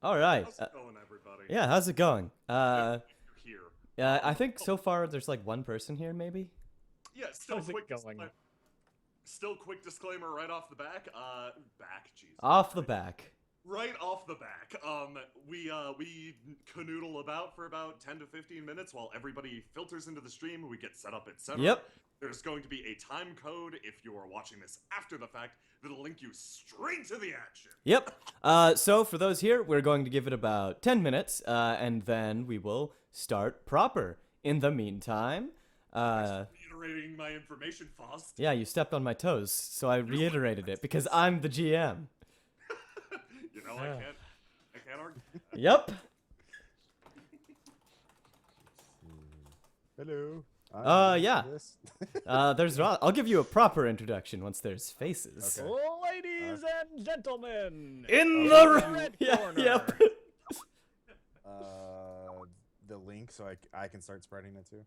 All right. How's it going, everybody? Yeah, how's it going? You're here. I think so far there's like one person here, maybe. Yeah, still How's it quick going? disclaimer. Still quick disclaimer right off the back. Jesus. Off the back. Right off the back. We canoodle about for about 10 to 15 minutes while everybody filters into the stream. We get set up, etc. Yep. There's going to be a time code if you are watching this after the fact that'll link you straight to the action. Yep. So for those here, we're going to give it about 10 minutes, and then we will start proper. In the meantime, Reiterating my information, Faust. yeah, you stepped on my toes, so I reiterated it because I'm the GM. You know, I can't argue. Yep. Hello. Yeah. I'll give you a proper introduction once there's faces. Okay. Ladies and gentlemen, In the the red yeah, corner. yep. The link so I can start spreading it too.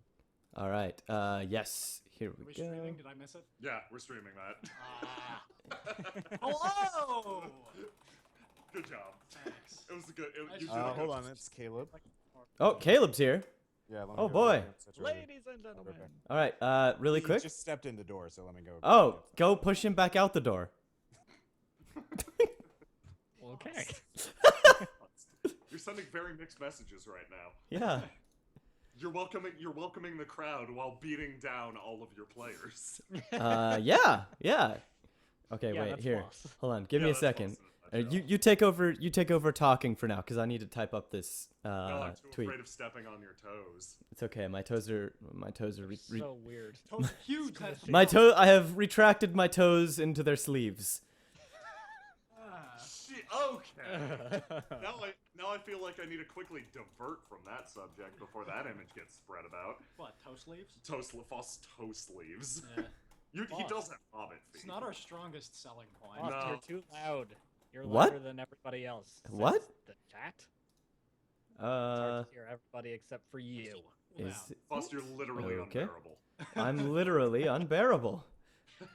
All right. Yes. Here Are we we go. streaming? Did I miss it? Yeah, we're streaming that. Hello! Good job. Thanks. It was a good. I You should- did a good Hold on, it's Caleb. Oh, Caleb's here. Yeah. Let me Oh, go boy. and switch over. Ladies and gentlemen. Okay. All right. Really He quick. just stepped in the door, so let me go. Oh, go push him back out the door. Okay. You're sending very mixed messages right now. Yeah. You're welcoming the crowd while beating down all of your players. Yeah. Yeah. Okay. Yeah, wait. that's Here. false. Hold on. Give Yeah, me a that's second. awesome. You take over. You take over talking for now, because I need to type up this No, I'm too tweet. afraid of stepping on your toes. It's okay. My toes are So weird. Toes huge. my toe. I have retracted my toes into their sleeves. Shit. Okay. now I feel like I need to quickly divert from that subject before that image gets spread about. What, toe sleeves? False toe sleeves. Yeah. He does have hobbit feet. It's not our strongest selling point. Boss, No. you're too loud. You're What? louder than everybody else. says What? The chat. It's hard to hear everybody except for you. Is Foster, you're literally Okay. unbearable. I'm literally unbearable.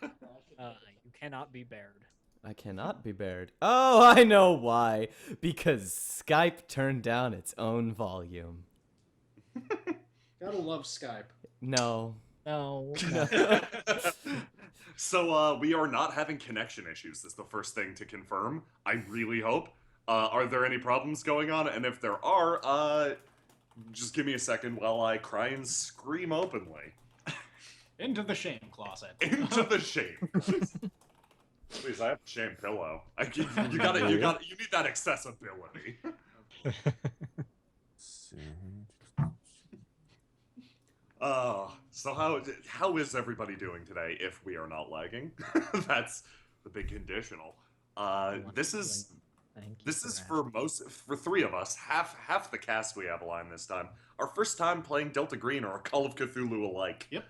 You cannot be bared. I cannot be bared. Oh, I know why. Because Skype turned down its own volume. Gotta love Skype. No. No. So, we are not having connection issues, is the first thing to confirm. I really hope. Are there any problems going on? And if there are, just give me a second while I cry and scream openly. Into the shame closet. Into the shame. Please, I have a shame pillow. You need that accessibility. So how is everybody doing today? If we are not lagging, that's the big conditional. This is for three of us, half the cast we have aligned this time. Our first time playing Delta Green or a Call of Cthulhu alike. Yep.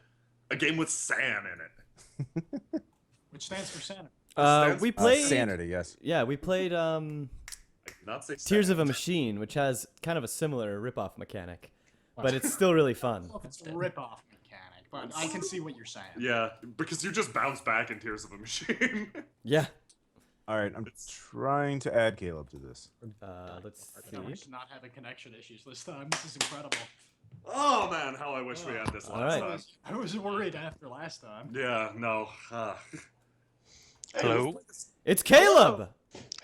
A game with San in it. Which stands for Santa. We played Sanity, yes. Yeah, we played I did not say Tears of a San. Machine, which has kind of a similar rip-off mechanic, but it's still really fun. Well, it's a rip-off mechanic, but I can see what you're saying. Yeah, because you just bounce back in Tears of a Machine. Yeah. All right, I'm trying to add Caleb to this. Let's No, we're see. just not having connection issues this time. This is incredible. Oh man, how I wish we had this All last right. time. I was worried after last time. Yeah, no. Hello? It's Caleb.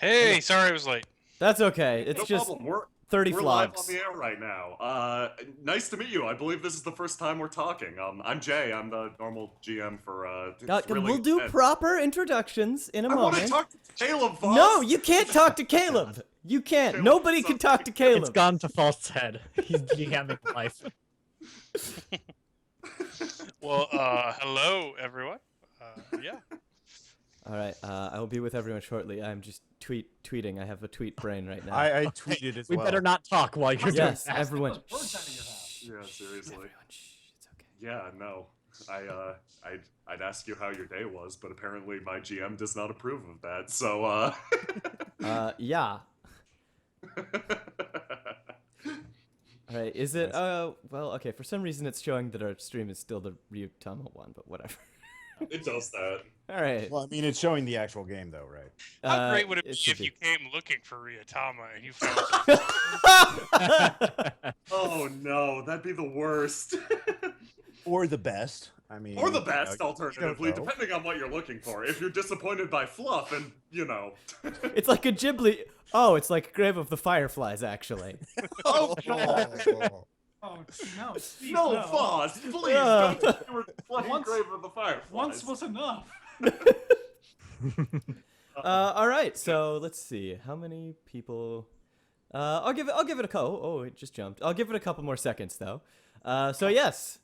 Hey, sorry I was late. That's okay. It's No just problem. We're 30 live on flogs. the air right now. Nice to meet you. I believe this is the first time we're talking. I'm Jay. I'm the normal GM for We'll do proper introductions in a I want to moment. talk to Caleb. Voss. No, you can't talk to Caleb. You can't. Caleb, Nobody what's can up? talk to Caleb. It's gone to False's head. He's DMing life. Well, hello, everyone. Yeah. All right. I will be with everyone shortly. I'm just tweeting. I have a tweet brain right now. I tweeted as We well. better not talk while you're Yes, doing that. everyone. Get those birds out of your house. Yeah, seriously. Everyone, shh. It's okay. Yeah, no. I'd ask you how your day was, but apparently my GM does not approve of that. So Yeah. All right. Is it? Well, okay. For some reason, it's showing that our stream is still the Ryutama one, but whatever. It does that. All right. Well, I mean, it's showing the actual game, though, right? How great would it be should if you came looking for Ryutama and you found Oh no, that'd be the worst. Or the best. I mean, Or the you best, know, alternatively, you don't know. depending on what you're looking for. If you're disappointed by fluff, and It's like a Ghibli. Oh, it's like Grave of the Fireflies, actually. Oh god! Oh no, Steve, No, no. Foss, please Yeah. don't you were fucking Once- Grave of the Fireflies. Once was enough. All right. So let's see. How many people? I'll give it a couple. Oh, it just jumped. I'll give it a couple more seconds though. So yes.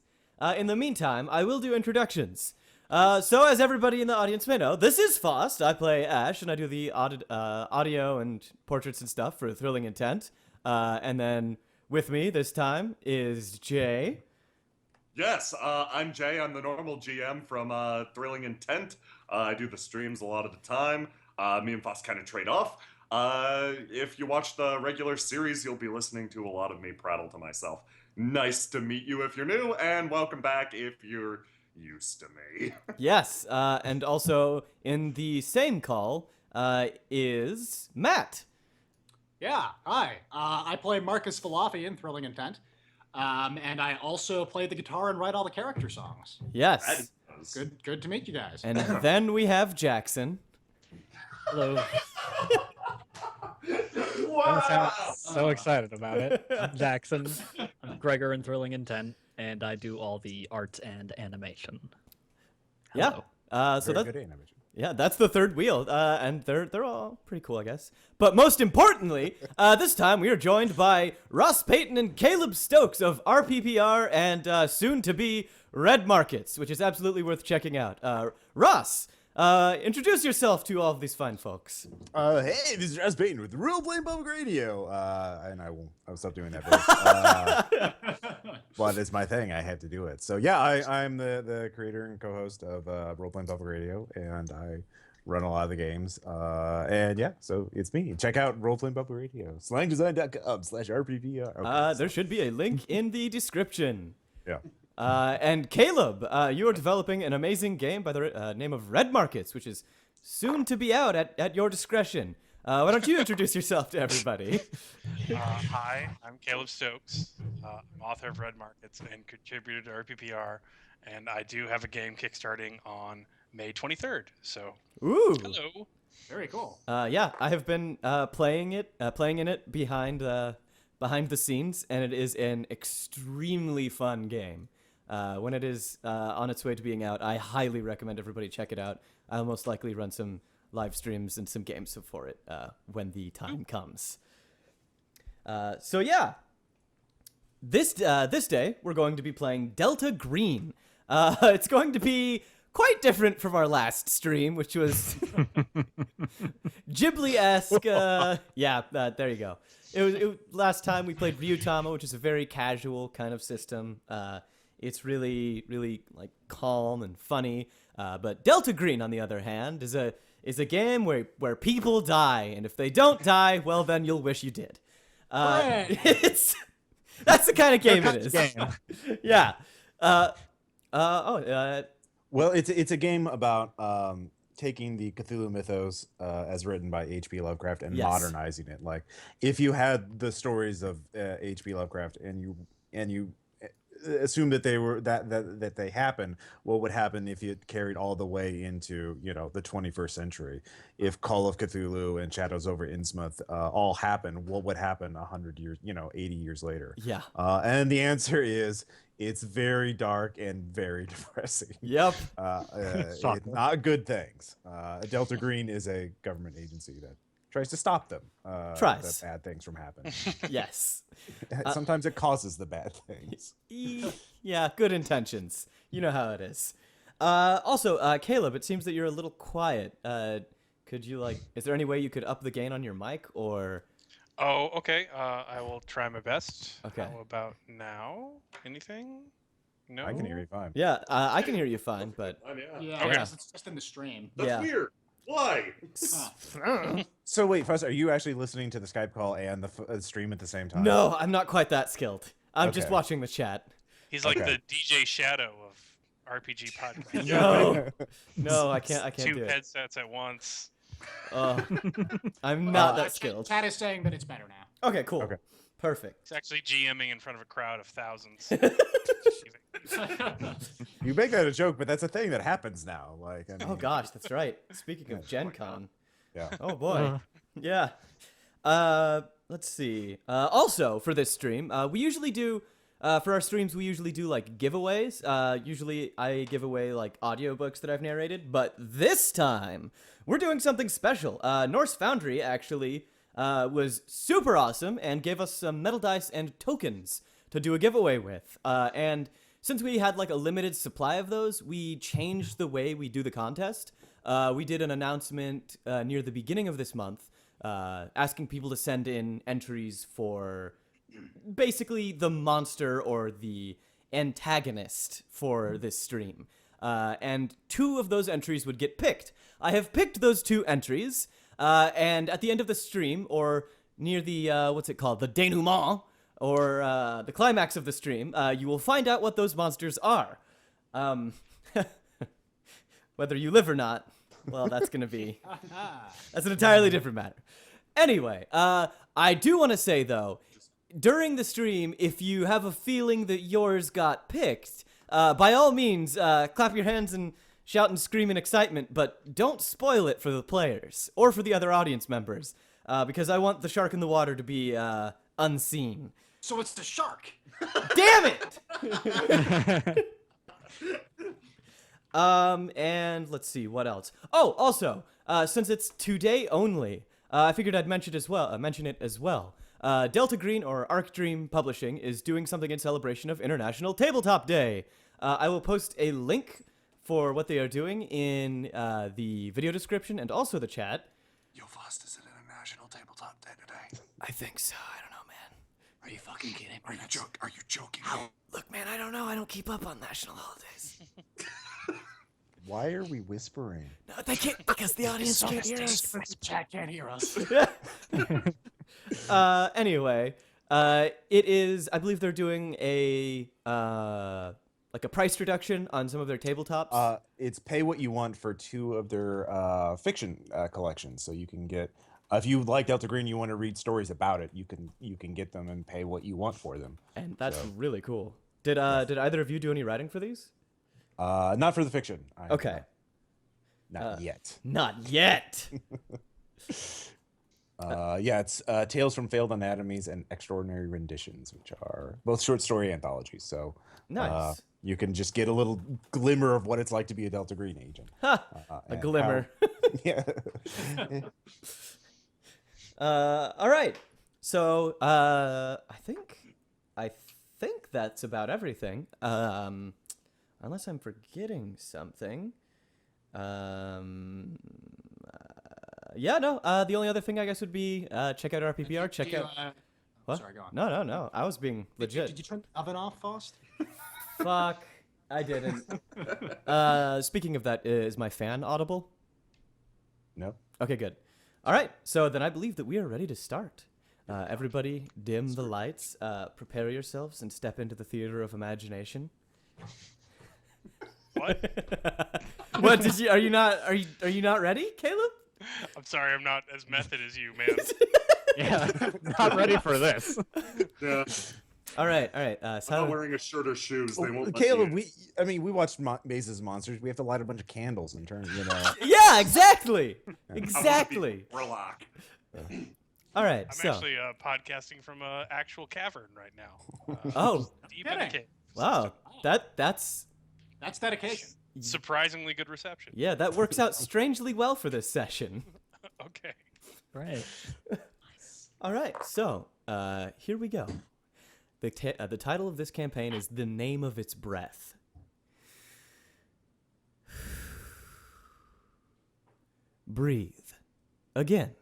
In the meantime, I will do introductions. So as everybody in the audience may know, this is Fost. I play Ash, and I do the audio and portraits and stuff for Thrilling Intent. And then with me this time is Jay. Yes, I'm Jay. I'm the normal GM from Thrilling Intent. I do the streams a lot of the time. Me and Foss kind of trade off. If you watch the regular series, you'll be listening to a lot of me prattle to myself. Nice to meet you if you're new, and welcome back if you're used to me. Yes. And also in the same call is Matt. Yeah, hi. I play Marcus Falafi in Thrilling Intent. And I also play the guitar and write all the character songs. Yes. Good to meet you guys. And then we have Jackson. Hello. Wow! I'm so excited about it. I'm Jackson. I'm Gregor in Thrilling Intent, and I do all the art and animation. Yeah. Hello. So Very that's good animation. yeah, that's the third wheel, and they're all pretty cool, I guess. But most importantly, this time we are joined by Ross Payton and Caleb Stokes of RPPR and soon to be Red Markets, which is absolutely worth checking out. Ross, introduce yourself to all of these fine folks. Hey, this is Ross Payton with Role Playing Public Radio. And I'll stop doing that voice. But it's my thing. I have to do it. So yeah, I'm the creator and co-host of Role Playing Public Radio, and I run a lot of the games. And yeah, so it's me. Check out Role Playing Public Radio. slangdesign.com/RPPR. There should be a link in the description. Yeah. And Caleb, you are developing an amazing game by the name of Red Markets, which is soon to be out at your discretion. Why don't you introduce yourself to everybody? Hi, I'm Caleb Stokes. I'm author of Red Markets and contributor to RPPR, and I do have a game kickstarting on May 23rd. So, Ooh. hello. Very cool. Yeah, I have been playing in it behind the scenes, and it is an extremely fun game. When it is on its way to being out, I highly recommend everybody check it out. I'll most likely run some live streams and some games for it when the time comes. So yeah, this day we're going to be playing Delta Green. It's going to be quite different from our last stream, which was Ghibli-esque. Yeah, there you go. Last time we played Ryutama, which is a very casual kind of system. It's really, really like calm and funny. But Delta Green, on the other hand, is a game where people die, and if they don't die, well, then you'll wish you did. That's the kind of game it is. Yeah. Well, it's a game about taking the Cthulhu mythos as written by H.P. Lovecraft and Yes. modernizing it. Like, if you had the stories of H.P. Lovecraft and you assume that they were that they happened, what would happen if you carried all the way into the 21st century? If Call of Cthulhu and Shadows over Innsmouth all happened, what would happen 100 years, 80 years later? Yeah. And the answer is it's very dark and very depressing. Yep. Not good things. Delta Green is a government agency that tries to stop them. Tries. The bad things from happening. Yes. Sometimes it causes the bad things. Yeah, good intentions. You know how it is. Also, Caleb, it seems that you're a little quiet. Could you is there any way you could up the gain on your mic, or? Oh, okay. I will try my best. Okay. How about now? Anything? No. I can hear you fine. Yeah, I can hear you fine, but Yeah, Okay. it's just in the stream. That's Yeah. weird. Why? So wait, Fuzz, are you actually listening to the Skype call and the stream at the same time? no, I'm not quite that skilled. I'm just Okay. watching the chat. He's like Okay. the DJ Shadow of RPG podcast. No, no, I can't Two do it. headsets at once. I'm not that Chat- skilled. Chat is saying that it's better now. Okay, cool. Okay. Perfect. It's actually GMing in front of a crowd of thousands. You make that a joke, but that's a thing that happens now. Like, I mean, Oh gosh, that's right. Speaking of Gen Con. yeah. Oh boy. Yeah. Let's see. Also for this stream, we usually do for our streams we usually do like giveaways. Usually I give away like audiobooks that I've narrated, but this time we're doing something special. Norse Foundry actually was super awesome and gave us some metal dice and tokens to do a giveaway with. And since we had like a limited supply of those, we changed the way we do the contest. We did an announcement near the beginning of this month asking people to send in entries for basically the monster or the antagonist for this stream. And 2 of those entries would get picked. I have picked those 2 entries, and at the end of the stream, or near the, what's it called, the denouement, or the climax of the stream, you will find out what those monsters are. Whether you live or not, well, that's going to be... That's an entirely different matter. Anyway, I do want to say, though, during the stream, if you have a feeling that yours got picked, by all means, clap your hands and shout and scream in excitement, but don't spoil it for the players or for the other audience members, because I want the shark in the water to be unseen. So it's the shark. Damn it! And let's see, what else? Oh, also, since it's today only, I figured I'd mention it as well. Delta Green or Arc Dream Publishing is doing something in celebration of International Tabletop Day. I will post a link for what they are doing in the video description and also the chat. Yo, Fost, is it International Tabletop Day today? I think so. I don't know, man. Are you fucking kidding? Are you joking? Look, man, I don't know. I don't keep up on national holidays. Why are we whispering? No, they can't because the audience can't hear us. Chat can't hear us. Anyway, it is. I believe they're doing a like a price reduction on some of their tabletops. It's pay what you want for 2 of their fiction collections, so you can get. If you like Delta Green, you want to read stories about it, you can get them and pay what you want for them. And that's really cool. Did either of you do any writing for these? Not for the fiction. Okay. Not yet. Not yet. Yeah, it's Tales from Failed Anatomies and Extraordinary Renditions, which are both short story anthologies. So Nice. You can just get a little glimmer of what it's like to be a Delta Green agent. A and glimmer. Yeah. All right. So I think that's about everything. Unless I'm forgetting something. Yeah, no. The only other thing I guess would be check out RPPR. Check out. What? Sorry, go on. No. I was being legit. Did you turn the oven off, Fost? Fuck. I didn't. Speaking of that, is my fan audible? No. Okay, good. All right. So then I believe that we are ready to start. Everybody, dim the lights. Prepare yourselves and step into the theater of imagination. What? What did you? Are you not ready, Caleb? I'm sorry, I'm not as method as you, man. Yeah, not ready for this. Yeah, All right. I'm not Silent. wearing a shirt or shoes. They won't let Caleb, me we watched Maze's Monsters. We have to light a bunch of candles and turn, Yeah, exactly. in. I wanna be Exactly. Warlock. All right. I'm So. actually podcasting from an actual cavern right now. Oh. Deep in a Kidding. cave. Wow. That's. That's dedication. Surprisingly good reception. Yeah, that works out strangely well for this session. Okay. Right. All right, so here we go. The title of this campaign is The Name of Its Breath. Breathe. Again.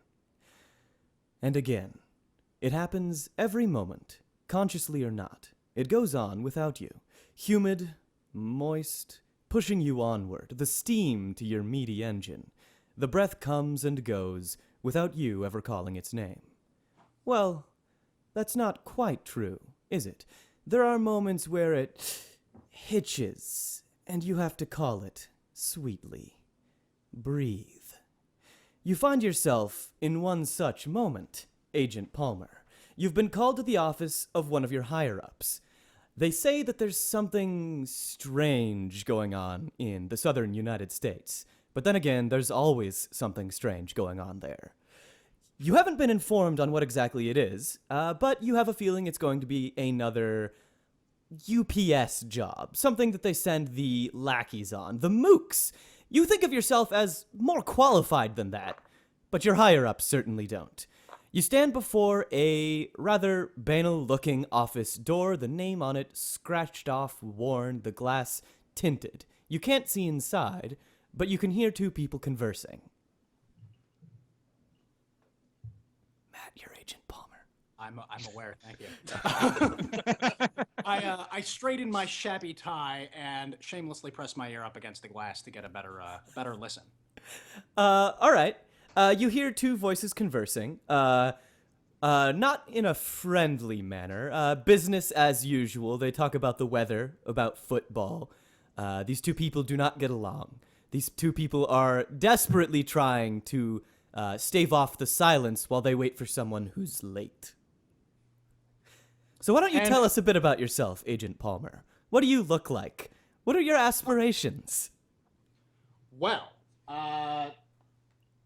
And again. It happens every moment, consciously or not. It goes on without you. Humid, moist, pushing you onward, the steam to your meaty engine. The breath comes and goes without you ever calling its name. Well, that's not quite true, is it? There are moments where it hitches and you have to call it sweetly. Breathe. You find yourself in one such moment, Agent Palmer. You've been called to the office of one of your higher-ups. They say that there's something strange going on in the southern United States, but then again, there's always something strange going on there. You haven't been informed on what exactly it is, but you have a feeling it's going to be another UPS job, something that they send the lackeys on, the mooks. You think of yourself as more qualified than that, but your higher-ups certainly don't. You stand before a rather banal-looking office door, the name on it scratched off, worn, the glass tinted. You can't see inside, but you can hear two people conversing. Matt, you're Agent Palmer. I'm aware, thank you. I straighten my shabby tie and shamelessly press my ear up against the glass to get a better listen. All right. You hear two voices conversing. Not in a friendly manner. Business as usual. They talk about the weather, about football. These two people do not get along. These two people are desperately trying to stave off the silence while they wait for someone who's late. So why don't you tell us a bit about yourself, Agent Palmer? What do you look like? What are your aspirations? Well, I'm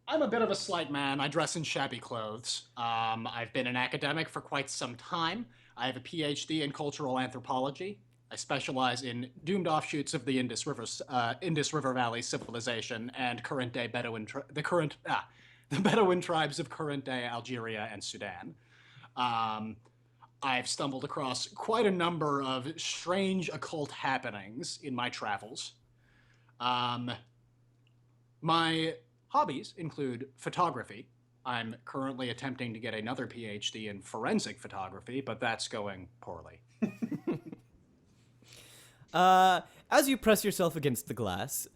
a bit of a slight man. I dress in shabby clothes. I've been an academic for quite some time. I have a PhD in cultural anthropology. I specialize in doomed offshoots of the Indus River Valley civilization and current-day the Bedouin tribes of current-day Algeria and Sudan. I've stumbled across quite a number of strange occult happenings in my travels. My hobbies include photography. I'm currently attempting to get another PhD in forensic photography, but that's going poorly. As you press yourself against the glass,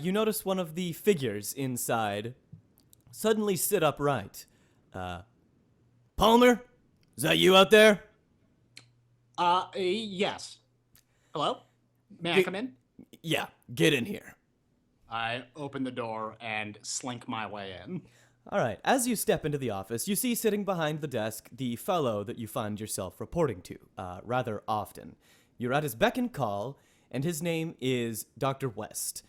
you notice one of the figures inside suddenly sit upright. Palmer? Is that you out there? Yes. Hello? May I come in? Yeah, get in here. I open the door and slink my way in. All right, as you step into the office, you see sitting behind the desk the fellow that you find yourself reporting to rather often. You're at his beck and call, and his name is Dr. West.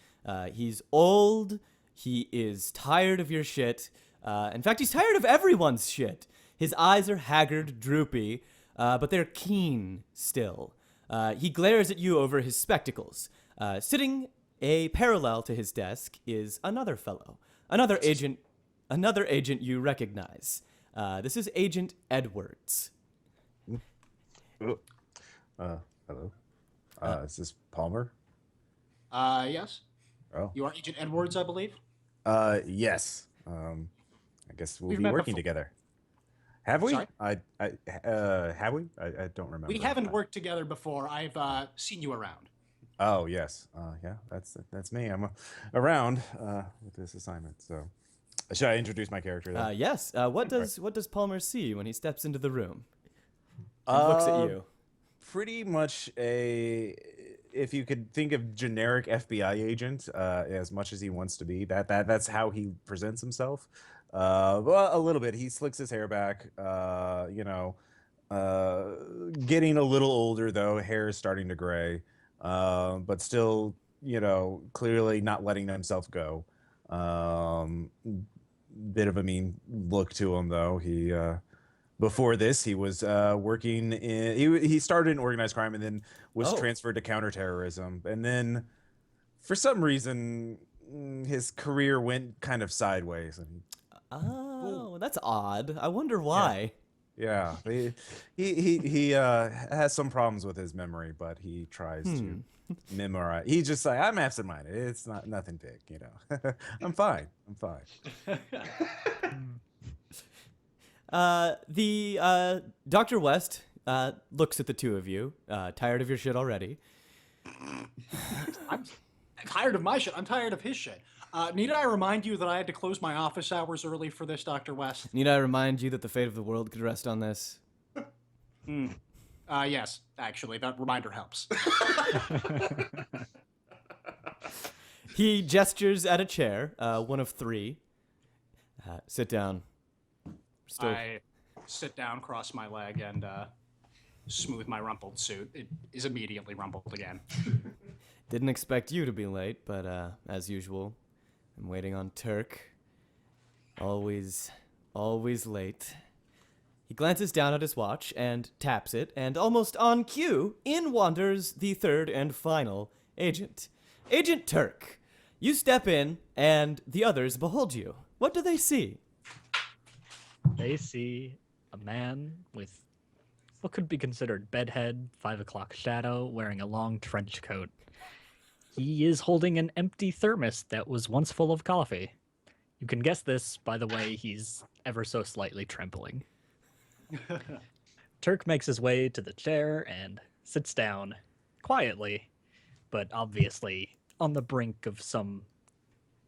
He's old, he is tired of your shit. In fact, he's tired of everyone's shit. His eyes are haggard, droopy, but they're keen still. He glares at you over his spectacles. Sitting a parallel to his desk is another fellow, another agent you recognize. This is Agent Edwards. Hello. Is this Palmer? Yes. Oh. You are Agent Edwards, I believe? Yes. I guess we'll We've be met working before. together. Have we? Sorry? Have we? I don't remember. We haven't worked together before. I've seen you around. Oh, yes. Yeah, that's me. I'm around with this assignment. So, should I introduce my character then? Yes. What does Palmer see when he steps into the room? And looks at you. Pretty much if you could think of generic FBI agent, as much as he wants to be, that's how he presents himself. Well, a little bit. He slicks his hair back. Getting a little older though. Hair is starting to gray, but still, clearly not letting himself go. Bit of a mean look to him though. He before this, he was working in. He started in organized crime and then was transferred to counterterrorism. And then, for some reason, his career went kind of sideways. And that's odd. I wonder why. yeah, he has some problems with his memory, but he tries to memorize. He's just like, I'm absent-minded. It's nothing big, I'm fine. Dr. West looks at the two of you, tired of your shit already. I'm tired of my shit. I'm tired of his shit. Need I remind you that I had to close my office hours early for this, Dr. West? Need I remind you that the fate of the world could rest on this? Yes, actually, that reminder helps. He gestures at a chair, one of three. Sit down. Still. I sit down, cross my leg, and smooth my rumpled suit. It is immediately rumpled again. Didn't expect you to be late, but as usual, I'm waiting on Turk. Always late. He glances down at his watch and taps it, and almost on cue, in wanders the third and final agent. Agent Turk. You step in, and the others behold you. What do they see? They see a man with what could be considered bedhead, 5 o'clock shadow, wearing a long trench coat. He is holding an empty thermos that was once full of coffee. You can guess this by the way he's ever so slightly trembling. Turk makes his way to the chair and sits down quietly, but obviously on the brink of some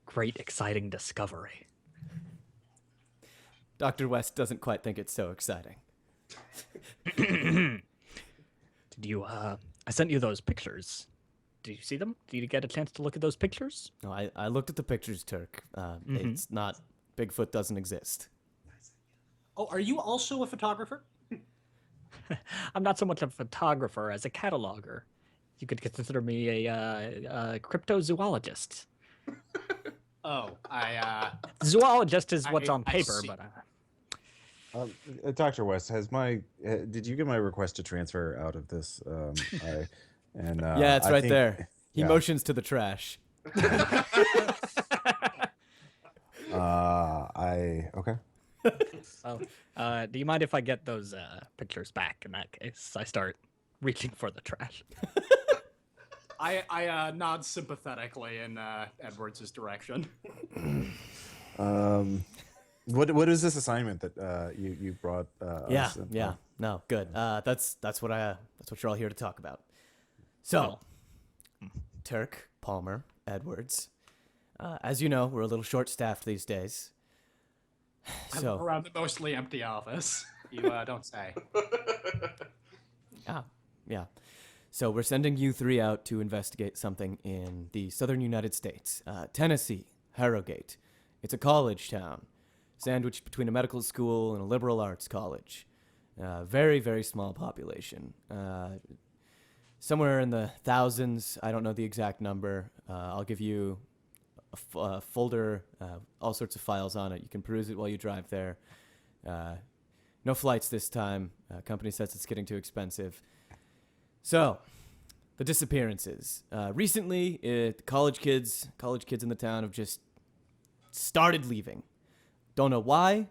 great exciting discovery. Dr. West doesn't quite think it's so exciting. Did you, I sent you those pictures. Did you see them? Did you get a chance to look at those pictures? No, I looked at the pictures, Turk. It's not... Bigfoot doesn't exist. Oh, are you also a photographer? I'm not so much a photographer as a cataloger. You could consider me a cryptozoologist. Oh, Zoologist is what's on I paper, see. but Dr. West, did you get my request to transfer out of this? Yeah, it's I right think- there. He yeah. motions to the trash. Okay. do you mind if I get those pictures back? In that case, I start reaching for the trash. I nod sympathetically in Edwards' direction. What is this assignment that you brought? Us in? Yeah. No, good. That's what you're all here to talk about. So, Turk, Palmer, Edwards. As you know, we're a little short-staffed these days. I look around the mostly empty office. You don't say. Yeah. So we're sending you three out to investigate something in the southern United States. Tennessee, Harrogate. It's a college town, sandwiched between a medical school and a liberal arts college. Very, very small population. Somewhere in the thousands. I don't know the exact number. I'll give you a folder, all sorts of files on it. You can peruse it while you drive there. No flights this time. Company says it's getting too expensive. So, the disappearances. Recently, college kids in the town have just started leaving. Don't know why.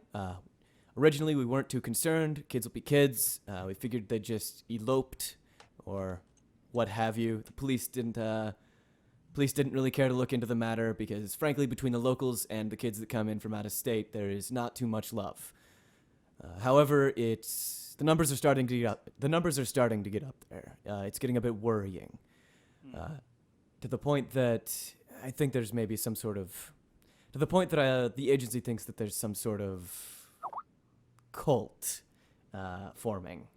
Originally, we weren't too concerned. Kids will be kids. We figured they just eloped or what have you. The police didn't really care to look into the matter because, frankly, between the locals and the kids that come in from out of state, there is not too much love. However, the numbers are starting to get up. The numbers are starting to get up there. It's getting a bit worrying, to the point that I think there's maybe some sort of, to the point that the agency thinks that there's some sort of cult forming.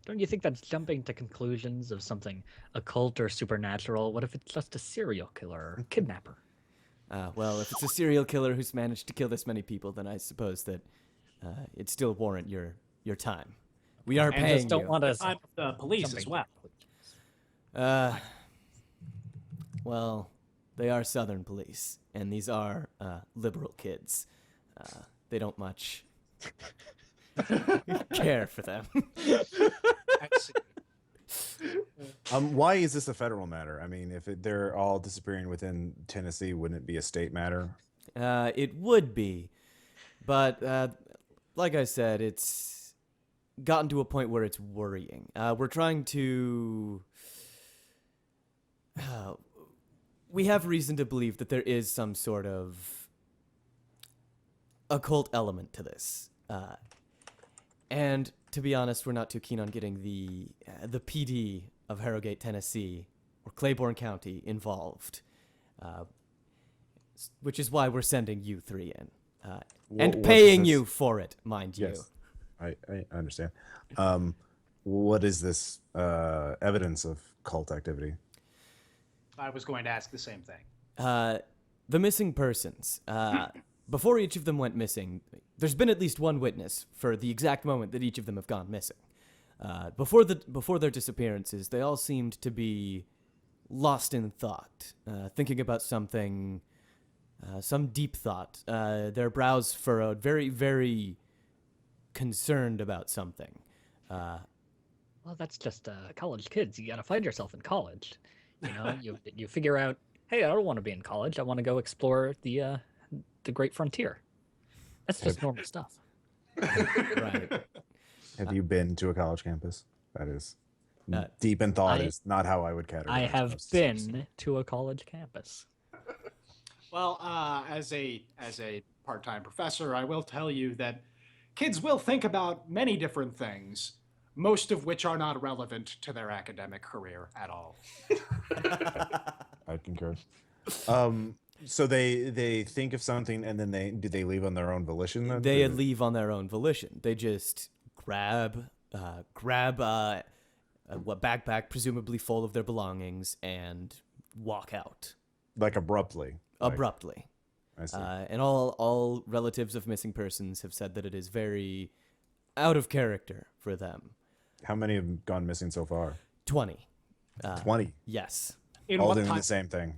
Don't you think that's jumping to conclusions of something occult or supernatural? What if it's just a serial killer or a kidnapper? Well, if it's a serial killer who's managed to kill this many people, then I suppose that it'd still warrant your time. We are And paying just don't you. want us I'm the police as well. Well, they are Southern police, and these are liberal kids. They don't much care for them. I see. Why is this a federal matter? I mean, if they're all disappearing within Tennessee, wouldn't it be a state matter? It would be, but like I said, it's gotten to a point where it's worrying. We're trying to... we have reason to believe that there is some sort of occult element to this. And to be honest, we're not too keen on getting the PD of Harrogate, Tennessee, or Claiborne County involved, which is why we're sending you three in. And What paying is this? you for it, mind you. Yes, I understand. What is this evidence of cult activity? I was going to ask the same thing. The missing persons. Before each of them went missing, there's been at least one witness for the exact moment that each of them have gone missing. Before their disappearances, they all seemed to be lost in thought, thinking about something, some deep thought. Their brows furrowed, very, very concerned about something. Well, that's just college kids. You gotta find yourself in college. You know, you figure out, hey, I don't want to be in college. I want to go explore the great frontier. That's just normal stuff. Right. Have you been to a college campus? That is deep in thought is not how I would categorize. I have most things. been to a college campus. Well, as a part-time professor, I will tell you that kids will think about many different things, most of which are not relevant to their academic career at all. I concur. So they think of something and then do they leave on their own volition? Then? They leave on their own volition. They just grab a backpack, presumably full of their belongings, and walk out Like abruptly. abruptly. I see. And all relatives of missing persons have said that it is very out of character for them. How many have gone missing so far? 20. 20. Yes. In All what doing time? the same thing.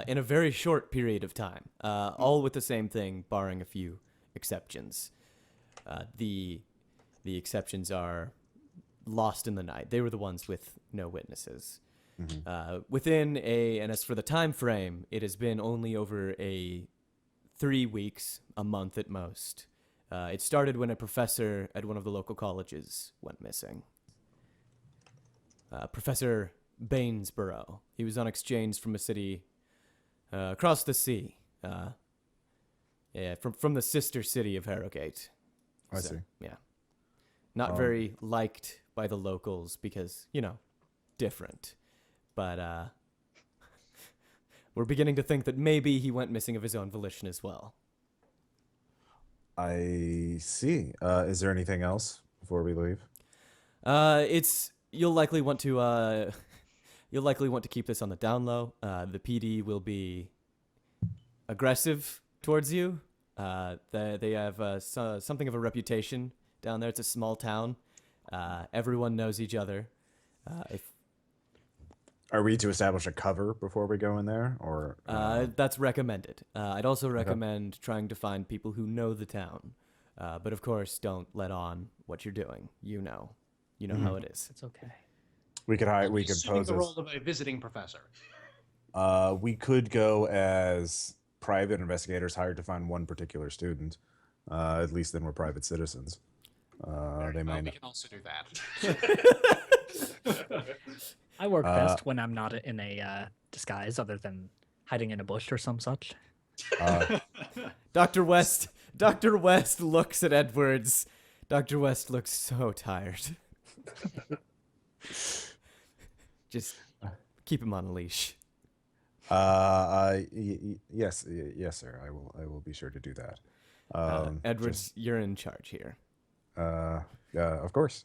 In a very short period of time. All with the same thing, barring a few exceptions. The exceptions are lost in the night. They were the ones with no witnesses. And as for the time frame, it has been only over 3 weeks, a month at most. It started when a professor at one of the local colleges went missing. Professor Bainesborough. He was on exchange from a city across the sea. From the sister city of Harrogate. I see. Yeah. Not very liked by the locals because, different. But we're beginning to think that maybe he went missing of his own volition as well. I see. Is there anything else before we leave? You'll likely want to keep this on the down low. The PD will be aggressive towards you. They have something of a reputation down there. It's a small town. Everyone knows each other. Are we to establish a cover before we go in there, or That's recommended. I'd also recommend trying to find people who know the town. But of course, don't let on what you're doing. You know how it is. It's okay. we could hide? We could Assuming pose the as. role of a visiting professor. We could go as private investigators hired to find one particular student. At least then we're private citizens. They might. We Not. can also do that. I work best when I'm not in a disguise, other than hiding in a bush or some such. Dr. West looks at Edwards. Dr. West looks so tired. Just keep him on a leash. Yes, sir. I will be sure to do that. Edwards, you're in charge here. Of course.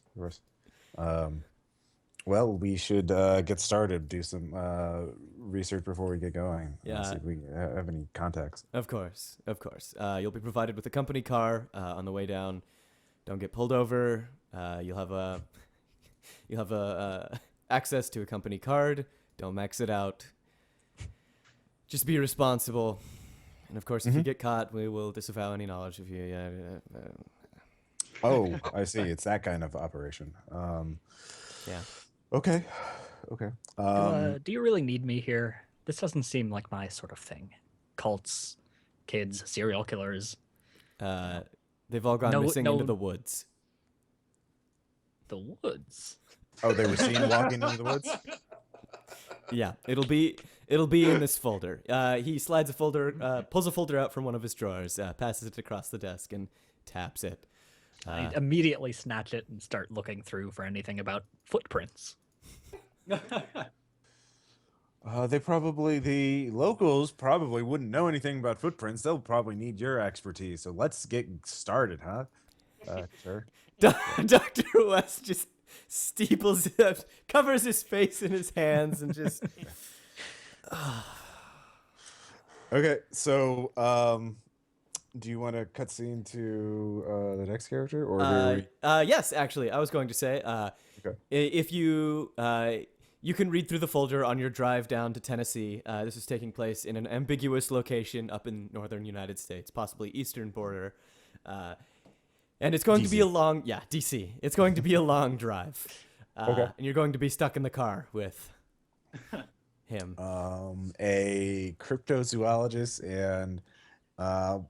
Well, we should get started. Do some research before we get going. Yeah. See if we have any contacts. Of course. You'll be provided with a company car on the way down. Don't get pulled over. You'll have access to a company card. Don't max it out. Just be responsible. And of course, if you get caught, we will disavow any knowledge of you. Oh, I see. It's that kind of operation. Yeah. Okay. Do you really need me here? This doesn't seem like my sort of thing. Cults, kids, serial killers. They've all gone missing into the woods. The woods? Oh, they were seen walking into the woods? Yeah, it'll be in this folder. He slides a folder, pulls a folder out from one of his drawers, passes it across the desk, and taps it. I immediately snatch it and start looking through for anything about footprints. The locals probably wouldn't know anything about footprints. They'll probably need your expertise. So let's get started, huh? Sir. Dr. West just steeples it up, covers his face in his hands, and just Okay, so do you want to cutscene to the next character, or here we? Yes, actually, I was going to say, Okay. if you can read through the folder on your drive down to Tennessee. This is taking place in an ambiguous location up in northern United States, possibly eastern border, and it's going to be a DC. long, DC. It's going to be a long drive, Okay. and you're going to be stuck in the car with him. A cryptozoologist and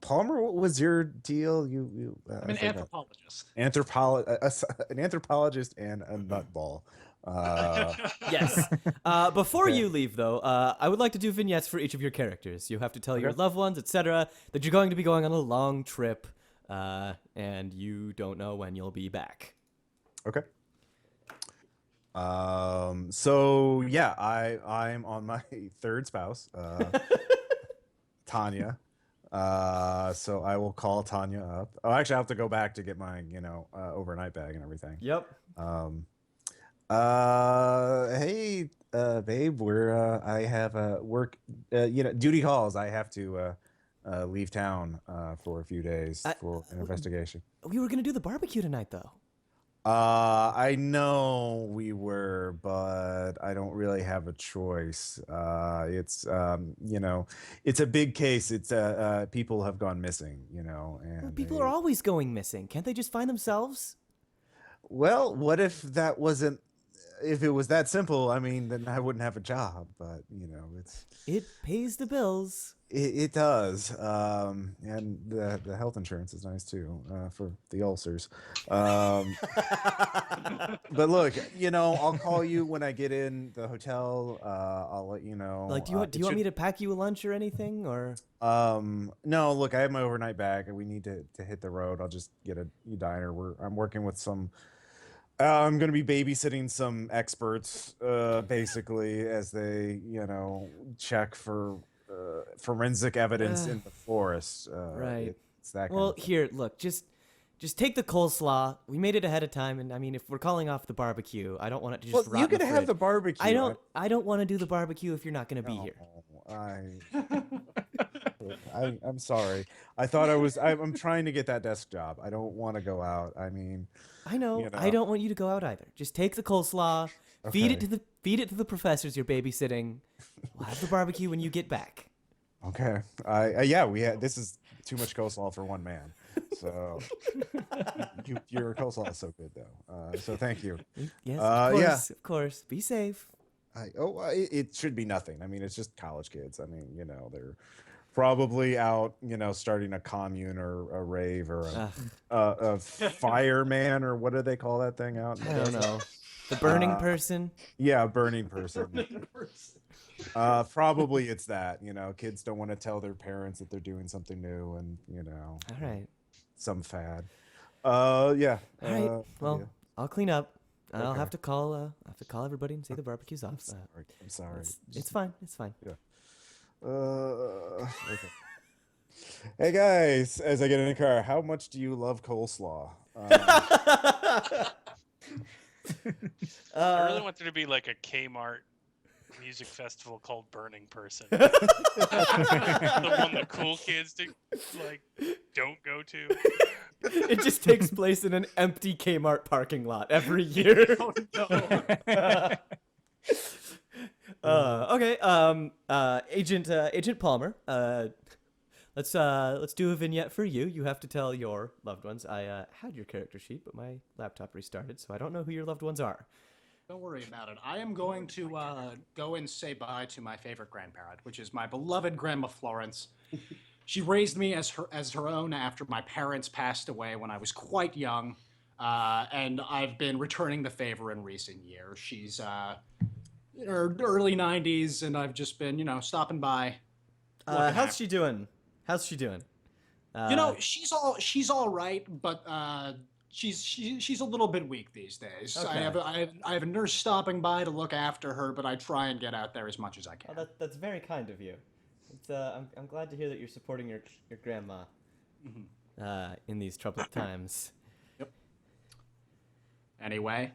Palmer. What was your deal? You I'm an anthropologist. an anthropologist and a nutball. Yes. Before Okay. you leave, though, I would like to do vignettes for each of your characters. You have to tell your Okay. loved ones, etc., that you're going to be going on a long trip, and you don't know when you'll be back. Okay. So yeah, I'm on my third spouse, Tanya. So I will call Tanya up. Oh, actually, I have to go back to get my, overnight bag and everything. Yep. Hey, babe, I have work, duty calls. I have to leave town for a few days for an investigation. We were going to do the barbecue tonight, though. I know we were, but I don't really have a choice. It's it's a big case. It's people have gone missing, and People are always going missing. Can't they just find themselves? well, what if that wasn't if it was that simple? I mean, then I wouldn't have a job, but It pays the bills. it does. And the health insurance is nice too, for the ulcers. But look, I'll call you when I get in the hotel. I'll let you know. Like, do you want me to pack you a lunch or anything, or? No, look, I have my overnight bag and we need to hit the road. I'll just get a diner. I'm working with some I'm going to be babysitting some experts, basically, as they, check for forensic evidence in the forest. Right. It's that kind Well, of thing. here, look, just take the coleslaw. We made it ahead of time, and I mean, if we're calling off the barbecue, I don't want it to just Well, rot you in the can have fridge. the barbecue. I don't want to do the barbecue if you're not going to be here. I'm sorry. I thought I'm trying to get that desk job. I don't want to go out. I mean, I know. I don't want you to go out either. Just take the coleslaw, feed it to the professors you're babysitting. We'll have the barbecue when you get back. okay. This is too much coleslaw for one man. So your coleslaw is so good though. So thank you. Yes, yeah. of course. Be safe. It should be nothing. I mean, it's just college kids. I mean, they're probably out, starting a commune or a rave or a fireman or what do they call that thing out? I don't know. The burning person. Yeah, a burning person. Probably it's that. Kids don't want to tell their parents that they're doing something new, and All right. some fad. Yeah. All right. Well, yeah. I'll clean up. I'll Okay. have to call everybody and say the barbecue's off. I'm sorry. It's fine. It's fine. Okay. Hey guys, as I get in the car, how much do you love coleslaw? I really want there to be like a Kmart music festival called Burning Person. The one the cool kids don't go to. It just takes place in an empty Kmart parking lot every year. Oh no. Okay. Agent Palmer. Let's do a vignette for you. You have to tell your loved ones. I had your character sheet, but my laptop restarted, so I don't know who your loved ones are. Don't worry about it. I am going to go and say bye to my favorite grandparent, which is my beloved Grandma Florence. She raised me as her own after my parents passed away when I was quite young, and I've been returning the favor in recent years. She's in her early 90s, and I've just been, stopping by. How's she doing? She's all right, but she's a little bit weak these days. Okay. I have a nurse stopping by to look after her, but I try and get out there as much as I can. Oh, that's very kind of you. It's I'm glad to hear that you're supporting your grandma in these troubled times. Yep. Anyway,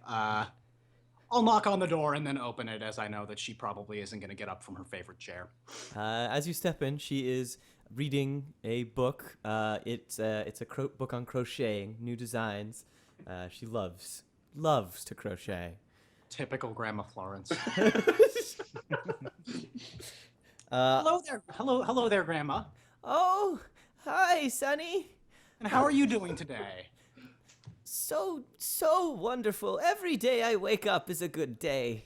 I'll knock on the door and then open it, as I know that she probably isn't going to get up from her favorite chair. As you step in, she is reading a book. It's a book on crocheting, new designs. She loves to crochet. Typical Grandma Florence. Uh, Hello there. Hello there, Grandma. oh, hi, Sonny. And how are you doing today? So wonderful. Every day I wake up is a good day.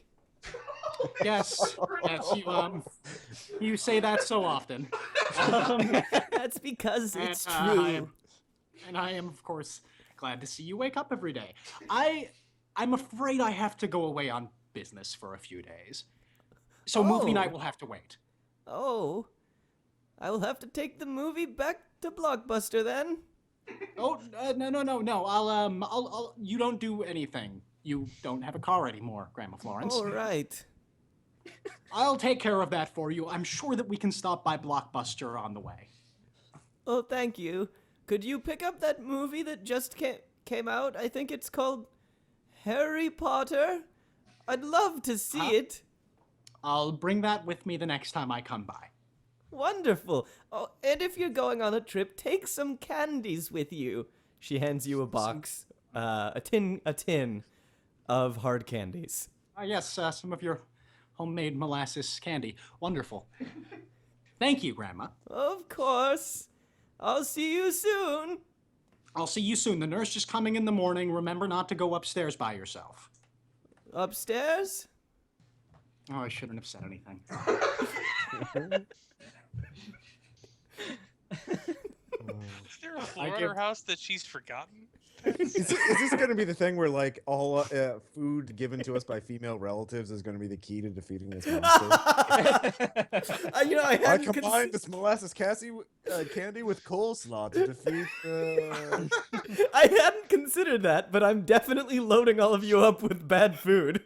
Yes, you say that so often. That's because it's And, true. I am, of course, glad to see you wake up every day. I'm afraid I have to go away on business for a few days. So movie Oh. night will have to wait. Oh, I will have to take the movie back to Blockbuster then. Oh, no. I'll you don't do anything. You don't have a car anymore, Grandma Florence. All right. I'll take care of that for you. I'm sure that we can stop by Blockbuster on the way. Oh, thank you. Could you pick up that movie that just came out? I think it's called Harry Potter. I'd love to see it. I'll bring that with me the next time I come by. Wonderful. Oh, and if you're going on a trip, take some candies with you. She hands you a box, a tin of hard candies. Yes, some of your homemade molasses candy. Wonderful. Thank you, Grandma. Of course. I'll see you soon. I'll see you soon. The nurse is coming in the morning. Remember not to go upstairs by yourself. Upstairs? Oh, I shouldn't have said anything. Is there a floor in her house that she's forgotten? Is this going to be the thing where like all food given to us by female relatives is going to be the key to defeating this monster? You know, I I hadn't combined this molasses candy with coleslaw to defeat. I hadn't considered that, but I'm definitely loading all of you up with bad food.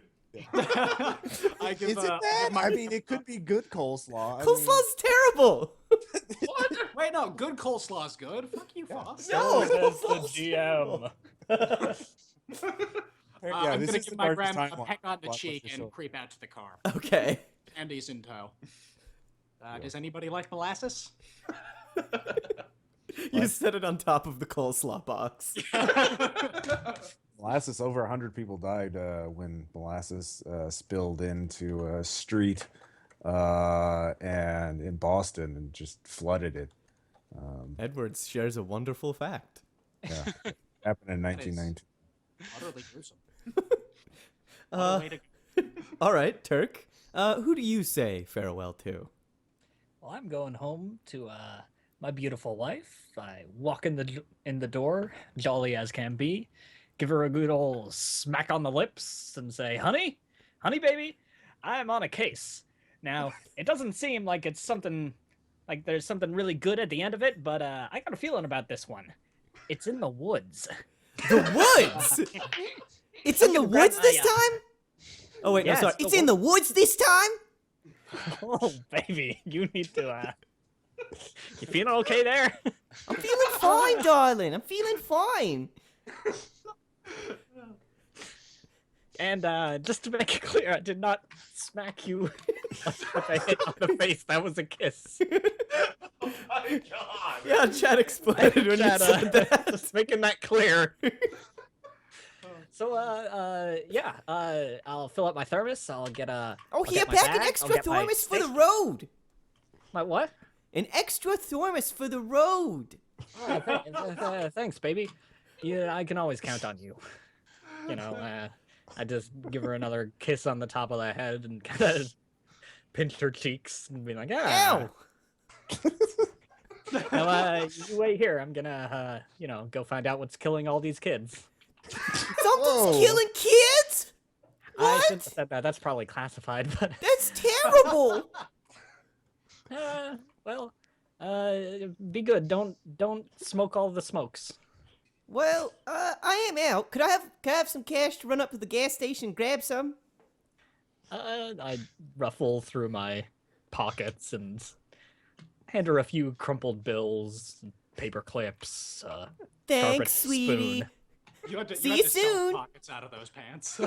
I give, Is it that? I mean, it could be good coleslaw. Coleslaw's terrible. What? Wait, no. Good coleslaw is good. Fuck you, Foss. No. Says the GM. I'm this gonna is give the my darkest grandma a timeline peck on the of cheek Blockbuster and Soul. creep out to the car. Okay. Andy's in tow. Does anybody like molasses? You set it on top of the coleslaw box. Molasses, over 100 people died when molasses spilled into a street and in Boston and just flooded it. Edwards shares a wonderful fact. Yeah, happened in That is- 1919. Utterly gruesome. What a way to All right, Turk. Who do you say farewell to? Well, I'm going home to my beautiful wife. I walk in the door, jolly as can be, give her a good old smack on the lips, and say, "Honey, baby, I'm on a case." Now, it doesn't seem like it's something like there's something really good at the end of it, but I got a feeling about this one. It's in the woods. The woods. It's in the woods this time. Oh wait, Yeah, no, sorry. it's It's the in the woods this time. Oh, baby, you need to. You feeling okay there? I'm feeling fine, darling. I'm feeling fine. And just to make it clear, I did not smack you with a hit on the face. That was a kiss. Oh my god! Yeah, Chad exploded when you Chad, said that. just making that clear. So, I'll fill up my thermos. I'll get a. Oh, I'll here, get my pack an bag, extra I'll get my thermos for the steak. road. My what? An extra thermos for the road. Oh, thanks, baby. Yeah, I can always count on you. You know, I just give her another kiss on the top of the head and kind of pinch her cheeks and be like, Ow. Now, you wait here. I'm gonna, go find out what's killing all these kids. Something's Whoa. killing kids? I What? shouldn't have said that. That's probably classified, but That's terrible. be good. Don't smoke all the smokes. Well, I am out. Could I have some cash to run up to the gas station and grab some? I ruffle through my pockets and hand her a few crumpled bills, paper clips, carpet Thanks, sweetie. spoon. You had to, See you you had to soon. sew pockets out of those pants.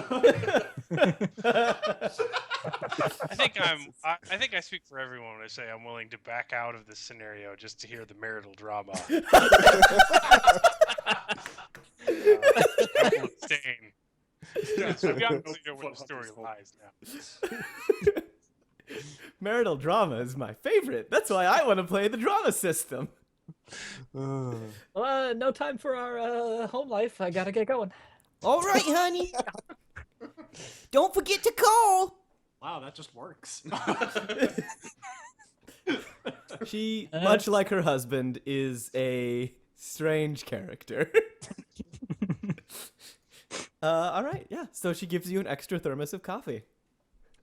I think I speak for everyone when I say I'm willing to back out of this scenario just to hear the marital drama. I will abstain. Yes, we obviously know where the story lies now. Marital drama is my favorite. That's why I want to play the drama system. Uh, No time for our home life. I gotta get going. All right, honey. Don't forget to call. Wow, that just works. She, much like her husband, is a strange character. All right, yeah. So she gives you an extra thermos of coffee.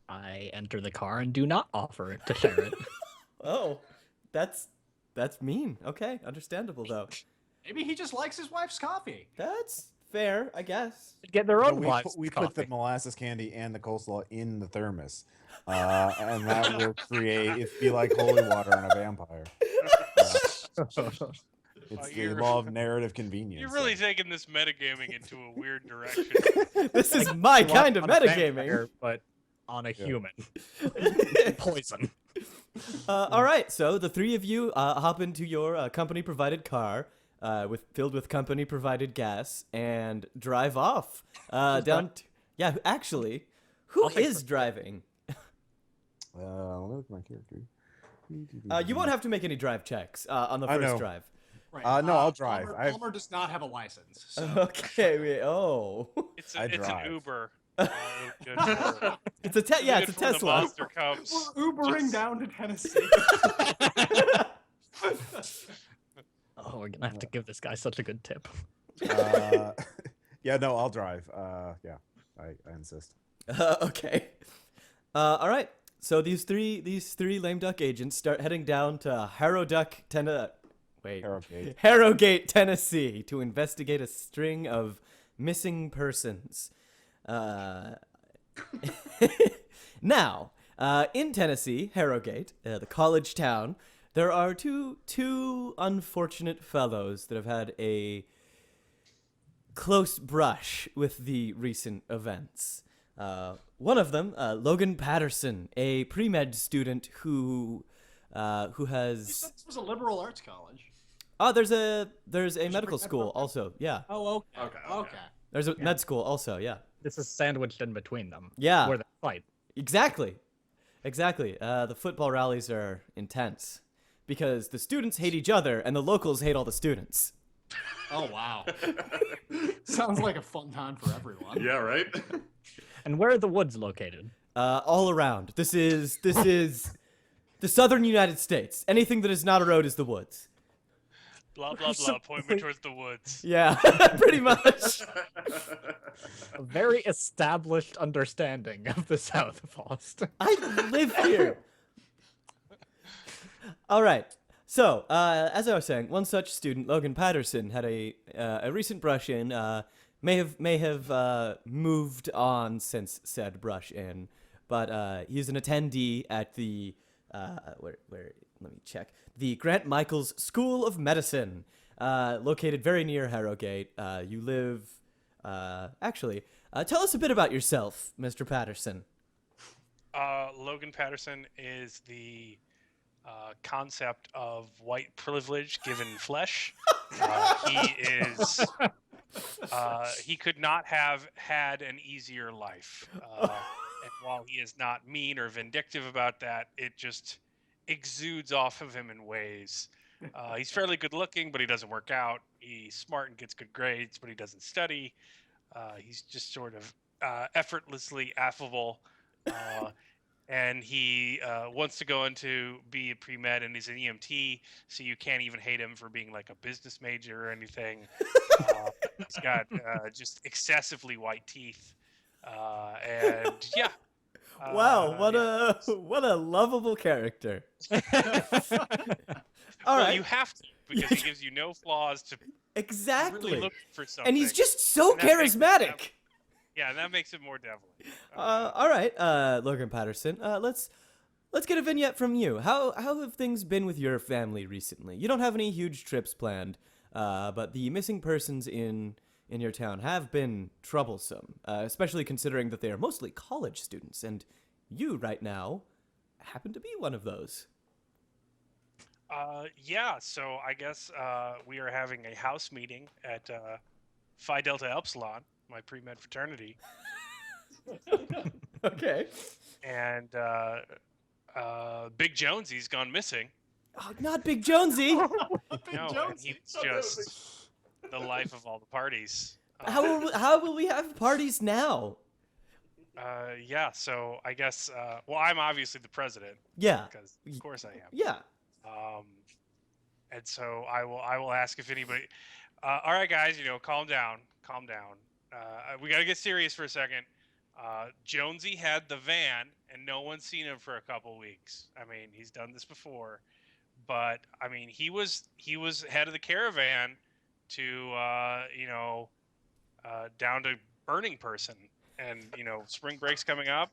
I enter the car and do not offer it to share it. Oh, that's mean. Okay, understandable though. Maybe he just likes his wife's coffee. That's fair, I guess. Get their own we wives we coffee. put the molasses candy and the coleslaw in the thermos, and that will create it be like holy water on a vampire. It's the you're- law of narrative convenience. You're really taking this metagaming into a weird direction. This is my kind of On a metagaming. vampire, but on a human. Poison. All right, so the three of you hop into your company-provided car, filled with company-provided gas, and drive off down. Yeah, actually, who I'll take is first. driving? Let me look at my character. You won't have to make any drive checks on the I first know. drive. Right. No, I'll drive. Palmer does not have a license. So. Okay. Oh, It's I an drive. Uber. Good for- it's a good it's a for when the Tesla. monster comes. We're Ubering Just- down to Tennessee. Oh, we're gonna have to give this guy such a good tip. Yeah, no, I'll drive. Yeah, I insist. Okay. All right. So these three lame duck agents start heading down to Harrogate. Harrogate, Tennessee, to investigate a string of missing persons. Now, in Tennessee, Harrogate, the college town, there are two unfortunate fellows that have had a close brush with the recent events. One of them, Logan Patterson, a pre-med student who has. This was a liberal arts college. Oh, there's a medical pre-med school program? also. Yeah, Oh, okay. Okay. there's a med school also. Yeah, This is sandwiched in between them. Yeah. Where they fight. exactly. The football rallies are intense because the students hate each other and the locals hate all the students. Oh, wow. Sounds like a fun time for everyone. Yeah, right? And where are the woods located? All around. This is the southern United States. Anything that is not a road is the woods. Blah blah blah. Point me towards the woods. Yeah, pretty much. A very established understanding of the South of Austin. I live here. All right. So, as I was saying, one such student, Logan Patterson, had a recent brush-in. May have moved on since said brush-in, but he's an attendee at the where let me check, the Grant Michaels School of Medicine, located very near Harrogate. You live actually. Tell us a bit about yourself, Mr. Patterson. Logan Patterson is the concept of white privilege given flesh. He could not have had an easier life. And while he is not mean or vindictive about that, it just exudes off of him in ways. He's fairly good looking, but he doesn't work out. He's smart and gets good grades, but he doesn't study. He's just sort of effortlessly affable. And he wants to go into be a pre-med, and he's an EMT, so you can't even hate him for being like a business major or anything. He's got just excessively white teeth, and yeah. Wow, yeah. what a lovable character. All Well, right. you have to, because he gives you no flaws to Exactly. really look for something. And he's just so And that makes it charismatic. Yeah, that makes it more deviling. All right, Logan Patterson. Let's get a vignette from you. How have things been with your family recently? You don't have any huge trips planned, but the missing persons in in your town have been troublesome, especially considering that they are mostly college students, and you right now happen to be one of those. Yeah, so I guess we are having a house meeting at Phi Delta Epsilon, my pre-med fraternity, Okay. and Big Jonesy's gone missing. Oh, not Big Jonesy. No, and he was just the life of all the parties. How will we have parties now? Yeah, so I guess, well, I'm obviously the president, Yeah. because of course I am. Yeah. And so I will ask if anybody. All right, guys, calm down. We got to get serious for a second. Jonesy had the van, and no one's seen him for a couple weeks. I mean, he's done this before, but I mean, he was head of the caravan to down to Burning Person, and spring break's coming up.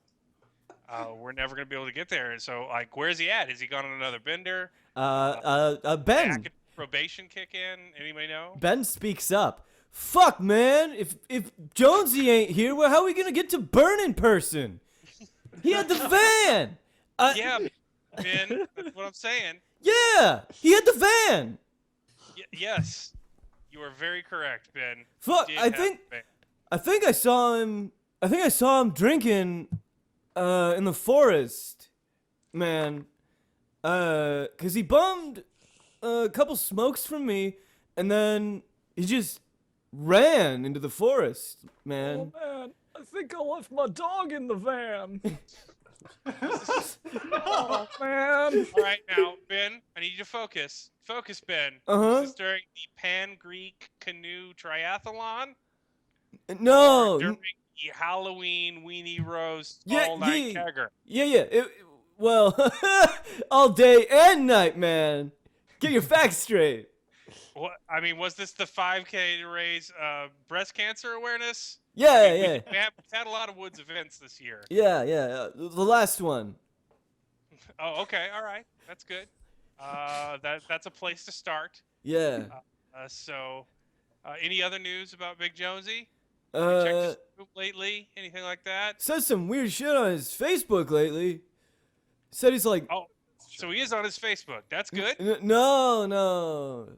We're never gonna be able to get there. So, like, where's he at? Is he gone on another bender? Ben. Back at probation kick in? Anybody know? Ben speaks up. Fuck, man! If Jonesy ain't here, well, how are we gonna get to Burning Person? He had the van. Yeah, Ben. That's what I'm saying. Yeah, he had the van. Yes, you are very correct, Ben. Fuck, He did I have think the van. I think I saw him. I think I saw him drinking, in the forest, man. 'Cause he bummed a couple smokes from me, and then he just ran into the forest, man. Oh man, I think I left my dog in the van. Oh man. All right, now, Ben, I need you to focus. Focus, Ben. Uh-huh. Is this during the Pan-Greek Canoe Triathlon? No. Or during the Halloween Weenie Roast Yeah, all-night yeah. kegger? Yeah. Well, all day and night, man. Get your facts straight. What? I mean, was this the 5K to raise breast cancer awareness? Yeah. We've had a lot of Woods events this year. Yeah. The last one. Oh, okay, all right, that's good. That's a place to start. Yeah. So, any other news about Big Jonesy? Checked Uh, his group lately? Anything like that? says some weird shit on his Facebook lately. Said he's like, Oh, so he is on his Facebook. That's good. No.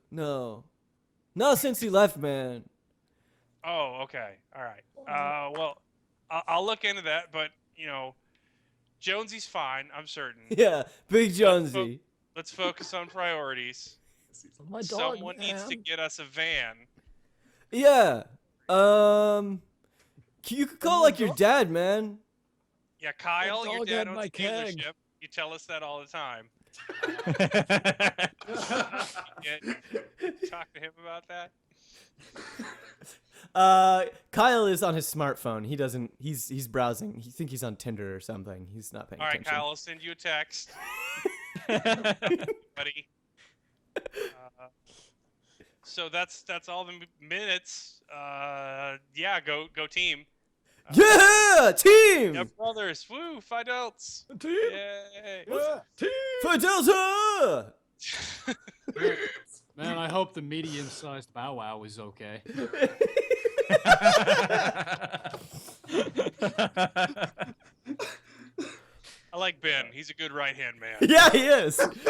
Not since he left, man. Oh, okay, all right. Well, I'll look into that, but Jonesy's fine. I'm certain. Yeah, Big Jonesy. Let's focus on priorities. My dog. Someone needs to get us a van. Yeah. You could call like your dad, man. Yeah, Kyle, your dog dad had owns my a keg. dealership. You tell us that all the time. Talk to him about that. Kyle is on his smartphone. He doesn't. He's browsing. He think he's on Tinder or something. He's not paying All right, attention. Kyle, I'll send you a text, buddy. So that's all the minutes. Yeah, go team. Yeah, team. Yeah, brothers. Woo, Fidelts. Team. Yay. Team. For Delta. Man, I hope the medium-sized Bow Wow is okay. I like Ben. He's a good right-hand man. Yeah, he is. He's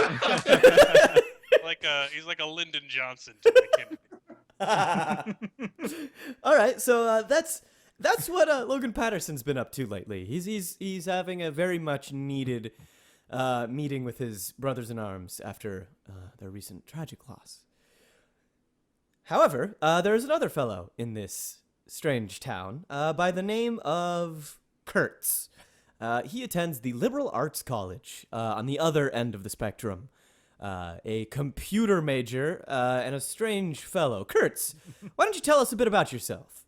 like a Lyndon Johnson to my kid. All right, so that's what Logan Patterson's been up to lately. He's having a very much needed meeting with his brothers in arms after their recent tragic loss. However, there is another fellow in this strange town by the name of Kurtz. He attends the Liberal Arts College on the other end of the spectrum. A computer major and a strange fellow. Kurtz, why don't you tell us a bit about yourself?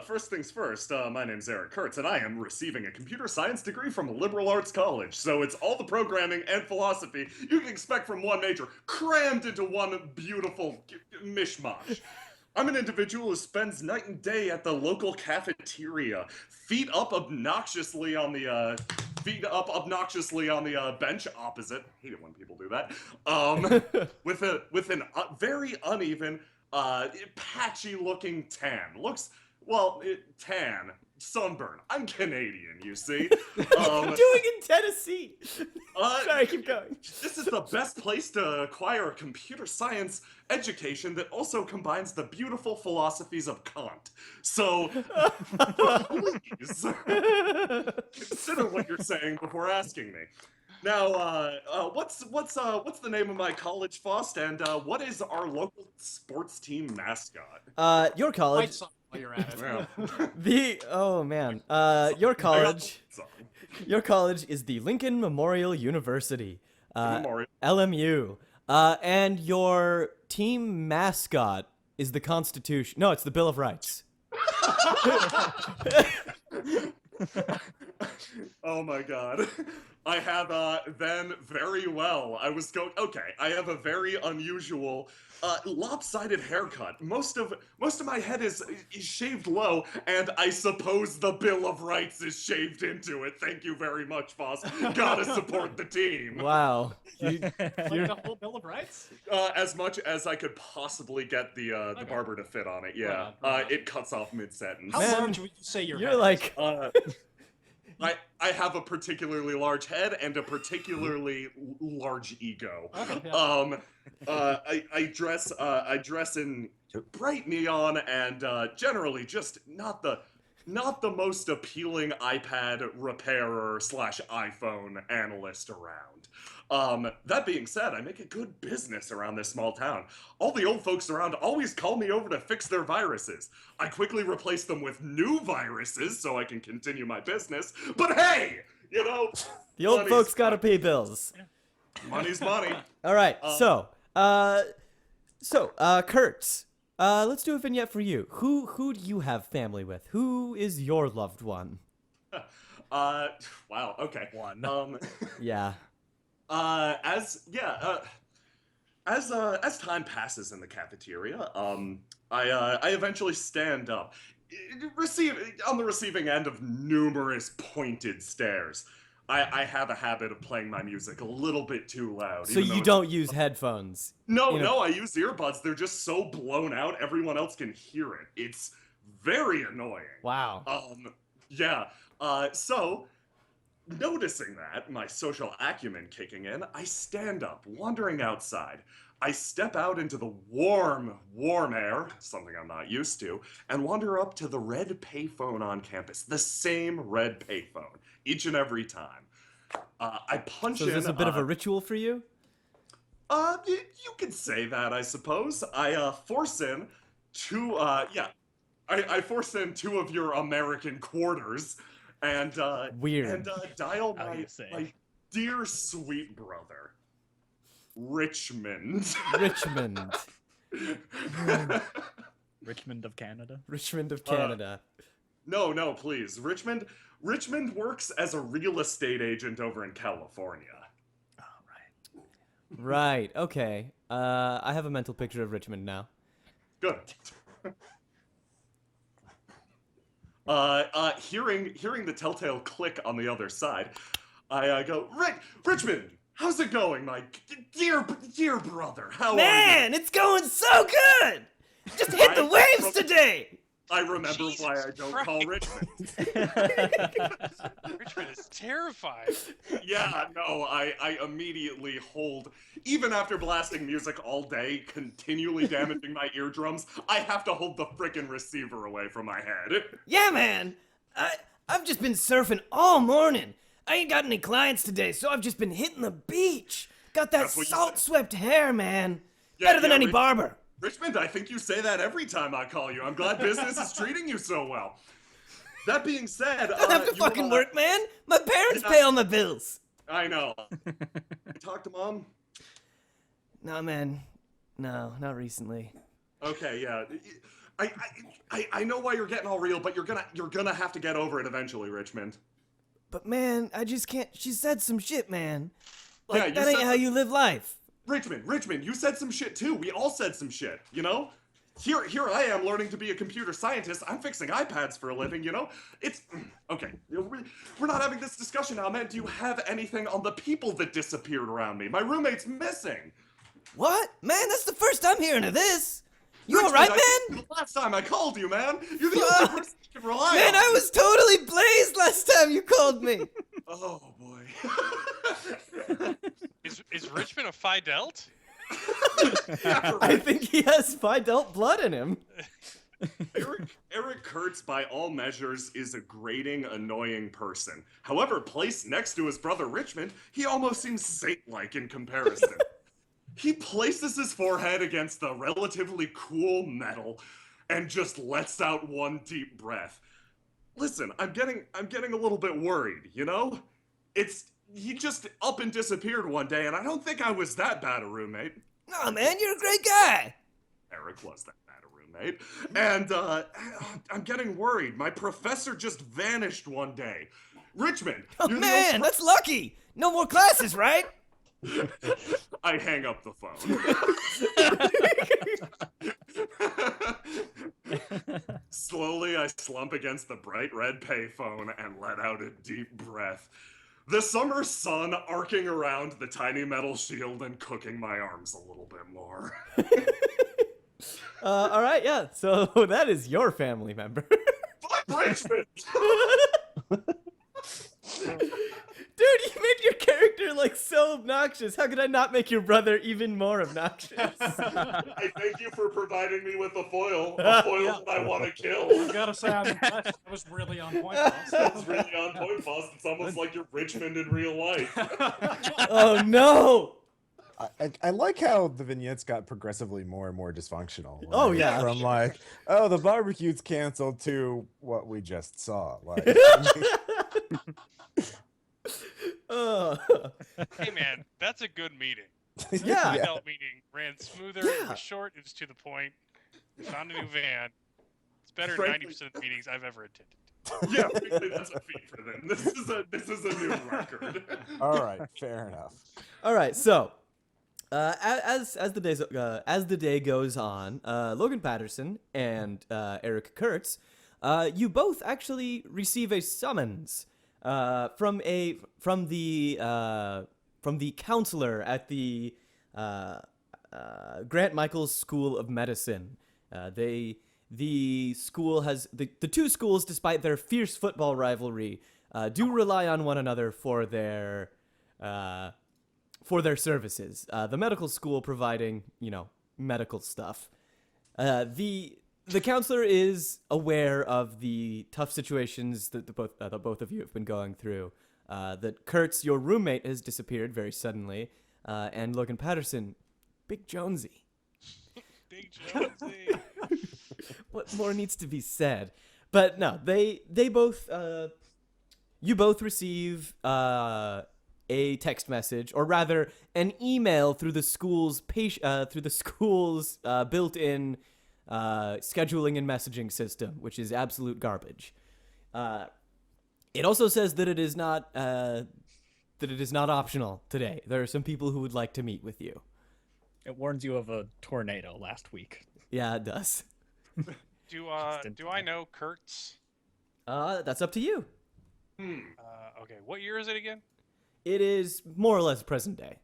First things first, my name's Eric Kurtz, and I am receiving a computer science degree from a liberal arts college. So it's all the programming and philosophy you can expect from one major, crammed into one beautiful mishmash. I'm an individual who spends night and day at the local cafeteria, feet up obnoxiously on the bench opposite. Hate it when people do that. With an very uneven, patchy-looking tan. Looks, well, tan, sunburn. I'm Canadian, you see. What are you doing in Tennessee? Sorry, keep going. This is the best place to acquire a computer science education that also combines the beautiful philosophies of Kant. So, please, consider what you're saying before asking me. Now, what's the name of my college, Faust, and what is our local sports team mascot? Your White college. song while you're at it. Your I got college. the song. Your college is the Lincoln Memorial University, Memorial. LMU, and your team mascot is the Constitution. No, it's the Bill of Rights. Oh my god. I have then very well. I was going okay, I have a very unusual lopsided haircut. Most of my head is shaved low, and I suppose the Bill of Rights is shaved into it. Thank you very much, boss. Gotta support the team. Wow. Like the whole Bill of Rights? As much as I could possibly get the Okay. barber to fit on it, yeah. Right on. It cuts off mid-sentence. How Man, large would you say your You're head is? like, I have a particularly large head and a particularly large ego. Okay, yeah. I dress in bright neon and generally just not the most appealing iPad repairer / iPhone analyst around. That being said, I make a good business around this small town. All the old folks around always call me over to fix their viruses. I quickly replace them with new viruses so I can continue my business. But hey, you know, the old money's folks gotta pay bills. money's money. All right, Kurtz, let's do a vignette for you. Who do you have family with? Who is your loved one? Wow. Okay. One. Yeah. As time passes in the cafeteria, I eventually stand up, on the receiving end of numerous pointed stares. I have a habit of playing my music a little bit too loud. So even though you don't use headphones? No, you know- I use earbuds. They're just so blown out, everyone else can hear it. It's very annoying. Wow. Yeah. So, noticing that, my social acumen kicking in, I stand up, wandering outside. I step out into the warm air, something I'm not used to, and wander up to the red payphone on campus. The same red payphone, each and every time. I punch in. So is this a bit of a ritual for you? You could say that, I suppose. I force in two, I force in 2 of your American quarters, and Weird. and dial How my you say? my dear sweet brother, Richmond. Richmond. Richmond of Canada. Richmond of Canada. No, please, Richmond. Richmond works as a real estate agent over in California. Oh, right. Right. Okay. I have a mental picture of Richmond now. Good. Hearing the telltale click on the other side, I go, Richmond, how's it going, my dear brother? How are Man, it's going so good! Just hit the waves today! you? I remember Jesus why I don't call Richmond. Richmond is terrified. Yeah, no, I immediately hold. Even after blasting music all day, continually damaging my eardrums, I have to hold the frickin' receiver away from my head. Yeah, man! I've just been surfing all morning. I ain't got any clients today, so I've just been hitting the beach. Got that That's what you said. salt-swept hair, man. Yeah, Better than yeah, any Rich- barber. Richmond, I think you say that every time I call you. I'm glad business is treating you so well. That being said, I have to you, fucking work, man. My parents yeah. pay all my bills. I know. You talk to mom? Nah, man. No, not recently. Okay, yeah. I know why you're getting all real, but you're gonna have to get over it eventually, Richmond. But man, I just can't. She said some shit, man. Like, Yeah, you that ain't said how some- you live life. Richmond, you said some shit too. We all said some shit, you know? Here I am learning to be a computer scientist. I'm fixing iPads for a living, you know? It's okay. We're not having this discussion now, man. Do you have anything on the people that disappeared around me? My roommate's missing. What? Man, that's the first I'm hearing of this. You all right, man? The last time I called you, man. You're the only person you can rely Man, on. I was totally blazed last time you called me. Oh boy. Is Richmond a Phi Delt? I think he has Phi Delt blood in him. Eric Kurtz, by all measures, is a grating, annoying person. However, placed next to his brother Richmond, he almost seems saint-like in comparison. He places his forehead against the relatively cool metal and just lets out one deep breath. Listen, I'm getting a little bit worried, you know? He just up and disappeared one day, and I don't think I was that bad a roommate. Nah, man, you're a great guy. Eric was that bad a roommate. And I'm getting worried. My professor just vanished one day. Richmond! Oh, you're the man, only- that's lucky. No more classes, right? I hang up the phone. Slowly, I slump against the bright red payphone and let out a deep breath. The summer sun arcing around the tiny metal shield and cooking my arms a little bit more. All right, yeah. So that is your family member. Fuck Richmond! Dude, you made your character like so obnoxious. How could I not make your brother even more obnoxious? I thank you for providing me with a foil that I want to kill. I gotta say, I'm impressed. That was really on point, boss. That's really on point, boss. It's almost like you're Richmond in real life. Oh no! I like how the vignettes got progressively more and more dysfunctional. Oh, like, yeah. From like, oh, the barbecue's canceled to what we just saw. Like, Hey man, that's a good meeting. Yeah. Phi Delt meeting ran smoother. It Yeah. was short. It was to the point. We found a new van. It's better than Frankly- 90% of the meetings I've ever attended. Yeah, frankly, that's a feat for them. This is a new record. all right, fair enough. All right, so as the day goes on, Logan Patterson and Eric Kurtz, you both actually receive a summons from the counselor at the Grant Michaels School of Medicine. The school has the two schools, despite their fierce football rivalry, do rely on one another for their services. The medical school providing, medical stuff. The counselor is aware of the tough situations that the both of you have been going through. That Kurtz, your roommate, has disappeared very suddenly, and Logan Patterson, Big Jonesy. Big Jonesy. What more needs to be said? But no, they both you both receive a text message, or rather an email through the school's built-in scheduling and messaging system, which is absolute garbage. It also says that it is not optional today. There are some people who would like to meet with you. It warns you of a tornado last week. Yeah, it does. Do I know Kurtz? That's up to you. Okay, what year is it again? It is more or less present day.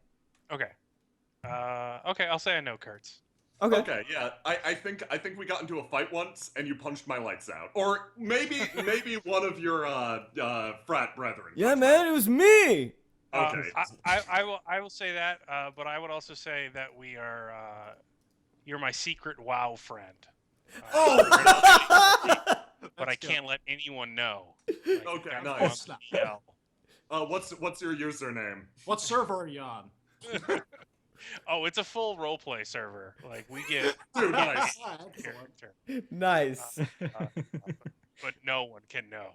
Okay. Okay, I'll say I know Kurtz. Okay, yeah. I think we got into a fight once, and you punched my lights out. Or maybe one of your frat brethren. Yeah, man, it was me. Okay. I will say that, but I would also say that we are. You're my secret WoW friend. But I can't let anyone know. Like, Okay, down nice. on the DL. What's your username? What server are you on? Oh, it's a full roleplay server. Like we get Dude, nice. character, Nice. but no one can know.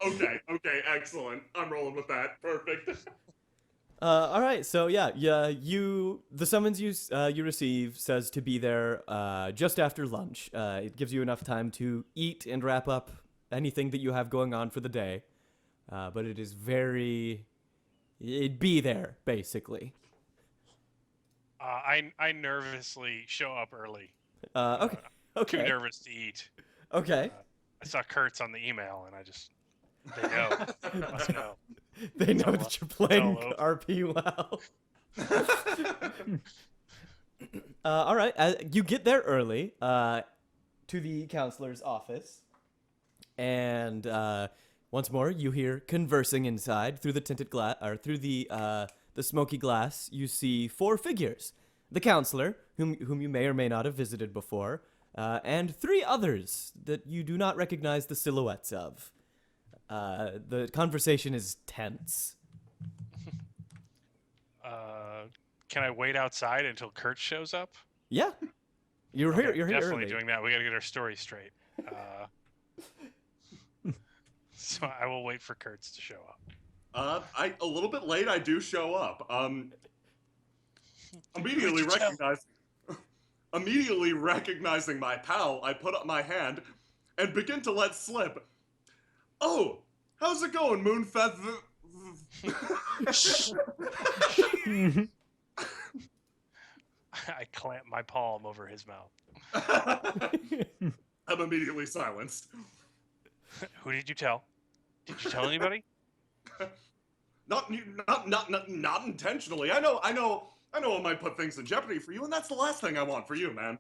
Okay, excellent. I'm rolling with that. Perfect. All right, so yeah, the summons you receive says to be there just after lunch. It gives you enough time to eat and wrap up anything that you have going on for the day. But it is it'd be there basically. I nervously show up early. Okay. Too Okay. nervous to eat. Okay. I saw Kurtz on the email, and they know. They must know. They know that you're playing all RP well. All right. You get there early to the counselor's office, and once more you hear conversing inside through the tinted glass, or through the smoky glass. You see 4 figures: the counselor, whom you may or may not have visited before, and 3 others that you do not recognize the silhouettes of. The conversation is tense. Can I wait outside until Kurt shows up? Yeah, you're here. Okay, You're here definitely early. doing that. We got to get our story straight. So I will wait for Kurtz to show up. A little bit late. I do show up. Immediately Who'd you tell? immediately recognizing my pal, I put up my hand and begin to let slip. Oh, how's it going, Moonfeather? I clamp my palm over his mouth. I'm immediately silenced. Who did you tell? Did you tell anybody? Not intentionally. I know it might put things in jeopardy for you, and that's the last thing I want for you, man.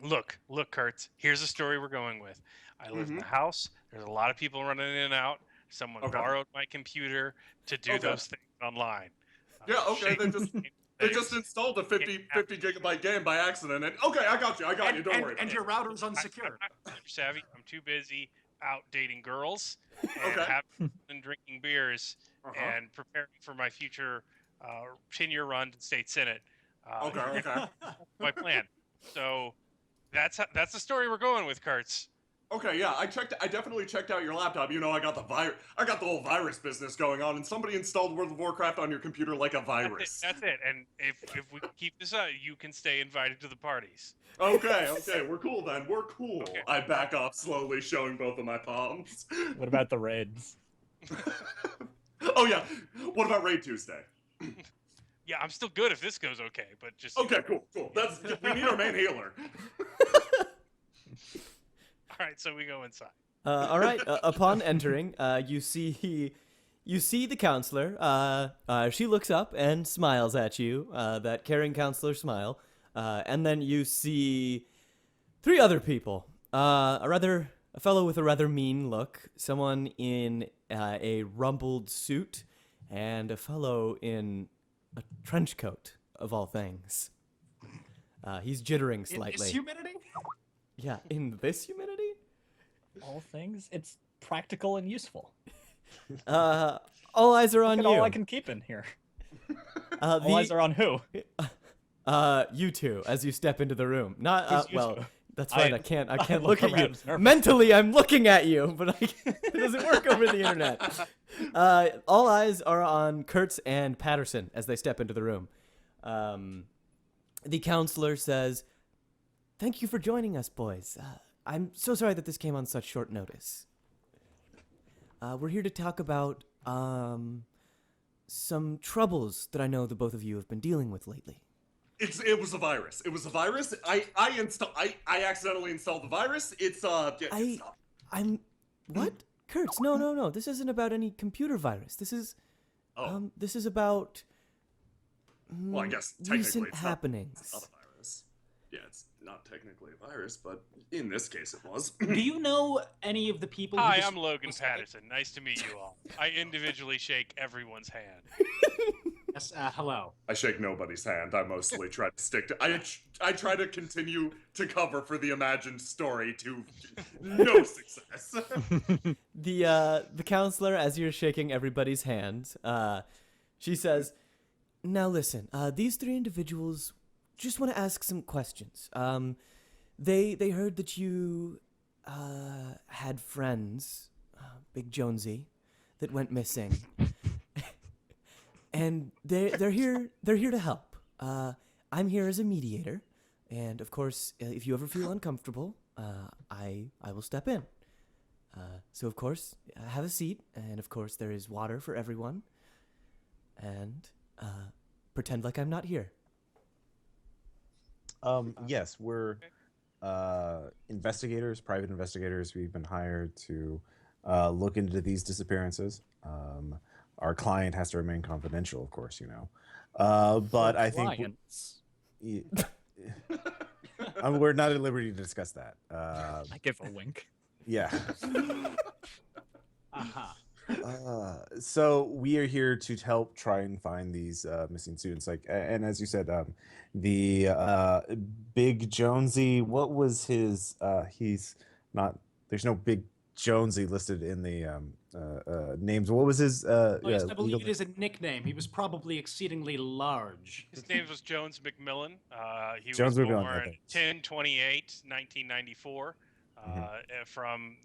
Look, Kurtz. Here's the story we're going with. I live in the house. There's a lot of people running in and out. Someone borrowed my computer to do those things online. Yeah, okay. They just installed a 50 gigabyte game by accident, and okay, I got you. Don't worry. About And it. your router's unsecured. I'm savvy. I'm too busy out dating girls and Okay. having and drinking beers and preparing for my future 10-year run to state senate. Okay. My plan. So that's the story we're going with, Kurtz. Okay, yeah, I definitely checked out your laptop. You know, I got the whole virus business going on, and somebody installed World of Warcraft on your computer like a virus. That's it. And if we keep this up, you can stay invited to the parties. Okay, we're cool then. We're cool. Okay. I back off slowly, showing both of my palms. What about the raids? Oh yeah, what about Raid Tuesday? Yeah, I'm still good if this goes okay, but just Okay, cool. We need our main healer. all right. So we go inside. All right. Upon entering, you see the counselor. She looks up and smiles at you. That caring counselor smile. And then you see 3 other people. A fellow with a rather mean look, someone in a rumpled suit, and a fellow in a trench coat, of all things. He's jittering slightly. In this humidity? Yeah, in this humidity? All things? It's practical and useful. All eyes are on Look at you. all I can keep in here. All All eyes are on who? you two, as you step into the room. Not Who's you well. two? That's right. I can't look at you. around nervously. Mentally, I'm looking at you, but it doesn't work over the internet. All eyes are on Kurtz and Patterson as they step into the room. The counselor says, "Thank you for joining us, boys. I'm so sorry that this came on such short notice. We're here to talk about some troubles that I know the both of you have been dealing with lately." It was a virus. It was a virus. I accidentally installed the virus. I'm what? Kurtz, no. This isn't about any computer virus. This is about Well, I guess technically recent it's happenings. not a virus. Yeah, it's not technically a virus, but in this case it was. Do you know any of the people? Hi, who I'm Logan Patterson. Nice to meet you all. I individually shake everyone's hand. Yes, hello. I shake nobody's hand. I mostly try to stick to. I try to continue to cover for the imagined story to no success. The counselor, as you're shaking everybody's hands, she says, "Now listen, these 3 individuals just want to ask some questions. They heard that you had friends, Big Jonesy, that went missing." And they're here to help. I'm here as a mediator, and of course, if you ever feel uncomfortable, I will step in. So of course, have a seat, and of course there is water for everyone. And pretend like I'm not here. Yes, we're investigators, private investigators. We've been hired to look into these disappearances. Our client has to remain confidential, of course, you know. But I think Clients. we're not at liberty to discuss that. I give a wink. Yeah. So we are here to help try and find these missing students. And as you said, the Big Jonesy. What was his? He's not. There's no Big Jonesy listed in the names. What was his? Yes, I legal believe it name? is a nickname. He was probably exceedingly large. His name was Jones McMillan. He Jones was McMillan, born okay. 10/28, 1994. From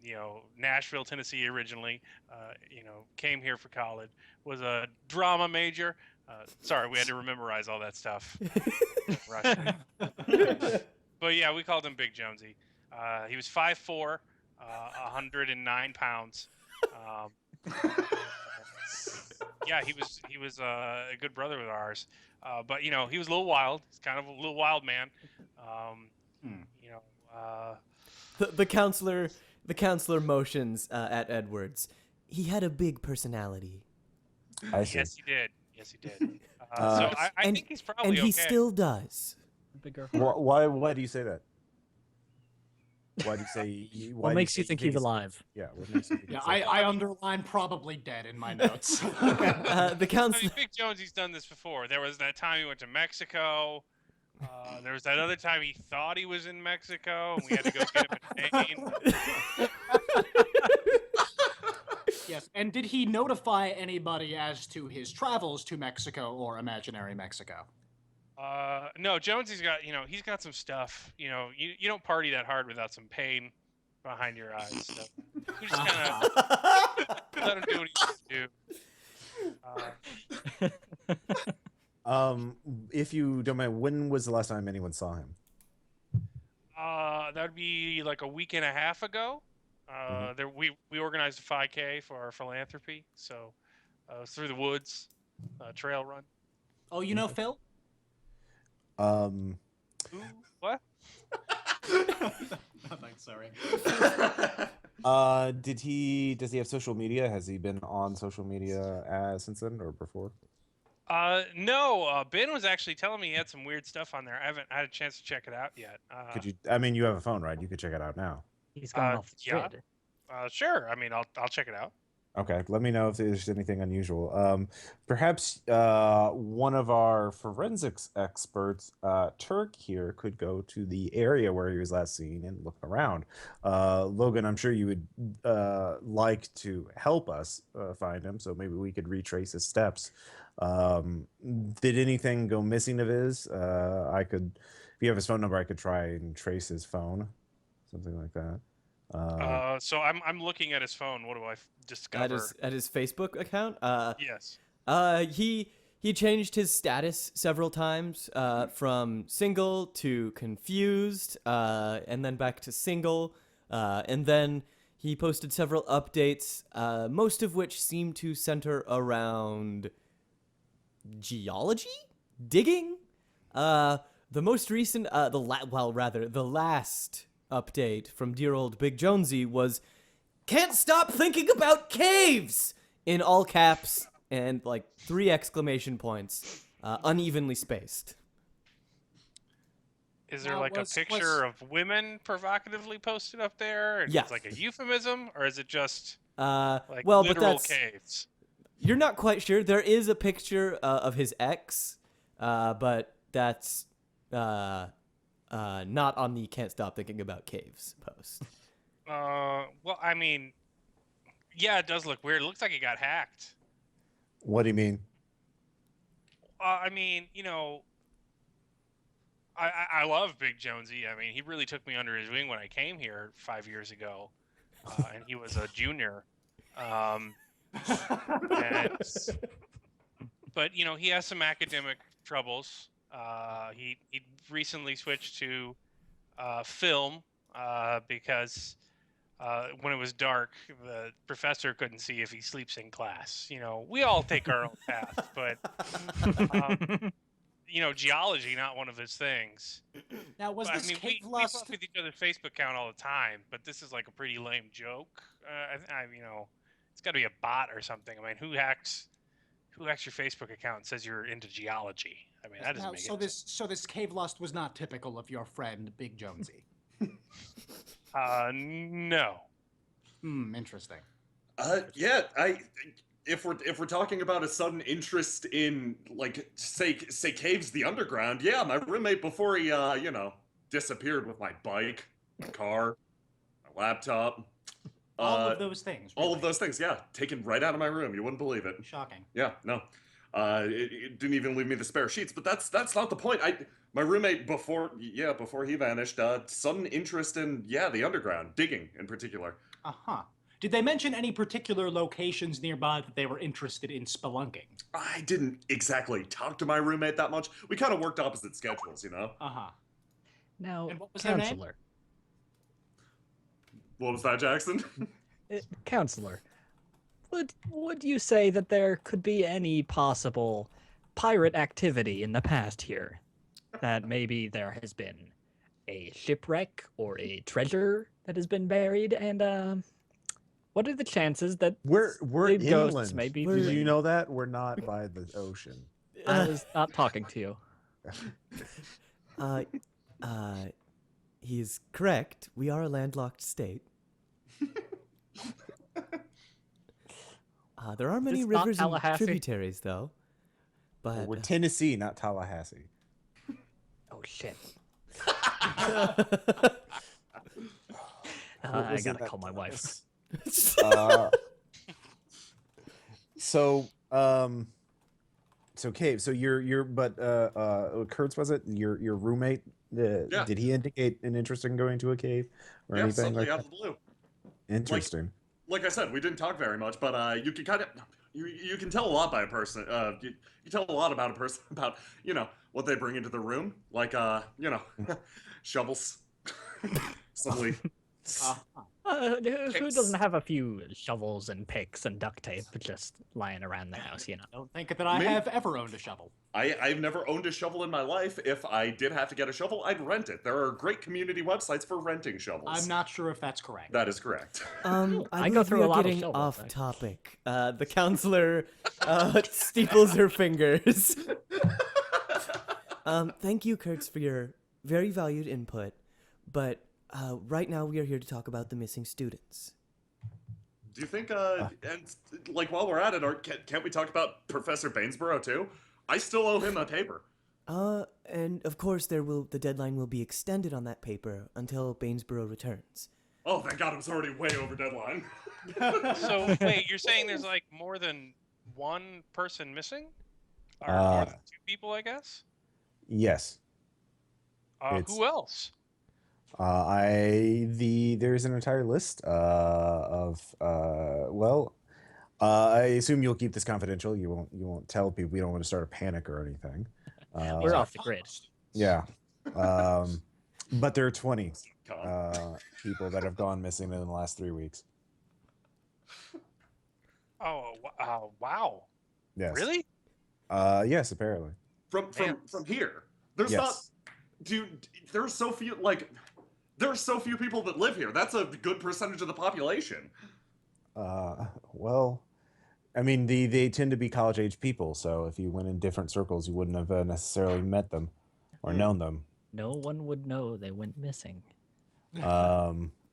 Nashville, Tennessee originally. Came here for college. Was a drama major. Sorry, we had to memorize all that stuff. Russian. But yeah, we called him Big Jonesy. He was 5'4", 109 pounds. Yeah, he was a good brother of ours. But he was a little wild. He's kind of a little wild man. The counselor motions at Edwards. He had a big personality. I see. Yes, he did. So I think he's probably and he okay. still does. Bigger. Why do you say that? Why do you say? What makes you think he's alive? Yeah. What makes you think Yeah, he's alive? I underline probably dead in my notes. The I counselor. mean, Big Jonesy's done this before. There was that time he went to Mexico. There was that other time he thought he was in Mexico, and we had to go get him in Maine. Yes, and did he notify anybody as to his travels to Mexico or imaginary Mexico? No, Jonesy's got he's got some stuff. You don't party that hard without some pain behind your eyes. So we just kind of let him do what he needs to do. If you don't mind, when was the last time anyone saw him? That would be like a week and a half ago. We organized a 5K for our philanthropy, so it was through the woods, trail run. Oh, you know Phil? Who? What? Nothing, sorry. Does he have social media? Has he been on social media since then or before? No. Ben was actually telling me he had some weird stuff on there. I haven't had a chance to check it out yet. Could you? I mean, you have a phone, right? You could check it out now. He's gone off the yeah. grid. Sure. I mean, I'll check it out. Okay, let me know if there's anything unusual. Perhaps one of our forensics experts, Turk here, could go to the area where he was last seen and look around. Logan, I'm sure you would like to help us find him, so maybe we could retrace his steps. Did anything go missing of his? If you have his phone number, I could try and trace his phone, something like that. So I'm looking at his phone. What do I discover? At his Facebook account? Yes. He changed his status several times, from single to confused, and then back to single, and then he posted several updates, most of which seem to center around geology, digging. The most recent, the last update from dear old Big Jonesy was "Can't stop thinking about caves" in all caps and like 3 exclamation points, unevenly spaced. Is there Now, like a picture of women provocatively posted up there? And Yes. It's like a euphemism, or is it just like Well, but literal that's caves? you're not quite sure. There is a picture of his ex, but that's not on the "Can't Stop Thinking About Caves" post. Well, I mean, yeah, it does look weird. It looks like it got hacked. What do you mean? I mean, I love Big Jonesy. I mean, he really took me under his wing when I came here 5 years ago, and he was a junior. But he has some academic troubles. He recently switched to film because when it was dark, the professor couldn't see if he sleeps in class. We all take our own path, but geology not one of his things. Now, was But, this we cave fuck lust? with each other's Facebook account all the time, but this is like a pretty lame joke. It's got to be a bot or something. I mean, who who hacks your Facebook account and says you're into geology? I mean, that doesn't Now, make so any sense. this cave lust was not typical of your friend Big Jonesy. No. Interesting. Yeah, if we're talking about a sudden interest in like say caves, the underground, yeah, my roommate before he disappeared with my bike, my car, my laptop, All of those things. all really. of those things, yeah, taken right out of my room. You wouldn't believe it. Shocking. Yeah, no. It didn't even leave me the spare sheets, but that's not the point. My roommate before he vanished, sudden interest in the underground, digging in particular. Uh-huh. Did they mention any particular locations nearby that they were interested in spelunking? I didn't exactly talk to my roommate that much. We kind of worked opposite schedules, you know? Uh-huh. Now, And what was their name? counselor. What was that, Jackson? Counselor, would you say that there could be any possible pirate activity in the past here? That maybe there has been a shipwreck or a treasure that has been buried, and what are the chances that We're big ghosts inland. may be Did you doing- know that? We're not by the ocean. I was not talking to you. He's correct. We are a landlocked state. There are many It's not rivers and Tallahassee. tributaries, though. But We're Tennessee, not Tallahassee. Oh shit! What I was in gotta that call my wife. So Cave. So Kurtz, was it your roommate? Yeah. Did he indicate an interest in going to a cave or Yeah, anything suddenly like out that? of the blue. Interesting. Like I said, we didn't talk very much, but you can kind of you can tell a lot by a person. You tell a lot about a person about what they bring into the room, like shovels. Suddenly, Who doesn't have a few shovels and picks and duct tape just lying around the house? Don't think that I Me? have ever owned a shovel. I've never owned a shovel in my life. If I did have to get a shovel, I'd rent it. There are great community websites for renting shovels. I'm not sure if that's correct. That is correct. I I go believe through we a are lot of getting shovels, off actually. topic. The counselor steeples her fingers. Thank you, Kurtz, for your very valued input. But right now we are here to talk about the missing students. Do you think, and like while we're at it, can't we talk about Professor Bainsborough too? I still owe him a paper. And of course the deadline will be extended on that paper until Bainsborough returns. Oh, thank God, it was already way over deadline. So wait, you're saying there's like more than one person missing, or more than two people, I guess? Yes. Who else? There's an entire list I assume you'll keep this confidential. You won't tell people. We don't want to start a panic or anything. We're off the grid. Yeah. But there are 20 God. people that have gone missing in the last 3 weeks. Oh, wow. Yes. Really? Yes, apparently. From here, there's Yes. not. Dude, there's so few. There are so few people that live here. That's a good percentage of the population. Well, I mean, they tend to be college-age people, so if you went in different circles, you wouldn't have necessarily met them or known them. No one would know they went missing.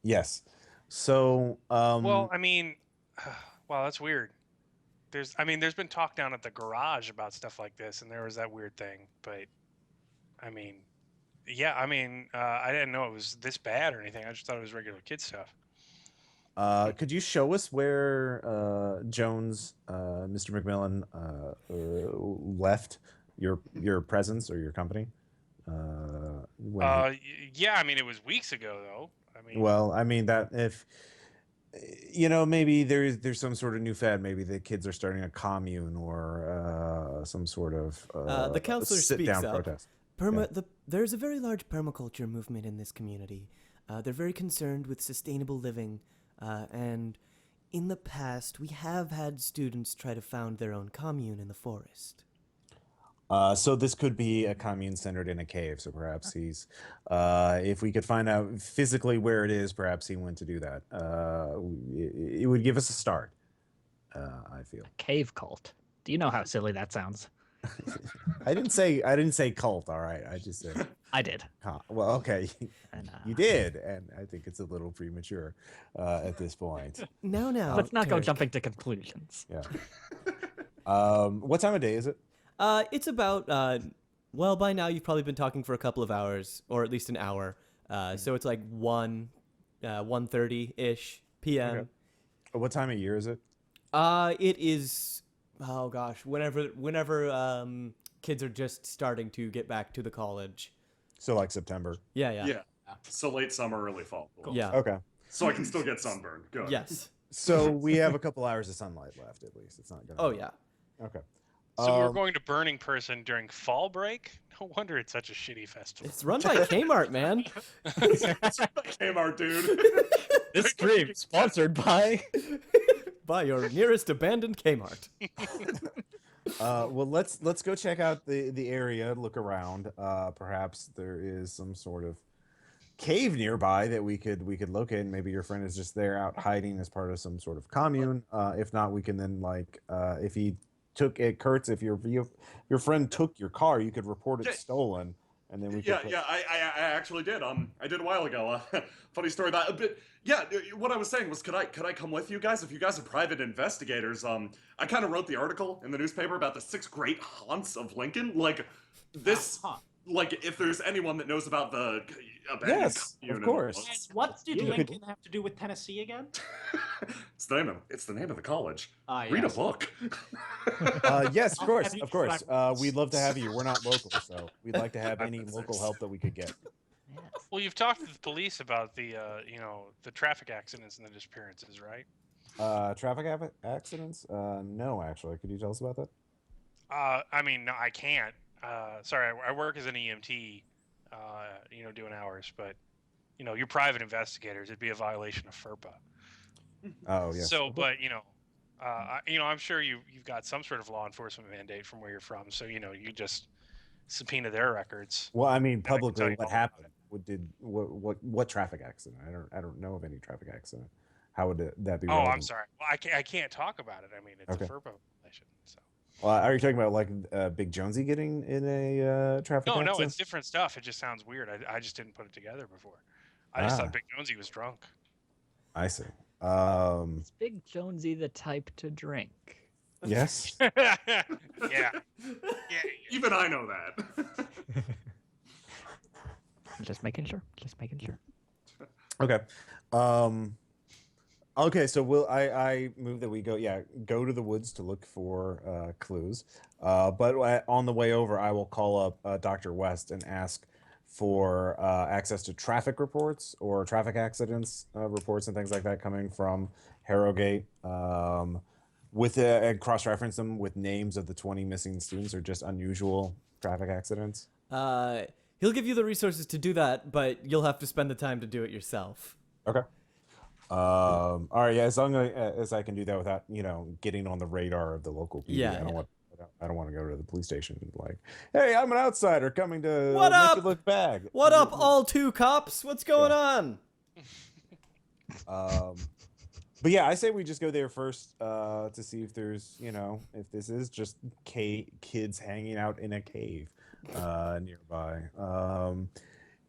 Yes. So, Well, I mean, wow, that's weird. There's been talk down at the garage about stuff like this, and there was that weird thing. But, I mean, I didn't know it was this bad or anything. I just thought it was regular kid stuff. could you show us where Jones, Mr. McMillan, left your presence or your company? Yeah, I mean, it was weeks ago though. I mean, Well, I mean that if maybe there's some sort of new fad. Maybe the kids are starting a commune or some sort of The counselor sit-down speaks up. protest. There's a very large permaculture movement in this community. They're very concerned with sustainable living, and in the past, we have had students try to found their own commune in the forest. So this could be a commune centered in a cave. So perhaps he's, if we could find out physically where it is, perhaps he went to do that. It would give us a start. I feel. Cave cult. Do you know how silly that sounds? I didn't say cult. All right, I just said. I did. Well, okay, And, you did, and I think it's a little premature at this point. Now, Let's not go Tarek. jumping to conclusions. Yeah. What time of day is it? It's about well, by now you've probably been talking for a couple of hours, or at least an hour. So it's like 1:30 ish p.m. Okay. What time of year is it? It is, oh gosh, whenever kids are just starting to get back to the college. So like September. Yeah. Yeah. So late summer, early fall. Cool. Yeah. Okay. So I can still get sunburned. Good. Yes. So we have a couple hours of sunlight left, at least. It's not gonna. Oh yeah. Okay. So we're going to Burning Person during fall break? No wonder it's such a shitty festival. It's run by Kmart, man. Kmart, dude. This stream sponsored by. By your nearest abandoned Kmart. Well, let's go check out the area, look around. Perhaps there is some sort of cave nearby that we could locate. Maybe your friend is just there out hiding as part of some sort of commune. If not, we can then if he took it, Kurtz, if your friend took your car, you could report it stolen, and then we could. I actually did. I did a while ago. Funny story about it. But yeah, what I was saying was, could I come with you guys? If you guys are private investigators, I kind of wrote the article in the newspaper about the 6 great haunts of Lincoln. Like this, like if there's anyone that knows about the abandoned Yes, commune of and course. whatnot. What did You Lincoln have to do with Tennessee again? It's the name of the college. Read a Yes. book. Yes, of course, Have you of course. tried- We'd love to have you. We're not local, so we'd like to have any That's local nice. help that we could get. Well, you've talked to the police about the the traffic accidents and the disappearances, right? Traffic accidents? No, actually. Could you tell us about that? I mean, no, I can't. Sorry, I work as an EMT, doing hours, but you're private investigators. It'd be a violation of FERPA. Oh, yes. So, but I'm sure you've got some sort of law enforcement mandate from where you're from. So you just subpoena their records. Well, I mean, And I can tell publicly, you what all about happened? What traffic accident? I don't know of any traffic accident. How would that be? Oh, I'm relevant? sorry. Well, I can't talk about it. I mean, it's Okay. a FERPA violation. So. Well, are you talking about like Big Jonesy getting in a traffic No, accident? it's different stuff. It just sounds weird. I just didn't put it together before. I just thought Big Jonesy was drunk. I see. Is Big Jonesy the type to drink? Yes. Yeah. Even I know that. Just making sure. Just making sure. Okay. Okay, so I move that we go to the woods to look for clues. But on the way over, I will call up Dr. West and ask for access to traffic reports or traffic accidents reports and things like that coming from Harrogate. And cross-reference them with names of the 20 missing students or just unusual traffic accidents. He'll give you the resources to do that, but you'll have to spend the time to do it yourself. Okay. All right. Yeah. As long as I can do that without, getting on the radar of the local PD. Yeah, I don't want to go to the police station like, hey, I'm an outsider coming to What make up? you look bad. What up, all 2 cops? What's going on? But yeah, I say we just go there first to see if there's, if this is just kids hanging out in a cave nearby.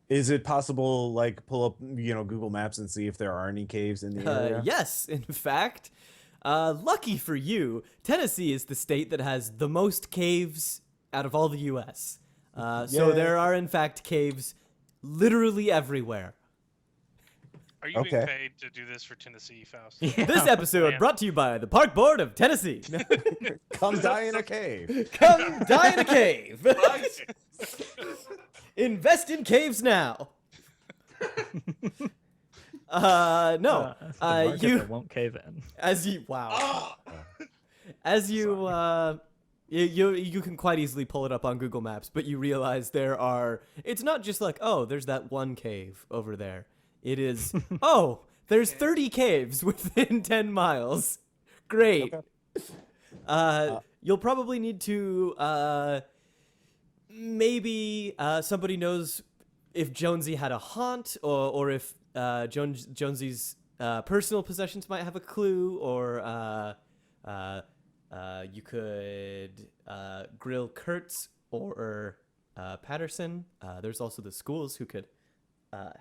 Is it possible, pull up, Google Maps and see if there are any caves in the area? Yes, in fact, lucky for you, Tennessee is the state that has the most caves out of all the U.S. So Yay. there are, in fact, caves literally everywhere. Are you being Okay. paid to do this for Tennessee, Faust? This episode man. brought to you by the Park Board of Tennessee. Come die in a cave. Come die in a cave. Invest in caves now. No. The market You that won't cave in. as you as you you can quite easily pull it up on Google Maps, but you realize it's not just like, oh, there's that one cave over there. It is, oh, there's 30 caves within 10 miles. Great. Okay. You'll probably need to maybe somebody knows if Jonesy had a haunt, or if Jonesy's personal possessions might have a clue, or You could grill Kurtz or Patterson. There's also the schools who could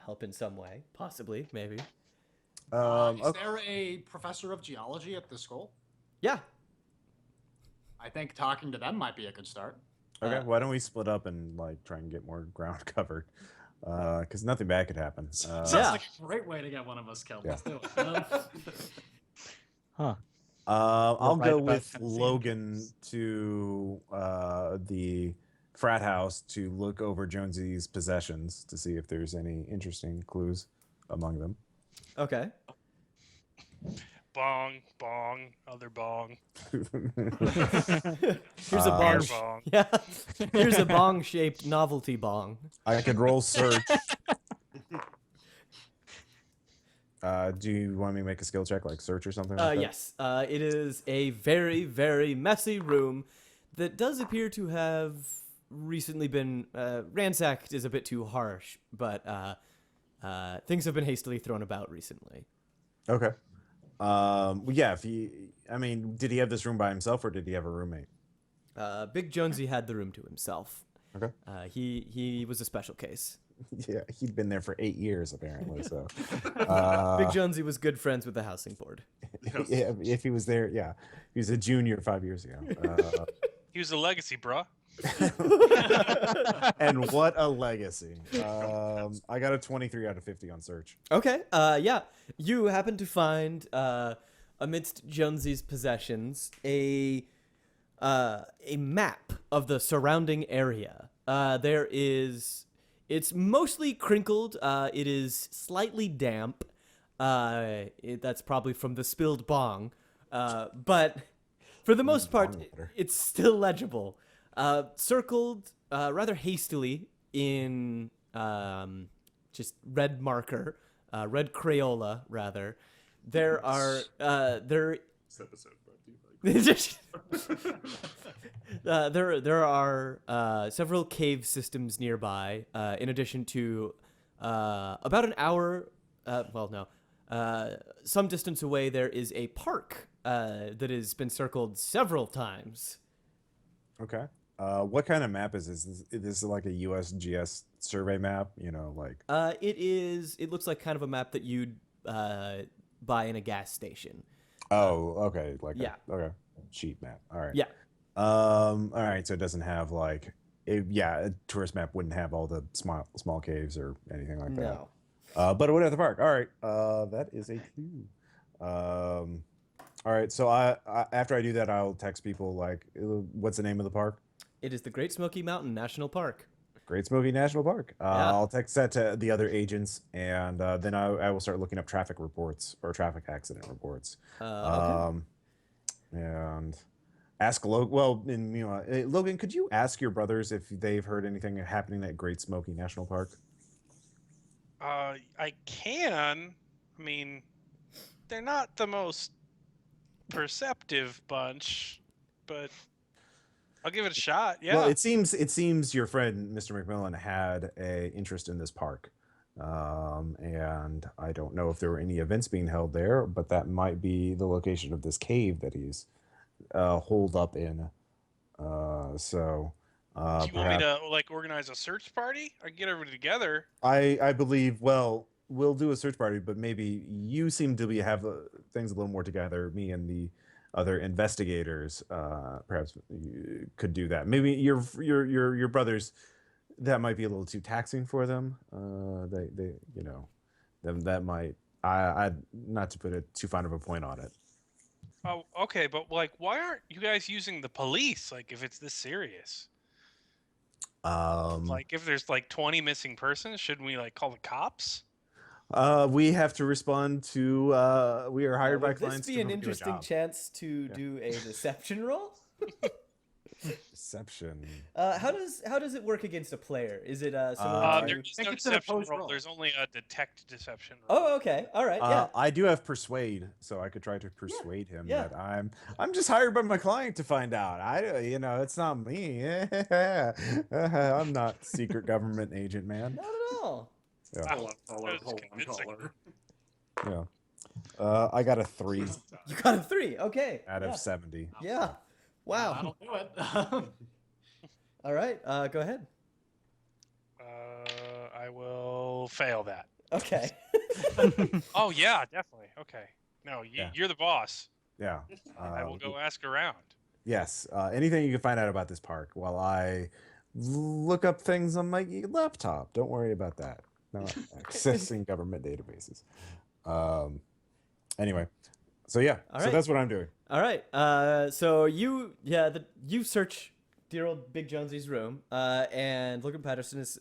help in some way, possibly, maybe. Is there a professor of geology at the school? Yeah. I think talking to them might be a good start. Okay, why don't we split up and like try and get more ground covered? Because nothing bad could happen. Sounds Yeah. like a great way to get one of us killed. Yeah. Let's do it. Huh. I'll right go about with Tennessee Logan to the frat house to look over Jonesy's possessions to see if there's any interesting clues among them. Okay. Bong, bong, other bong. Here's a bong. Beer bong. Yeah. Here's a bong-shaped novelty bong. I could roll search. Do you want me to make a skill check, like search or something like that? Yes. It is a very, very messy room that does appear to have recently been ransacked is a bit too harsh, but things have been hastily thrown about recently. Okay. Yeah, if he, I mean, did he have this room by himself or did he have a roommate? Big Jonesy had the room to himself. Okay. He was a special case. Yeah, he'd been there for 8 years apparently. So, Big Jonesy was good friends with the housing board. yeah, if he was there, yeah, he was a junior 5 years ago. He was a legacy, bruh. And what a legacy! I got a 23 out of 50 on search. Okay. Yeah. You happen to find amidst Jonesy's possessions a map of the surrounding area. It's mostly crinkled. It is slightly damp. That's probably from the spilled bong. But for the most part, Bong water. it's still legible. Circled rather hastily in just red marker, red Crayola rather. There are This episode brought to you by there are several cave systems nearby. In addition to about an hour, some distance away, there is a park that has been circled several times. Okay. What kind of map is this? Is this like a USGS survey map? You know, like. It looks like kind of a map that you'd buy in a gas station. Oh, okay. Like. Yeah. Okay. Sheet map. All right. Yeah. All right. So it doesn't have like. A tourist map wouldn't have all the small caves or anything like that. No. But it would have the park. All right. That is a clue. All right. So after I do that, I'll text people like, what's the name of the park? It is the Great Smoky Mountain National Park. Great Smoky National Park. Yeah. I'll text that to the other agents, and then I will start looking up traffic reports or traffic accident reports. Okay. And ask Logan. Well, Logan, could you ask your brothers if they've heard anything happening at Great Smoky National Park? I can. I mean, they're not the most perceptive bunch, but I'll give it a shot. Yeah. Well, it seems your friend Mr. McMillan had a interest in this park, and I don't know if there were any events being held there, but that might be the location of this cave that he's holed up in. Do you want me perhaps, to like organize a search party? I can get everybody together. I believe. Well, we'll do a search party, but maybe you seem to have things a little more together. Me and the other investigators, perhaps you could do that. Maybe your brothers, that might be a little too taxing for them. That might. I not to put too fine of a point on it. Oh, okay, but like, why aren't you guys using the police? Like, if it's this serious, like if there's like 20 missing persons, shouldn't we like call the cops? We have to respond to. We are hired by Would clients. this be an interesting chance to do a deception roll? Deception. How does it work against a player? Is it similar to... There's think no it's an deception opposed roll. roll. There's only a detect deception roll. Oh, okay. All right. Yeah. I do have persuade, so I could try to persuade him yeah. that I'm just hired by my client to find out. It's not me. I'm not secret government agent, man. Not at all. Yeah. Hold on, That was caller. convincing. Yeah. I got a 3 You got a 3. Okay. out yeah. of 70. Yeah. Wow. That'll do it. All right. Go ahead. I will fail that. Okay. Oh yeah, definitely. Okay. No, Yeah. you're the boss. Yeah. I will go ask around. Yes. Anything you can find out about this park while I look up things on my laptop. Don't worry about that. Not accessing government databases. Anyway. So yeah. All So right. that's what I'm doing. All right. So you search dear old Big Jonesy's room, and Logan Patterson is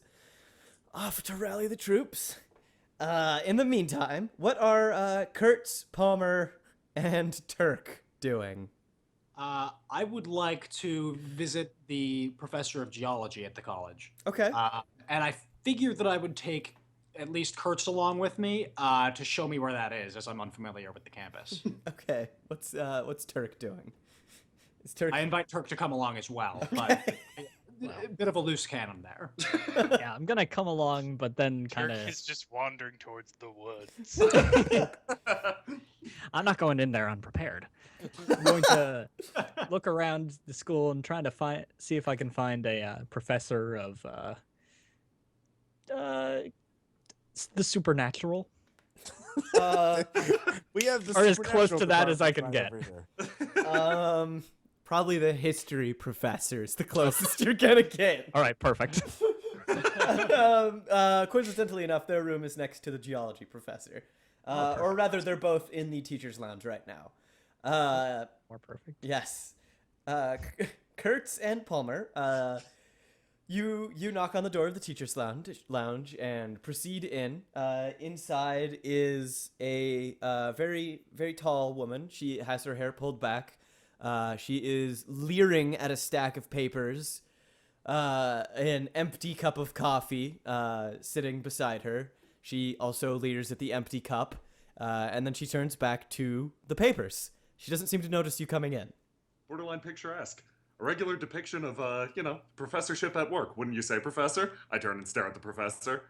off to rally the troops. In the meantime, what are Kurtz, Palmer, and Turk doing? I would like to visit the professor of geology at the college. Okay. And I figured that I would take at least Kurtz along with me to show me where that is, as I'm unfamiliar with the campus. Okay. What's Turk doing? Is Turk? I invite Turk to come along as well, Okay. but a bit of a loose cannon there. Yeah, I'm gonna come along, but then kind Turk of. is just wandering towards the woods. I'm not going in there unprepared. I'm going to look around the school and trying to see if I can find a professor of the supernatural. We have the Or as close supernatural to that as I can department get. over here. Probably the history professor is the closest you're gonna get. All right, perfect. Coincidentally enough, their room is next to the geology professor. Or rather, they're both in the teacher's lounge right now. More perfect. Yes. Kurtz and Palmer, you knock on the door of the teacher's lounge and proceed in. Inside is a very, very tall woman. She has her hair pulled back. She is leering at a stack of papers, an empty cup of coffee sitting beside her. She also leers at the empty cup, and then she turns back to the papers. She doesn't seem to notice you coming in. Borderline picturesque. A regular depiction of, professorship at work. Wouldn't you say, Professor? I turn and stare at the professor.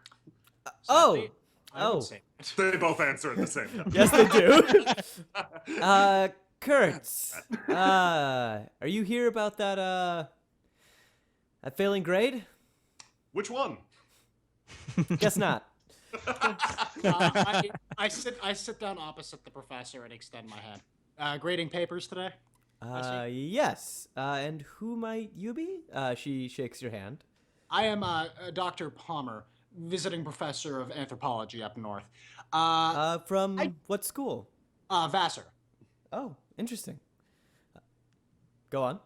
Oh! I would Oh. say that. They both answer at the same time. Yes, they do. Kurtz, are you here about that failing grade? Which one? Guess not. I sit down opposite the professor and extend my hand. Grading papers today? Yes. And who might you be? She shakes your hand. I am Dr. Palmer, visiting professor of anthropology up north. From what school? Vassar. Oh, interesting. Go on.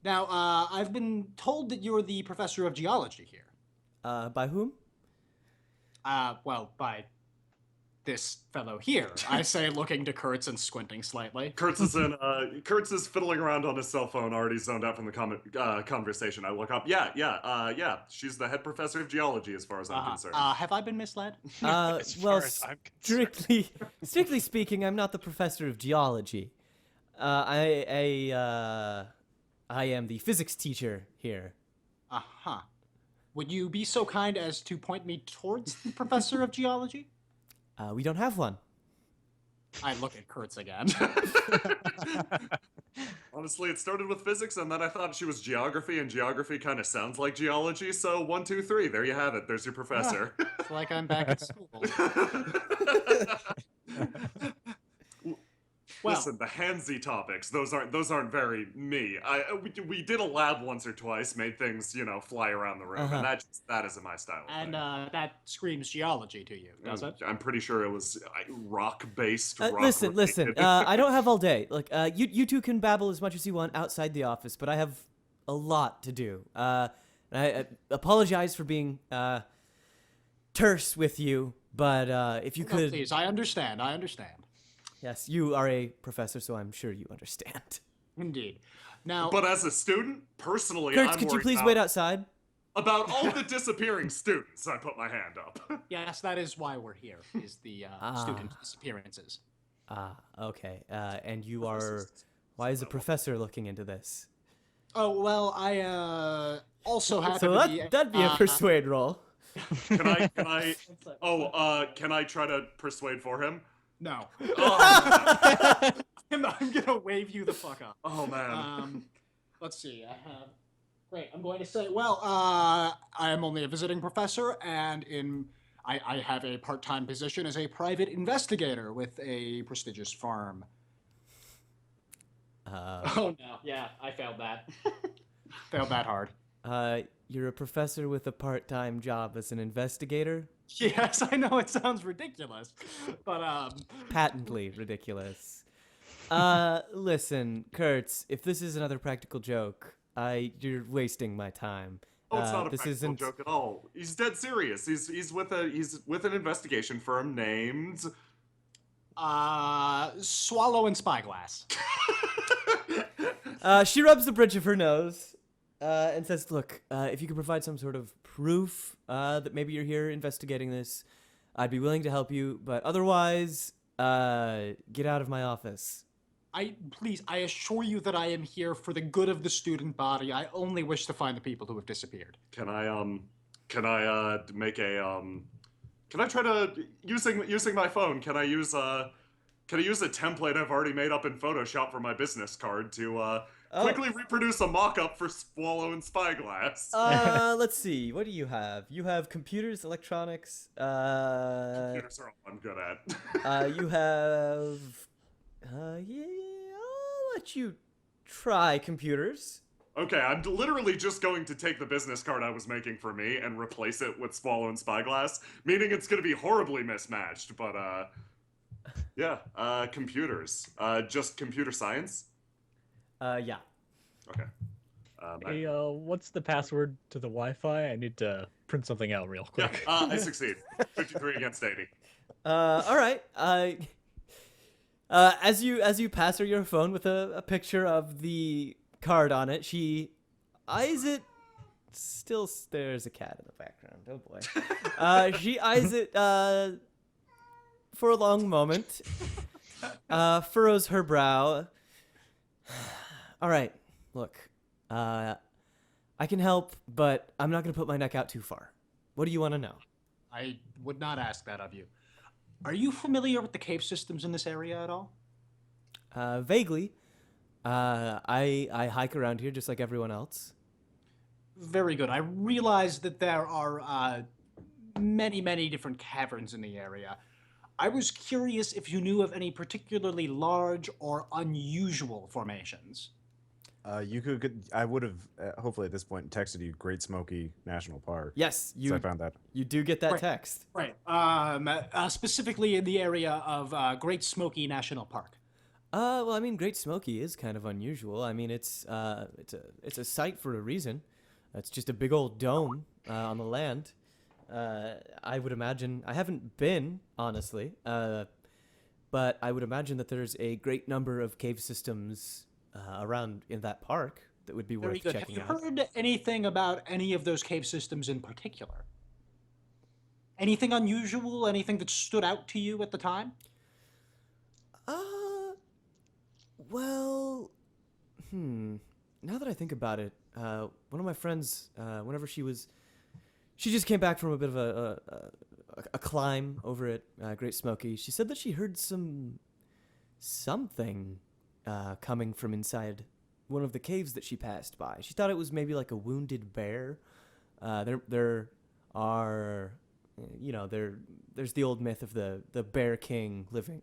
Now, I've been told that you're the professor of geology here. By whom? Well, by this fellow here. I say, looking to Kurtz and squinting slightly. Kurtz is fiddling around on his cell phone, already zoned out from the conversation. I look up. Yeah. She's the head professor of geology, as far as I'm concerned. Have I been misled? As far Well, as I'm concerned. strictly speaking, I'm not the professor of geology. I am the physics teacher here. Uh-huh. Would you be so kind as to point me towards the professor of geology? We don't have one. I look at Kurtz again. Honestly, it started with physics, and then I thought she was geography, and geography kind of sounds like geology, so 1, 2, 3, there you have it. There's your professor. It's like I'm back at school. Well, Listen, the handsy topics, those aren't very me. We did a lab once or twice, made things, fly around the room, and that isn't my style of and thing. that screams geology to you, does it? I'm pretty sure it was rock-based. Listen. I don't have all day. Like, you two can babble as much as you want outside the office, but I have a lot to do. I apologize for being terse with you, but if you No, could, please, I understand. yes, you are a professor, so I'm sure you understand. Indeed. Now, But as a student, personally, Kurtz, I'm could you worried please about, wait outside? about all the disappearing students. I put my hand up. yes, that is why we're here, is the student disappearances. Okay. And you are. Why is a professor looking into this? Oh, well, I also happen So to be... that'd be a persuade roll. Can I try to persuade for him? No. Oh, I'm gonna wave you the fuck up. oh man. Let's see. I have. Great. I'm going to say. Well, I am only a visiting professor, and I have a part-time position as a private investigator with a prestigious firm. Oh no. Yeah, I failed that. Failed that hard. You're a professor with a part-time job as an investigator? Yes, I know it sounds ridiculous, but Patently ridiculous. Listen, Kurtz, if this is another practical joke, you're wasting my time. Oh, it's not a this practical isn't... joke at all. He's dead serious. He's with an investigation firm named Swallow and Spyglass. She rubs the bridge of her nose and says, look, if you could provide some sort of proof that maybe you're here investigating this, I'd be willing to help you, but otherwise, get out of my office. Please, I assure you that I am here for the good of the student body. I only wish to find the people who have disappeared. Can I make a can I try to using my phone, can I use a template I've already made up in Photoshop for my business card to quickly reproduce a mock-up for Swallow and Spyglass? Let's see. What do you have? You have computers, electronics. Computers are all I'm good at. You have. Yeah, I'll let you try computers. Okay, I'm literally just going to take the business card I was making for me and replace it with Swallow and Spyglass, meaning it's going to be horribly mismatched, but, yeah, computers. Just computer science? Yeah. Okay. Hey, what's the password to the Wi-Fi? I need to print something out real Yeah, quick. I succeed. 53 against 80. All right. As you pass her your phone with a picture of the card on it, she eyes it. Still, there's a cat in the background. Oh boy. She eyes it for a long moment. Furrows her brow. All right. Look, I can help, but I'm not gonna put my neck out too far. What do you want to know? I would not ask that of you. Are you familiar with the cave systems in this area at all? Vaguely. I hike around here just like everyone else. Very good. I realize that there are many, many different caverns in the area. I was curious if you knew of any particularly large or unusual formations. I would have hopefully at this point texted you Great Smoky National Park. Yes, So I found that. you do get that Right. text. Right. Specifically in the area of Great Smoky National Park. Well, I mean, Great Smoky is kind of unusual. I mean, it's a site for a reason. It's just a big old dome on the land. I would imagine I haven't been honestly, but I would imagine that there's a great number of cave systems around in that park that would be Very worth good. checking Have you out. heard anything about any of those cave systems in particular? Anything unusual? Anything that stood out to you at the time? Well, now that I think about it, one of my friends, whenever she just came back from a bit of a climb over at Great Smoky. She said that she heard something coming from inside one of the caves that she passed by. She thought it was maybe like a wounded bear. There are, there's the old myth of the Bear King living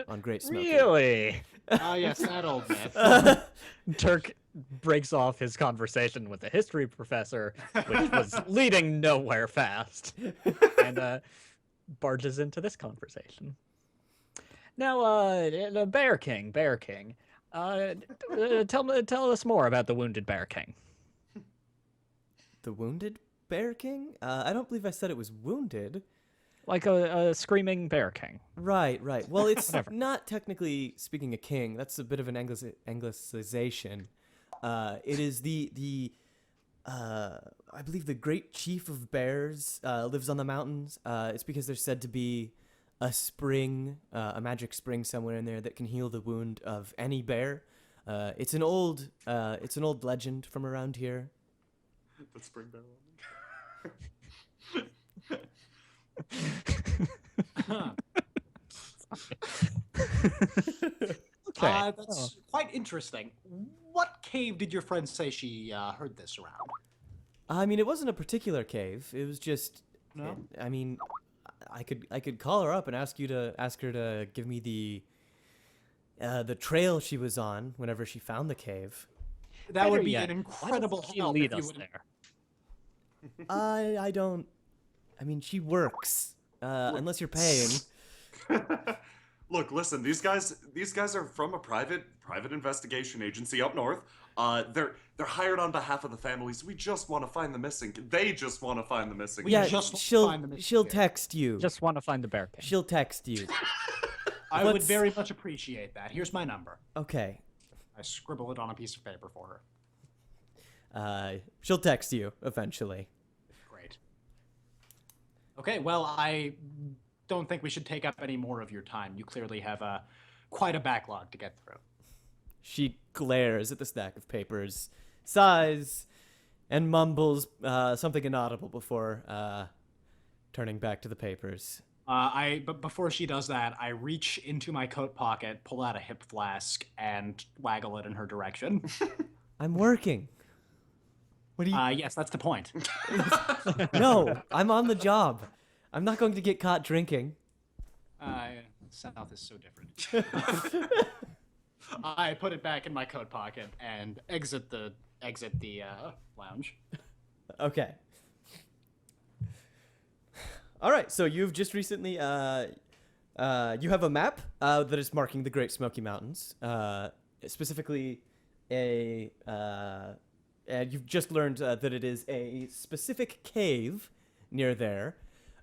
on Great Smoky. Really? Ah, yes, that old myth. Turk breaks off his conversation with the history professor, which was leading nowhere fast, and barges into this conversation. Now, the Bear King, tell us more about the wounded Bear King. The wounded Bear King? I don't believe I said it was wounded. Like a screaming Bear King. Right. Well, it's Whatever. not technically speaking a king. That's a bit of an anglicization. It is I believe the great chief of bears lives on the mountains. It's because there's said to be a spring, a magic spring somewhere in there that can heal the wound of any bear. It's an old legend from around here. The spring barrel. Okay. That's quite interesting. What cave did your friend say she heard this around? I mean, it wasn't a particular cave. It was just. No? I mean, I could call her up and ask her to give me the trail she was on whenever she found the cave. That would Better be yet, an why incredible doesn't she help lead if you us would. there. I don't. I mean, she works. Unless you're paying. Look, listen. These guys are from a private investigation agency up north. They're hired on behalf of the families. We just want to find the missing. They just want to find the missing. We Yeah, just she'll find the missing she'll kid. text you. Just want to find the bear cave. She'll text you. I would Let's- very much appreciate that. Here's my number. Okay. I scribble it on a piece of paper for her. She'll text you eventually. Great. Okay, well, I don't think we should take up any more of your time. You clearly have quite a backlog to get through. She glares at the stack of papers, sighs, and mumbles something inaudible before turning back to the papers. But before she does that, I reach into my coat pocket, pull out a hip flask, and waggle it in her direction. I'm working. What do you? Yes, that's the point. No, I'm on the job. I'm not going to get caught drinking. South is so different. I put it back in my coat pocket and exit the lounge. Okay. All right. So you've just recently you have a map that is marking the Great Smoky Mountains, specifically and you've just learned that it is a specific cave near there.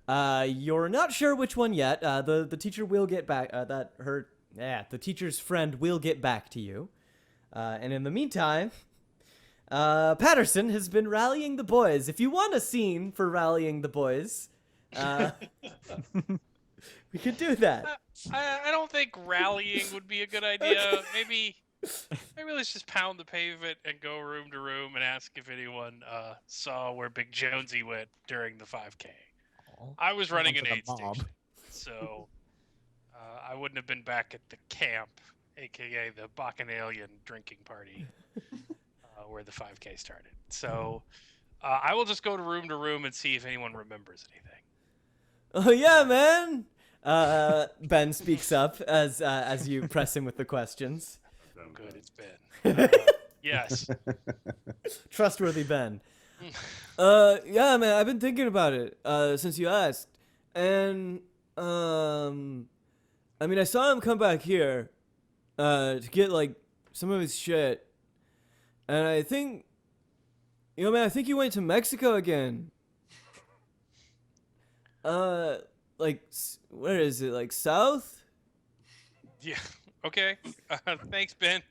You're not sure which one yet. The teacher will get back. The teacher's friend will get back to you. And in the meantime, Patterson has been rallying the boys. If you want a scene for rallying the boys, we could do that. I don't think rallying would be a good idea. Maybe let's just pound the pavement and go room to room and ask if anyone saw where Big Jonesy went during the 5K. I was running an aid station, so I wouldn't have been back at the camp, aka the Bacchanalian drinking party, where the 5K started. So I will just go to room and see if anyone remembers anything. Oh yeah, man. Ben speaks up as you press him with the questions. Good, it's Ben. Yes. Trustworthy Ben. Yeah, man, I've been thinking about it since you asked, and I mean, I saw him come back here to get like some of his shit, and I think, man, I think he went to Mexico again. Like, where is it? Like south? Yeah. Okay. Thanks, Ben.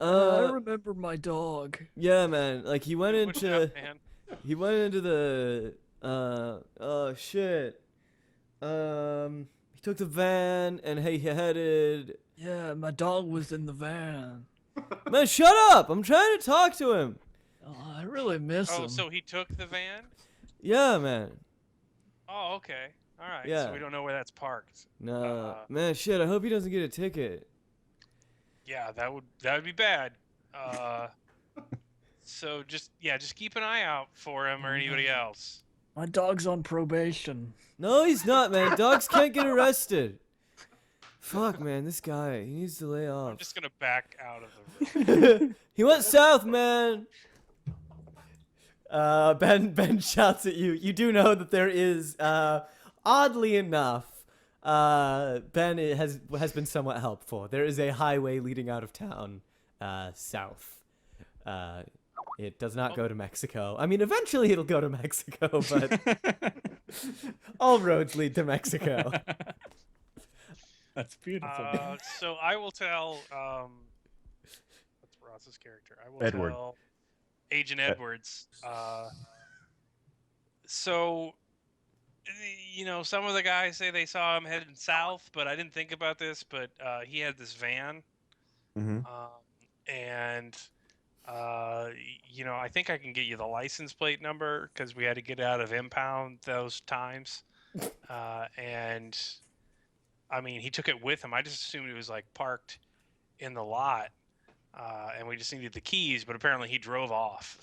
I remember my dog. Yeah, man. Like he went What's into up, man? the oh shit. He took the van and he headed. Yeah, my dog was in the van. Man, shut up! I'm trying to talk to him. Oh, I really miss him. Oh, so he took the van? Yeah, man. Oh, okay. All right. Yeah. So we don't know where that's parked. No, man, shit. I hope he doesn't get a ticket. Yeah, that would be bad. So just keep an eye out for him or anybody else. My dog's on probation. No, he's not, man. Dogs can't get arrested. Fuck, man. This guy, he needs to lay off. I'm just gonna back out of the room. He went south, man. Ben shouts at you. You do know that there is, oddly enough, Ben has been somewhat helpful. There is a highway leading out of town, south. It does not go to Mexico. I mean, eventually it'll go to Mexico, but all roads lead to Mexico. That's beautiful. So I will tell. What's Ross's character? I will Edward. tell Agent Edwards. So, some of the guys say they saw him heading south, but I didn't think about this. But he had this van, Mm-hmm. and I think I can get you the license plate number because we had to get out of impound those times, and I mean, he took it with him. I just assumed it was like parked in the lot, and we just needed the keys. But apparently, he drove off,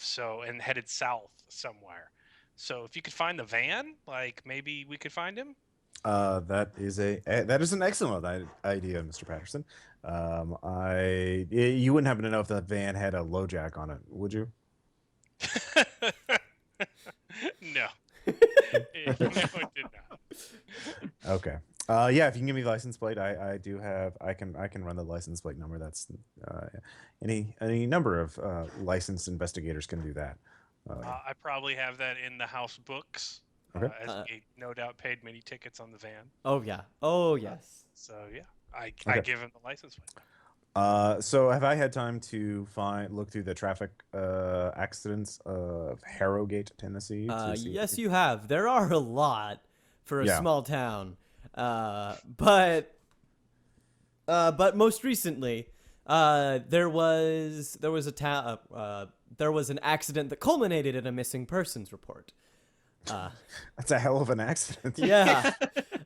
and headed south somewhere. So if you could find the van, like maybe we could find him. That is an excellent idea, Mr. Patterson. You wouldn't happen to know if that van had a low jack on it, would you? No. No, it did not. Okay. Yeah, if you can give me the license plate, I do have. I can run the license plate number. That's any number of licensed investigators can do that. I probably have that in the house books. Okay. As he no doubt paid many tickets on the van. Oh yeah. Oh yes. So yeah, I Okay. give him the license plate. So have I had time to look through the traffic accidents of Harrogate, Tennessee? To see Yes, if you have. There are a lot for a Yeah. small town, but most recently, there was an accident that culminated in a missing persons report. That's a hell of an accident. Yeah.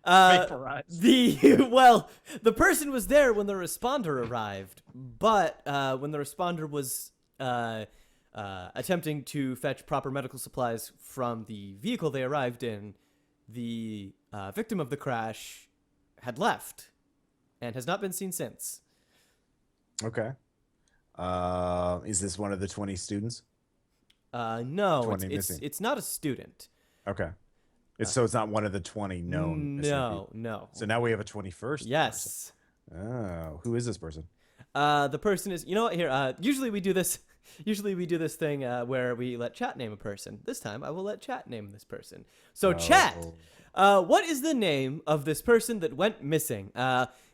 Vaporized. The person was there when the responder arrived, but when the responder was attempting to fetch proper medical supplies from the vehicle they arrived in, the victim of the crash had left and has not been seen since. Okay. Is this one of the 20 students? No, 20 it's missing. it's not a student. Okay. So it's not one of the 20 known missing people. No. So now we have a 21st. Yes. Person. Oh, who is this person? The person is, you know what, here, usually we do this thing where we let chat name a person. This time I will let chat name this person. So chat, what is the name of this person that went missing?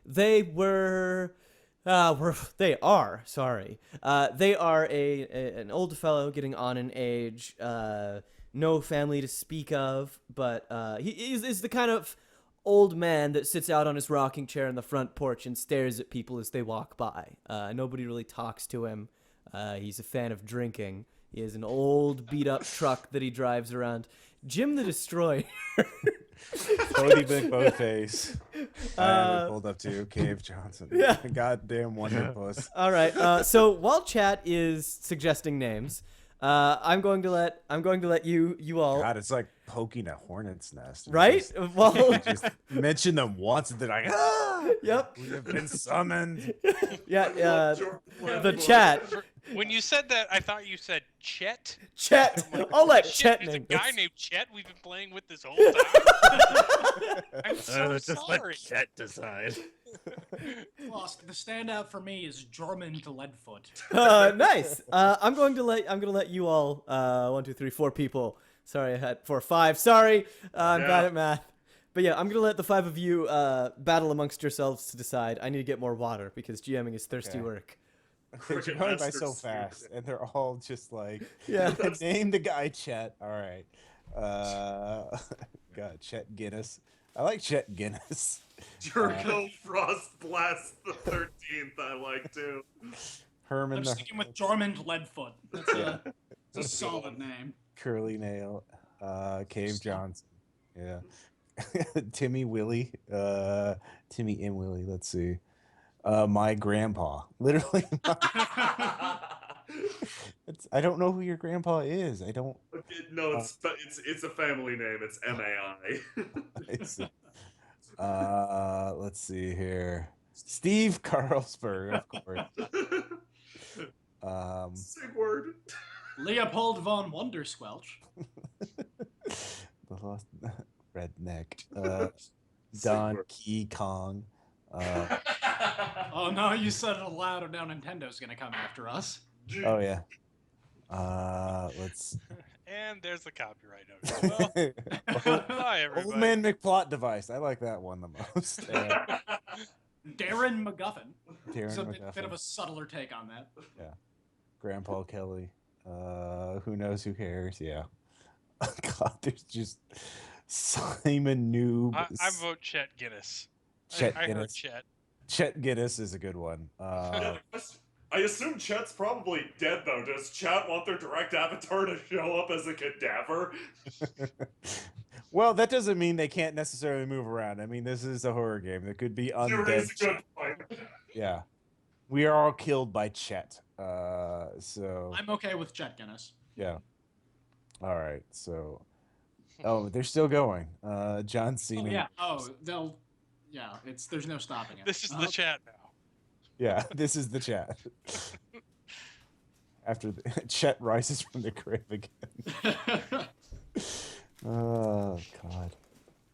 They are an old fellow getting on in age, no family to speak of, but he is the kind of old man that sits out on his rocking chair in the front porch and stares at people as they walk by. Nobody really talks to him. He's a fan of drinking. He has an old beat-up truck that he drives around. Jim the Destroyer. Cody McBoatface. I have it pulled up too. Cave Johnson. Yeah. Goddamn wonder puss. All right. So while chat is suggesting names, I'm going to let you all. God, it's like poking a hornet's nest. Right? Well, Just mention them once and they're like, ah! Yep. We have been summoned. Yeah. The chat. When you said that, I thought you said Chet. Chet. I'll let Shit, Chet there's a name guy this. named Chet we've been playing with this whole time. I'm so sorry. Chet decide. Lost. The standout for me is German to Leadfoot. Nice. I'm going to let you all 1, 2, 3, 4 people. Sorry, I had 4, 5. Sorry, I'm bad at math. But yeah, I'm gonna let the 5 of you battle amongst yourselves to decide. I need to get more water because GMing is thirsty work. They're Cricket going by Master so Studio. fast, and they're all just like, Yeah. name the guy Chet. All right. God, Chet Guinness. I like Chet Guinness. Jurgo Frost Blast the 13th, I like too. Herman I'm the sticking with German to Leadfoot. That's a solid name. Curly Nail. Cave Johnson. Yeah. Timmy Willie. Timmy and Willie. Let's see. My grandpa. Literally. I don't know who your grandpa is. I don't. No, it's a family name. It's MAI. Let's see here. Steve Carlsberg, of course. Same word. Leopold von Wondersquelch. The lost redneck. Same Don word. Key Kong. Oh no, you said it aloud, or now Nintendo's gonna come after us. Oh yeah. Let's. And there's the copyright notice. Well, bye everybody. Old Man McPlot device. I like that one the most. Darren McGuffin. Darren It's a McGuffin. bit of a subtler take on that. Grandpa Kelly. Who knows? Who cares? Yeah. God, there's just Simon Noob. I vote Chet Guinness. Chet I heard Guinness. Chet. Chet Guinness is a good one. I assume Chet's probably dead though. Does Chet want their direct avatar to show up as a cadaver? Well, that doesn't mean they can't necessarily move around. I mean, this is a horror game. There could be You undead. raise a good point. Yeah. We are all killed by Chet. So I'm okay with Chet Guinness. yeah. All right. So oh, they're still going. John Cena. Oh yeah. Oh, they'll. Yeah. There's no stopping it. This is the chat now. Yeah, this is the chat. After Chet rises from the grave again. Oh God.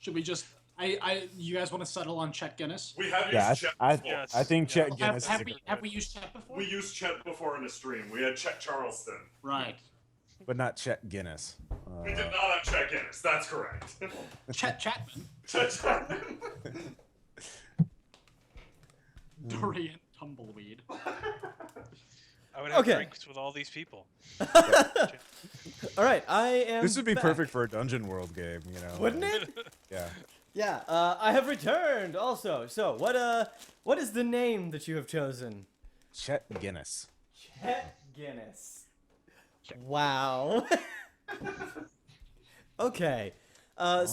Should we just? You guys want to settle on Chet Guinness? We have Yeah, used Chet before. Yes. I think Chet Have, Guinness have is a we good have one, we used Chet before? We used Chet before in a stream. We had Chet Charleston. Right. but not Chet Guinness. We did not have Chet Guinness. That's correct. Chet Chapman. Chet Chapman. Dorian Tumbleweed. I would have Okay. drinks with all these people. All right, I am. This would be back. perfect for a Dungeon World game, you know. Wouldn't it? Yeah. Yeah. I have returned also. So what is the name that you have chosen? Chet Guinness. Chet Guinness. Wow. Okay. Edwards,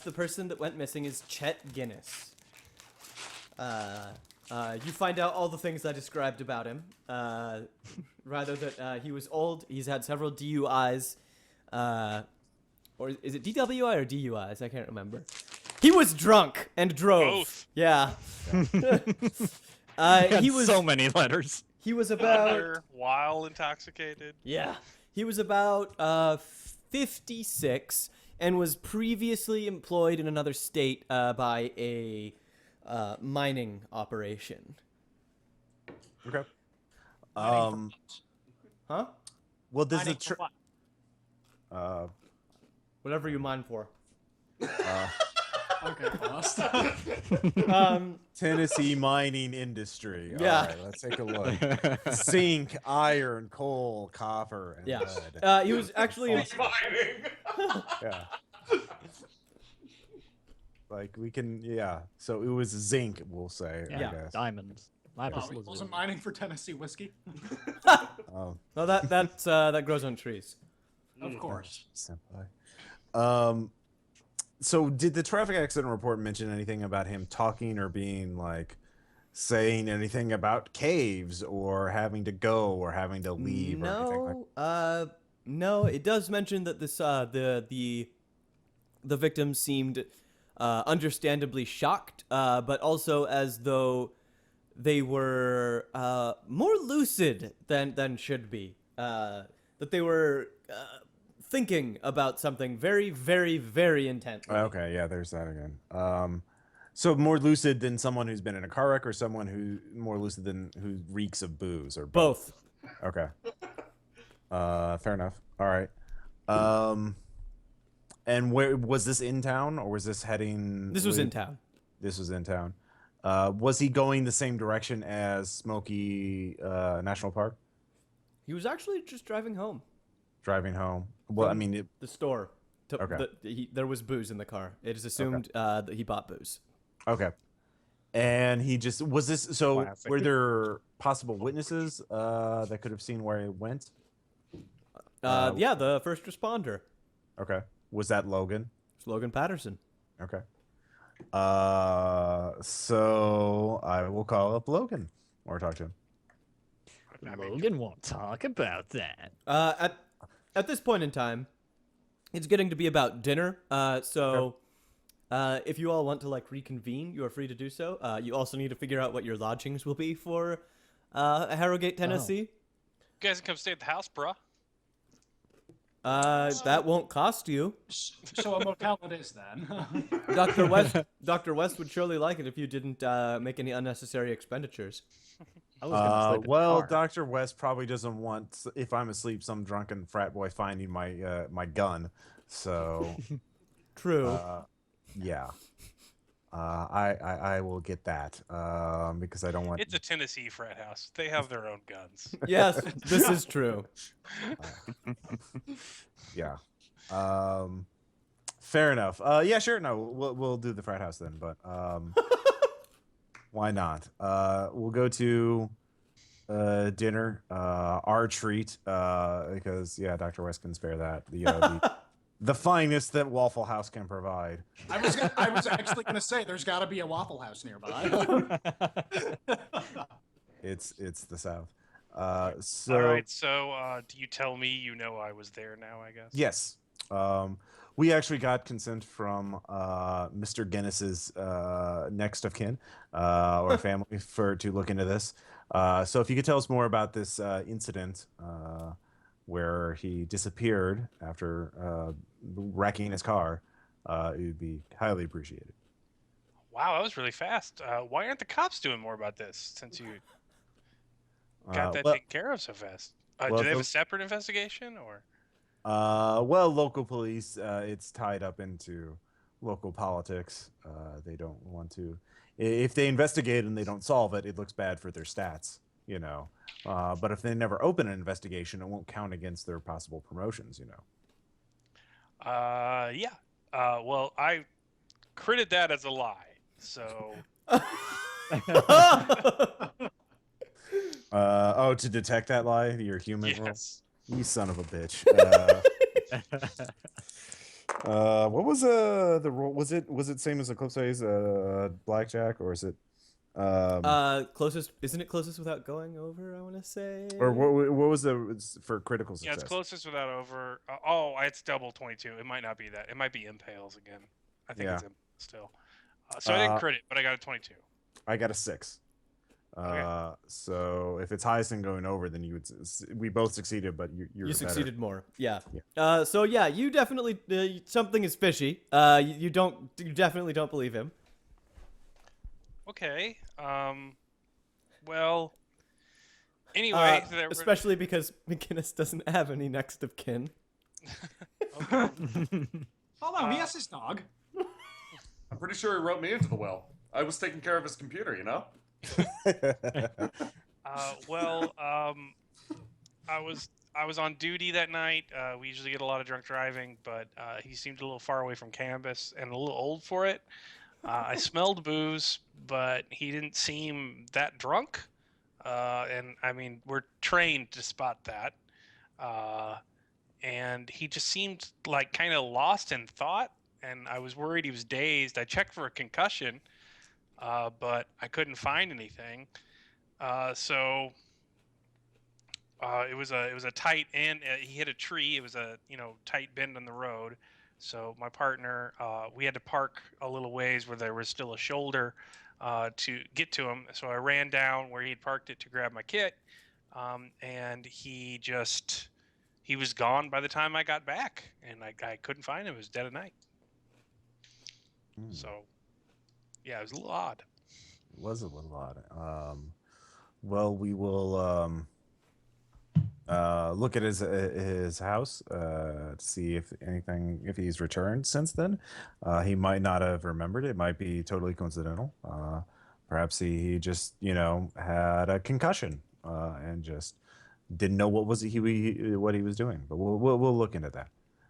the person that went missing, is Chet Guinness. You find out all the things I described about him. Rather that he was old, he's had several DUIs, or is it DWI or DUIs? I can't remember. He was drunk and drove. Both. Yeah. He was so many letters. He was about Under, while intoxicated. yeah. He was about 56 and was previously employed in another state by a mining operation. Okay. Mining Huh? Well, does Mining the for what? Whatever you mine for. Okay, lost. Tennessee mining industry. Yeah. All right, let's take a look. Zinc, iron, coal, copper, and Yeah. lead. He was actually Mining. Yeah. Like we can, yeah. So it was zinc, we'll say. Yeah. I guess. Diamonds. Lapis Oh, he lazuli. wasn't mining for Tennessee whiskey. Oh, no, that grows on trees. Of course. senpai. So did the traffic accident report mention anything about him talking or being like saying anything about caves or having to go or having to leave or anything like No, it does mention that this the victim seemed understandably shocked, but also as though they were more lucid than should be. That they were thinking about something very, very, very intently. Okay, yeah, there's that again. So more lucid than someone who's been in a car wreck or someone who more lucid than who reeks of booze or Both. Okay. Fair enough. All right. And where was this in town or was this heading? This was in town. This was in town. Was he going the same direction as Smoky National Park? He was actually just driving home. Driving home. Well, I From mean, the store. Okay. There was booze in the car. It is assumed that he bought booze. okay. And he just was this. So Classic. were there possible witnesses that could have seen where he went? Yeah, the first responder, Okay. Was that Logan? it's Logan Patterson. Okay. So I will call up Logan or talk to him. Logan won't talk about that. At this point in time, it's getting to be about dinner. So if you all want to like reconvene, you are free to do so. You also need to figure out what your lodgings will be for Harrogate, Tennessee. You guys can come stay at the house, bruh. That won't cost you. So a motel it is then. Dr. West would surely like it if you didn't make any unnecessary expenditures. I was gonna sleep in the Well, car. Dr. West probably doesn't want, if I'm asleep, some drunken frat boy finding my my gun. So, True. yeah. I will get that because I don't want. It's a Tennessee frat house. They have their own guns. Yes, this is true. Yeah. Fair enough. Yeah, sure. No, we'll do the frat house then. But why not? We'll go to dinner, our treat, because yeah, Dr. West can spare that. The finest that Waffle House can provide. I was actually going to say there's got to be a Waffle House nearby. It's the South. So All right, so do you tell me you know I was there now, I guess? yes, we actually got consent from Mr. Guinness's next of kin or family to look into this. So if you could tell us more about this incident where he disappeared after wrecking his car, it would be highly appreciated. Wow, that was really fast. Why aren't the cops doing more about this since you got that taken care of so fast? Do they have a separate investigation or? Well, local police, it's tied up into local politics. They don't want to. If they investigate and they don't solve it, it looks bad for their stats, you know. But if they never open an investigation, it won't count against their possible promotions, you know. Yeah. Well, I critted that as a lie. So. To detect that lie, your human. Yes. You son of a bitch. What was the role? Was it same as Eclipse's blackjack, or is it Closest, isn't it closest without going over? I want to say. or what was for critical success? Yeah, it's closest without over. It's double 22. It might not be that. It might be impales again. I think it's impales still. So I didn't crit it, but I got a 22. I got a 6. Okay. So if it's highest and going over, then we both succeeded, but you succeeded more. Yeah. Yeah. So yeah, you definitely something is fishy. You definitely don't believe him. Okay. Well. Anyway, especially because McGinnis doesn't have any next of kin. Okay. Hold on, he has his dog. I'm pretty sure he wrote me into the will. I was taking care of his computer, you know? I was on duty that night. We usually get a lot of drunk driving, but he seemed a little far away from campus and a little old for it. I smelled booze, but he didn't seem that drunk. And I mean, we're trained to spot that. And he just seemed like kind of lost in thought, and I was worried he was dazed. I checked for a concussion, but I couldn't find anything. So it was a tight end. He hit a tree. It was a tight bend on the road. So my partner, we had to park a little ways where there was still a shoulder to get to him. So I ran down where he'd parked it to grab my kit, and he was gone by the time I got back, and I couldn't find him. It was dead of night. So yeah, it was a little odd. It was a little odd. Well, we will look at his house to see if he's returned since then. He might not have remembered. It might be totally coincidental. Perhaps he just had a concussion and just didn't know what he was doing. But we'll look into that.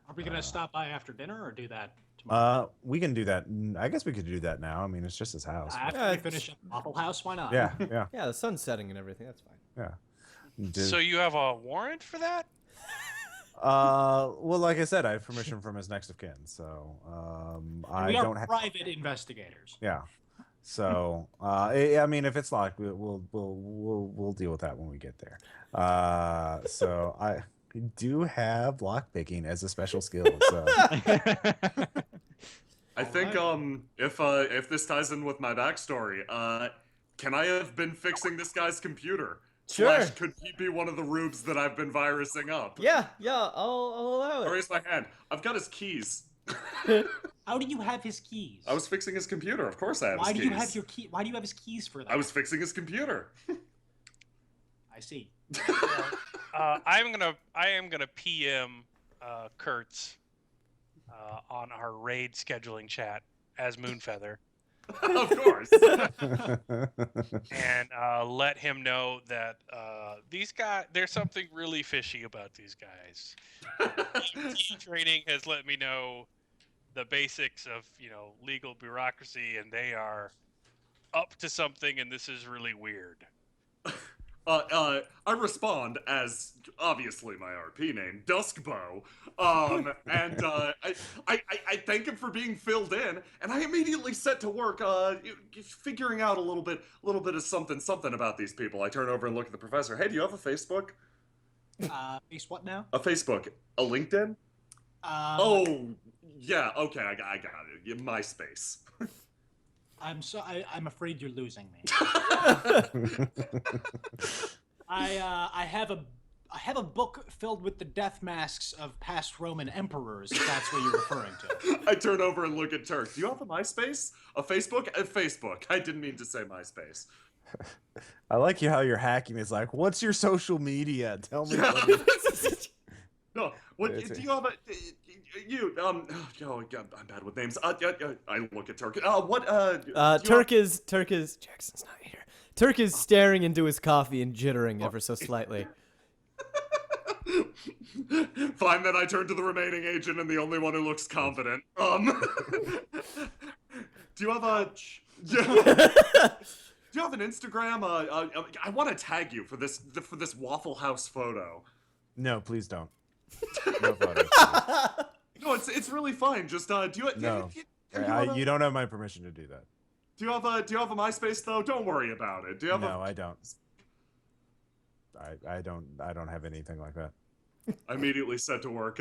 Are we gonna stop by after dinner or do that tomorrow? We can do that. I guess we could do that now. I mean, it's just his house. After we finish at Waffle House, why not? Yeah. Yeah, the sun's setting and everything. That's fine. Yeah. So you have a warrant for that? Well, like I said, I have permission from his next of kin, so I we are don't have private investigators. Yeah. So I mean, if it's locked, we'll deal with that when we get there. So I do have lockpicking as a special skill. So I think if this ties in with my backstory, can I have been fixing this guy's computer? Sure. Could he be one of the rubes that I've been virusing up? Yeah, I'll allow I it. raise my hand. I've got his keys. How do you have his keys? I was fixing his computer. Of course I have his keys. Why do you have your key? Why do you have his keys for that? I was fixing his computer. I see. I am gonna PM Kurtz on our raid scheduling chat as Moonfeather. Of course. And let him know that these guys, there's something really fishy about these guys. Team training has let me know the basics of legal bureaucracy, and they are up to something, and this is really weird. I respond as obviously my RP name, Duskbow, and I thank him for being filled in, and I immediately set to work, figuring out a little bit of something about these people. I turn over and look at the professor. Hey, do you have a Facebook? Face what now? A Facebook, a LinkedIn? Oh, yeah. Okay, I got it. MySpace. I'm afraid you're losing me. I have a book filled with the death masks of past Roman emperors, if that's what you're referring to. I turn over and look at Turk. Do you have a MySpace? A Facebook? A Facebook. I didn't mean to say MySpace. I like how you're hacking. It's like, what's your social media? Tell me. No, what do you have? Oh God, I'm bad with names. I look at Turk. Turk is Jackson's not here. Turk is staring into his coffee and jittering ever so slightly. Fine, then I turn to the remaining agent and the only one who looks confident. Do you have a? Do you have an Instagram? I want to tag you for this Waffle House photo. No, please don't. No photos. No, it's really fine. Just do you? No, you don't have my permission to do that. Do you have a MySpace though? Don't worry about it. Do you have No, I don't. I don't have anything like that. I immediately set to work.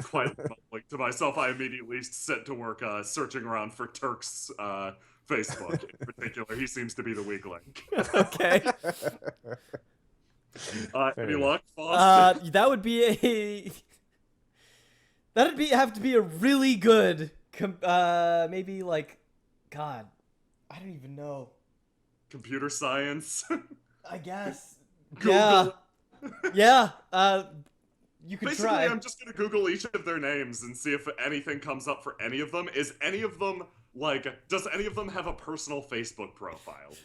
Quite like to myself, I immediately set to work searching around for Turk's Facebook in particular. He seems to be the weak link. Okay. Any luck, Foster? That would be have to be a really good maybe like, God, I don't even know. Computer science. I guess. Google. Yeah. You could Basically, try. I'm just gonna Google each of their names and see if anything comes up for any of them. Is any of them does any of them have a personal Facebook profile?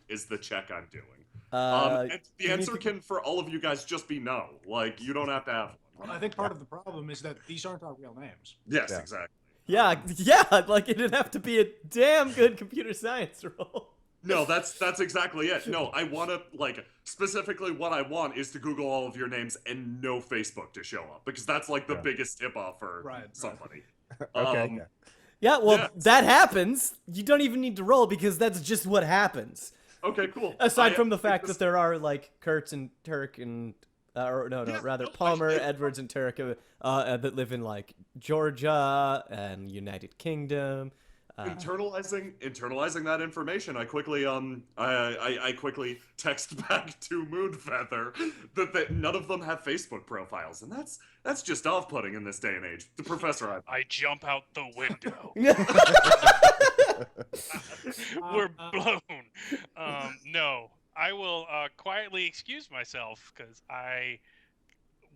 Is the check I'm doing. And the answer can, for all of you guys, just be no. Like, you don't have to have one. Well, I think part of the problem is that these aren't our real names. Yes, Yeah. exactly. Yeah, like it'd have to be a damn good computer science role. No, that's exactly it. No, I want to, specifically what I want is to Google all of your names and no Facebook to show up, because that's, the biggest tip-off for somebody. Okay. Yeah, well, Yeah. that happens. You don't even need to roll because that's just what happens. Okay, cool. Aside from the fact that there are, Kurtz and Turk and... Palmer, Edwards, and Turk that live in, Georgia and United Kingdom. Internalizing that information, I quickly I quickly text back to Moonfeather that none of them have Facebook profiles, and that's just off-putting in this day and age. The professor, I jump out the window. We're blown. No, I will quietly excuse myself because I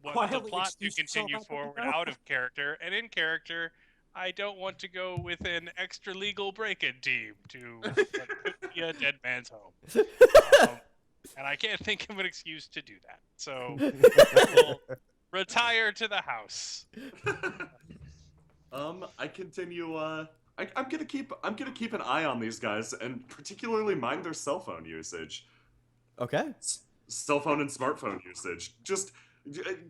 want the Quietly plot to excuse yourself continue out the forward window? out of character, and in character, I don't want to go with an extra legal break-in team to be a dead man's home. And I can't think of an excuse to do that. So I will retire to the house. I continue. I'm gonna keep an eye on these guys, and particularly mind their cell phone usage. Okay. Cell phone and smartphone usage. Just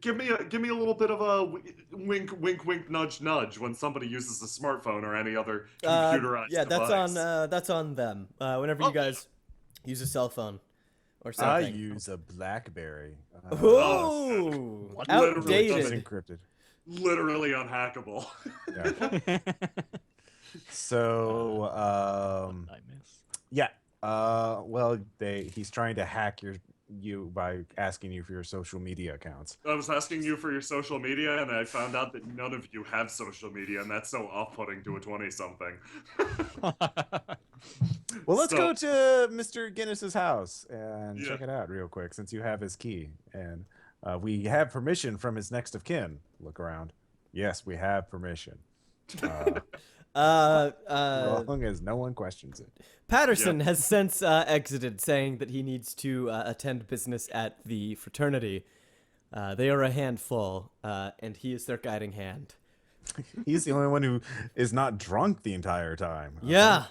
give me a little bit of a wink, wink, wink, nudge, nudge when somebody uses a smartphone or any other computerized device. That's on them. Whenever you guys use a cell phone or I something. use a BlackBerry. Ooh, Literally It's outdated. encrypted. Literally unhackable. Yeah. So, I miss. yeah. Well, he's trying to hack you by asking you for your social media accounts. I was asking you for your social media, and I found out that none of you have social media, and that's so off-putting to a 20-something. Well, let's So- go to Mr. Guinness's house and Yeah. check it out real quick, since you have his key, and we have permission from his next of kin. Look around. Yes, we have permission. As long as no one questions it. Patterson has since exited, saying that he needs to attend business at the fraternity. They are a handful, and he is their guiding hand. He's the only one who is not drunk the entire time. Yeah.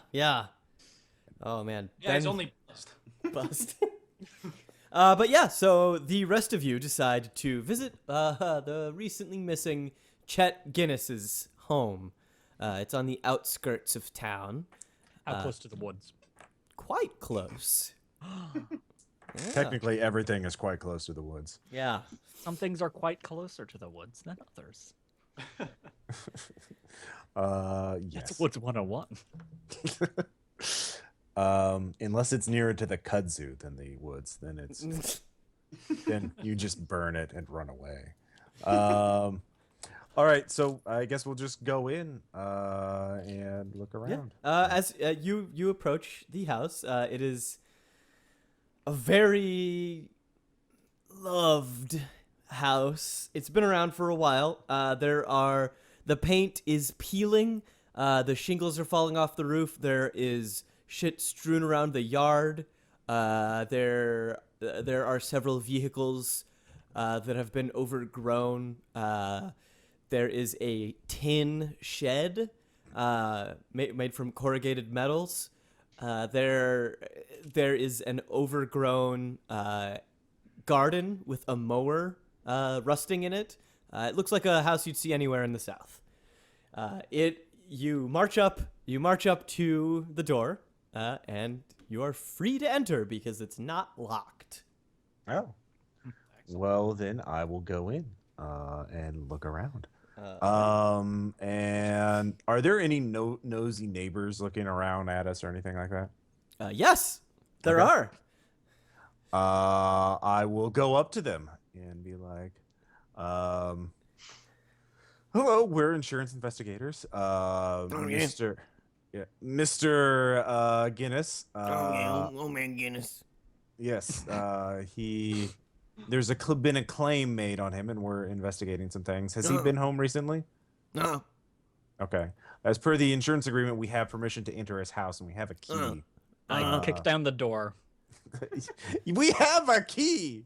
Oh man. Yeah, he's Ben only buzzed. bust. But yeah, so the rest of you decide to visit the recently missing Chet Guinness's home. It's on the outskirts of town. How close to the woods? Quite close. Yeah. Technically, everything is quite close to the woods. Yeah. Some things are quite closer to the woods than others. Yes. That's Woods 101. Unless it's nearer to the kudzu than the woods, then it's then you just burn it and run away. All right, so I guess we'll just go in and look around. As you approach the house, it is a very loved house. It's been around for a while. The paint is peeling. The shingles are falling off the roof. There is shit strewn around the yard. There are several vehicles that have been overgrown. There is a tin shed made from corrugated metals. There is an overgrown garden with a mower rusting in it. It looks like a house you'd see anywhere in the South. You march up to the door, and you are free to enter because it's not locked. Oh, well then I will go in and look around. And are there any nosy neighbors looking around at us or anything like that? Yes, there Okay. are. I will go up to them and be like, hello, we're insurance investigators. Mr. Yeah, Mr. Guinness. Old man Guinness. Yes, there's been a claim made on him, and we're investigating some things. Has he been home recently? No. Okay. As per the insurance agreement, we have permission to enter his house, and we have a key. I kicked down the door. We have a key.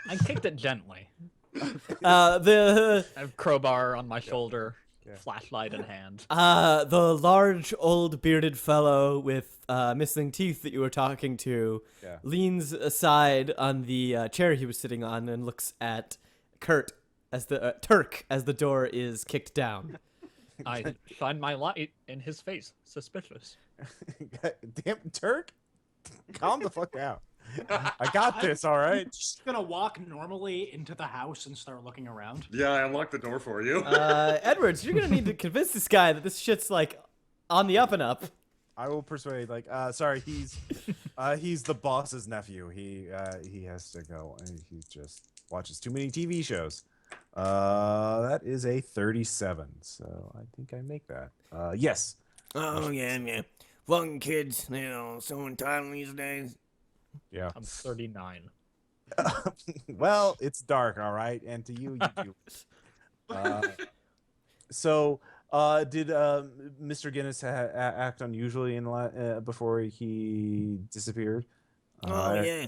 I kicked it gently. The I have crowbar on my shoulder, flashlight in hand. the large old bearded fellow with missing teeth that you were talking to leans aside on the chair he was sitting on and looks at Turk as the door is kicked down. I shine my light in his face. Suspicious. Damn, Turk, calm the fuck out. I got this, all right? I'm just gonna walk normally into the house and start looking around. Yeah, I unlocked the door for you. Edwards, you're gonna need to convince this guy that this shit's like on the up and up. I will persuade. Like, sorry, he's the boss's nephew. He has to go, and he just watches too many TV shows. That is a 37, so I think I make that. Yes. Oh yeah. Fucking kids, so entitled these days. Yeah. I'm 39. Well, it's dark, all right, and to you do. So, did Mr. Guinness act unusually before he disappeared? Yeah.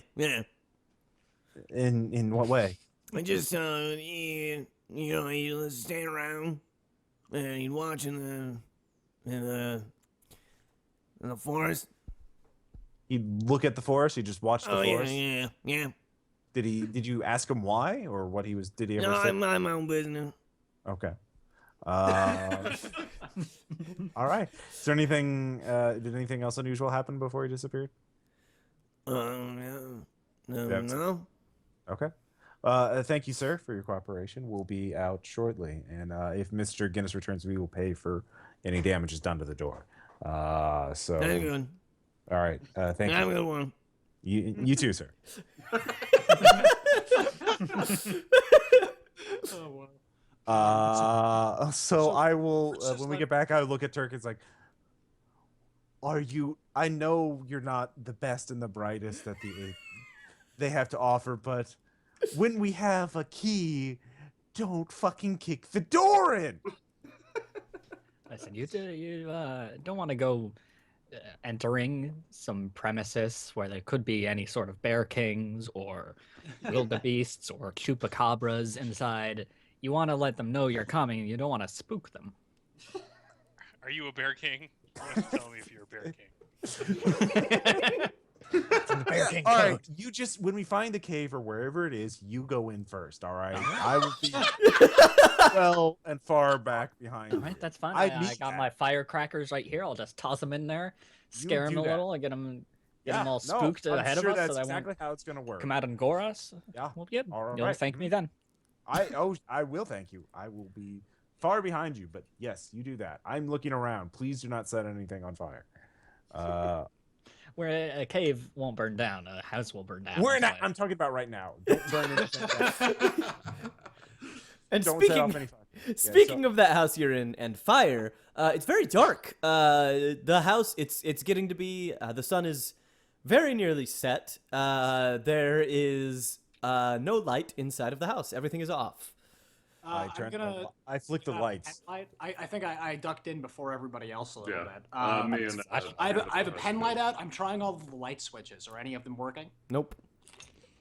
In what way? I just he'd stand around and he'd watch in the forest. He'd look at the forest. He just watched the forest. Yeah. Did you ask him why or what he was? Did he ever No, say? I mind my own business. Okay. All right. Is there anything? Did anything else unusual happen before he disappeared? No. Okay. Thank you, sir, for your cooperation. We'll be out shortly, and if Mr. Guinness returns, we will pay for any damages done to the door. So. Very good. All right. Thank Have a you. good one. You too, sir. Oh, wow. So I will let's just when we let- get back, I look at Turk. It's like, I know you're not the best and the brightest that they have to offer, but when we have a key, don't fucking kick the door in. Listen, you don't want to go entering some premises where there could be any sort of bear kings or wildebeests or chupacabras inside. You want to let them know you're coming, and you don't want to spook them. Are you a bear king? You have to tell me if you're a bear king. It's in the Bear Morning All code. right, you just when we find the cave or wherever it is, you go in first. All right, I will be well and far back behind. All you. right, that's fine. I I need got that. my firecrackers right here. I'll just toss them in there, scare them do a that. little, and get them all No, spooked I'm ahead sure of us, that's so they exactly won't how it's gonna work. come out and gore us. Yeah. Well, good. All You'll right. thank me then. I will thank you. I will be far behind you, but yes, you do that. I'm looking around. Please do not set anything on fire. Where a cave won't burn down, a house will burn down. We're so- not. I'm talking about right now. Don't burn anything down. And Don't set off any fire. speaking of that house you're in and fire, it's very dark. The house, it's getting to be. The sun is very nearly set. There is no light inside of the house. Everything is off. I I flicked the lights. I think I ducked in before everybody else a little Yeah. bit. Me and I have a pen light out. I'm trying all of the light switches. Are any of them working? Nope.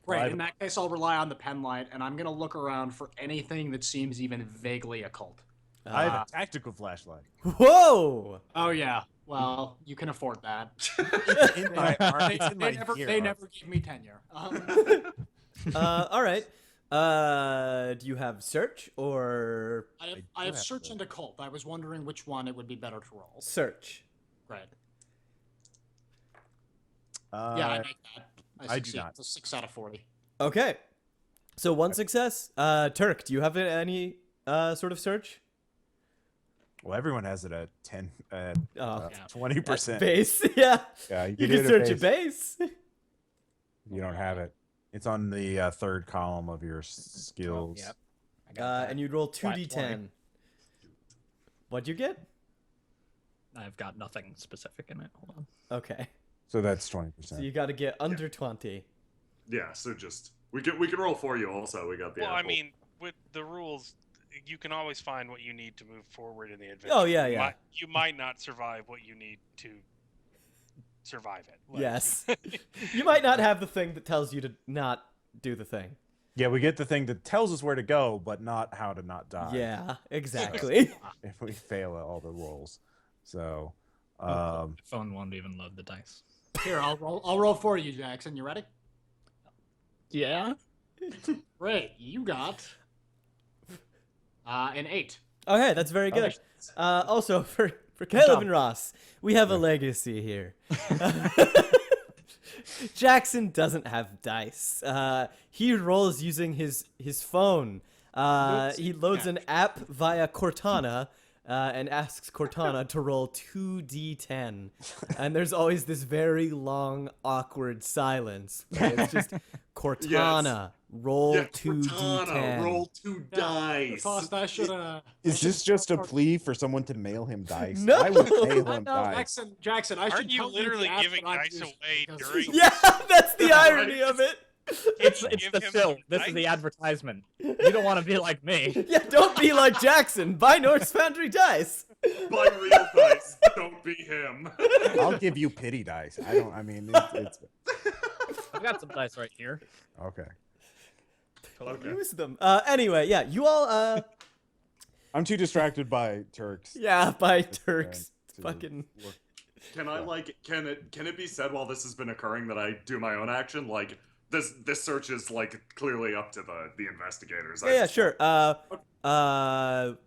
Great. In that case, I'll rely on the pen light, and I'm gonna look around for anything that seems even vaguely occult. I have a tactical flashlight. Whoa! Oh yeah. Well, you can afford that. In my arm, it's in my They gear. never gave me tenure. All right. Do you have search or I have have search the- and occult. I was wondering which one it would be better to roll. search? Great. Uh, Yeah, I make that. I do succeed. not. It's a 6 out of 40. Okay. So one success. Turk, do you have any sort of search? Well, everyone has it at 10, Oh, Yeah. 20%. base. Yeah. Yeah, You do can it at search a base. base. You don't have it. It's on the third column of your skills. Yep. I got that. And you'd roll Flat 2d10. What'd you get? I've got nothing specific in it. Hold on. Okay. So that's 20%. So you got to get under 20. Yeah, so just we can roll for you. Also, we got the. Well, I apple. mean, with the rules, you can always find what you need to move forward in the adventure. Oh, yeah, You yeah. you might not survive what you need to survive it. Like, Yes. You might not have the thing that tells you to not do the thing. Yeah, we get the thing that tells us where to go, but not how to not die. Yeah, exactly. If we fail at all the rolls. So, The phone won't even load the dice. Here, I'll roll for you, Jackson. You ready? Yeah. Great. You got an 8. Okay, that's very good. Oh. Also, for Caleb job. and Ross, we have a legacy here. Jackson doesn't have dice. He rolls using his phone. He loads an app via Cortana and asks Cortana to roll 2d10. And there's always this very long, awkward silence. Where it's just Cortana, roll yeah, 2d10. Cortana, roll 2 dice. Tossed, I should have. is this just a plea for someone to mail him dice? No. I would mail I him know, dice. Jackson. I should Aren't you tell literally the app giving that I'm dice using away because- during- Yeah, that's the irony right. of it. It's Give the him film. some This is the dice. advertisement. You don't want to be like me. Yeah, don't be like Jackson. Buy Norse Foundry dice. Buy real dice. Don't be him. I'll give you pity dice. I mean, it's I've got some dice right here. okay. Okay. Use them. Anyway, yeah, you all, I'm too distracted by Turks. yeah, by Turks. to Fucking. look. Can I can it be said while this has been occurring that I do my own action? Like this search is like clearly up to the investigators. Yeah, sure.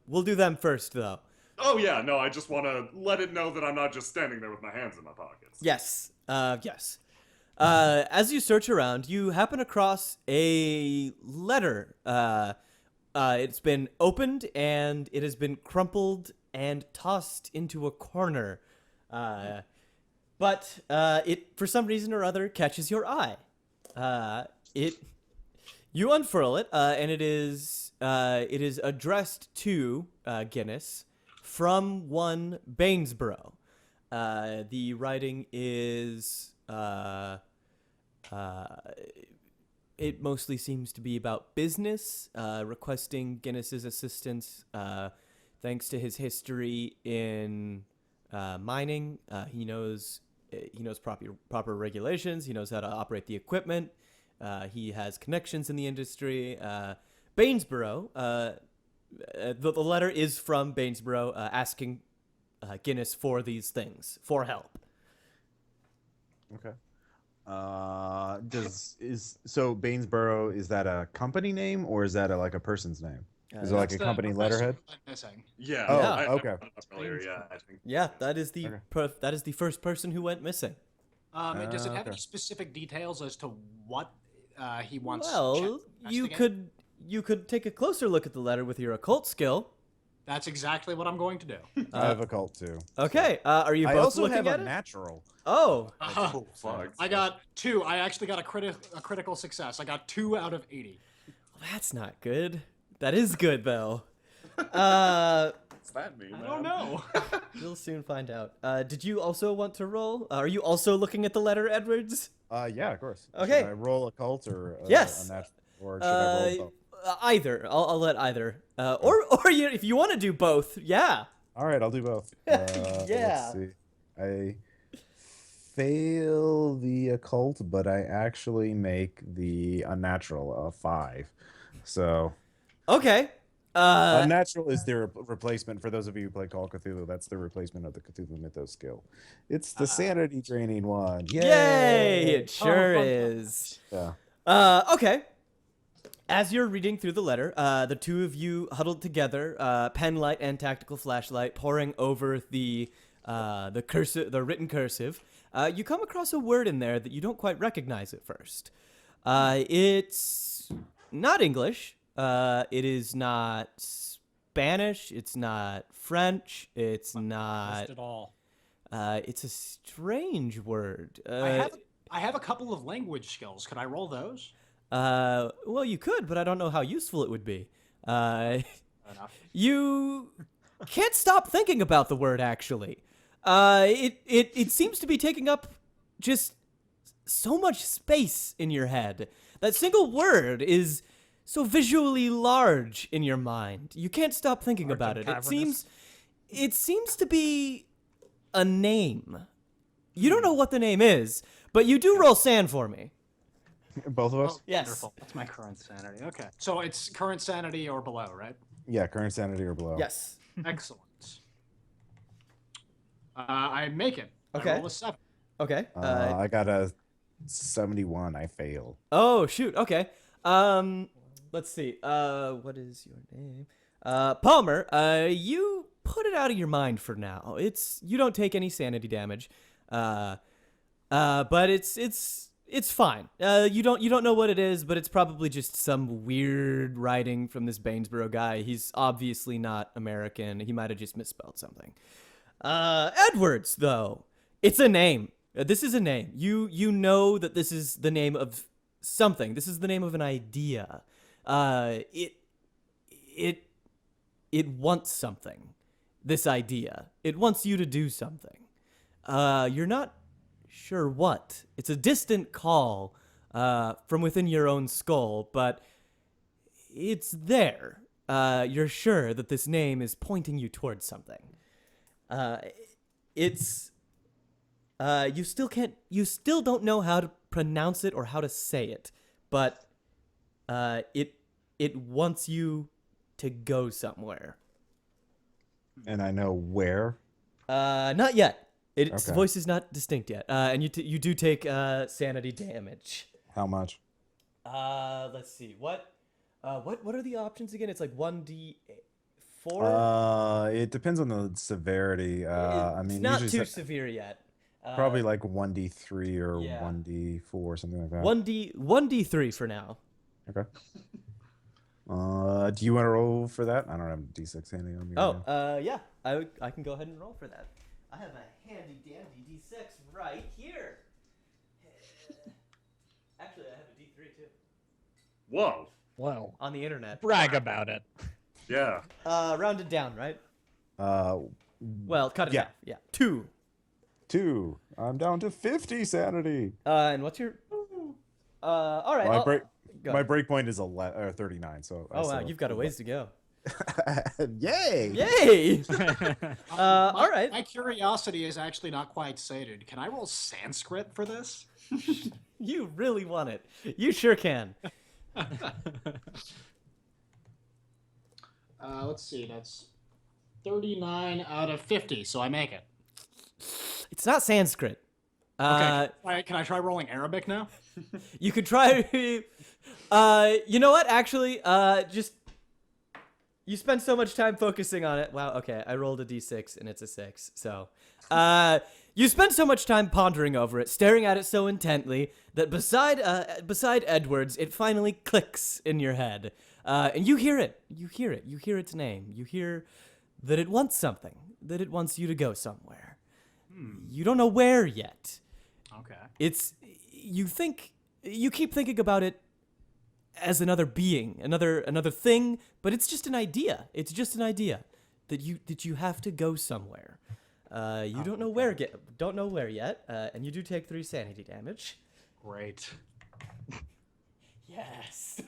We'll do them first, though. Oh yeah, no, I just want to let it know that I'm not just standing there with my hands in my pockets. Yes. Yes. As you search around, you happen across a letter. It's been opened and it has been crumpled and tossed into a corner. But it, for some reason or other, catches your eye. You unfurl it, and it is addressed to Guinness from one Bainsborough. The writing is it mostly seems to be about business, requesting Guinness's assistance. Thanks to his history in mining, he knows proper regulations. He knows how to operate the equipment. He has connections in the industry. Bainsborough. The letter is from Bainsborough asking Guinness for these things, for help. Okay. So Bainesboro, is that a company name or is that like a person's name? Is it like That's a the company professor letterhead? who went missing. Yeah. Oh, Yeah. I'm okay. not familiar. Yeah, I think. Yeah, that is the Okay. that is the first person who went missing. Does it have Okay. any specific details as to what he wants? Well, Chet to you investigate? could take a closer look at the letter with your occult skill. That's exactly what I'm going to do. I have a cult too. Okay, are you I both also looking have at a it? natural. Oh, Oh fuck. I got 2. I actually got a critical success. I got 2 out of 80. that's not good. That is good though. What's that mean? I don't know. We'll soon find out. Did you also want to roll? Are you also looking at the letter, Edwards? Yeah, of course. Okay. Should I roll a cult or Yes. a natural, or should I roll both? Either. I'll let either. Or you, if you want to do both, yeah. All right, I'll do both. Yeah. Let's see. I fail the occult, but I actually make the unnatural a 5. So Okay. unnatural is the replacement for those of you who play Call of Cthulhu. That's the replacement of the Cthulhu Mythos skill. It's the sanity draining one. Yay! It sure fun is. Yeah. Okay. As you're reading through the letter, the two of you huddled together, pen light and tactical flashlight, poring over the written cursive. You come across a word in there that you don't quite recognize at first. It's not English. It is not Spanish. It's not French. It's not. Missed it all. It's a strange word. I have a couple of language skills. Could I roll those? Well, you could, but I don't know how useful it would be. Fair enough. You can't stop thinking about the word, actually. It seems to be taking up just so much space in your head. That single word is so visually large in your mind. You can't stop thinking Large about and it. cavernous. It seems to be a name. You don't know what the name is, but you do roll sand for me. Both of us? Oh, Yes. Wonderful. That's my current sanity. Okay. So it's current sanity or below, right? Yeah, current sanity or below. Yes. Excellent. I make it. Okay. I roll a 7. Okay. I got a 71. I fail. Oh shoot. Okay. Let's see. What is your name? Palmer. You put it out of your mind for now. You don't take any sanity damage. But it's fine. You don't know what it is, but it's probably just some weird writing from this Bainesboro guy. He's obviously not American. He might have just misspelled something. Edwards, though, it's a name. This is a name. You know that this is the name of something. This is the name of an idea. It wants something. This idea. It wants you to do something. You're not sure what. It's a distant call from within your own skull, but it's there. You're sure that this name is pointing you towards something. You still don't know how to pronounce it or how to say it, but it wants you to go somewhere. And I know where. Not yet. Its Okay. voice is not distinct yet. And you do take sanity damage. How much? Let's see. What are the options again? It's like 1d4. It depends on the severity. I It's mean, not usually too severe yet. probably like 1d3 or yeah. 1d4, something like that. 1d3 for now. Okay. Do you want to roll for that? I don't have d6 handy on me. right now. Yeah. I can go ahead and roll for that. I have a handy dandy d6 right here. Actually, I have a d3 too. Whoa. Well, On the internet. brag about it. Yeah. Rounded down, right? Uh, Well, cut it Yeah. half. Yeah. 2. 2. I'm down to 50 sanity. And what's your? All right. My I'll- break. go My ahead. break point is 39. So. I Oh still wow, have you've got a full ways to go. Yay! Yay! All right. My curiosity is actually not quite sated. Can I roll Sanskrit for this? You really want it. You sure can. Let's see. That's 39 out of 50, so I make it. It's not Sanskrit. Can I try rolling Arabic now? You could try. You know what? Actually, just you spend so much time focusing on it. Wow. Okay, I rolled a d6 and it's a 6. So, you spend so much time pondering over it, staring at it so intently that beside Edwards, it finally clicks in your head, and you hear it. You hear it. You hear its name. You hear that it wants something. That it wants you to go somewhere. You don't know where yet. Okay. You keep thinking about it as another being, another thing, but it's just an idea. It's just an idea that you have to go somewhere. You don't know where yet, and you do take 3 sanity damage. Great. Yes.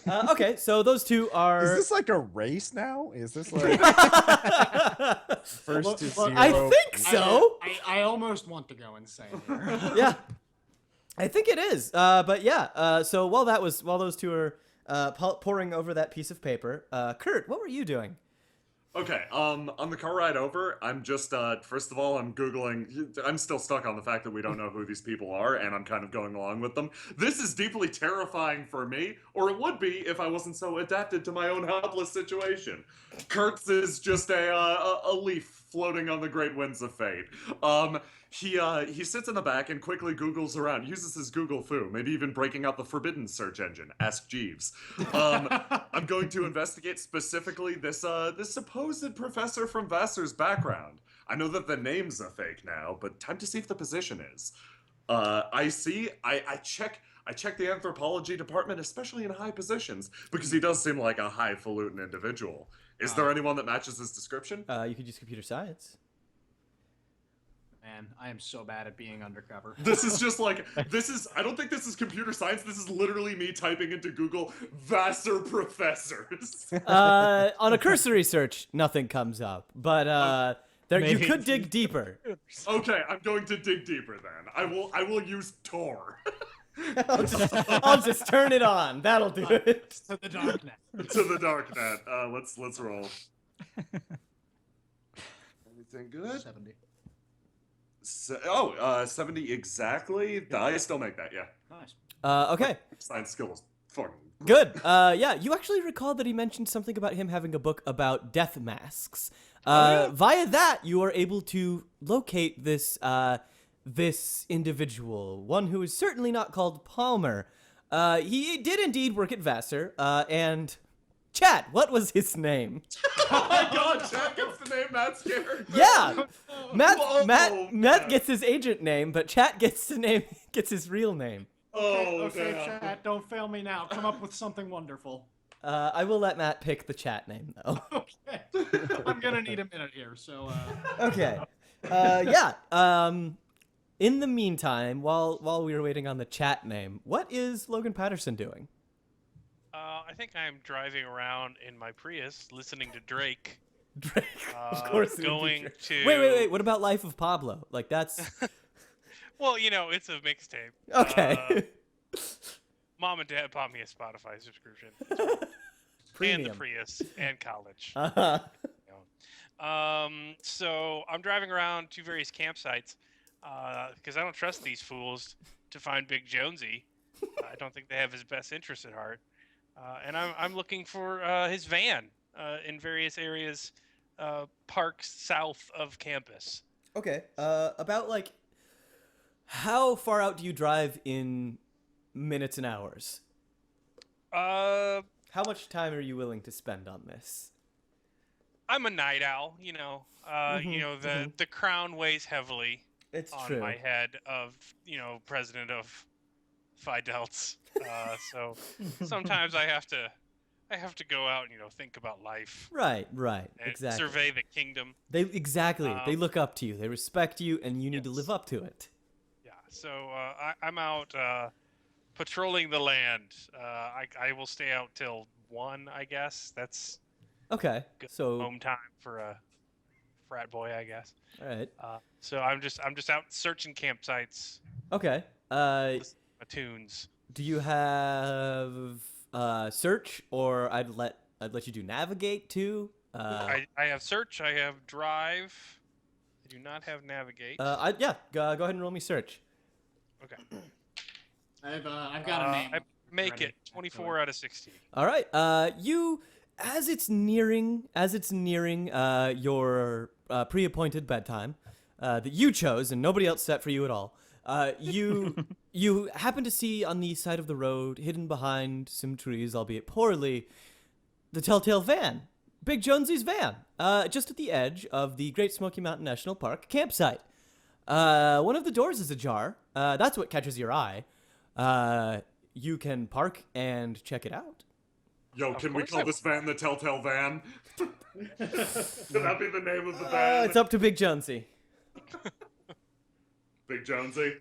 Okay, so those two are. Is this like a race now? Is this like first to Look, 0? I think so. I almost want to go insane here. Yeah, I think it is. But yeah. So while those two are poring over that piece of paper, Kurt, what were you doing? Okay, on the car ride over, I'm just, first of all, I'm Googling, I'm still stuck on the fact that we don't know who these people are, and I'm kind of going along with them. This is deeply terrifying for me, or it would be if I wasn't so adapted to my own helpless situation. Kurtz is just a leaf floating on the great winds of fate. He sits in the back and quickly Googles around, uses his Google foo, maybe even breaking out the forbidden search engine, Ask Jeeves. I'm going to investigate specifically this supposed professor from Vassar's background. I know that the name's a fake now, but time to see if the position is. I check the anthropology department, especially in high positions, because he does seem like a highfalutin individual. Is there anyone that matches his description? You could use computer science. Man, I am so bad at being undercover. This is just like, I don't think this is computer science. This is literally me typing into Google Vassar professors. On a cursory search, nothing comes up, but you Maybe. could dig deeper. Okay, I'm going to dig deeper then. I will use Tor. I'll just turn it on. That'll do it. To the darknet. To the darknet. Let's roll. Anything good? 70. 70 exactly. I still make that, yeah. Nice. Okay. Science skill is fucking Good. Yeah, you actually recall that he mentioned something about him having a book about death masks. Via that, you are able to locate this this individual, one who is certainly not called Palmer. He did indeed work at Vassar, and Chat, what was his name? Oh my god, Chad gets the name Matt's character. Yeah, Whoa, Matt gets his agent name, but Chat gets his real name. Okay, damn. chat, don't fail me now. Come up with something wonderful. I will let Matt pick the chat name though. Okay. I'm gonna need a minute here, so Okay. Yeah. In the meantime, while we were waiting on the chat name, what is Logan Patterson doing? I think I'm driving around in my Prius, listening to Drake. Drake, of course. Going to. Wait. What about Life of Pablo? Like that's. Well, you know, it's a mixtape. Okay. Mom and Dad bought me a Spotify subscription. Premium. And the Prius and college. Uh-huh. So I'm driving around to various campsites because I don't trust these fools to find Big Jonesy. I don't think they have his best interest at heart. And I'm looking for his van in various areas, parks south of campus. Okay. About like, how far out do you drive in minutes and hours? How much time are you willing to spend on this? I'm a night owl, you know. The crown weighs heavily It's on true. my head of, president of Phi Delts. So sometimes I have to go out and, think about life. Right. And Exactly. survey the kingdom. They look up to you. They respect you, and you need to Yes. live up to it. Yeah. So I'm out patrolling the land. I will stay out till 1, I guess. That's Okay. good So, home time for a frat boy, I guess. all right. So I'm just out searching campsites, Okay. listening to tunes. Do you have search, or I'd let you do navigate too? I have search. I have drive. I do not have navigate. Yeah. Go ahead and roll me search. Okay. I've got a name. I make ready. it 24 out of 60. All right. You, as it's nearing your pre-appointed bedtime that you chose and nobody else set for you at all. You happen to see on the side of the road, hidden behind some trees, albeit poorly, the Telltale van, Big Jonesy's van, just at the edge of the Great Smoky Mountain National Park campsite. One of the doors is ajar. That's what catches your eye. You can park and check it out. Yo, Of can we course call I this van the Telltale Van? Can that be the name of the van? It's up to Big Jonesy. Big Jonesy.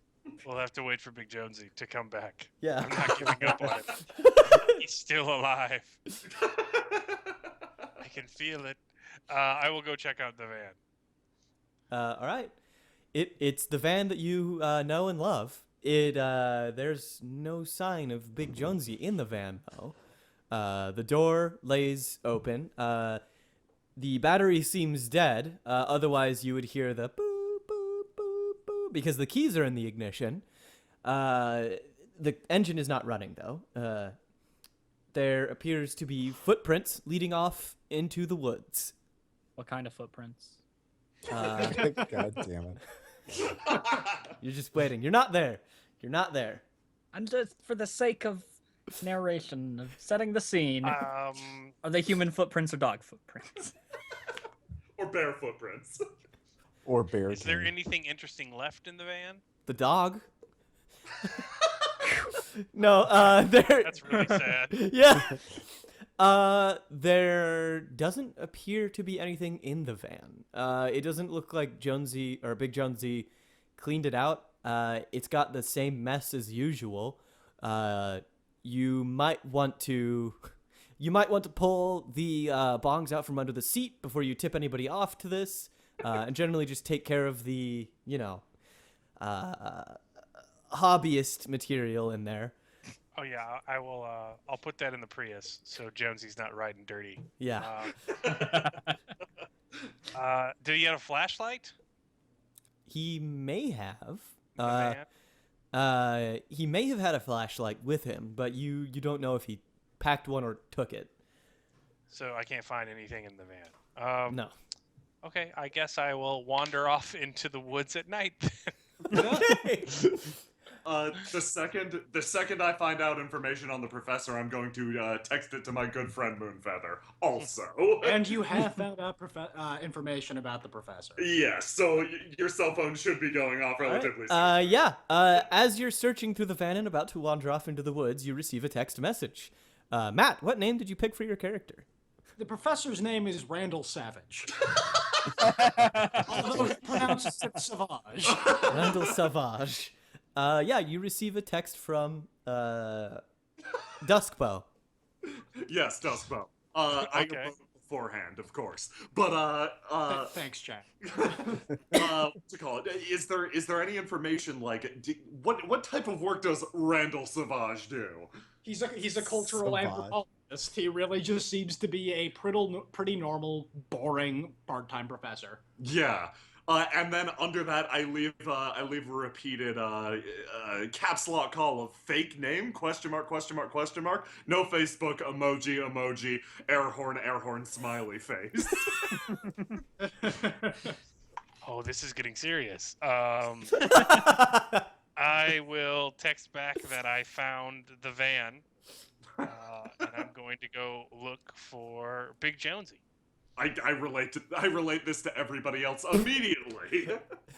We'll have to wait for Big Jonesy to come back. Yeah. I'm not giving up on him. He's still alive. I can feel it. I will go check out the van. All right. It's the van that you know and love. There's no sign of Big Jonesy in the van though. The door lays open. The battery seems dead. Otherwise, you would hear the boop boop boop boop because the keys are in the ignition. The engine is not running though. There appears to be footprints leading off into the woods. What kind of footprints? God damn it. You're just waiting. You're not there. You're not there. And just for the sake of narration, of setting the scene, are they human footprints or dog footprints? Or bear footprints. Or bear. Is there king. anything interesting left in the van? The dog. No, there. That's really sad. Yeah. There doesn't appear to be anything in the van. It doesn't look like Jonesy or Big Jonesy cleaned it out. It's got the same mess as usual. You might want to pull the bongs out from under the seat before you tip anybody off to this, and generally just take care of the, hobbyist material in there. Oh yeah, I will. I'll put that in the Prius so Jonesy's not riding dirty. Yeah. Do you have a flashlight? He may have. in the van? He may have had a flashlight with him, but you don't know if he packed one or took it. So I can't find anything in the van. No. Okay, I guess I will wander off into the woods at night. The second I find out information on the professor, I'm going to text it to my good friend Moonfeather. Also. And you have found out information about the professor. Yes, so your cell phone should be going off relatively soon. Yeah. As you're searching through the van and about to wander off into the woods, you receive a text message. Matt, what name did you pick for your character? The professor's name is Randall Savage. Although he pronounces it Savage. Randall Savage. Yeah, you receive a text from Duskbow. Yes, Duskbow. I Okay. wrote beforehand, of course. But Thanks, Jack. what's it called? Is there any information like what type of work does Randall Savage do? He's a cultural Savage. anthropologist. He really just seems to be a pretty normal, boring part-time professor. Yeah. And then under that, I leave a repeated caps lock call of fake name ? No Facebook emoji air horn smiley face. Oh, this is getting serious. I will text back that I found the van, and I'm going to go look for Big Jonesy. I relate this to everybody else immediately.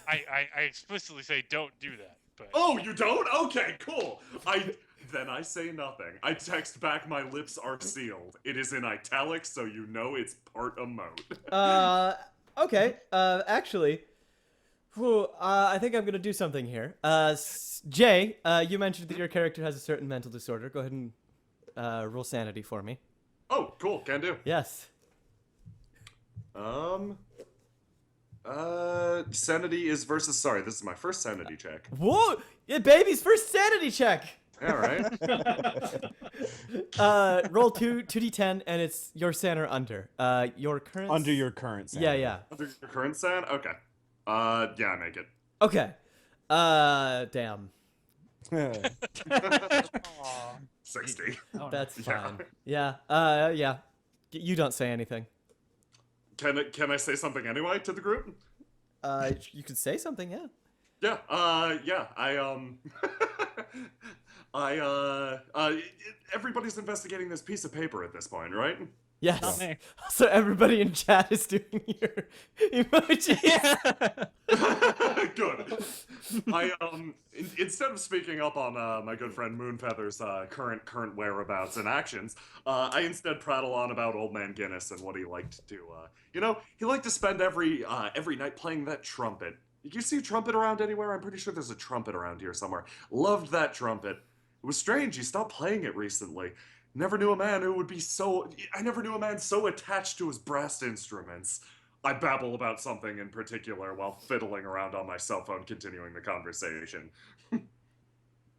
I explicitly say don't do that. But Oh, you don't? Okay, cool. Then I say nothing. I text back, my lips are sealed. It is in italics, so you know it's part emote. Okay. Actually, I think I'm gonna do something here. Jay, you mentioned that your character has a certain mental disorder. Go ahead and roll sanity for me. Oh, cool, can do. Yes. Sanity is versus, sorry, this is my first sanity check. Whoa! Yeah, baby's first sanity check. All right. Roll 2d10, and it's your san or under. Your current. Under your current Yeah, sanity. yeah. Under your current san? Okay. Yeah, I make it. Okay. Damn. Aw. 60. Oh, That's Yeah. fine. Yeah. Yeah. You don't say anything. Can I say something anyway to the group? You could say something, yeah. Yeah, everybody's investigating this piece of paper at this point, right? Yes. Not me. So everybody in chat is doing your emojis. Good. Instead of speaking up on my good friend Moonfeather's current whereabouts and actions, I instead prattle on about Old Man Guinness and what he liked to do. He liked to spend every night playing that trumpet. You see a trumpet around anywhere? I'm pretty sure there's a trumpet around here somewhere. Loved that trumpet. It was strange. He stopped playing it recently. I never knew a man so attached to his brass instruments. I babble about something in particular while fiddling around on my cell phone, continuing the conversation.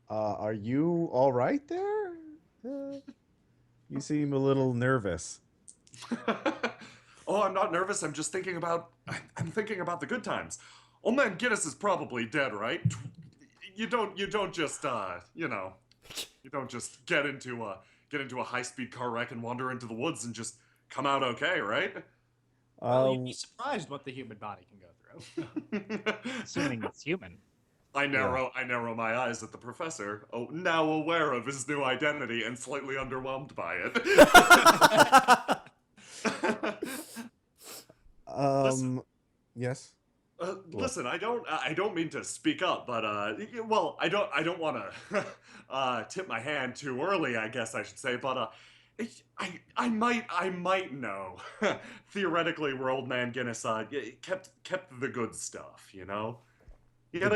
Are you all right there? You seem a little nervous. Oh, I'm not nervous. I'm thinking about the good times. Old Man Guinness is probably dead, right? You don't just get into a high-speed car wreck and wander into the woods and just come out okay, right? Well, you'd be surprised what the human body can go through. Assuming it's human. I narrow my eyes at the professor, now aware of his new identity and slightly underwhelmed by it. Yes. Listen, I don't mean to speak up, but I don't want to tip my hand too early, I guess I should say, but I might know. Theoretically, where Old Man Guinness kept the good stuff, you know. He had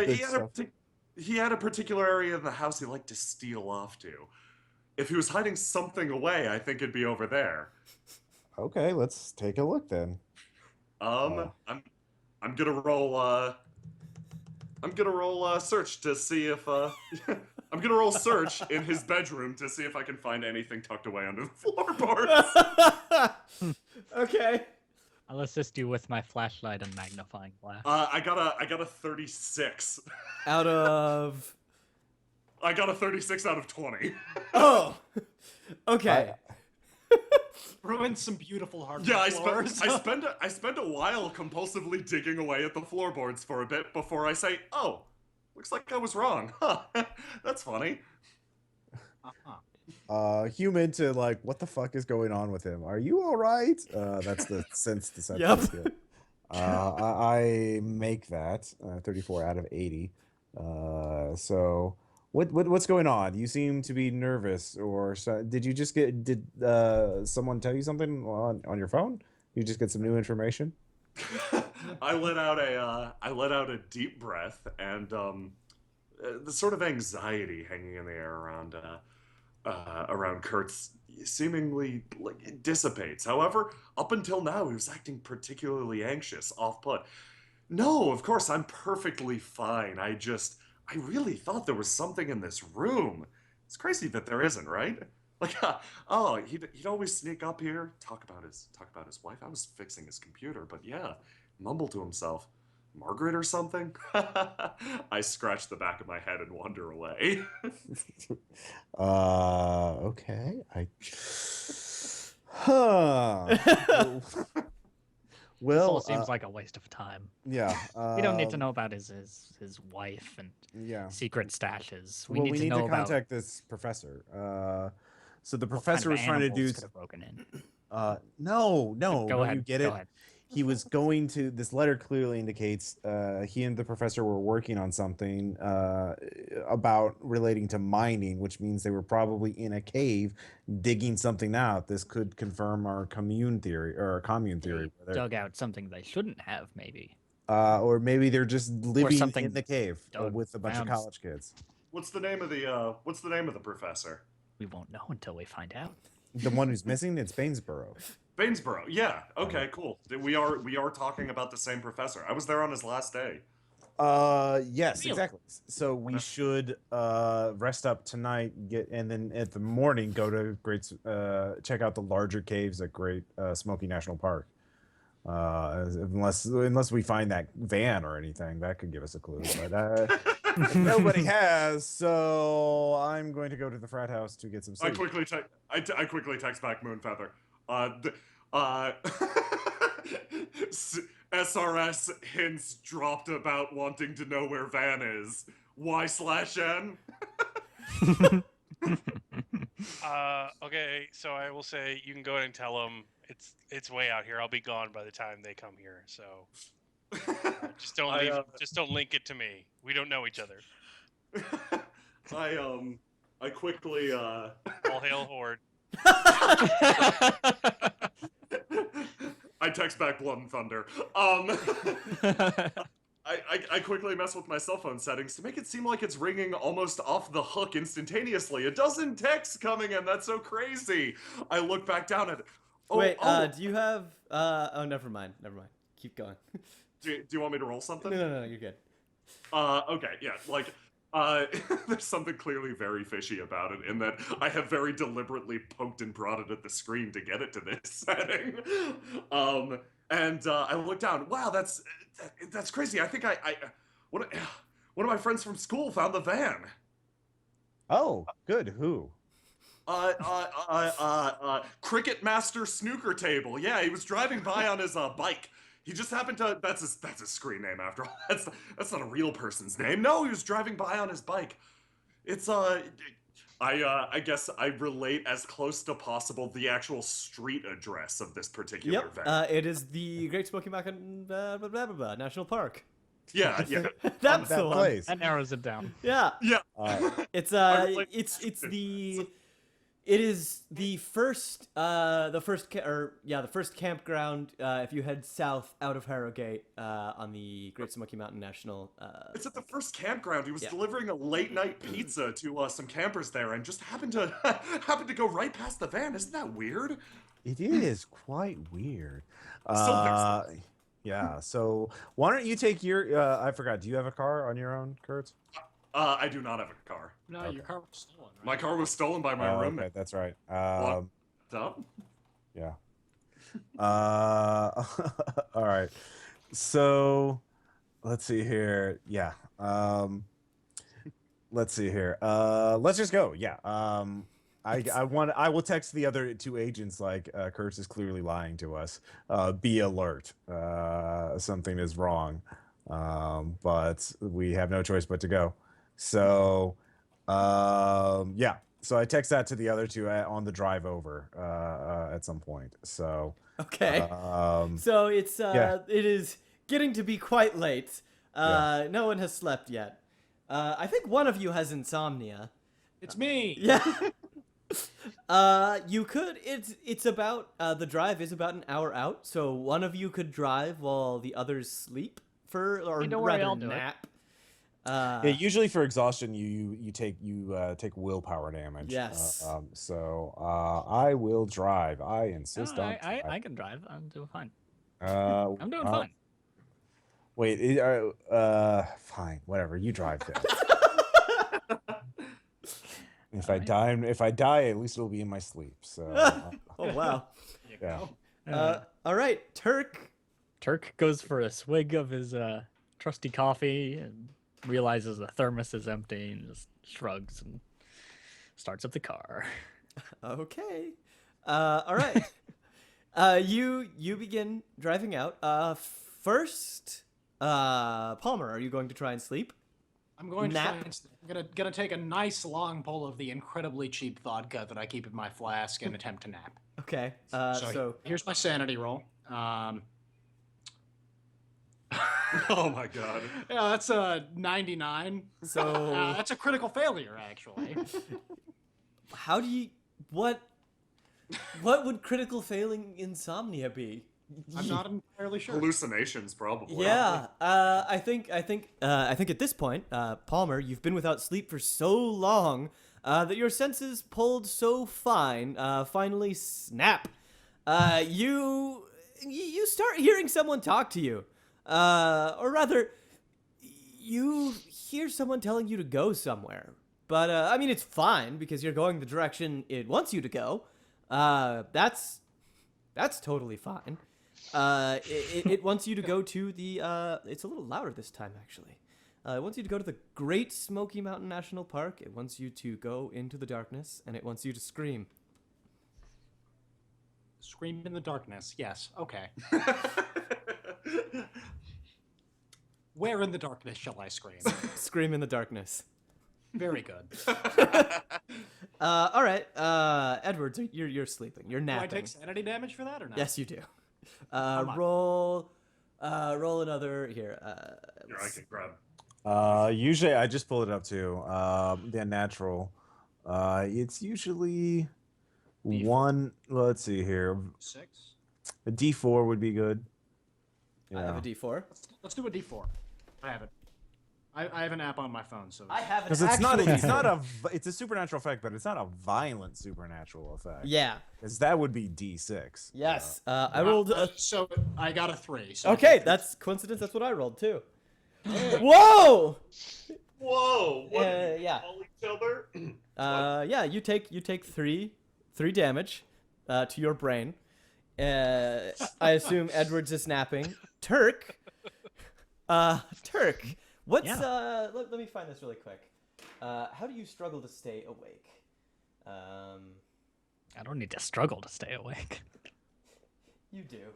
a particular area in the house he liked to steal off to. If he was hiding something away, I think it'd be over there. Okay, let's take a look then. I'm gonna roll search to see if I'm gonna roll search in his bedroom to see if I can find anything tucked away under the floorboards. Okay. I'll assist you with my flashlight and magnifying glass. I got a 36. Out of. I got a 36 out of 20. Oh. Okay. Ruined some beautiful hardwood Yeah, floors. I spend a while compulsively digging away at the floorboards for a bit before I say, "Oh, looks like I was wrong." Huh. That's funny. Human to like, what the fuck is going on with him? Are you all right? That's the sense deception Yep. skill. I make that 34 out of 80. So what's going on? You seem to be nervous, or did you just did someone tell you something on your phone? You just get some new information? I let out a deep breath, and the sort of anxiety hanging in the air around Kurtz seemingly it dissipates. However, up until now, he was acting particularly anxious, off-put. No, of course, I'm perfectly fine. I really thought there was something in this room. It's crazy that there isn't, right? Like, he'd always sneak up here, talk about his wife. I was fixing his computer, but yeah, mumble to himself, Margaret or something. I scratch the back of my head and wander away. Okay. This all Well, seems like a waste of time. yeah. We don't need to know about his wife and Yeah. secret stashes. We need to know about contact this professor. So the what kind professor of was trying to do. animals could have broken in. No. Go ahead. You get Go it. ahead. He was going to. This letter clearly indicates he and the professor were working on something about relating to mining, which means they were probably in a cave digging something out. This could confirm our commune theory or commune theory. They dug out something they shouldn't have, maybe. Or maybe they're just living something in the cave dug, with a bunch of found. college kids. What's the name of the professor? We won't know until we find out. The one who's missing, it's Bainesboro. Bainesboro. Yeah. Okay. Cool. We are talking about the same professor. I was there on his last day. Yes, Really? exactly. So we should rest up tonight, and then at the morning go to check out the larger caves at Great Smoky National Park. Unless we find that van or anything, that could give us a clue. But nobody has, so I'm going to go to the frat house to get some I sleep. quickly text back Moonfeather. SRS hints dropped about wanting to know where Van is. Y/N? Okay, so I will say you can go ahead and tell them it's way out here. I'll be gone by the time they come here. So just don't leave. Just don't link it to me. We don't know each other. I quickly All hail Horde. I text back Blood and Thunder. I quickly mess with my cell phone settings to make it seem like it's ringing almost off the hook instantaneously. A dozen texts coming in. That's so crazy. I look back down at it. Wait, do you have? Oh, never mind. Never mind. Keep going. Do you want me to roll something? No, you're good. Okay, yeah, like, there's something clearly very fishy about it in that I have very deliberately poked and prodded at the screen to get it to this setting. And I look down. Wow, that's crazy. I think one of my friends from school found the van. Oh, good. Who? Cricket Master Snooker Table. Yeah, he was driving by on his bike. He just happened to. That's his screen name after all. That's not a real person's name. No, he was driving by on his bike. It's I guess I relate as close to possible the actual street address of this particular van. It is the Great Smoky Mountain National Park. Yeah. That's that the one. place. That narrows it down. Yeah. It's relate- it is the first campground if you head south out of Harrogate on the Great Smoky Mountain National. It's at the first campground. He was Yeah. delivering a late night pizza to some campers there, and just happened to go right past the van. Isn't that weird? It is quite weird. Still thinks Yeah. So why don't you take your? I forgot. Do you have a car on your own, Kurt? I do not have a car. No, Okay. your car was stolen. Right? My car was stolen by my roommate. Okay, that's right. Dumb? Yeah. All right. So let's see here. Yeah. Let's see here. Let's just go. Yeah. I will text the other two agents like Kurt is clearly lying to us. Be alert. Something is wrong. But we have no choice but to go. So yeah. So I text that to the other two on the drive over at some point. So Okay. So it's it is getting to be quite late. No one has slept yet. I think one of you has insomnia. It's me. Yeah. You could. It's about the drive is about an hour out, so one of you could drive while the others sleep or Don't worry, rather I'll do it. nap. yeah, usually for exhaustion, you take willpower damage. Yes. So I will drive. I insist on. I can drive. I'm doing fine. I'm I'm doing fine. Wait. Fine. Whatever. You drive then. If I die, at least it'll be in my sleep. So. Oh wow. Yeah. All right, Turk. Turk goes for a swig of his trusty coffee and realizes the thermos is empty and just shrugs and starts up the car. Okay. All right. You begin driving out. First, Palmer, are you going to try and sleep? I'm going to Nap. try and gonna take a nice long pull of the incredibly cheap vodka that I keep in my flask and attempt to nap. Okay. So here's my sanity roll. Oh my god. Yeah, that's a 99. So That's a critical failure, actually. how do you what would critical failing insomnia be? I'm not entirely sure. Hallucinations, probably. Yeah, I think at this point, Palmer, you've been without sleep for so long that your senses pulled so fine finally snap. You start hearing someone talk to you, or rather, you hear someone telling you to go somewhere. But I mean, it's fine because you're going the direction it wants you to go. That's totally fine. It wants you to go to the. It's a little louder this time, actually. It wants you to go to the Great Smoky Mountain National Park. It wants you to go into the darkness, and it wants you to scream. Scream in the darkness. Yes. Okay. Where in the darkness shall I scream? Scream in the darkness. Very good. All right, Edwards, you're sleeping. You're Do I napping. take sanity damage for that or not? Yes, you do. much? Roll another here. Here, I can grab. Usually I just pull it up too. The unnatural. It's usually one. Let's see here. 6. A D4 would be good. I have a D4. Let's do a D4. I have it. I have an app on my phone, so I have an Because it's not. actual It's not D4. It's a supernatural effect, but it's not a violent supernatural effect. Yeah. Because that would be D6. Yes. I rolled. So I got a 3. So Okay, that's coincidence. That's what I rolled too. Whoa. Whoa! What did you Yeah. call each other? Yeah. You take three damage to your brain. I assume Edwards is napping. Turk. Turk. What's Yeah. Let me find this really quick. How do you struggle to stay awake? I don't need to struggle to stay awake. You do.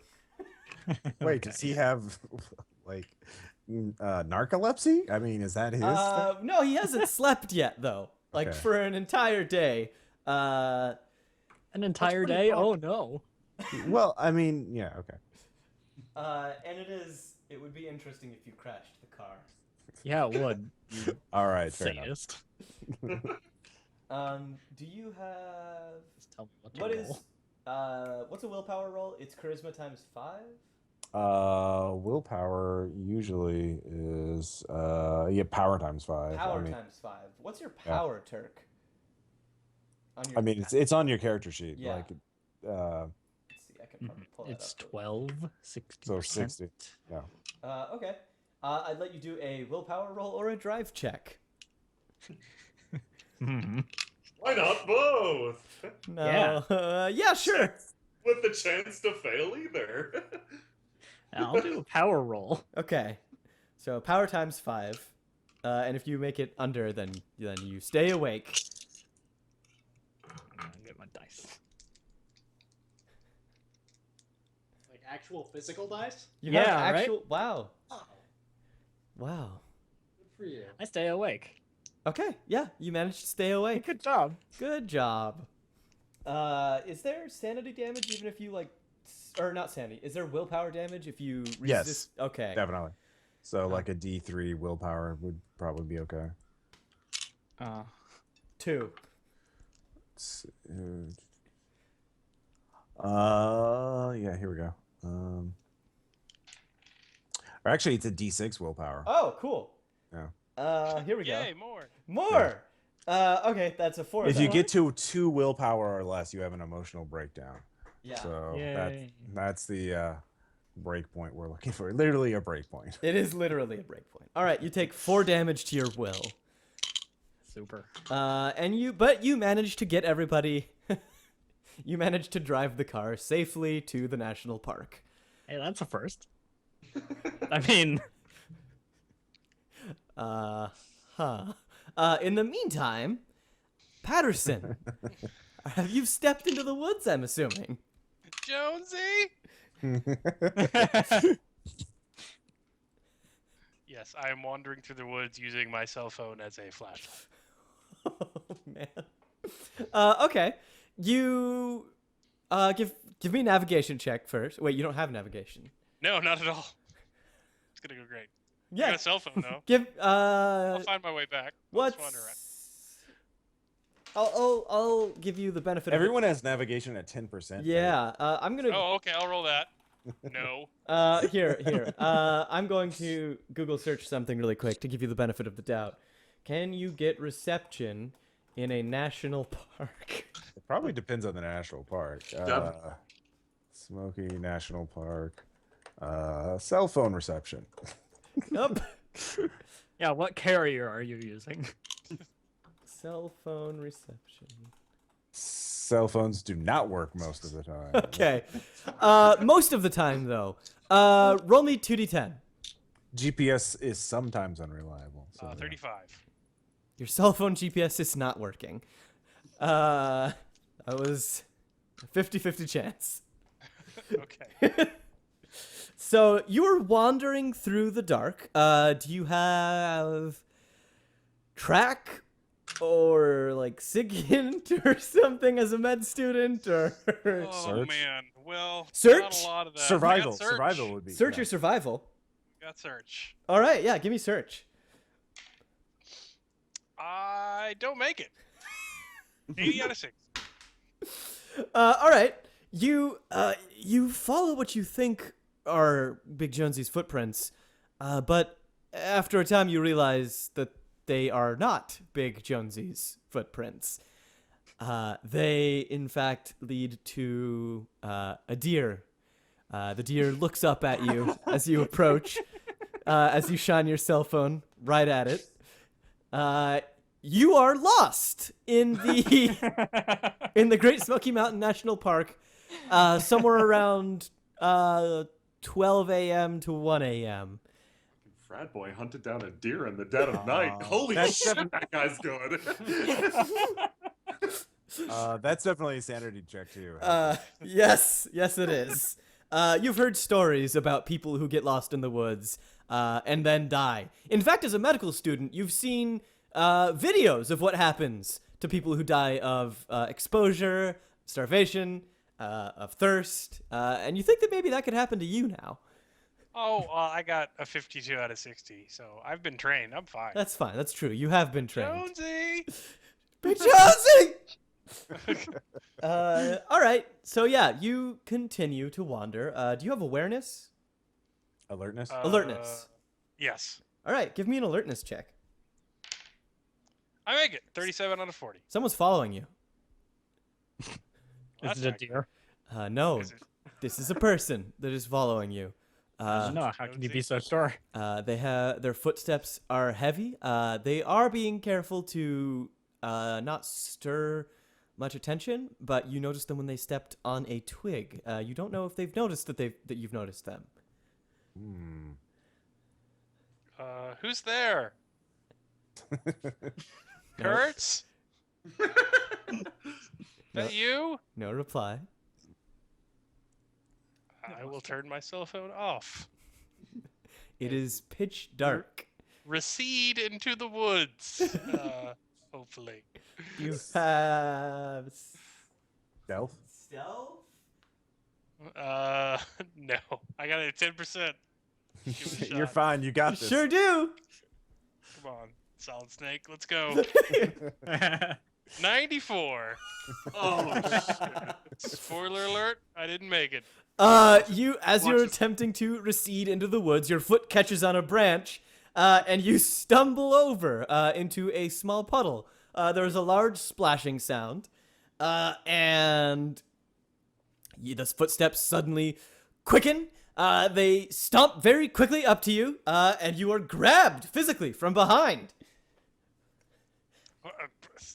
Wait, does he have like narcolepsy? I mean, is that his? thing? No, he hasn't slept yet though. Like Okay. for an entire day. An entire pretty day? fun. Oh no. Well, I mean, yeah, okay. And it would be interesting if you crashed the car. Yeah, it would. All right, fair enough. Sadist. Do you have Just tell me what to what roll. is what's a willpower roll? It's charisma times 5. Willpower usually is power times 5. Power I mean, times 5. What's your power, Turk? On your, I mean, it's on your character sheet. Yeah. Like, let's see, I can probably pull It's that up. 12, 60. so 60. Yeah. Okay. I'd let you do a willpower roll or a drive check. Mhm. Why not both? No. Yeah, sure. With the chance to fail either. I'll do a power roll. Okay. So power times 5. And if you make it under, then you stay awake. I'll get my dice. like actual physical dice. You have Yeah, right? actual Wow. Oh, Wow. good for you. I stay awake. Okay, yeah, you managed to stay awake. Good job. Good job. Is there sanity damage even if you or not sanity? Is there willpower damage if you resist? Yes. Okay. Definitely. So, like a D3 willpower would probably be okay. 2. Yeah, here we go. Or actually, it's a D6 willpower. Oh, cool. Yeah. Here we Yay, go. more. More. Okay, that's a 4. If you then. get to 2 willpower or less, you have an emotional breakdown. Yeah. So Yay. that's the break point we're looking for. Literally a break point. It is literally a breakpoint. All right, you take 4 damage to your will. Super. But you managed to get everybody. You managed to drive the car safely to the national park. Hey, that's a first. I mean, In the meantime, Patterson, have you stepped into the woods? I'm assuming. Jonesy? Yes, I am wandering through the woods using my cell phone as a flashlight. Oh man. Okay. You give me a navigation check first. Wait, you don't have navigation. No, not at all. It's gonna go great. I Yeah. got a cell phone though. Give I'll find my way back. I'll just wander around. I'll give you the benefit Everyone has navigation at 10%. of Yeah. I'm gonna Oh, okay, I'll roll that. No. here. I'm going to Google search something really quick to give you the benefit of the doubt. Can you get reception in a national park? It probably depends on the national park. Smoky National Park. Cell phone reception. Nope. yeah, what carrier are you using? Cell phone reception. Cell phones do not work most of the time. Okay. Most of the time, though. Roll me 2d10. GPS is sometimes unreliable. So, 35. Your cell phone GPS is not working. That was a 50-50 chance. Okay. So you're wandering through the dark. Do you have track or like SIGINT or something as a med student or Oh Search? man. Well, Search? Not a lot of that. I Survival. got search. Survival would be. search yeah. or survival? Got search. All right, yeah, give me search. I don't make it. 80 out of 6. All right, you follow what you think are Big Jonesy's footprints, but after a time you realize that they are not Big Jonesy's footprints. They, in fact, lead to a deer. The deer looks up at you as you approach, as you shine your cell phone right at it. You are lost in the Great Smoky Mountain National Park, somewhere around 12 a.m. to 1 a.m. Frat boy hunted down a deer in the dead of night. Holy That's shit, that guy's good. That's definitely a sanity check too. Yes, it is. You've heard stories about people who get lost in the woods and then die. In fact, as a medical student, you've seen videos of what happens to people who die of exposure, starvation, of thirst, and you think that maybe that could happen to you now. Oh, I got a 52 out of 60, so I've been trained. I'm fine. That's fine. That's true. You have been trained. Jonesy! Big Jonesy! All right. So yeah, you continue to wander. Do you have awareness? Alertness. Alertness. Yes. All right. Give me an alertness check. I make it. 37 out of 40. Someone's following you. That's Is it a not good. deer? No, Is it? this is a person that is following you. No, how can you be so sure? They have their footsteps are heavy. They are being careful to not stir much attention, but you notice them when they stepped on a twig. You don't know if they've noticed that you've noticed them. Who's there? Kurtz? That you? No reply. I will turn my cell phone off. It is pitch dark. Recede into the woods. Hopefully. You have Stealth. stealth. No. I got it at 10%. Give it a You're shot. fine. You got this. Sure do. Come on. Solid Snake. Let's go. 94. Oh, shit. Spoiler alert. I didn't make it. As you're Watch this. attempting to recede into the woods, your foot catches on a branch, and you stumble over into a small puddle. There's a large splashing sound, and the footsteps suddenly quicken. They stomp very quickly up to you, and you are grabbed physically from behind.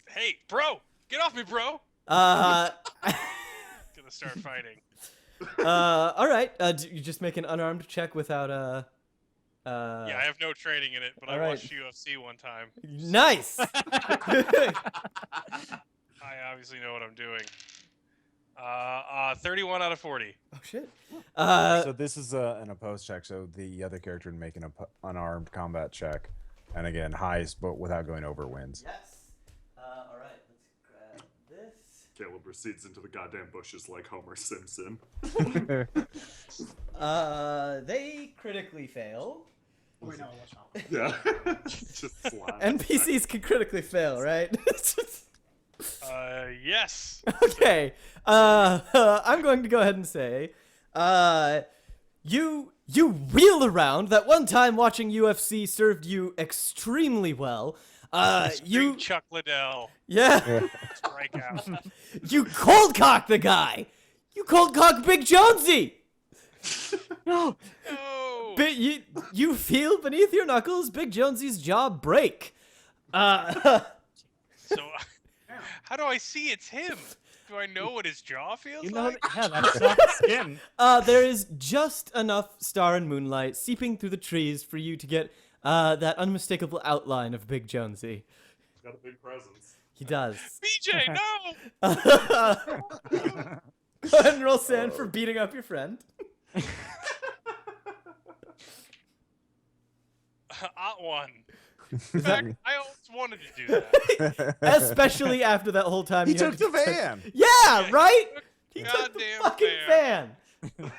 Hey, bro. Get off me, bro. Uh, Gonna start fighting. all right. You just make an unarmed check without Yeah, I have no training in it, but I alright. watched UFC one time. Nice. I obviously know what I'm doing. 31 out of 40. Oh shit. So this is an opposed check. So the other character would make an unarmed combat check, and again highs, but without going over wins. Yes. All right. Let's grab this. Caleb recedes into the goddamn bushes like Homer Simpson. They critically fail. Wait, no, watch out. Yeah. Just slap. NPCs can critically fail, right? Yes. Okay. I'm going to go ahead and say, you wheel around. That one time watching UFC served you extremely well. You Chuck Liddell. yeah. Strike out. You cold cock the guy. You cold cock Big Jonesy. No. No. You feel beneath your knuckles Big Jonesy's jaw break. So, how do I see it's him? Do I know what his jaw feels You know, like? yeah, that's soft skin. There is just enough star and moonlight seeping through the trees for you to get that unmistakable outline of Big Jonesy. He's got a big presence. He does. BJ, no! Go ahead and roll sand for beating up your friend. One. In Does that fact, mean- I always wanted to do that. Especially after that whole time He you took had the to- van. Yeah, right? He took the Goddamn fucking van. van.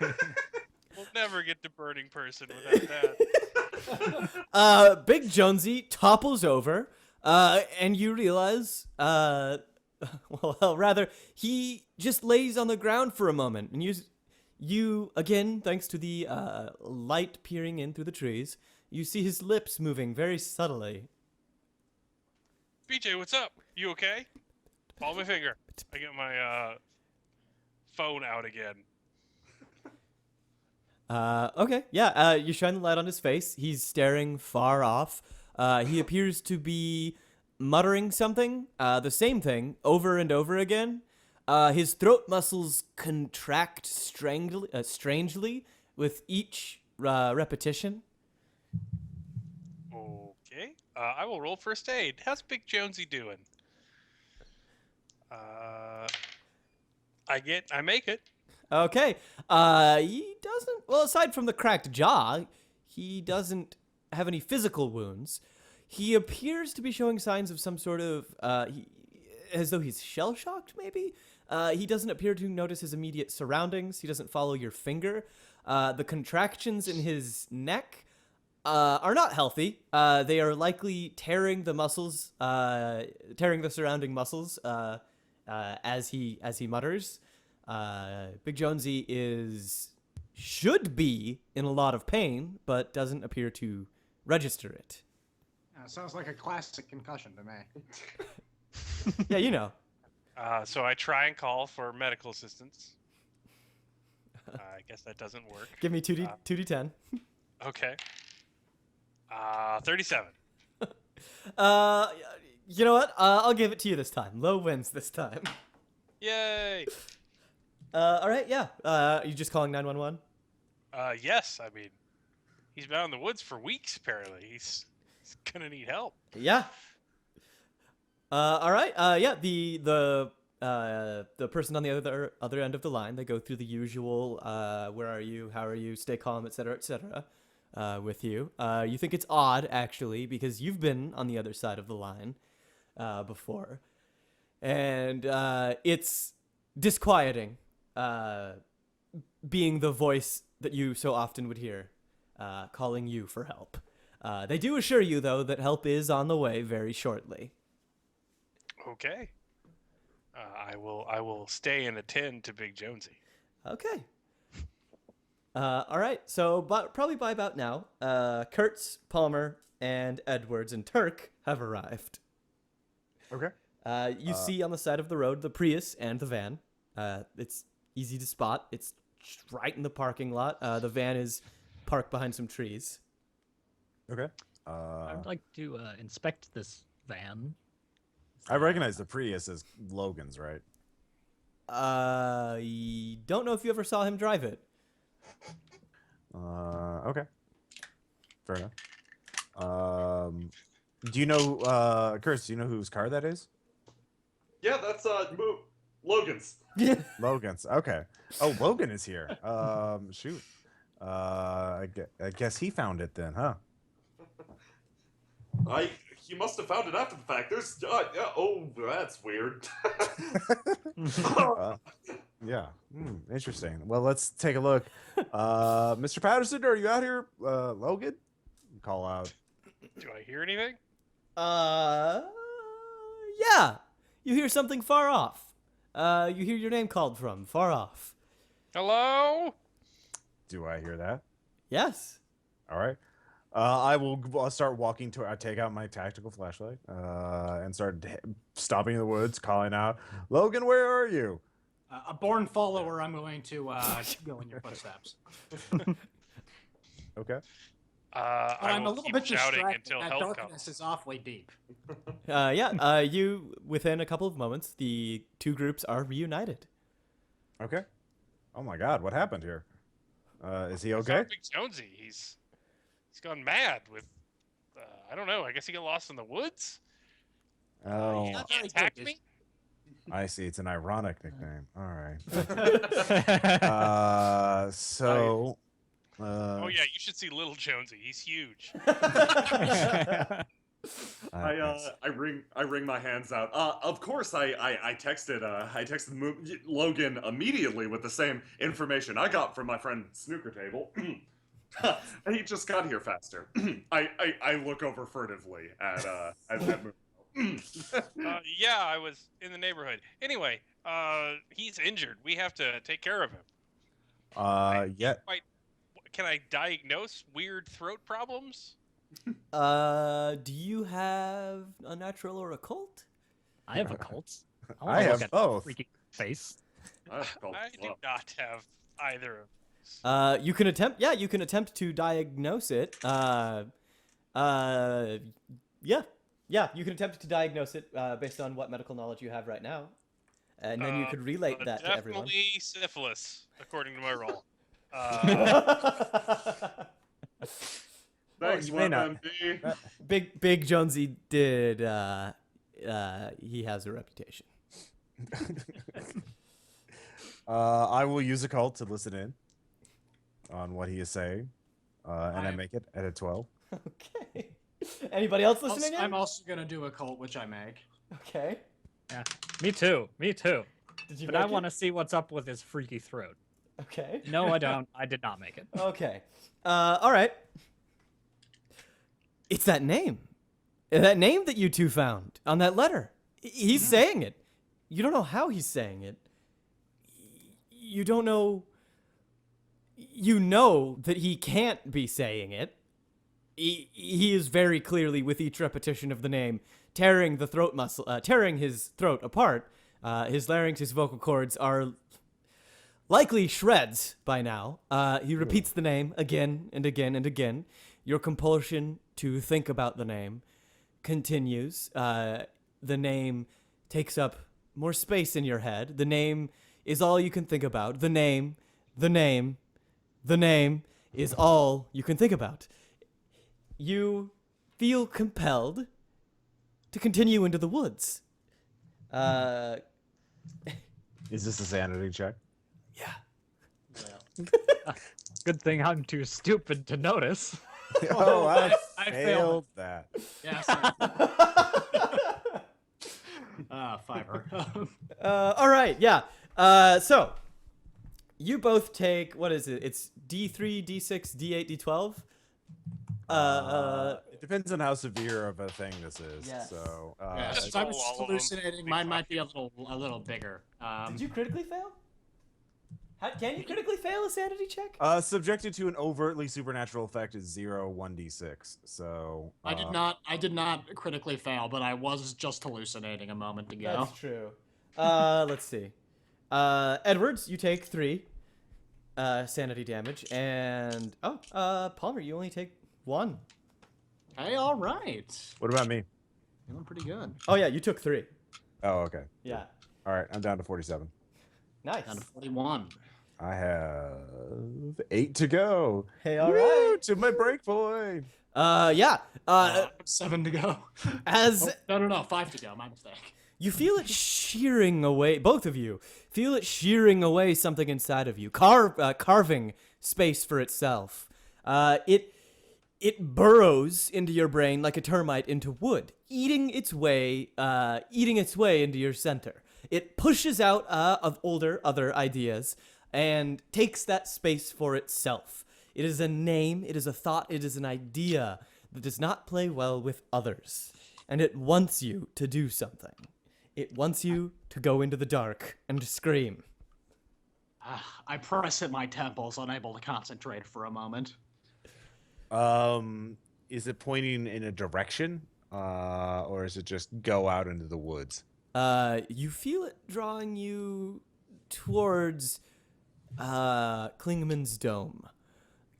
We'll never get to Burning Person without that. Big Jonesy topples over, and you realize, well, rather, he just lays on the ground for a moment, and you again, thanks to the light peering in through the trees, you see his lips moving very subtly. BJ, what's up? You okay? Follow my finger. I get my phone out again. Okay, yeah, you shine the light on his face. He's staring far off. He appears to be muttering something, the same thing, over and over again. His throat muscles contract strangely with each repetition. Okay. I will roll first aid. How's Big Jonesy doing? I make it. Okay, he doesn't, well, aside from the cracked jaw, he doesn't have any physical wounds. He appears to be showing signs of some sort of, as though he's shell-shocked, maybe? He doesn't appear to notice his immediate surroundings. He doesn't follow your finger. The contractions in his neck are not healthy. They are likely tearing the muscles, tearing the surrounding muscles as he mutters. Big Jonesy should be in a lot of pain, but doesn't appear to register it. Sounds like a classic concussion to me. Yeah, you know. So I try and call for medical assistance. I guess that doesn't work. Give me 2d10. Okay. 37. You know what? I'll give it to you this time. Low wins this time. Yay! All right, yeah. You just calling 911? Yes, I mean, he's been out in the woods for weeks, apparently. He's gonna need help. Yeah. All right. Yeah. The person on the other end of the line, they go through the usual. Where are you? How are you? Stay calm, etc., etc. With you. You think it's odd, actually, because you've been on the other side of the line before, and it's disquieting. Being the voice that you so often would hear, calling you for help. They do assure you, though, that help is on the way very shortly. Okay. I will stay and attend to Big Jonesy. Okay. All right. So, probably by about now, Kurtz, Palmer, and Edwards and Turk have arrived. Okay. You see on the side of the road the Prius and the van. It's easy to spot. It's right in the parking lot. The van is parked behind some trees. Okay. I'd like to inspect this van. I recognize the Prius as Logan's, right? I don't know if you ever saw him drive it. Okay. Fair enough. Do you know, Chris, do you know whose car that is? Yeah, that's Logan's. Logan's. Okay. Oh, Logan is here. Shoot. I guess he found it then, huh? He must have found it after the fact. There's yeah, oh, that's weird. Yeah. Interesting. Well, let's take a look. Mr. Patterson, are you out here? Logan? Call out. Do I hear anything? Yeah. You hear something far off. You hear your name called from far off. Hello? Do I hear that? Yes. All right. I'll start walking to. I take out my tactical flashlight and start stopping in the woods, calling out, "Logan, where are you?" A born follower, I'm going to go in your footsteps. Okay. But I I'm a will little keep bit shouting distracted. until That help darkness comes. is awfully deep. You within a couple of moments, the two groups are reunited. Okay. Oh my God, what happened here? Is he I okay? saw Big Jonesy. He's gone mad with. I don't know. I guess he got lost in the woods. Oh, Not very He attacked good, me. I see. It's an ironic nickname. All right. So. Oh yeah, you should see Little Jonesy. He's huge. I ring my hands out. Of course, I texted Logan immediately with the same information I got from my friend Snooker Table. He just got here faster. I look over furtively at Yeah, I was in the neighborhood. Anyway, he's injured. We have to take care of him. Yeah. Can I diagnose weird throat problems? Do you have a natural or occult? I have a cult. I have both. Freaky face. I do not have either of these. You can attempt. Yeah, you can attempt to diagnose it. Yeah, you can attempt to diagnose it based on what medical knowledge you have right now, and then you could relate that to everyone. Definitely syphilis, according to my roll. Thanks, you may not. WebMD. Big Jonesy did. He has a reputation. I will use a cult to listen in on what he is saying, and I make it at a 12. Okay. Anybody else listening in? I'm also gonna do a cult, which I make. Okay. Yeah. Me too. Did you But I make it? want to see what's up with his freaky throat. Okay. No, I don't. I did not make it. Okay. All right. It's that name. That name that you two found on that letter. He's saying it. You don't know how he's saying it. You don't know. You know that he can't be saying it. He is very clearly, with each repetition of the name, tearing the throat muscle, tearing his throat apart. His larynx, his vocal cords are likely shreds by now. He repeats the name again and again and again. Your compulsion to think about the name continues. The name takes up more space in your head. The name is all you can think about. The name is all you can think about. You feel compelled to continue into the woods. Is this a sanity check? Yeah. Good thing I'm too stupid to notice. Oh, I I failed that. Yes. Fiver. All right, yeah. So, you both take, what is it? It's D3, D6, D8, D12? It depends on how severe of a thing this is. Yes. So, Yeah, Just since I was roll all of them. hallucinating, mine might be a little bigger. Did you critically fail? Can you critically fail a sanity check? subjected to an overtly supernatural effect is 0, 1d6. So I did not critically fail, but I was just hallucinating a moment ago. That's true. Let's see. Edwards, you take 3 sanity damage, and Palmer, you only take 1. Hey, all right. What about me? Feeling pretty good. Oh yeah, you took 3. Oh, okay. Yeah. All right, I'm down to 47. Nice. Down to 41. I have 8 to go. Hey, all Woo, right. to my break point. Yeah. 7 to go. As No, 5 to go. My mistake. you feel it shearing away, both of you feel it shearing away something inside of you, carving space for itself. It burrows into your brain like a termite into wood, eating its way into your center. It pushes out of other ideas and takes that space for itself. It is a name, it is a thought, it is an idea that does not play well with others. And it wants you to do something. It wants you to go into the dark and to scream. I press at my temples, unable to concentrate for a moment. Is it pointing in a direction, or is it just go out into the woods? You feel it drawing you towards Klingman's Dome.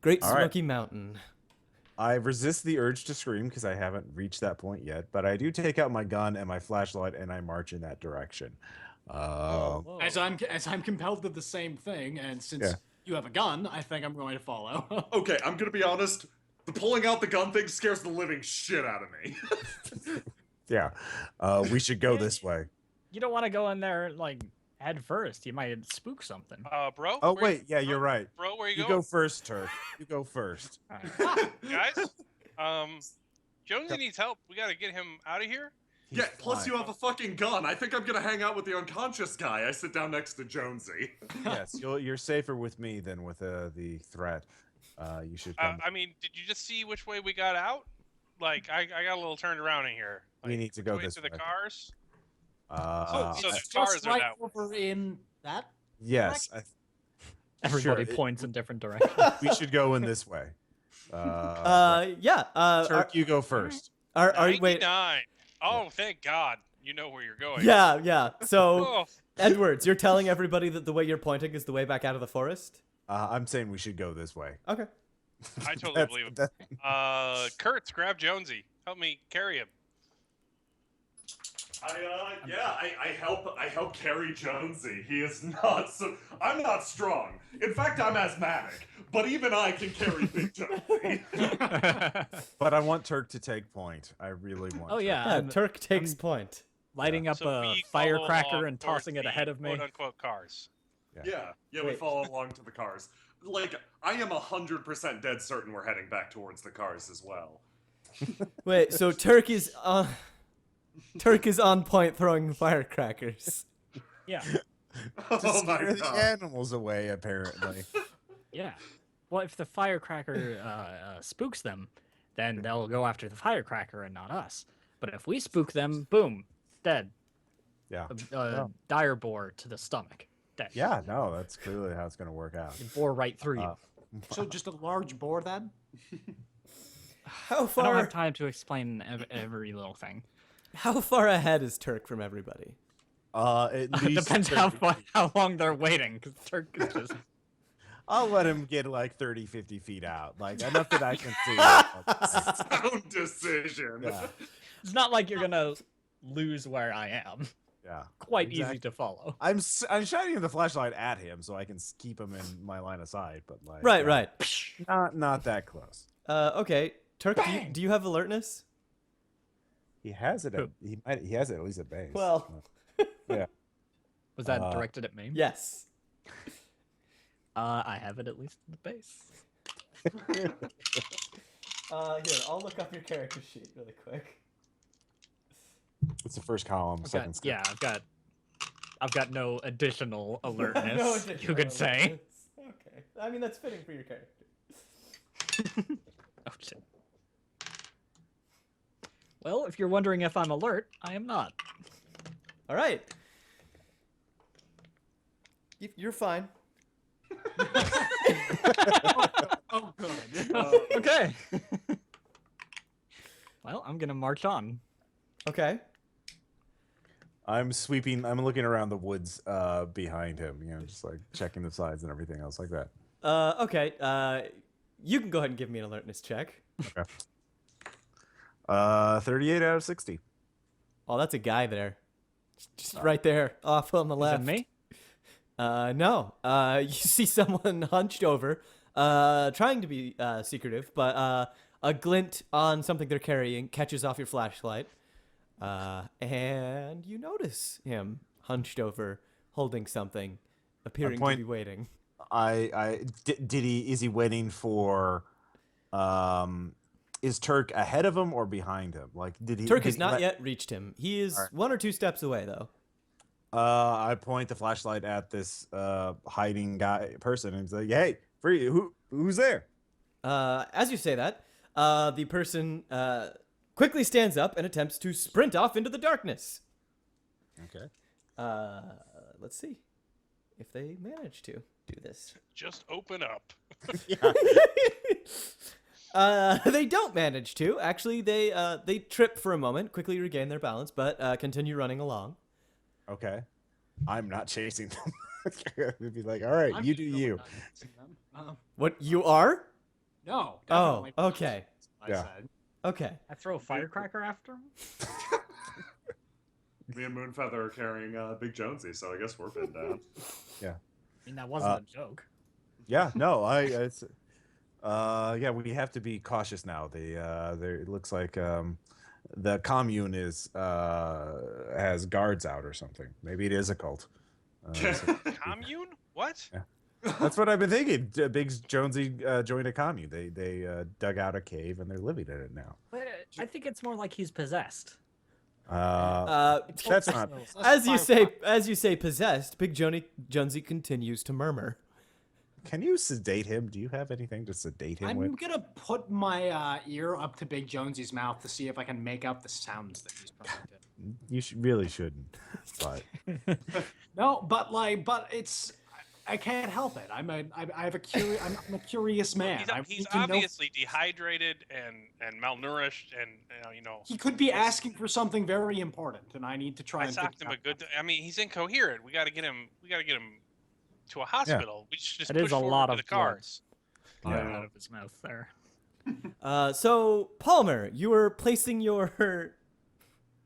Great All right. Smoky Mountain. I resist the urge to scream because I haven't reached that point yet, but I do take out my gun and my flashlight and I march in that direction. Whoa. As I'm compelled to the same thing, and since Yeah. you have a gun, I think I'm going to follow. Okay, I'm gonna be honest. The pulling out the gun thing scares the living shit out of me. Yeah, we should go this way. You don't want to go in there like head first. You might spook something. Bro. Oh where wait, yeah, you're right. Bro, where you You going? go first, Turk. You go first. All right. Guys, Jonesy needs help. We gotta get him out of here. He's Yeah, plus fine. you have a fucking gun. I think I'm gonna hang out with the unconscious guy. I sit down next to Jonesy. Yes, you're safer with me than with the threat. You should come. I mean, did you just see which way we got out? Like, I got a little turned around in here. We Like, need to which go way this to the way. cars? it's so the cars just are right that way. over in that. Yes, Everybody Sure, points in different directions. we should go in this way. Yeah. Turk, you go first. Are wait? 99. Oh, thank God. You know where you're going. Yeah. So, Oh, Edwards, you're telling everybody that the way you're pointing is the way back out of the forest. I'm saying we should go this way. Okay. I totally That's- believe it. that- Kurtz, grab Jonesy. Help me carry him. I help carry Jonesy. He is not so. I'm not strong. In fact, I'm asthmatic. But even I can carry Big Jonesy. But I want Turk to take point. I really want. Oh Turk. yeah, Yeah, I'm Turk takes point. lighting up So a we follow firecracker along and towards tossing it the ahead of me. quote-unquote cars. Yeah, we Wait. follow along to the cars. Like, I am 100% dead certain we're heading back towards the cars as well. Wait, so Turk is on point throwing firecrackers. Yeah, To Oh my scare the god. animals away, apparently. yeah. Well, if the firecracker spooks them, then they'll go after the firecracker and not us. But if we spook them, boom, dead. Yeah. Dire bore to the stomach. Dead. Yeah, no, that's clearly how it's going to work out. It bore right through you. So just a large boar then? How I don't far? have time to explain every little thing. How far ahead is Turk from everybody? At It least depends 30 feet. how long they're waiting, because Turk is just... I'll let him get like 30, 50 feet out. Like, enough that I can see. Sound decision. Yeah, It's not like you're gonna lose where I am. yeah. Quite Exactly. easy to follow. I'm shining the flashlight at him so I can keep him in my line of sight, but like Right. not that close. Okay. Turk, do you have alertness? He has it. Who? He has it at least at base. Well. Yeah. Was that Uh, directed at me? Yes. I have it at least at the base. Here, I'll look up your character sheet really quick. It's the first column, second step. Yeah, I've got no additional alertness. No you additional could say. alertness. Okay. I mean, that's fitting for your character. Oh shit. Well, if you're wondering if I'm alert, I am not. All right. You're fine. Oh, good. Okay. Well, I'm gonna march on. Okay. I'm looking around the woods behind him, just like checking the sides and everything else like that. Okay. You can go ahead and give me an alertness check. Okay. 38 out of 60. Oh, that's a guy there. Just right there, off on the Is left. that me? No. You see someone hunched over, trying to be secretive, but a glint on something they're carrying catches off your flashlight, and you notice him hunched over, holding something, appearing to be waiting. Is he waiting for is Turk ahead of him or behind him? Like, Turk has not yet reached him. He is Alright. 1 or 2 steps away, though. I point the flashlight at this hiding person and say, "Hey, free! Who's there?" As you say that, the person quickly stands up and attempts to sprint off into the darkness. Okay. Let's see if they manage to do this. Just open up. They don't manage to. Actually, they trip for a moment, quickly regain their balance, but continue running along. Okay. I'm not chasing them. We'd be like, "All right, you do you." What, you are? No. Oh, Definitely. okay. I Yeah. said. Okay. I throw a firecracker after him. Me and Moonfeather are carrying Big Jonesy, so I guess we're pinned down. I mean, that wasn't a joke. Yeah, no, it's yeah, we have to be cautious now. It looks like the commune is has guards out or something. Maybe it is a cult. Commune? What? That's what I've been thinking. Big Jonesy joined a commune. They dug out a cave and they're living in it now. But I think it's more like he's possessed. That's not. As you say, possessed. Big Jonesy continues to murmur. Can you sedate him? Do you have anything to sedate him I'm with? gonna put my ear up to Big Jonesy's mouth to see if I can make out the sounds that he's projecting. You really shouldn't. But No, but it's. I can't help it. I'm a curious man. He's, I he's need to know- obviously dehydrated and malnourished, and He could be asking for something very important, and I need to try I and. socked him a good. I mean, he's incoherent. We got to get him. To a hospital. We should just That is push a forward lot to of the blood. cars. Coming out of his mouth there. So Palmer, you were placing your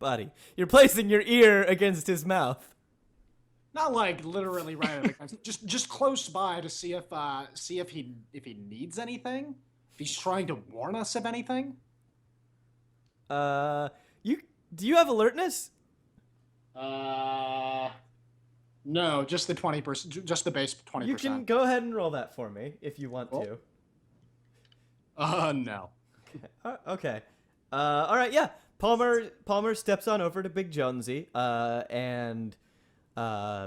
You're placing your ear against his mouth. Not like literally right at the just close by to see if he needs anything. If he's trying to warn us of anything. Do you have alertness? No, just the 20%, just the base 20%. You can go ahead and roll that for me if you want to. No. Okay. All right. Yeah. Palmer steps on over to Big Jonesy and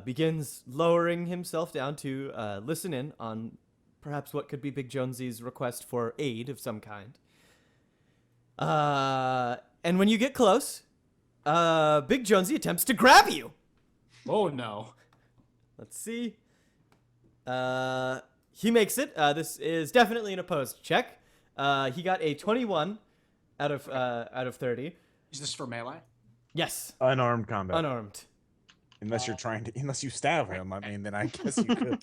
begins lowering himself down to listen in on perhaps what could be Big Jonesy's request for aid of some kind. And when you get close, Big Jonesy attempts to grab you. Oh no. Let's see. He makes it. This is definitely an opposed check. He got a 21 out of 30. Is this for melee? Yes. unarmed combat. Unarmed. Unless you're unless you stab him. I mean, then I guess you could.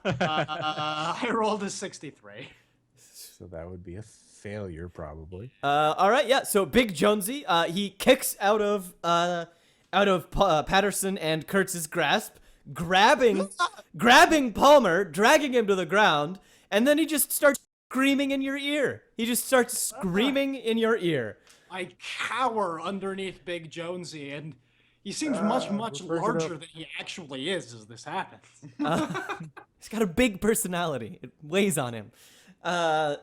I rolled a 63. So that would be a failure, probably. All right. Yeah. So Big Jonesy, he kicks out of Patterson and Kurtz's grasp, grabbing Palmer, dragging him to the ground, and then he just starts screaming in your ear. He just starts screaming in your ear. I cower underneath Big Jonesy, and he seems much larger than he actually is as this happens. He's got a big personality. It weighs on him. Go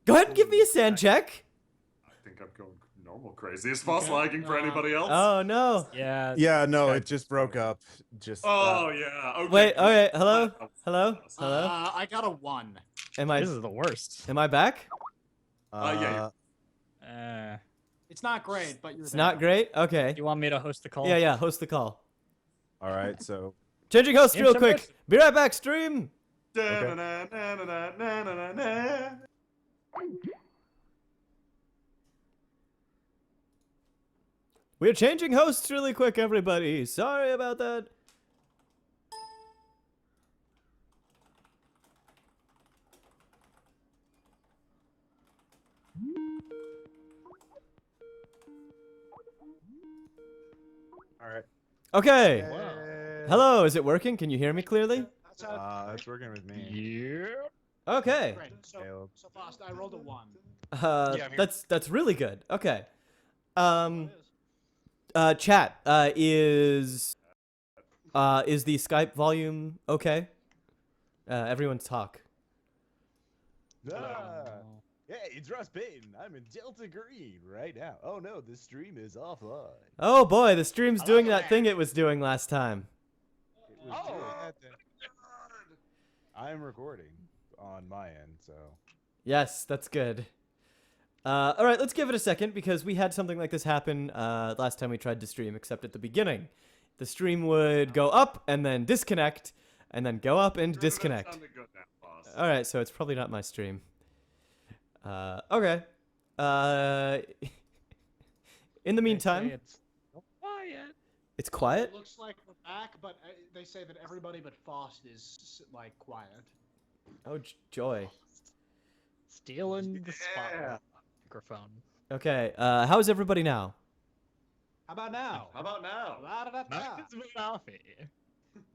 ahead and give me a sand check. I think I'm going normal crazy. Is Foss lagging for anybody else? Oh no. Yeah. Yeah, no, it just broke up. Just. Oh, yeah. Okay. Wait. Okay. Hello. Hello. Hello. I got a 1. Am This is the worst. I back? yeah. It's not great, but you're It's there. not great. Okay. You want me to host the call? Yeah. Host the call. All right, so. Changing host real Instant quick. message. Be right back. Stream. Da-na-na-na-na-na-na-na. We're changing hosts really quick, everybody. Sorry about that. All right. Okay. Wow. Hello. Is it working? Can you hear me clearly? It's working with me. Yeah. Okay. Great. So Caleb. fast, I rolled a 1. Yeah, I'm here. That's really good. Okay. Chat. Is the Skype volume okay? Everyone talk. Hey, it's Ross Payton. I'm in Delta Green right now. Oh no, the stream is offline. Oh boy, the stream's doing that thing it was doing last time. It was doing that thing. I'm recording on my end, so. Yes, that's good. All right, let's give it a second because we had something like this happen last time we tried to stream, except at the beginning. The stream would go up and then disconnect, and then go up and disconnect. Sounded good now, Foss. All right, so it's probably not my stream. Okay. In the meantime, It's quiet. it's quiet. It looks like we're back, but they say that everybody but Faust is like quiet. Oh, joy. Stealing the spotlight. Microphone. Okay, how's everybody now? How about now? How about now? Marcus Malafi.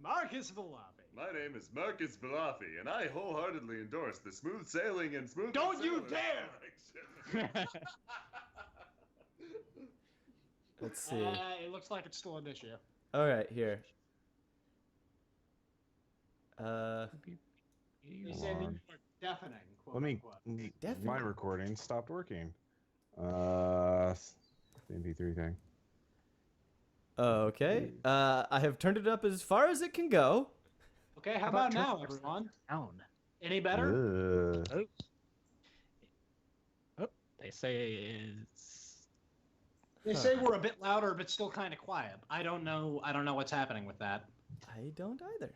Marcus Valafi. My name is Marcus Balafi, and I wholeheartedly endorse the smooth sailing and smooth. Don't you dare! Let's see. It looks like it's still an issue. All right, here. You said that you were deafening. Quote, Let me. unquote. My recording stopped working. MP3 thing. Okay. I have turned it up as far as it can go. Okay, how about now, everyone? Down. Any better? Oh, they say it's. They say we're a bit louder, but still kind of quiet. I don't know what's happening with that. I don't either.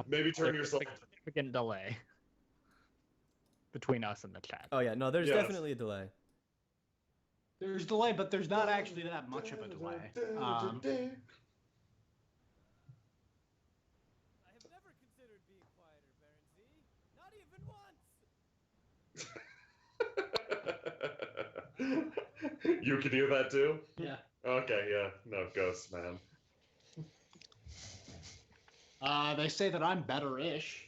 Maybe turn There's yourself. a significant delay between us and the chat. Oh yeah, no, there's Yes. definitely a delay. There's delay, but there's not actually that much of a delay. I have never considered being quieter, Baron Z. Not even once. You can hear that too? Yeah. Okay, yeah. No, ghost, man. They say that I'm better-ish.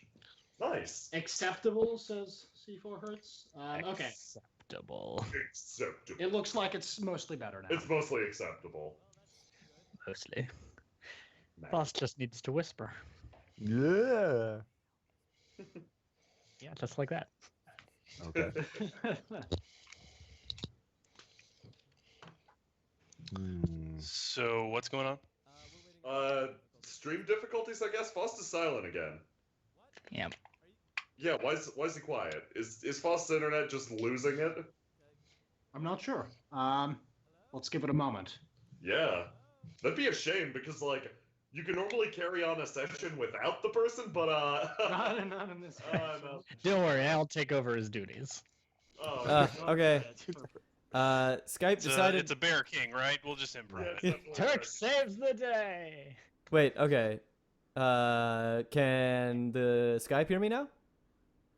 Nice. Acceptable, says C4 Hertz. Okay. Acceptable. Acceptable. It looks like it's mostly better now. It's mostly acceptable. Mostly. Nice. Boss just needs to whisper. Yeah. Yeah, just like that. Okay. So what's going on? Stream difficulties, I guess. Faust is silent again. Yeah. Yeah, why is he quiet? Is Faust's internet just losing it? I'm not sure. Let's give it a moment. Yeah. That'd be a shame because like you can normally carry on a session without the person, but Not in this case. no. Don't worry, I'll take over his duties. Oh, Okay. Skype It's decided. a Bear King, right? We'll just improv yeah, it. it's definitely Turk better. saves the day. Wait. Okay. Can the Skype hear me now?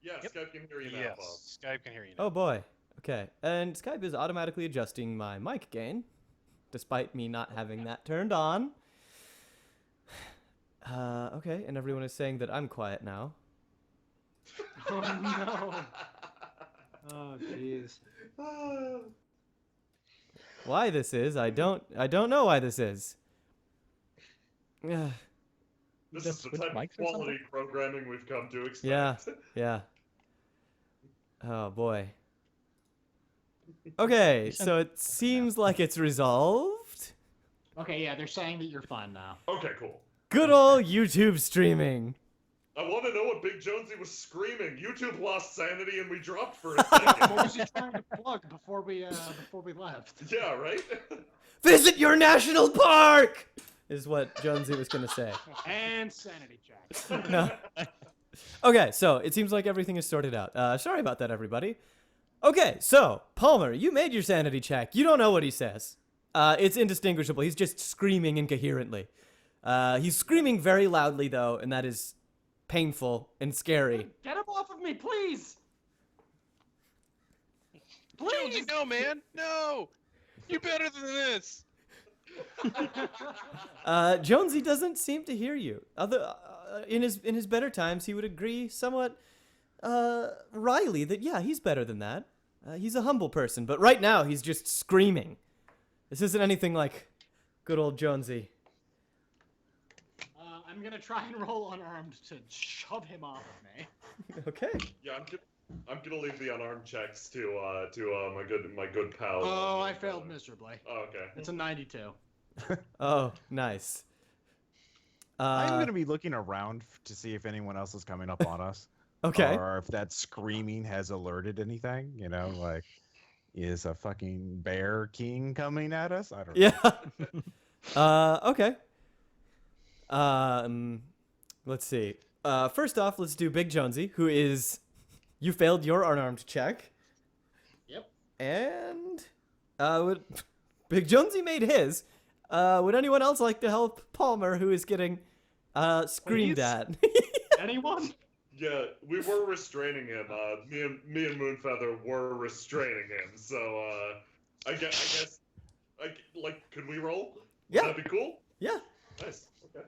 Yeah, Yep. Skype can hear you now, Bob. Yes, Skype can hear you now. Oh boy. Okay. And Skype is automatically adjusting my mic gain, despite me not having that turned on. Okay, and everyone is saying that I'm quiet now. Oh no. Oh jeez. Why this is, I don't know why this is. Yeah. This Just is the switch type of mics or quality programming we've come to expect. Yeah. Yeah. Oh boy. Okay, so it seems like it's resolved. Okay, yeah, they're saying that you're fine now. Okay, cool. Good old YouTube streaming. I want to know what Big Jonesy was screaming. YouTube lost sanity and we dropped for a second. What was he trying to plug before we left? Yeah, right? Visit your national park! Is what Jonesy was gonna say. And sanity check. No. Okay, so it seems like everything is sorted out. Sorry about that, everybody. Okay, so Palmer, you made your sanity check. You don't know what he says. It's indistinguishable. He's just screaming incoherently. He's screaming very loudly though, and that is painful and scary. Get him off of me, please! Jonesy, no, man, no! You better than this. Jonesy doesn't seem to hear you. In his better times, he would agree somewhat wryly that yeah, he's better than that. He's a humble person, but right now he's just screaming. This isn't anything like good old Jonesy. I'm gonna try and roll unarmed to shove him off of me. Okay. Yeah, I'm gonna leave the unarmed checks to my good pal. Oh, I failed miserably. Oh, okay. It's a 92. Oh, nice. I'm gonna be looking around to see if anyone else is coming up on us. Okay. Or if that screaming has alerted anything. You know, like, is a fucking bear king coming at us? I don't know. Yeah. Okay. Let's see. First off, let's do Big Jonesy, who is. You failed your unarmed check. Yep. And Big Jonesy made his. Would anyone else like to help Palmer, who is getting screamed Please? at? Anyone? Yeah, we were restraining him. Me and Moonfeather were restraining him. So could we roll? Would Yeah. that be cool? Yeah. Nice. Okay.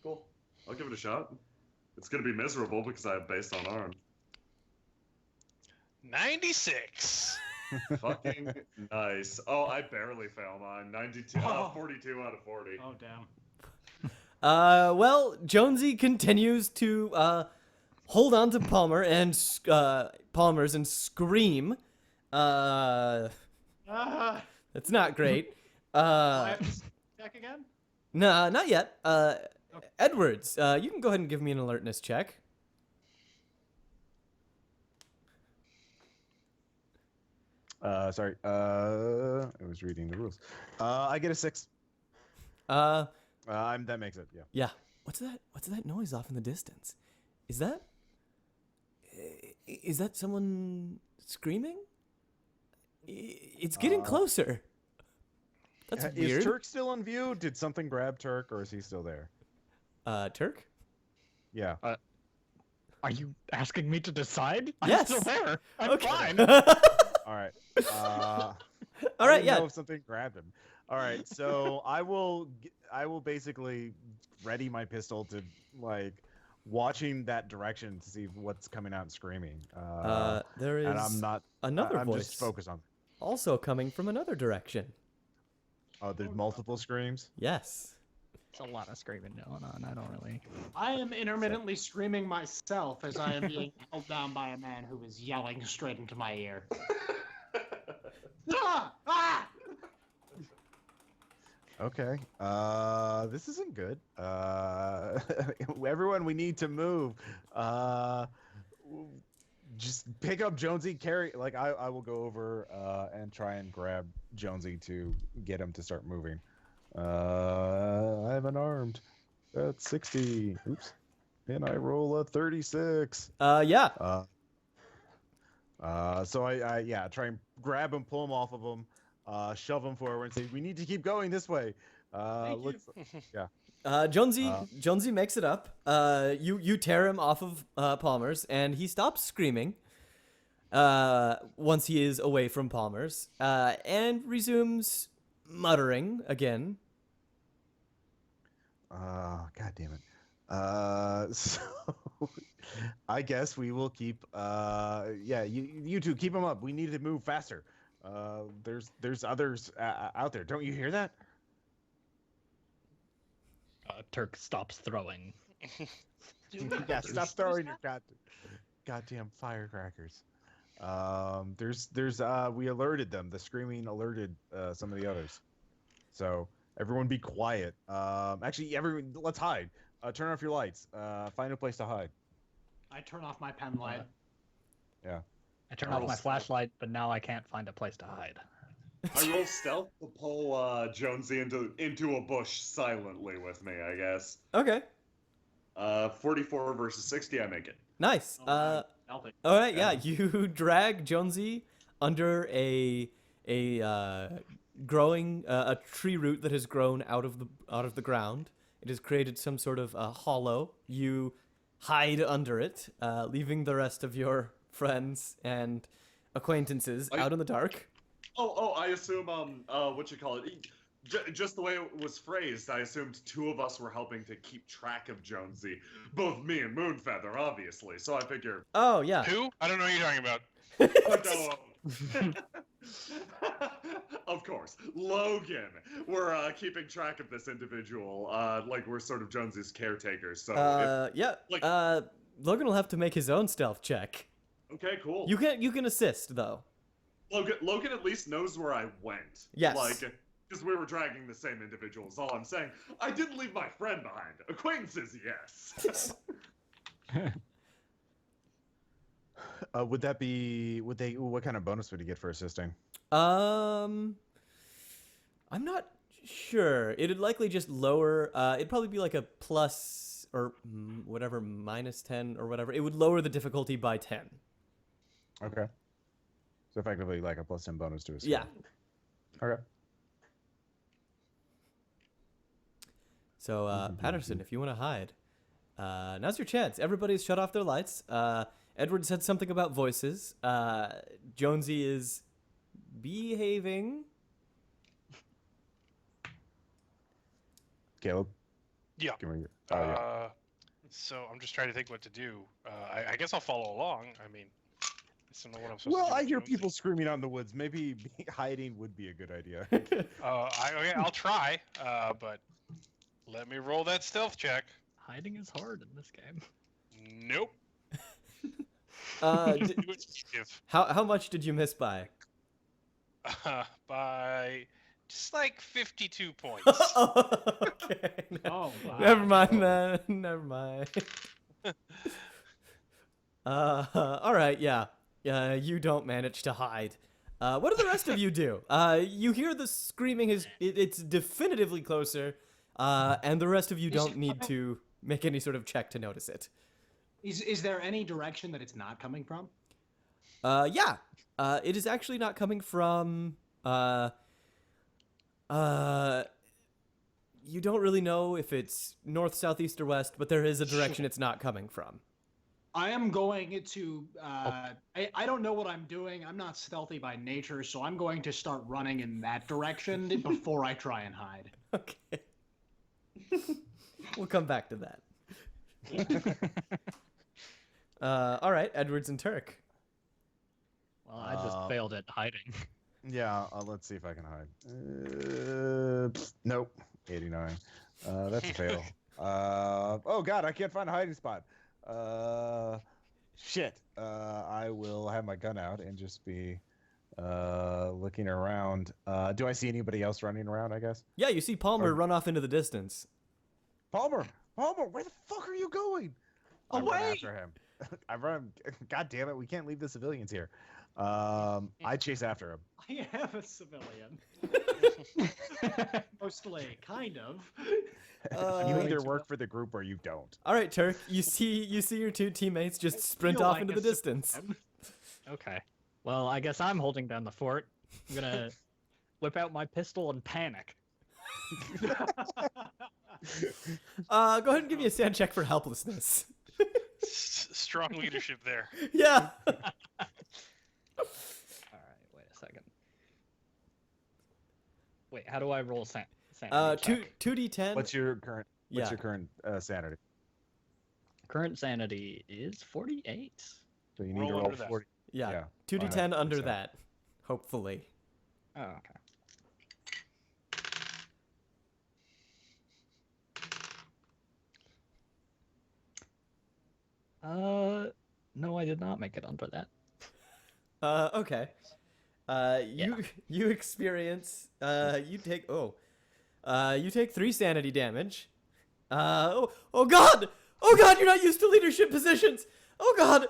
Cool. I'll give it a shot. It's gonna be miserable because I have based on arm. 96. Fucking nice. Oh, I barely fail mine. 92. 42 out of 40. Oh, damn. Well, Jonesy continues to hold on to Palmer's and scream. That's not great. Do I have to check again? Nah, not yet. Edwards, you can go ahead and give me an alertness check. Sorry. I was reading the rules. I get a 6. That makes it. Yeah. Yeah. What's that noise off in the distance? Is that someone screaming? It's getting closer. That's weird. Is Turk still in view? Did something grab Turk, or is he still there? Turk? Yeah. Are you asking me to decide? Yes. I'm still there. I'm Okay. fine. All right. All right. I didn't Yeah. know if something grabbed him. All right. So I will basically ready my pistol to watching that direction to see what's coming out and screaming. There is and I'm not. another I'm voice just focused on. also coming from another direction. Oh, there's multiple screams. Yes. There's a lot of screaming going on. I don't really. I am intermittently screaming myself as I am being held down by a man who is yelling straight into my ear. Ah! Ah! Okay. This isn't good. Everyone, we need to move. Just pick up Jonesy, carry. I will go over and try and grab Jonesy to get him to start moving. I'm unarmed. That's 60. Oops. And I roll a 36. Yeah. So I try and grab him, pull him off of him, shove him forward, and say, "We need to keep going this way." Jonesy makes it up. You tear him off of Palmer's, and he stops screaming. Once he is away from Palmer's, and resumes muttering again. God damn it. So I guess we will keep. You two keep him up. We need to move faster. There's others out there. Don't you hear that? Turk stops throwing. Yeah, stop throwing your goddamn firecrackers. We alerted them. The screaming alerted some of the others. So everyone be quiet. Actually, everyone, let's hide. Turn off your lights. Find a place to hide. I turn off my pen light. Yeah. I turn off my flashlight, but now I can't find a place to hide. I roll stealth to pull Jonesy into a bush silently with me, I guess. Okay. 44 versus 60, I make it. Nice. All right. Yeah. You drag Jonesy under a growing a tree root that has grown out of the ground. It has created some sort of hollow. You hide under it, leaving the rest of your friends and acquaintances out in the dark. I assume what you call it. Just the way it was phrased, I assumed two of us were helping to keep track of Jonesy. Both me and Moonfeather, obviously. So I figure. Oh yeah. Who? I don't know what you're talking about. Of course, Logan. We're keeping track of this individual. We're sort of Jonesy's caretakers. So Logan will have to make his own stealth check. Okay, cool. You can assist though. Logan at least knows where I went. Yes. Because we were dragging the same individual is all I'm saying. I didn't leave my friend behind. Acquaintances, yes. What kind of bonus would he get for assisting? I'm not sure. It'd likely just lower. It'd probably be like a plus or whatever, minus 10 or whatever. It would lower the difficulty by 10. Okay. So effectively like a plus 10 bonus to his skill. Yeah. Okay. So, Patterson, if you want to hide, Now's your chance. Everybody's shut off their lights. Edward said something about voices. Jonesy is behaving. Caleb. Yeah. Give me. Oh yeah. So I'm just trying to think what to do. I guess I'll follow along. I mean, I don't know what I'm supposed to Well, do. I with hear Jonesy. people screaming out in the woods. Maybe hiding would be a good idea. Okay, I'll try. But let me roll that stealth check. Hiding is hard in this game. Nope. Initiative. How much did you miss by? By just like 52 points. Okay. Oh, wow. Never mind then. Never mind. All right. Yeah. You don't manage to hide. What do the rest of you do? You hear the screaming. It's definitively closer. And the rest of you don't need to make any sort of check to notice it. Is there any direction that it's not coming from? Yeah. It is actually not coming from. You don't really know if it's north, south, east, or west, but there is a direction it's not coming from. I am going to. I don't know what I'm doing. I'm not stealthy by nature, so I'm going to start running in that direction before I try and hide. Okay. We'll come back to that. All right, Edwards and Turk. Well, I just failed at hiding. Yeah, let's see if I can hide. Nope, 89. That's a fail. Oh god, I can't find a hiding spot. Shit. I will have my gun out and just be looking around. Do I see anybody else running around, I guess? Yeah, you see Palmer run off into the distance. Palmer, where the fuck are you going? I run after him. I run. God damn it, we can't leave the civilians here. I chase after him. I am a civilian. Mostly, kind of. You either work for the group or you don't. All right, Turk. You see your two teammates just sprint feel off like into a the distance. Okay. Well, I guess I'm holding down the fort. I'm gonna whip out my pistol and panic. Go ahead and give me a sand check for helplessness. Strong leadership there. Yeah. All right, wait a second. Wait, how do I roll sanity check? 2d10. What's your current? What's your current sanity? Current sanity is 48. So you need Roll to roll under that. 40. Yeah. Yeah. 2d10 under 100%. that. Hopefully. Oh, okay. No, I did not make it under that. Okay. You experience you take 3 sanity damage. Oh god! Oh god, you're not used to leadership positions! Oh god,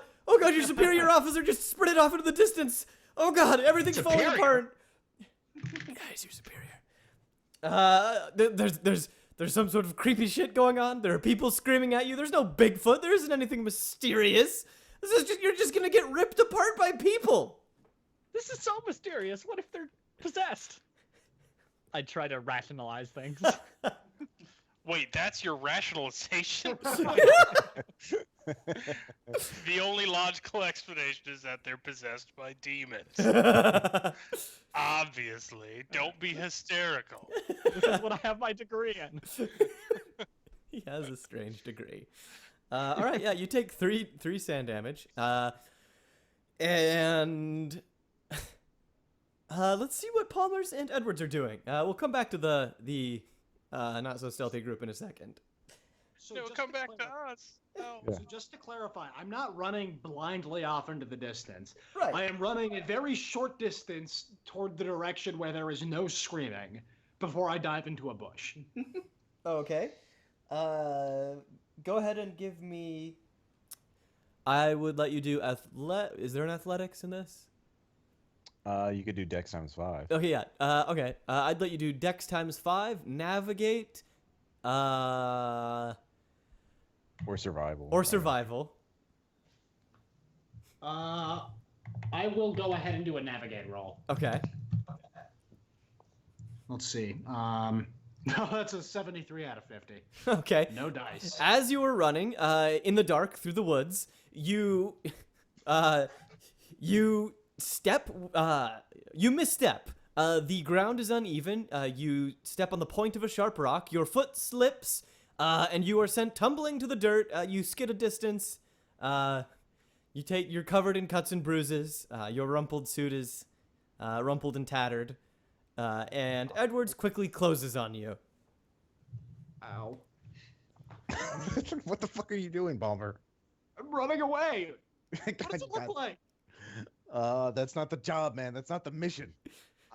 your superior officer just sprinted off into the distance! Oh god, everything's falling apart! Guys, you're superior. There's some sort of creepy shit going on. There are people screaming at you. There's no Bigfoot. There isn't anything mysterious. You're just gonna get ripped apart by people. This is so mysterious. What if they're possessed? I try to rationalize things. Wait, that's your rationalization? The only logical explanation is that they're possessed by demons. Obviously. Don't be hysterical. This is what I have my degree in. He has a strange degree. All right, yeah, you take three sand damage. And let's see what Palmer's and Edwards are doing. We'll come back to the not so stealthy group in a second. So No, just come to back to clarify- us. No. Yeah. So just to clarify, I'm not running blindly off into the distance. Right. I am running a very short distance toward the direction where there is no screaming before I dive into a bush. Okay. Go ahead and give me. I would let you do Is there an athletics in this? You could do Dex times 5. Okay, yeah. Okay. I'd let you do Dex times 5, navigate, Or survival. or survival. I will go ahead and do a navigate roll. Okay. Let's see. No, that's a 73 out of 50. Okay. No dice. As you were running in the dark through the woods, you you misstep. The ground is uneven. You step on the point of a sharp rock. Your foot slips, and you are sent tumbling to the dirt. You skid a distance. You're covered in cuts and bruises. Your rumpled suit is rumpled and tattered. And Edwards quickly closes on you. Ow. What the fuck are you doing, Balmer? I'm running away. What does it look like? That's not the job, man. That's not the mission.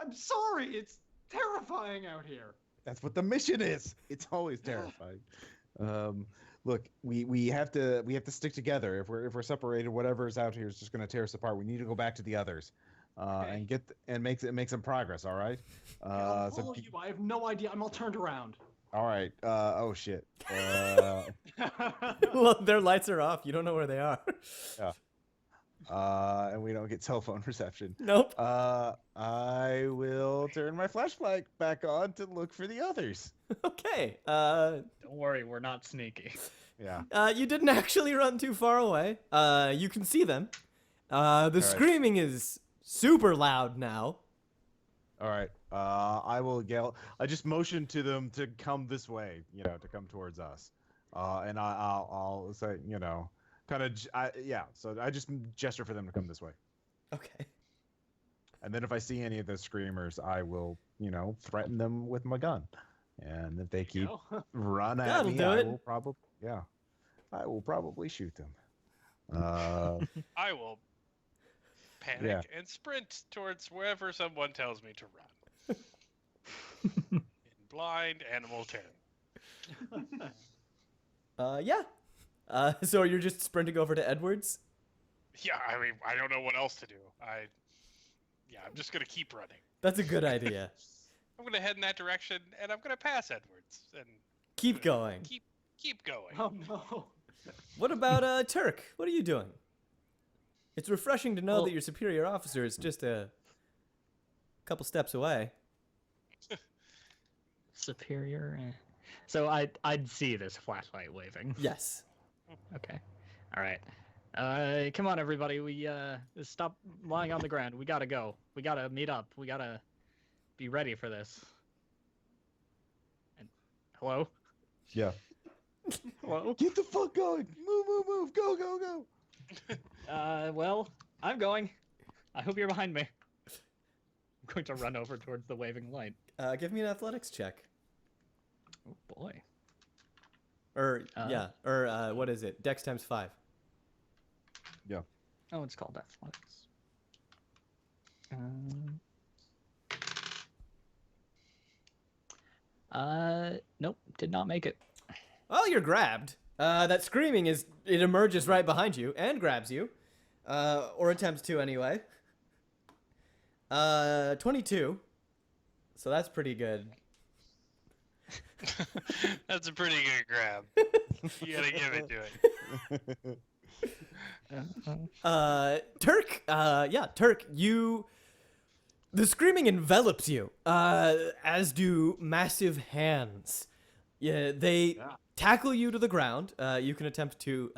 I'm sorry. It's terrifying out here. That's what the mission is. It's always terrifying. Look, we have to stick together. If we're separated, whatever is out here is just going to tear us apart. We need to go back to the others, Okay. and make some progress. All right. I'll follow you. I have no idea. I'm all turned around. All right. Oh shit. Well, their lights are off. You don't know where they are. And we don't get cell phone reception. Nope. I will turn my flashlight back on to look for the others. Okay. Don't worry, we're not sneaky. Yeah. You didn't actually run too far away. You can see them. The screaming is super loud now. All right. I will yell. I just motion to them to come this way. To come towards us. And I'll say, kind of, yeah. So I just gesture for them to come this way. Okay. And then if I see any of the screamers, I will, threaten them with my gun. And if they keep run at That'll me, do I it. will probably shoot them. I will panic and sprint towards wherever someone tells me to run. In blind animal terror. Yeah. So you're just sprinting over to Edwards? Yeah, I mean, I don't know what else to do. I'm just gonna keep running. That's a good idea. I'm gonna head in that direction, and I'm gonna pass Edwards and Keep going. keep going. Oh no. What about Turk? What are you doing? It's refreshing to know Well- that your superior officer is just a couple steps away. Superior. So I'd see this flashlight waving. Yes. Okay. All right. Come on, everybody. We stop lying on the ground. We gotta go. We gotta meet up. We gotta be ready for this. And hello. Yeah. Hello. Get the fuck going. Move. Go. Well, I'm going. I hope you're behind me. I'm going to run over towards the waving light. Give me an athletics check. Oh boy. Or what is it? Dex times 5. Oh, it's called athletics. Nope, did not make it. Well, you're grabbed. That screaming it emerges right behind you and grabs you. Or attempts to anyway. 22. So that's pretty good. That's a pretty good grab. You gotta give it to it. Turk, Turk, the screaming envelops you, as do massive hands. Yeah, they tackle you to the ground. You can attempt to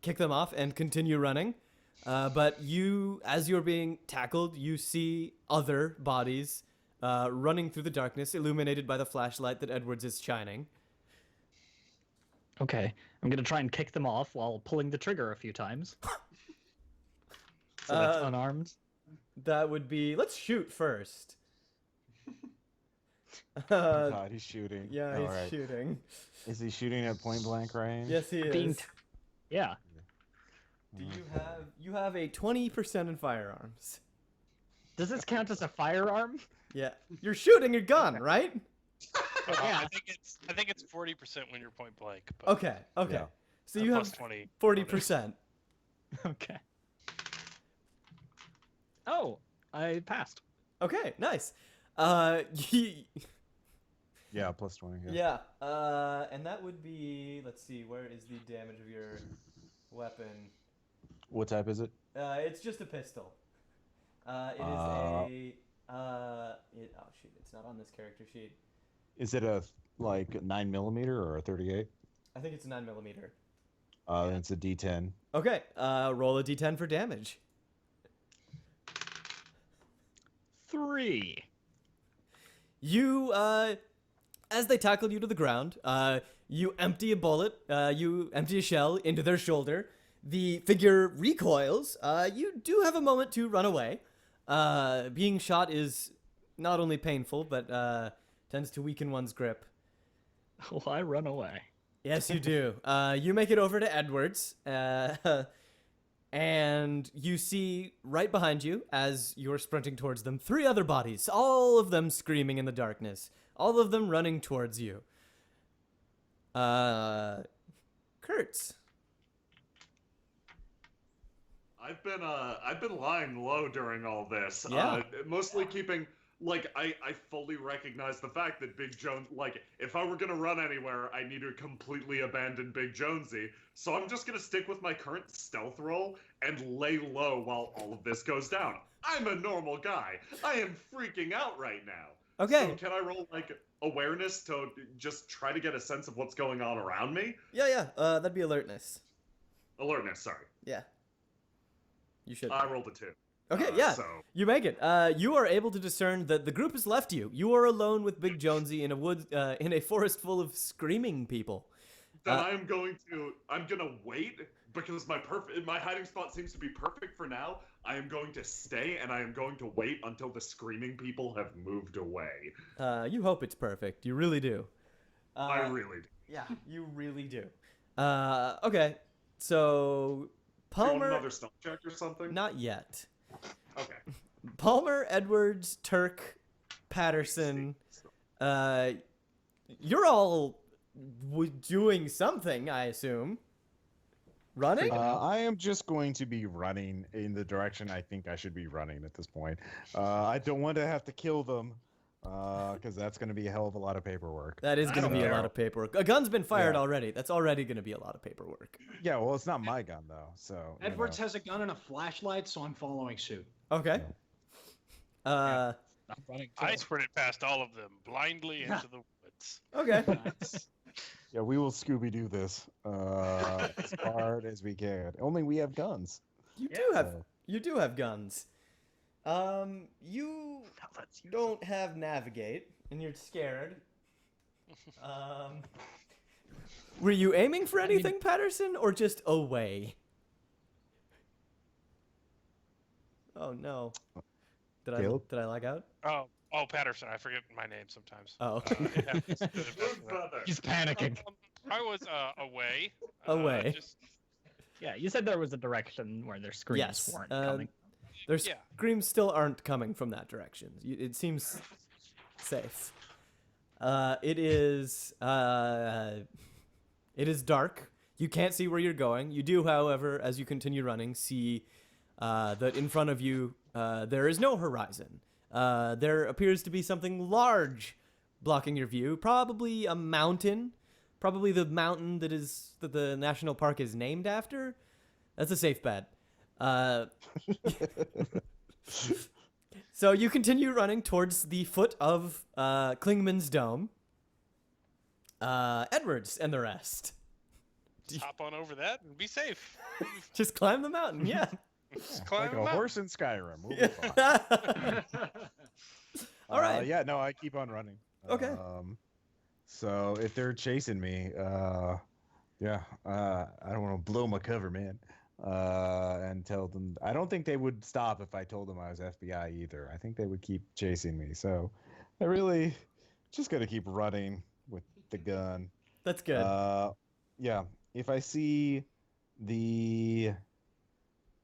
kick them off and continue running. But as you're being tackled, you see other bodies running through the darkness, illuminated by the flashlight that Edwards is shining. Okay, I'm gonna try and kick them off while pulling the trigger a few times. So that's unarmed. That would be... Let's shoot first. God, he's shooting. Yeah, he's shooting. Is he shooting at point blank range? Yes, he is. Yeah. Do you have a 20% in firearms? Does this count as a firearm? Yeah. You're shooting your gun, right? Yeah. I think it's 40% when you're point blank. But Okay. Yeah. So you have plus 20. 40%. Okay. Oh, I passed. Okay, nice. Yeah, plus 20. Yeah. And that would be, let's see, where is the damage of your weapon? What type is it? It's just a pistol. It is a oh shoot, it's not on this character sheet. Is it a like 9mm or a 38? I think it's a 9mm. Then it's a D10. Okay, roll a d10 for damage. 3. You, as they tackle you to the ground, you empty a bullet, you empty a shell into their shoulder. The figure recoils. You do have a moment to run away. Being shot is not only painful, but tends to weaken one's grip. Oh, I run away. Yes, you do. You make it over to Edwards, and you see right behind you, as you're sprinting towards them, 3 other bodies, all of them screaming in the darkness, all of them running towards you. Kurtz. I've been lying low during all this. Yeah. Mostly keeping I fully recognize the fact that Big Jones, if I were gonna run anywhere, I need to completely abandon Big Jonesy. So I'm just gonna stick with my current stealth roll and lay low while all of this goes down. I'm a normal guy. I am freaking out right now. Okay. So can I roll awareness to just try to get a sense of what's going on around me? Yeah. That'd be alertness. Alertness, sorry. Yeah. You should. I rolled a 2. Okay, yeah. So You make it. You are able to discern that the group has left you. You are alone with Big Jonesy in a wood, in a forest full of screaming people. then I'm gonna wait because my hiding spot seems to be perfect for now. I am going to stay and I am going to wait until the screaming people have moved away. You hope it's perfect. You really do. I really do. Yeah, you really do. Okay. So Do you want Palmer, another stealth check or something? not yet. Okay. Palmer, Edwards, Turk, Patterson. You're all doing something, I assume. Running? I am just going to be running in the direction I think I should be running at this point. I don't want to have to kill them, because that's going to be a hell of a lot of paperwork. That is going to don't be a care. lot of paperwork. A gun's been fired Yeah. already. That's already going to be a lot of paperwork. Yeah, well, it's not my gun, though, so... you Edwards know. has a gun and a flashlight, so I'm following suit. Okay. I'm running. I sprinted past all of them blindly into the woods. Okay. Yeah, we will Scooby-Doo this as hard as we can. Only we have guns. You do have guns. You Let's use don't have navigate, and you're scared. Were you aiming for anything, Patterson, or just away? Oh no. Caleb? Did I lag out? Oh, Patterson. I forget my name sometimes. Oh. It happens. Good brother. He's panicking. I was away. Away. Just, Yeah, you said there was a direction where their screams Yes. weren't coming. Their Yeah. screams still aren't coming from that direction. It seems safe. It is dark. You can't see where you're going. You do, however, as you continue running, see that in front of you there is no horizon. There appears to be something large blocking your view. Probably a mountain. Probably the mountain that the national park is named after. That's a safe bet. So you continue running towards the foot of Klingman's dome. Edwards and the rest. hop on over that and be safe. Just climb the mountain, yeah. Just climb Like a them up. horse in Skyrim. We'll be fine. All right. Yeah, no, I keep on running. Okay. So if they're chasing me, I don't want to blow my cover, man. And tell them. I don't think they would stop if I told them I was FBI either. I think they would keep chasing me. So I really just got to keep running with the gun. That's good. Yeah. If I see the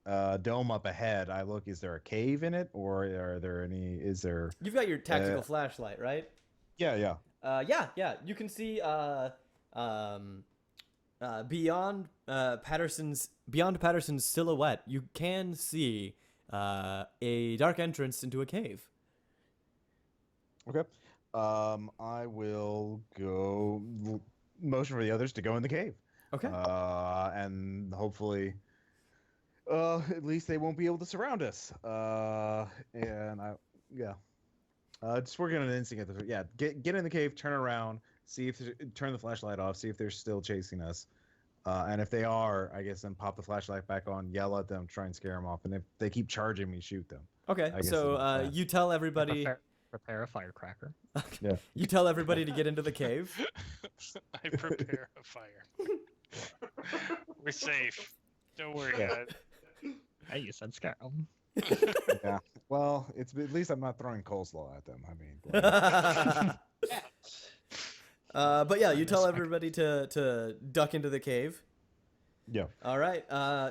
dome up ahead, I look. Is there a cave in it, or are there any? Is there? You've got your tactical flashlight, right? Yeah. Yeah. You can see beyond Patterson's silhouette. You can see a dark entrance into a cave. Okay. I will go motion for the others to go in the cave. Okay. And hopefully, at least they won't be able to surround us. Just working on an instinct at the yeah. Get in the cave, turn around, turn the flashlight off, see if they're still chasing us. And if they are, I guess then pop the flashlight back on, yell at them, try and scare them off. And if they keep charging me, shoot them. Okay, I guess so yeah. you tell everybody. Prepare a firecracker. Yeah. You tell everybody to get into the cave. I prepare a fire. We're safe. Don't worry, Yeah. guys. Hey, you said scare 'em. Yeah. Well, it's at least I'm not throwing coleslaw at them. I mean, like, But yeah, you tell everybody to duck into the cave. yeah. All right,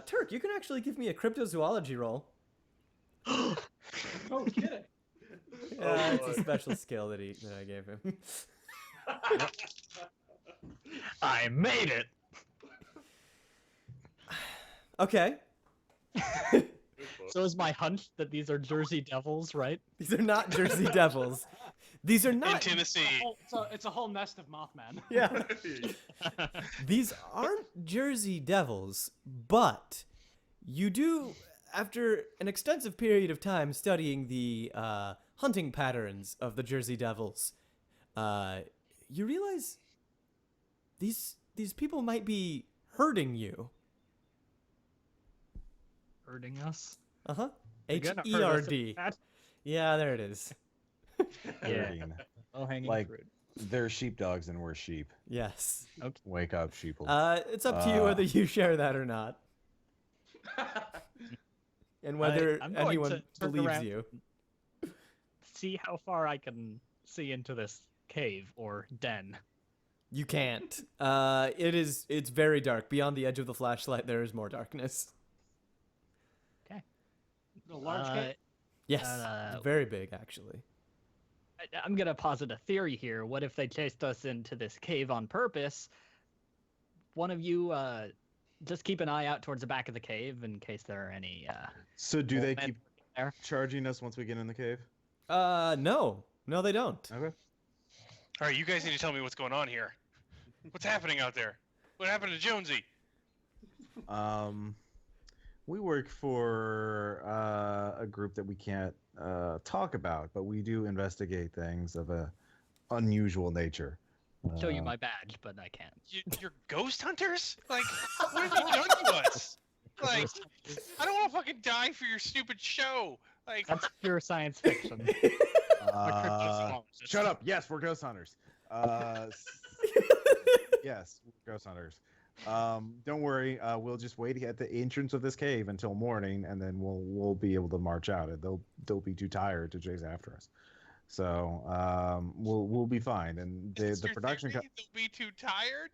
Turk, you can actually give me a cryptozoology roll. Oh, kidding. It's a special skill that I gave him. I made it. Okay, So is my hunch that these are Jersey Devils, right? these are not Jersey Devils. These are In not. Tennessee. It's a whole nest of Mothman. Yeah. These aren't Jersey Devils, but you do, after an extensive period of time studying the hunting patterns of the Jersey Devils, you realize these people might be hurting you. Hurting us. Uh-huh. They're gonna hurt us H-E-R-D. if that- Yeah, there it is. Yeah. Herding. Oh, hanging Like- fruit. They're sheepdogs and we're sheep. Yes. Wake up, sheeple. It's up to you whether you share that or not. And whether I'm going anyone to turn believes around you. See how far I can see into this cave or den. You can't. It's very dark. Beyond the edge of the flashlight, there is more darkness. The large cave. Yes. Very big, actually. I'm gonna posit a theory here. What if they chased us into this cave on purpose? One of you just keep an eye out towards the back of the cave in case there are any. So do they men keep there. charging us once we get in the cave? No, they don't. Okay. All right, you guys need to tell me what's going on here. What's happening out there? What happened to Jonesy? We work for a group that we can't talk about, but we do investigate things of a unusual nature. Show you my badge, but I can't. You're ghost hunters? Like, what have you done to us? Like, I don't want to fucking die for your stupid show. Like, That's pure science fiction. Shut up! Yes, we're ghost hunters. Yes, we're ghost hunters. Don't worry. We'll just wait at the entrance of this cave until morning, and then we'll be able to march out. They'll be too tired to chase after us. So we'll be fine. And is the your production. theory they'll be too tired?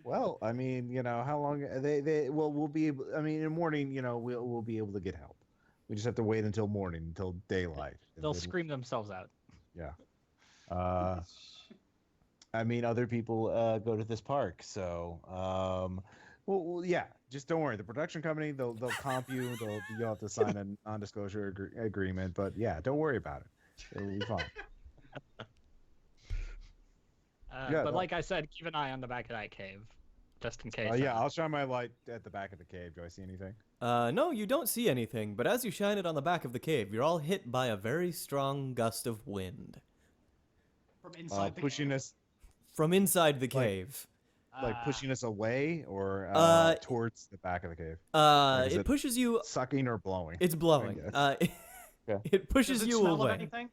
Well, I mean, how long we'll be able. I mean, in the morning, we'll be able to get help. We just have to wait until morning, until daylight. and They'll then- scream themselves out. Yeah. I mean, other people go to this park, so well, yeah. Just don't worry. The production company, they'll comp you. You'll have to sign a non-disclosure agreement, but yeah, don't worry about it. It'll be fine. Yeah, But no. like I said, keep an eye on the back of that cave, just in case. Yeah, I'll shine my light at the back of the cave. Do I see anything? No, you don't see anything, but as you shine it on the back of the cave, you're all hit by a very strong gust of wind. From inside the Pushing cave. us, From inside the Like- cave. pushing us away, or towards the back of the cave. is It it pushes you. Sucking or blowing? It's blowing. guess. Yeah. It pushes Does it you smell of away. anything?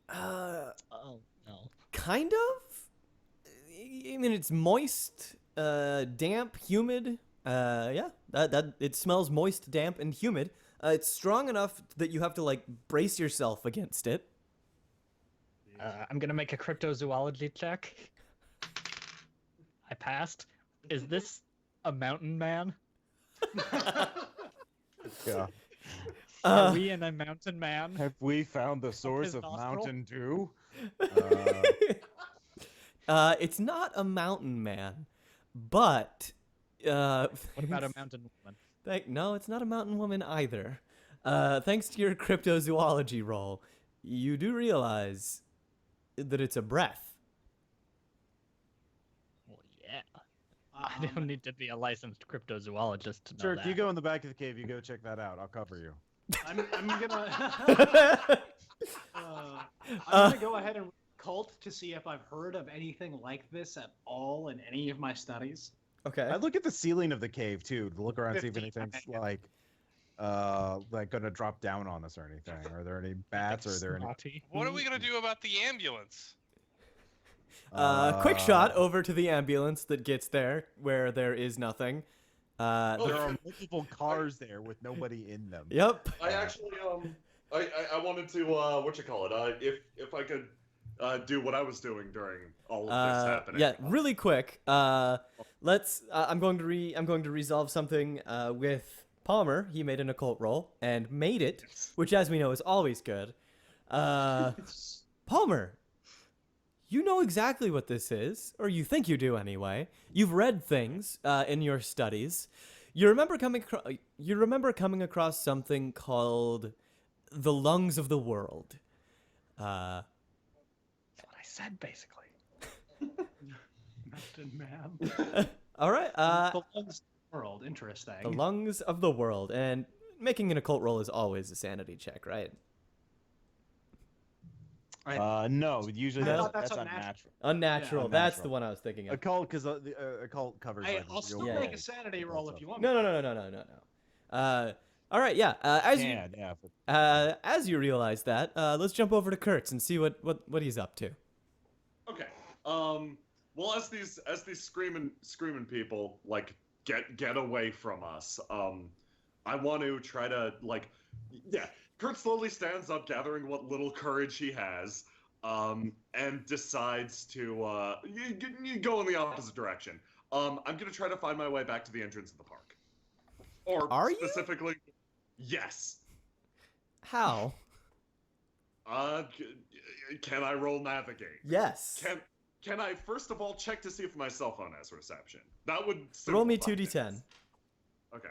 Oh no. Kind of. I mean, it's moist, damp, humid. Yeah, that it smells moist, damp, and humid. It's strong enough that you have to like brace yourself against it. I'm gonna make a cryptozoology check. I passed. Is this a mountain man? Yeah. Are we in a mountain man? Have we found the source his of nostril? Mountain Dew? It's not a mountain man, but What about a mountain woman? no, it's not a mountain woman either. Thanks to your cryptozoology roll, you do realize that it's a breath. Well, yeah. I don't need to be a licensed cryptozoologist to know Sure, that. you go in the back of the cave. You go check that out. I'll cover you. I'm gonna go ahead and occult to see if I've heard of anything like this at all in any of my studies. Okay. I look at the ceiling of the cave too to look around, see if 15, anything's I like gonna drop down on us or anything. Are there any bats? Are there any? Snotty. What are we gonna do about the ambulance? Quick shot over to the ambulance that gets there, where there is nothing. There Oh, are multiple cars there with nobody in them. Yep. I actually I wanted to if I could do what I was doing during all of this happening. Yeah, really quick. Let's. I'm going to resolve something with Palmer. He made an occult roll and made it, which, as we know, is always good. Palmer, you know exactly what this is, or you think you do anyway. You've read things in your studies. You remember coming across something called the lungs of the world. That's what I said, basically. Mountain man. All right. The lungs of the world. Interesting. The lungs of the world, and making an occult roll is always a sanity check, right? No, usually I that's, thought that's unnatural. unnatural. Unnatural. Yeah, That's unnatural. the one I was thinking of. Occult, because the occult covers. Hey, like, I'll real still Yeah. make world. a sanity roll if you want. No. All right. Yeah. Yeah, but As you realize that, let's jump over to Kurtz and see what he's up to. Okay. Well, as these screaming people like get away from us, I want to try to yeah. Kurt slowly stands up, gathering what little courage he has, and decides to go in the opposite direction. I'm gonna try to find my way back to the entrance of the park. Or Are you? specifically, yes. How? Can I roll navigate? Yes. Can I first of all check to see if my cell phone has reception? That would Roll me simplify 2d10. things. Okay.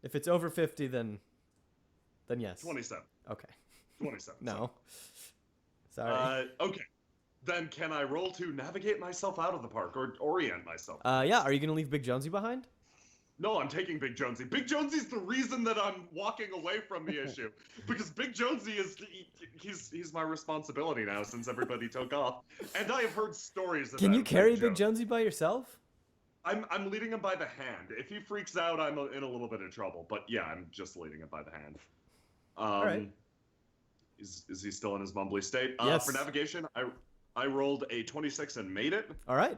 If it's over 50, then yes. 27. Okay. 27. No. Sorry. Okay. Then can I roll to navigate myself out of the park or orient myself? Yeah. Are you gonna leave Big Jonesy behind? No, I'm taking Big Jonesy. Big Jonesy's the reason that I'm walking away from the issue. Because Big Jonesy he's my responsibility now since everybody took off. And I have heard stories about Can you carry Big Jonesy. Jonesy by yourself? I'm leading him by the hand. If he freaks out, I'm in a little bit of trouble. But yeah, I'm just leading him by the hand. Alright. Is he still in his mumbly state? Yes. For navigation, I rolled a 26 and made it. All right.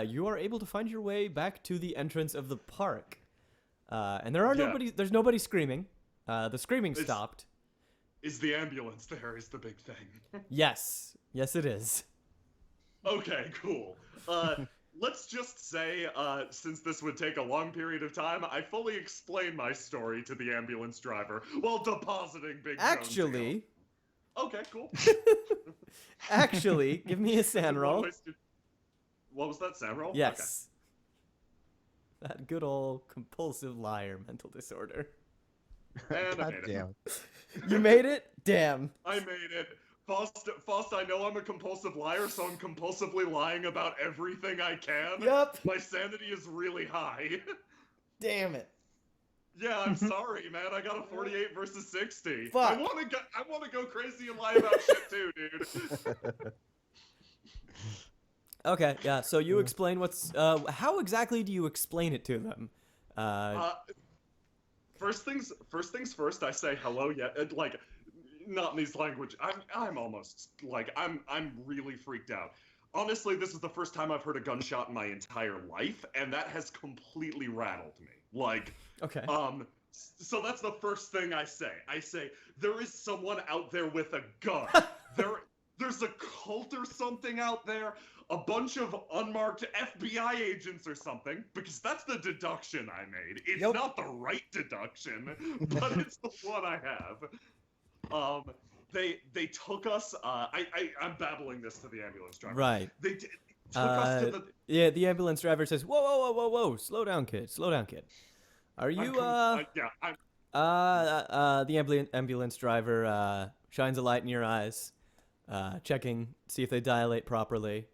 You are able to find your way back to the entrance of the park, and there's nobody screaming. The screaming stopped. Is the ambulance there? Is the big thing? Yes, it is. Okay, cool. Let's just say, since this would take a long period of time, I fully explained my story to the ambulance driver while depositing Big Jonesy. Actually, Okay, cool. actually, give me a sand roll. What was that, Sam roll? Yes. That good old compulsive liar mental disorder. Okay. And I God made it. damn. You made it? Damn. I made it. Faust, I know I'm a compulsive liar, so I'm compulsively lying about everything I can. Yup. My sanity is really high. Damn it. Yeah, I'm sorry, man. I got a 48 versus 60. Fuck. I want to go crazy and lie about shit too, dude. Okay, yeah, so you explain what's... how exactly do you explain it to them? First things first. I say hello. Yeah, not in these language. I'm almost I'm really freaked out. Honestly, this is the first time I've heard a gunshot in my entire life, and that has completely rattled me. Okay. So that's the first thing I say. I say there is someone out there with a gun. There's a cult or something out there. A bunch of unmarked FBI agents or something, because that's the deduction I made. It's Yep. not the right deduction, but it's the one I have. They took us. I'm babbling this to the ambulance driver. Right. They took us to the. Yeah, the ambulance driver says, whoa, slow down, kid. Are you, the ambulance driver shines a light in your eyes, checking, see if they dilate properly,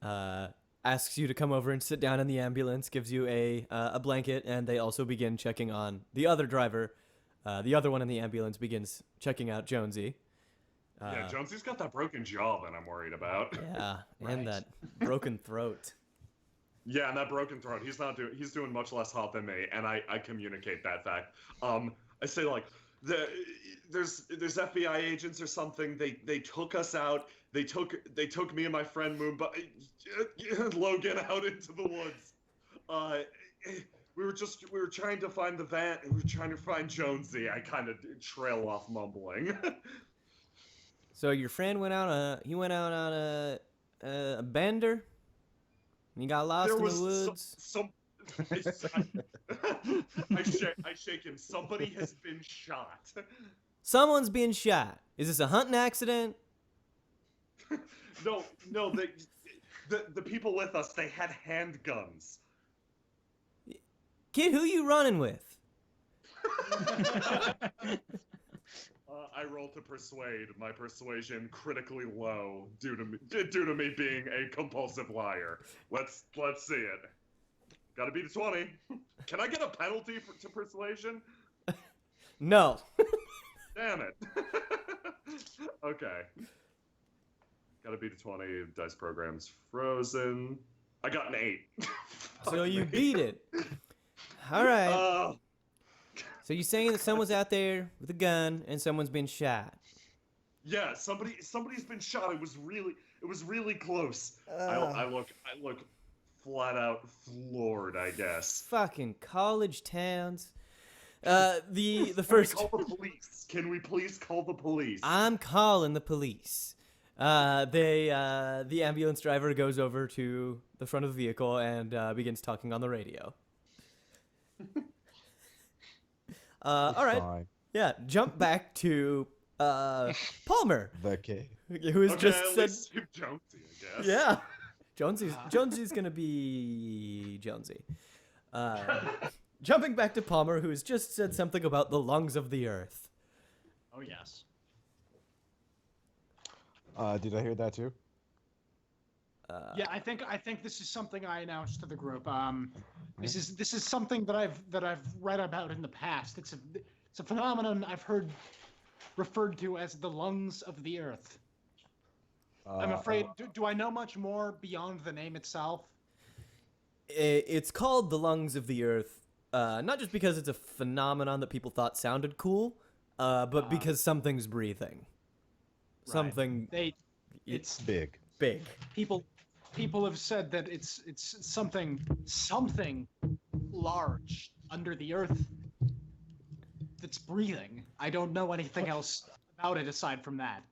asks you to come over and sit down in the ambulance, gives you a blanket, and they also begin checking on the other driver. The other one in the ambulance begins checking out Jonesy. Yeah, Jonesy's got that broken jaw that I'm worried about. Yeah, Right. and that broken throat. Yeah, and that broken throat. He's doing much less hot than me, and I communicate that fact. I say like there's FBI agents or something. They took us out. They took me and my friend Logan out into the woods. We were trying to find the van, and we were trying to find Jonesy. I kind of trail off mumbling. So your friend went out on a bender. And you got lost There in the was woods. some I shake him. Somebody has been shot. Someone's being shot. Is this a hunting accident? No, the people with us, they had handguns. Kid, who you running with? I roll to persuade. My persuasion critically low due to me being a compulsive liar. Let's see it. Gotta beat a 20. Can I get a penalty to persuasion? No. Damn it. Okay. Gotta beat a 20. Dice program's frozen. I got an 8. So you beat it. All right. Uh, So you're saying that someone's out there with a gun and someone's been shot. yeah, somebody's been shot. It was really close. I look flat out floored, I guess. Fucking college towns. The Can we first. call the police? Can we please call the police? I'm calling the police. The ambulance driver goes over to the front of the vehicle and begins talking on the radio. All right. Fine. Yeah, jump back to Palmer, The cave. who has Okay, just at said, least save Jonesy, I guess. yeah, Jonesy's gonna be Jonesy. Jumping back to Palmer, who has just said something about the lungs of the earth. Oh yes. Did I hear that too? Yeah, I think this is something I announced to the group. This is something that I've read about in the past. It's a phenomenon I've heard referred to as the lungs of the earth. I'm afraid. Do I know much more beyond the name itself? It's called the lungs of the earth, not just because it's a phenomenon that people thought sounded cool, but because something's breathing. Something It's big. big. People have said that it's something large under the earth that's breathing. I don't know anything else about it aside from that.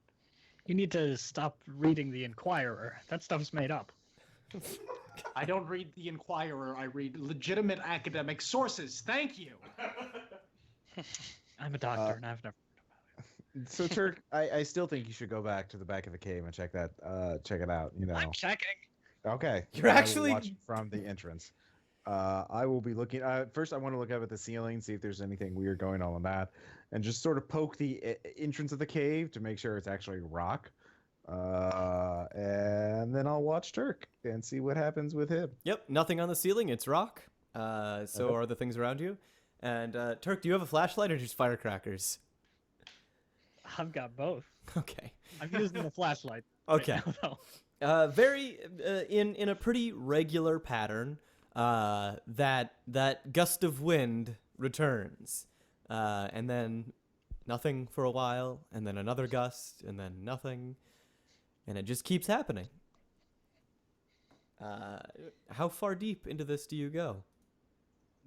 You need to stop reading the Inquirer. That stuff's made up. I don't read the Inquirer. I read legitimate academic sources. Thank you. I'm a doctor, and I've never. So Turk, I still think you should go back to the back of the cave and check it out. You know. I'm checking. Okay. You're I will actually- watch from the entrance. I will be looking. First, I want to look up at the ceiling, see if there's anything weird going on that, and just sort of poke the entrance of the cave to make sure it's actually rock. And then I'll watch Turk and see what happens with him. Yep, nothing on the ceiling. It's rock. So Okay. are the things around you. And Turk, do you have a flashlight or just firecrackers? I've got both. Okay. I'm using the flashlight. right Okay. now, though. Very in a pretty regular pattern. That gust of wind returns, and then nothing for a while, and then another gust, and then nothing, and it just keeps happening. How far deep into this do you go?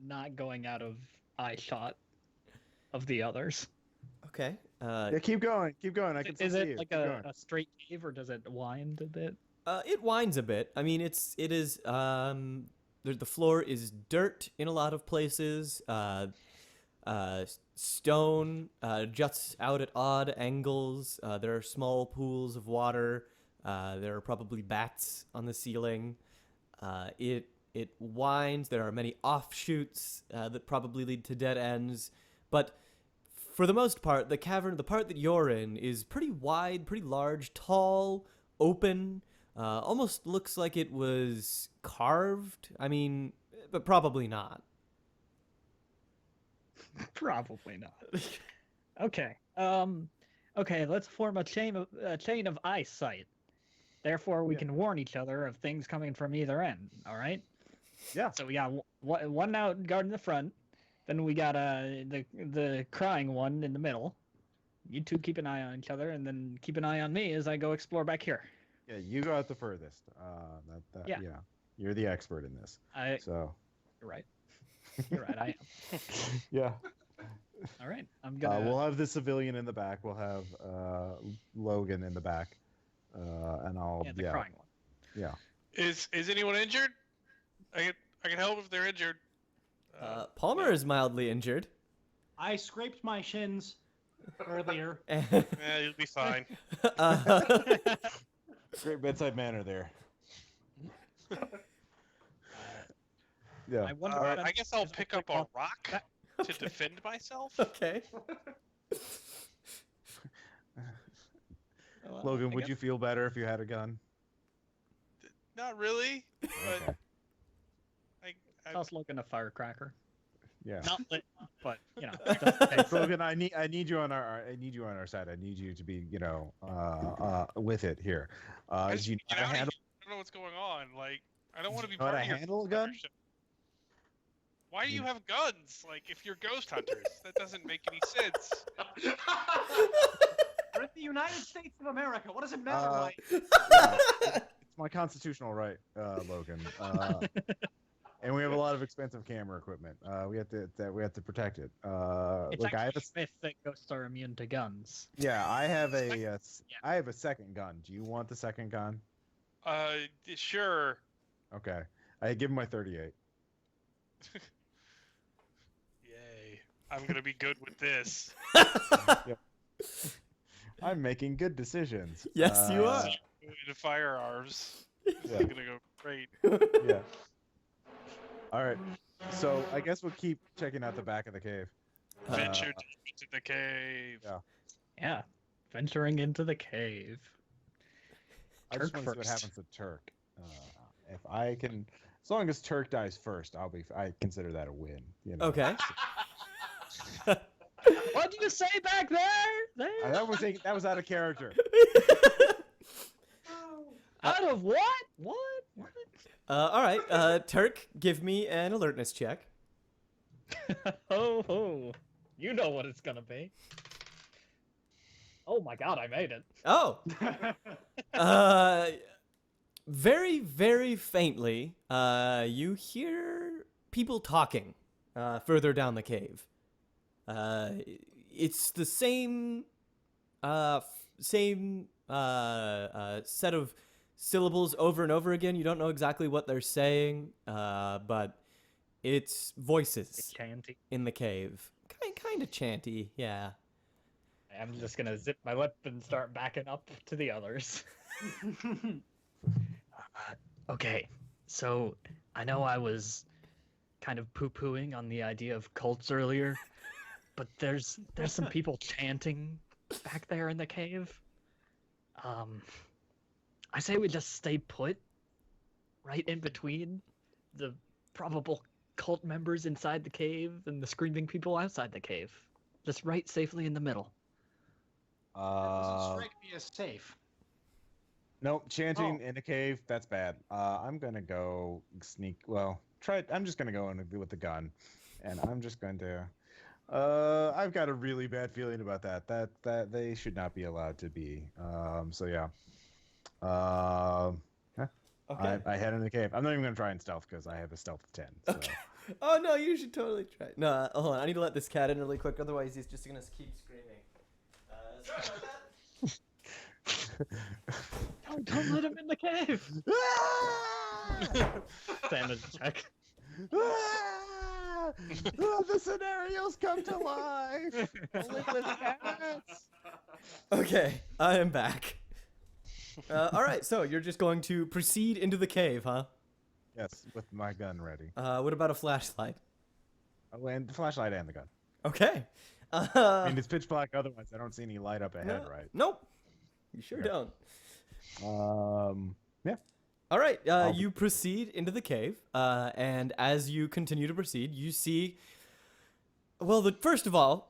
Not going out of eye shot of the others. Okay. Yeah, keep going. I can Is still see it you. like Keep going. a straight cave, or does it wind a bit? It winds a bit. I mean, it is. The floor is dirt in a lot of places. Stone juts out at odd angles. There are small pools of water. There are probably bats on the ceiling. It winds. There are many offshoots that probably lead to dead ends. But for the most part, the cavern, the part that you're in, is pretty wide, pretty large, tall, open. Almost looks like it was carved. I mean, but probably not. Probably not. Okay. Okay, let's form a chain of eyesight. Therefore, we can warn each other of things coming from either end. All right. Yeah. So we got one out guarding the front. Then we got the crying one in the middle. You two keep an eye on each other, and then keep an eye on me as I go explore back here. Yeah, you go out the furthest. Yeah. Yeah, you're the expert in this. So. You're right. You're right. I am. Yeah. All right. I'm gonna. We'll have the civilian in the back. We'll have Logan in the back, and I'll. The crying one. Yeah. Is anyone injured? I can help if they're injured. Palmer is mildly injured. I scraped my shins earlier. Yeah, you'll be fine. Great bedside manner there. Yeah. I wonder. I guess I'll pick up a rock to defend myself. Okay. Logan, would you feel better if you had a gun? Not really, but Okay. I was looking a firecracker. Yeah. Not lit, but you know. just in case. Logan, I need you on our side. I need you to be, with it here. I Do just you get know how out to of here. handle? I don't know what's going on. Like, I don't want to be know how part to of your handle a gun? partnership. Why do you have guns? Like, if you're ghost hunters, that doesn't make any sense. We're in the United States of America. What does it matter, Mike? Yeah, it's my constitutional right, Logan. And we have a lot of expensive camera equipment. We have to protect it. It's Look, I have actually myth that ghosts are immune to guns. I have a second gun. Do you want the second gun? Sure. Okay, I give him my 38. Yay. I'm gonna be good with this. I'm making good decisions. Yes, you are. The firearms. Yeah. This is gonna go great. Yeah. All right. So I guess we'll keep checking out the back of the cave. Venture deep into the cave. Yeah. Yeah, venturing into the cave. I just want to see what happens to Turk. If I can, as long as Turk dies first, I consider that a win. You know? Okay. What did you say back there? That was out of character. Out of what? What? All right. Turk, give me an alertness check. Oh, you know what it's gonna be. Oh my god, I made it. Oh. Very, very faintly, you hear people talking further down the cave. It's the same set of syllables over and over again. You don't know exactly what they're saying, but it's voices Chanty. in the cave. Kind of chanty, yeah. I'm just gonna zip my lip and start backing up to the others. Okay, so I know I was kind of poo-pooing on the idea of cults earlier, but there's some people chanting back there in the cave. I say we just stay put right in between the probable cult members inside the cave and the screaming people outside the cave. Just right safely in the middle. Doesn't strike me as safe. Nope, chanting in a cave, that's bad. I'm gonna go sneak. Well, I'm just gonna go in with the gun, and I'm just going to. I've got a really bad feeling about that. That they should not be allowed to be. So yeah. Okay. I head into the cave. I'm not even gonna try and stealth because I have a stealth of 10. So. Okay. Oh no, you should totally try. No, hold on. I need to let this cat in really quick. Otherwise, he's just gonna keep screaming. Sorry about that. Don't let him in the cave. Sanity check. The scenarios come to life. Only with cats. Okay, I am back. All right, so you're just going to proceed into the cave, huh? Yes, with my gun ready. What about a flashlight? Oh, and the flashlight and the gun. Okay. I mean, it's pitch black. Otherwise, I don't see any light up ahead, no, right? Nope. You sure Yeah. don't. Yeah. All right, you proceed into the cave, and as you continue to proceed, you see. Well, first of all,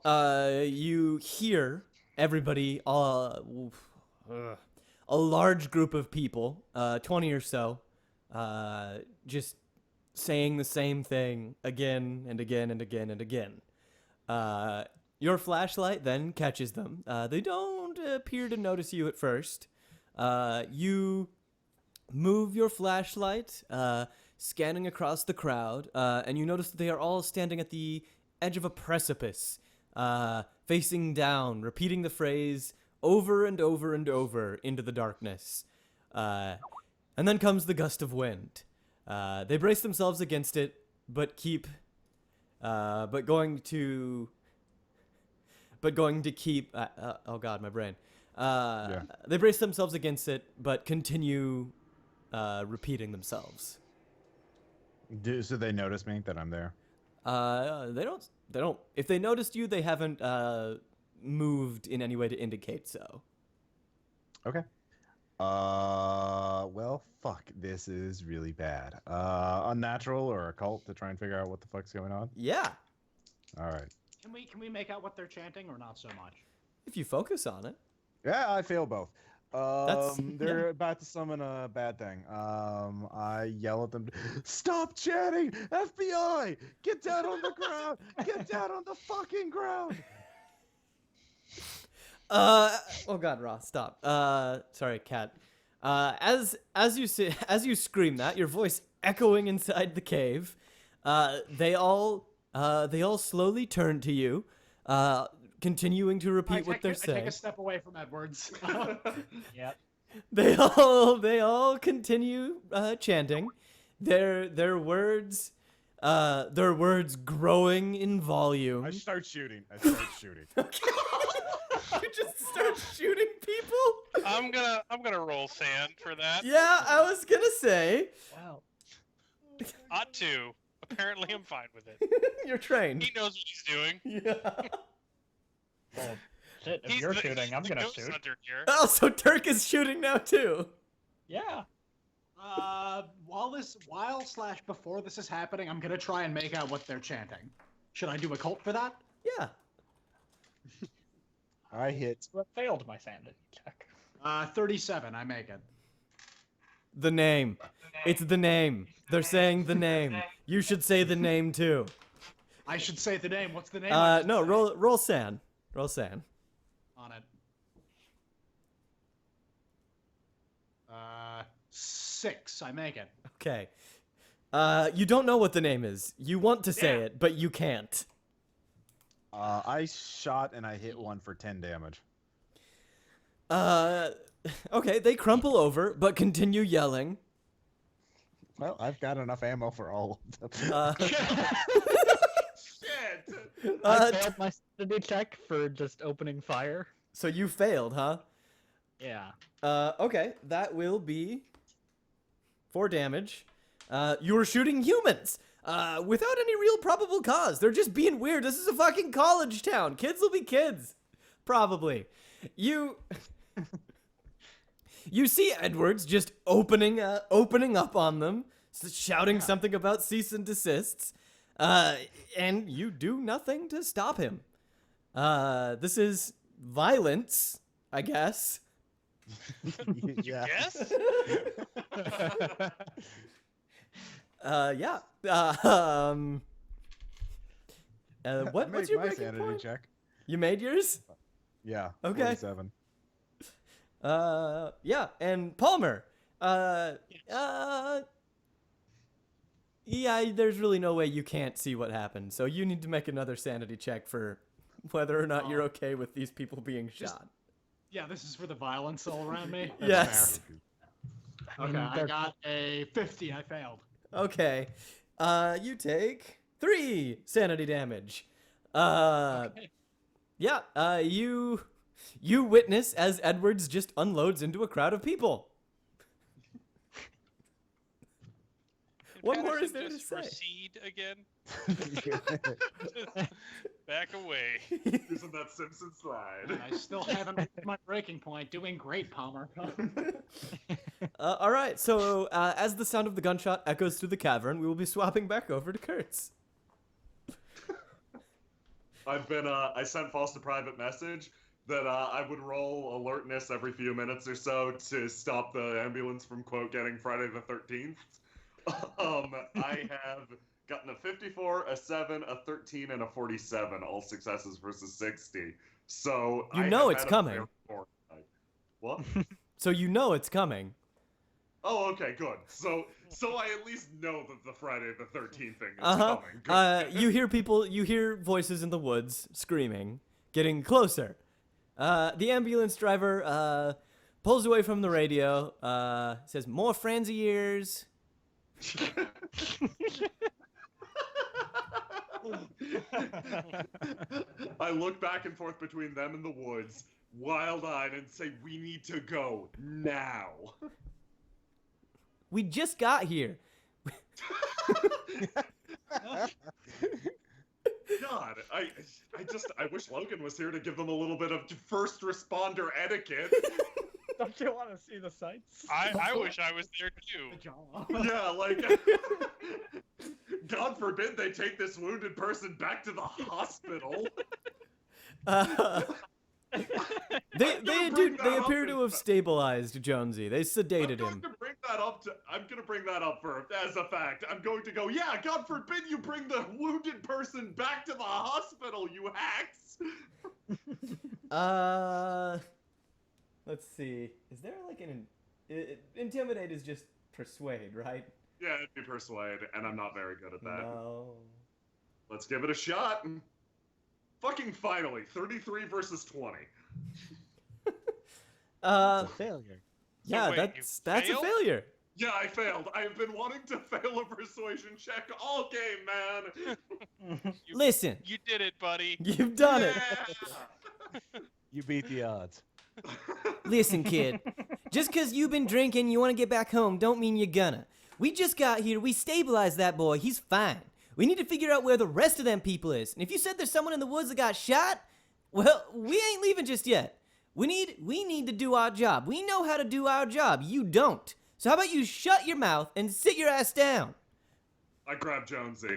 you hear everybody, a large group of people, 20 or so, just saying the same thing again and again and again and again. Your flashlight then catches them. They don't appear to notice you at first. You move your flashlight, scanning across the crowd, and you notice that they are all standing at the edge of a precipice, facing down, repeating the phrase over and over and over into the darkness. And then comes the gust of wind. They brace themselves against it, but going to keep. Oh God, my brain. They brace themselves against it, but continue repeating themselves. So they notice me that I'm there. They don't. If they noticed you, they haven't moved in any way to indicate so. Okay. Well, fuck. This is really bad. Unnatural or occult to try and figure out what the fuck's going on. Yeah, All right. Can we make out what they're chanting or not so much? if you focus on it. Yeah, I fail both. They're yeah. about to summon a bad thing. I yell at them, "Stop chatting! FBI! Get down on the ground! Get down on the fucking ground!" Oh God, Ross, stop. Sorry, Kat. As you scream that, your voice echoing inside the cave, they all slowly turn to you, continuing to repeat what they're I saying. take a step away from Edwards. Yep. They all continue chanting, their words growing in volume. I start shooting. You just start shooting people. I'm gonna roll sand for that. Yeah, I was gonna say. Wow. Ought to. Apparently, I'm fine with it. You're trained. He knows what he's doing. Yeah. Well, shit, if He's you're the- shooting, he's I'm the gonna ghost shoot. hunter here. Oh, so Turk is shooting now too. Yeah. Before this is happening, I'm gonna try and make out what they're chanting. Should I do a cult for that? Yeah. I hit. So I failed my sanity check. 37. I make it. The name. It's the name. They're saying the name. You should say the name too. I should say the name. What's the name? I should No, say? roll San. Roll San. On it. 6. I make it. Okay. You don't know what the name is. You want to say Yeah. it, but you can't. I shot and I hit one for 10 damage. Okay, they crumple over, but continue yelling. Well, I've got enough ammo for all of them. Shit! I failed my sanity check for just opening fire. So you failed, huh? Yeah. Okay, that will be 4 damage. You were shooting humans, without any real probable cause. They're just being weird. This is a fucking college town. Kids will be kids. Probably. You see Edwards just opening up on them, shouting something about cease and desists, and you do nothing to stop him. This is violence, I guess. Yeah. Yes? Yeah. What's your my breaking sanity point? check? You made yours? Yeah. Okay. 47. Yeah, and Palmer. Yeah, there's really no way you can't see what happened, so you need to make another sanity check for whether or not you're okay with these people being shot. Yeah, this is for the violence all around me. That's Yes. fair. I mean, Okay, I they're- got a 50. I failed. Okay. You take 3 sanity damage. Okay. Yeah, you witness as Edwards just unloads into a crowd of people. What more is there to Just say? Recede again. Back away. Isn't that Simpson slide? And I still haven't reached my breaking point. Doing great, Palmer. All right, so as the sound of the gunshot echoes through the cavern, we will be swapping back over to Kurtz. I sent Faust a private message. that I would roll alertness every few minutes or so to stop the ambulance from, quote, getting Friday the 13th. I have gotten a 54, a 7, a 13, and a 47, all successes versus 60. So You I know have it's had a coming. very poor night. What? So you know it's coming. Oh, okay, good. So I at least know that the Friday the 13th thing is Uh-huh. coming. Good. You hear voices in the woods screaming, getting closer. The ambulance driver pulls away from the radio, says, "More friends of yours." I look back and forth between them and the woods, wild-eyed, and say, "We need to go now." We just got here. God, I wish Logan was here to give them a little bit of first responder etiquette. Don't you want to see the sights? I wish I was there too. Yeah, like, God forbid they take this wounded person back to the hospital. They bring that they up appear in- to have stabilized Jonesy. They sedated him. I'm gonna bring that up as a fact. I'm going to go, yeah, God forbid you bring the wounded person back to the hospital, you hacks! Let's see. Is there like intimidate is just persuade, right? Yeah, it'd be persuade, and I'm not very good at that. No. Let's give it a shot. Fucking finally, 33 versus 20. Uh, It's a failure. yeah, wait, that's you a failed? failure. Yeah, I failed. I've been wanting to fail a persuasion check all game, man. Listen, You did it, buddy. you've done it. You beat the odds. Listen, kid. Just 'cause you've been drinking, you want to get back home, don't mean you're gonna. We just got here. We stabilized that boy. He's fine. We need to figure out where the rest of them people is. And if you said there's someone in the woods that got shot, well, we ain't leaving just yet. We need to do our job. We know how to do our job. You don't. So how about you shut your mouth and sit your ass down? I grab Jonesy.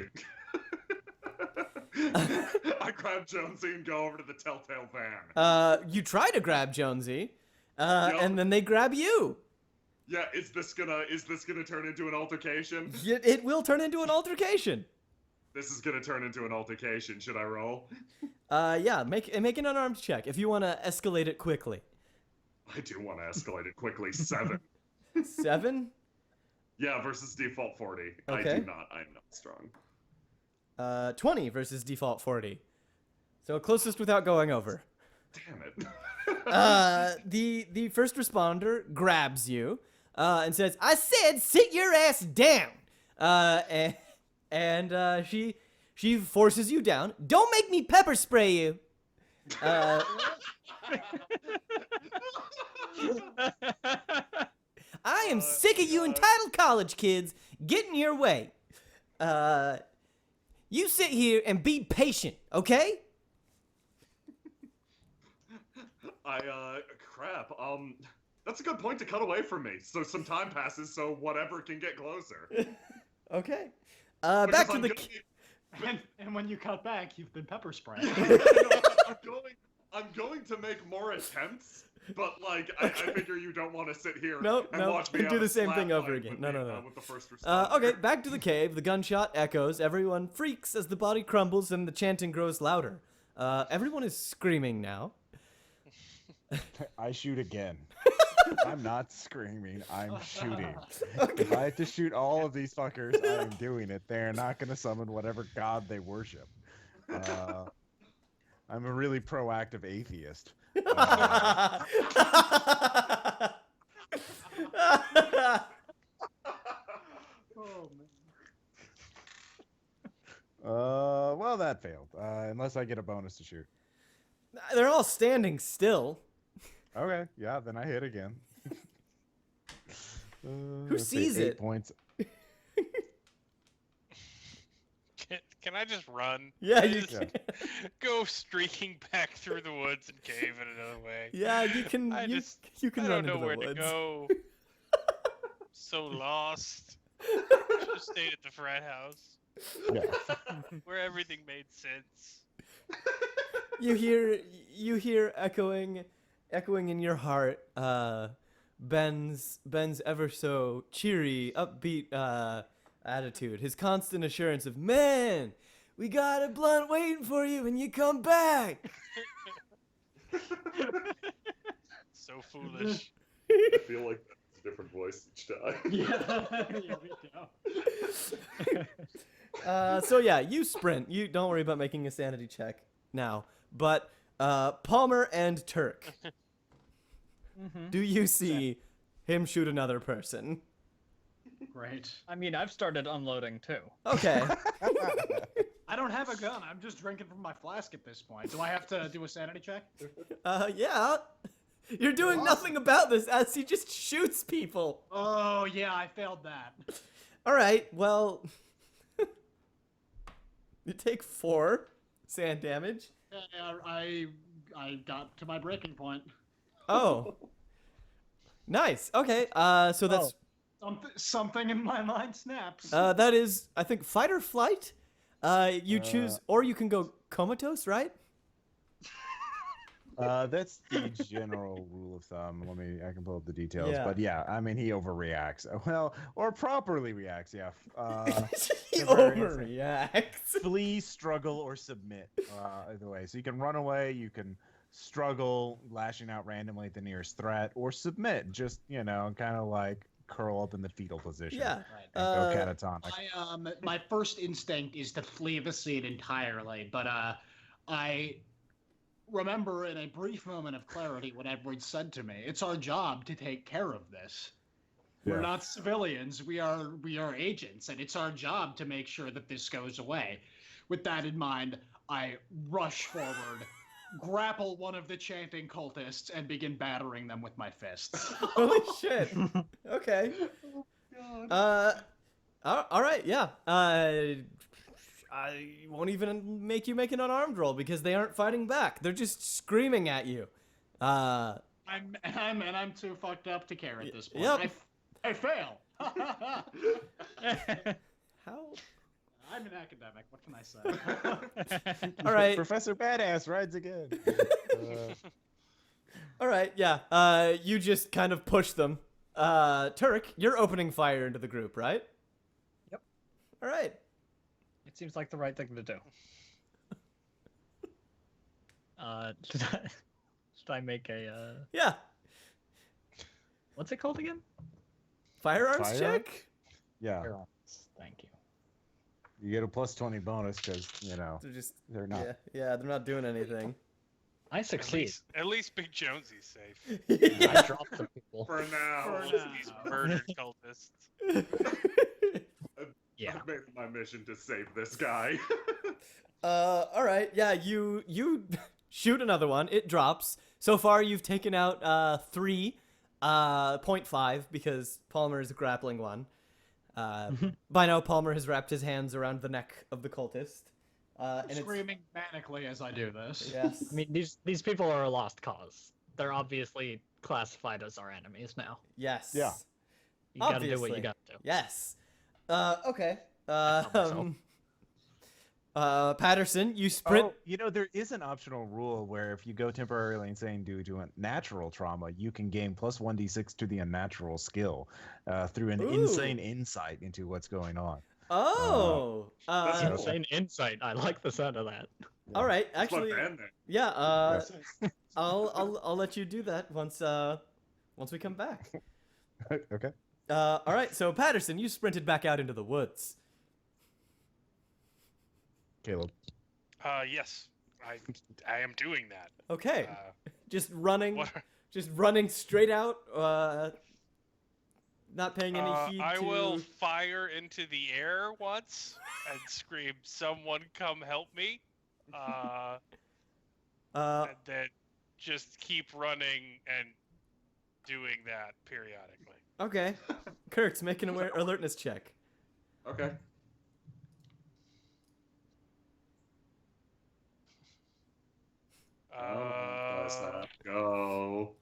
I grab Jonesy and go over to the Telltale van. You try to grab Jonesy, Yep. and then they grab you. Yeah, is this gonna turn into an altercation? It will turn into an altercation. This is gonna turn into an altercation. Should I roll? Yeah, make an unarmed check if you want to escalate it quickly. I do want to escalate it quickly. 7. 7? Yeah, versus default 40. Okay. I do not. I'm not strong. 20 versus default 40. So closest without going over. Damn it. The first responder grabs you and says, "I said sit your ass down." And she forces you down. "Don't make me pepper spray you." I am sick of you God. entitled college kids getting your way. You sit here and be patient, okay? Crap. That's a good point to cut away from me. So some time passes, so whatever can get closer. Okay. Because Back to I'm the. gonna be- And when you cut back, you've been pepper sprayed. I'm going to make more attempts, but like I figure you don't want to sit here Nope, and nope. watch me Do have the a same thing slap over fight again. with No, the, no, no. With the first responder. Okay, back to the cave. The gunshot echoes. Everyone freaks as the body crumbles and the chanting grows louder. Everyone is screaming now. I shoot again. I'm not screaming. I'm shooting. If I have to shoot all of these fuckers, I am doing it. They're not going to summon whatever god they worship. I'm a really proactive atheist. Oh, man. Well, that failed. Unless I get a bonus to shoot. They're all standing still. Okay, yeah, then I hit again. Who Let's see, sees 8 it? points. Can I just run? Yeah, you Just can. go streaking back through the woods and cave in another way. Yeah, you can. I You can I run don't know into where the woods. to go. So lost. Just stayed at the frat house Yeah. where everything made sense. you hear echoing in your heart Ben's ever so cheery, upbeat attitude, his constant assurance of, man, we got a blunt waiting for you when you come back. So foolish. I feel like that's a different voice each time. Yeah, me too. So yeah, you sprint. You don't worry about making a sanity check now. But Palmer and Turk, do you see him shoot another person? Great. I mean, I've started unloading too. Okay. I don't have a gun. I'm just drinking from my flask at this point. Do I have to do a sanity check? Yeah. You're doing nothing about this as he just shoots people. Oh, yeah, I failed that. All right. Well, you take 4 sand damage. I got to my breaking point. Oh. Nice. Okay. So that's Something in my mind snaps. that is, I think, fight or flight. You choose, or you can go comatose, right? That's the general rule of thumb. I can pull up the details. Yeah. But yeah, I mean, he overreacts. Well, or properly reacts, yeah. He Temporary overreacts. Flee, struggle, or submit. Either way. So you can run away, you can struggle, lashing out randomly at the nearest threat, or submit, just, kind of like curl up in the fetal position. Yeah. And go catatonic. My first instinct is to flee the scene entirely, but I remember in a brief moment of clarity what Edward said to me. It's our job to take care of this. Yeah. We're not civilians. We are agents, and it's our job to make sure that this goes away. With that in mind, I rush forward, grapple one of the chanting cultists, and begin battering them with my fists. Holy shit. Okay. All right. Yeah. I won't even make you make an unarmed roll because they aren't fighting back. They're just screaming at you. I'm too fucked up to care at this point. Yep. I fail. How? I'm an academic. What can I say? All right. Professor Badass rides again. All right. Yeah. You just kind of push them. Turk, you're opening fire into the group, right? Yep. All right. It seems like the right thing to do. Should I make a Yeah. what's it called again? Firearms Firearms? check. Yeah. Firearms. Thank you. You get a plus 20 bonus because, They're just. they're not. Yeah. They're not doing anything. I succeed. At least Big Jonesy's safe. I dropped the people. For now. These murdered cultists. Yeah. I've made it my mission to save this guy. All right. Yeah. You shoot another one. It drops. So far, you've taken out 3, 0.5 because Palmer is a grappling one. By now, Palmer has wrapped his hands around the neck of the cultist. And it's Screaming manically as I do this. yes. I mean, these people are a lost cause. They're obviously classified as our enemies now. Yes. Yeah. You gotta do what Obviously. you gotta do. Yes. Okay. myself. Patterson, you sprint. Oh, there is an optional rule where if you go temporarily insane due to a natural trauma, you can gain plus 1d6 to the unnatural skill through an Ooh. insane insight into what's going on. Oh. That's cool. Insane insight. I like the sound of that. All right. That's my Actually, band name. yeah. I'll let you do that once we come back. Okay. All right. So Patterson, you sprinted back out into the woods. Caleb. Yes, I am doing that. Okay. Uh, Just running. what? Just running straight out. Not paying any heed I to. will fire into the air once and scream, "Someone come help me!" And then just keep running and doing that periodically. Okay. Kurtz, make an alertness check. Okay. Does that go?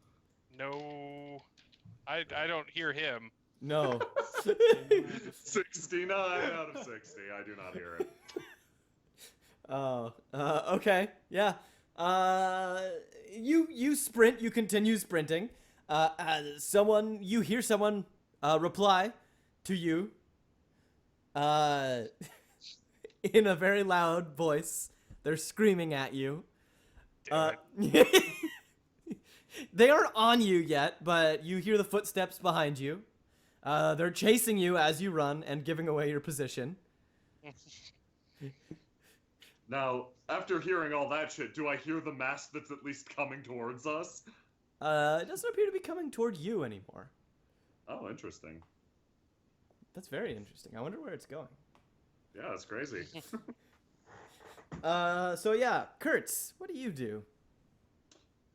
No, I don't hear him. No. 69 out of 60. I do not hear it. Oh, okay, yeah. You sprint. You continue sprinting. You hear someone reply to you. In a very loud voice. They're screaming at you. Damn it. They aren't on you yet, but you hear the footsteps behind you. They're chasing you as you run and giving away your position. Now, after hearing all that shit, do I hear the mask that's at least coming towards us? It doesn't appear to be coming toward you anymore. Oh, interesting. That's very interesting. I wonder where it's going. Yeah, that's crazy. So yeah, Kurtz, what do you do?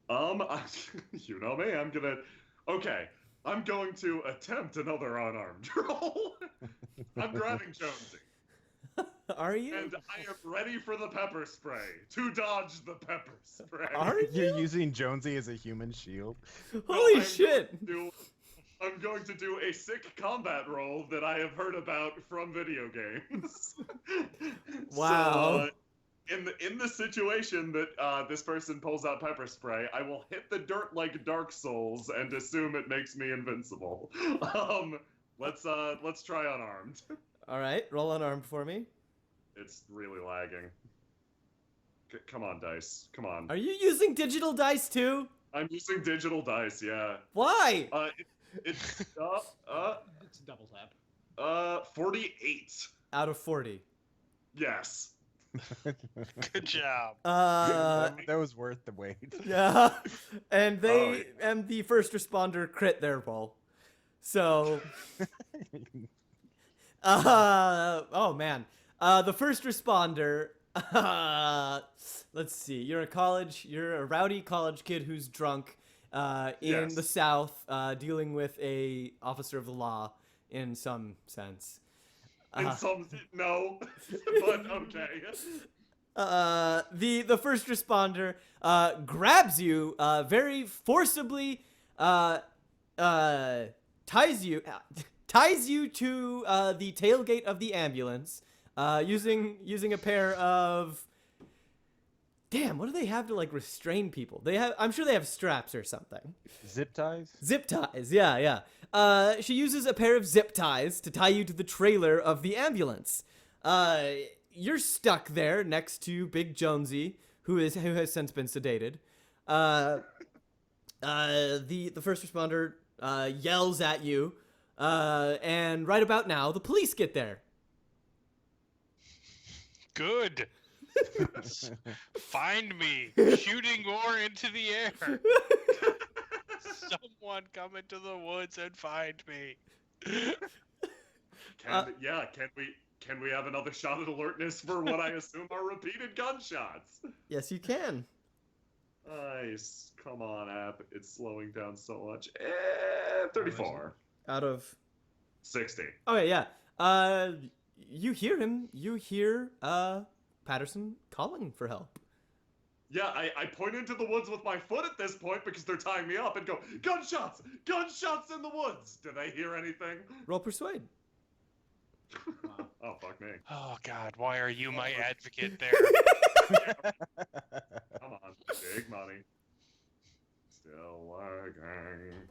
You know me, Okay, I'm going to attempt another unarmed roll. I'm grabbing Jonesy. Are you? And I am ready for the pepper spray, to dodge the pepper spray. Are you? You're using Jonesy as a human shield. Holy I'm shit! I'm going to do a sick combat roll that I have heard about from video games. Wow. So, in the situation that this person pulls out pepper spray, I will hit the dirt like Dark Souls and assume it makes me invincible. Let's try unarmed. All right, roll unarmed for me. It's really lagging. Come on, dice. Come on. Are you using digital dice too? I'm using digital dice. Yeah. Why? It's It's double tap. 48. Out of 40. Yes. Good job. That was worth the wait. Yeah. And Oh, yeah. and the first responder crit their roll. So oh man. The first responder let's see. You're a rowdy college kid who's drunk in Yes. the South, dealing with a officer of the law in some sense. No, but okay. The first responder grabs you very forcibly, ties you to the tailgate of the ambulance, using a pair of. Damn, what do they have to like restrain people? I'm sure they have straps or something. Zip ties? Zip ties, yeah. She uses a pair of zip ties to tie you to the trailer of the ambulance. You're stuck there next to Big Jonesy, who has since been sedated. The first responder yells at you, and right about now, the police get there. Good. Find me. Shooting more into the air. Someone come into the woods and find me. Can we have another shot at alertness for what I assume are repeated gunshots? Yes, you can. Nice. Come on, app. It's slowing down so much. 34. Out of 60. Okay, yeah. You hear him. You hear Patterson calling for help. Yeah, I point into the woods with my foot at this point because they're tying me up and go, gunshots! Gunshots in the woods! Do they hear anything? Roll persuade. Oh, fuck me. Oh God, why are you my advocate there? Come on, big money. Still lagging.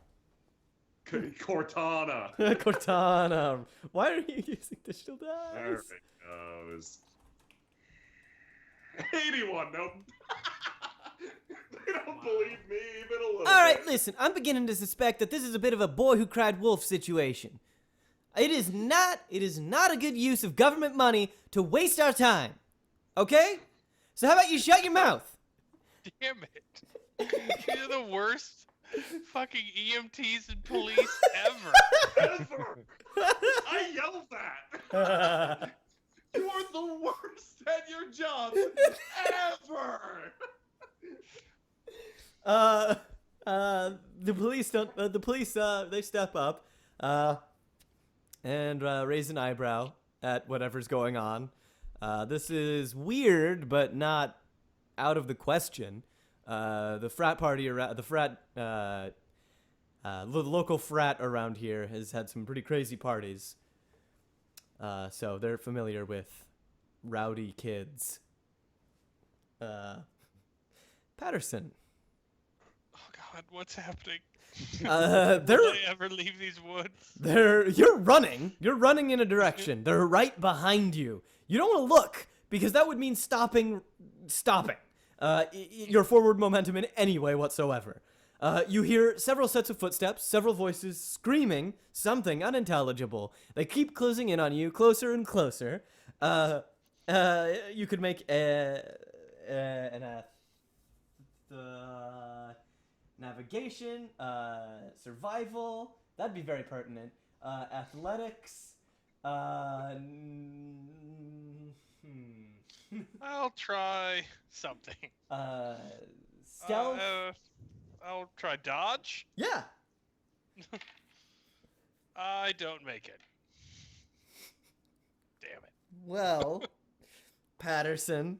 Cortana. Cortana. Why are you using digital There dice? it goes. 81, nope. They don't believe me even a little All right, bit. listen. I'm beginning to suspect that this is a bit of a boy who cried wolf situation. It is not a good use of government money to waste our time. Okay? So how about you shut your mouth? Damn it. You're the worst fucking EMTs and police ever. Ever! I yelled that! You are the worst at your job ever! The police they step up, and raise an eyebrow at whatever's going on. This is weird, but not out of the question. The frat party around the local frat around here has had some pretty crazy parties. So they're familiar with rowdy kids. Patterson. Oh God, what's happening? They're Will I ever leave these woods? you're running. You're running in a direction. They're right behind you. You don't want to look because that would mean stopping your forward momentum in any way whatsoever. You hear several sets of footsteps, several voices screaming something unintelligible. They keep closing in on you, closer and closer. You could make navigation, survival. That'd be very pertinent. Athletics. I'll try something. Stealth. I'll try dodge. Yeah. I don't make it. Damn it. Well, Patterson.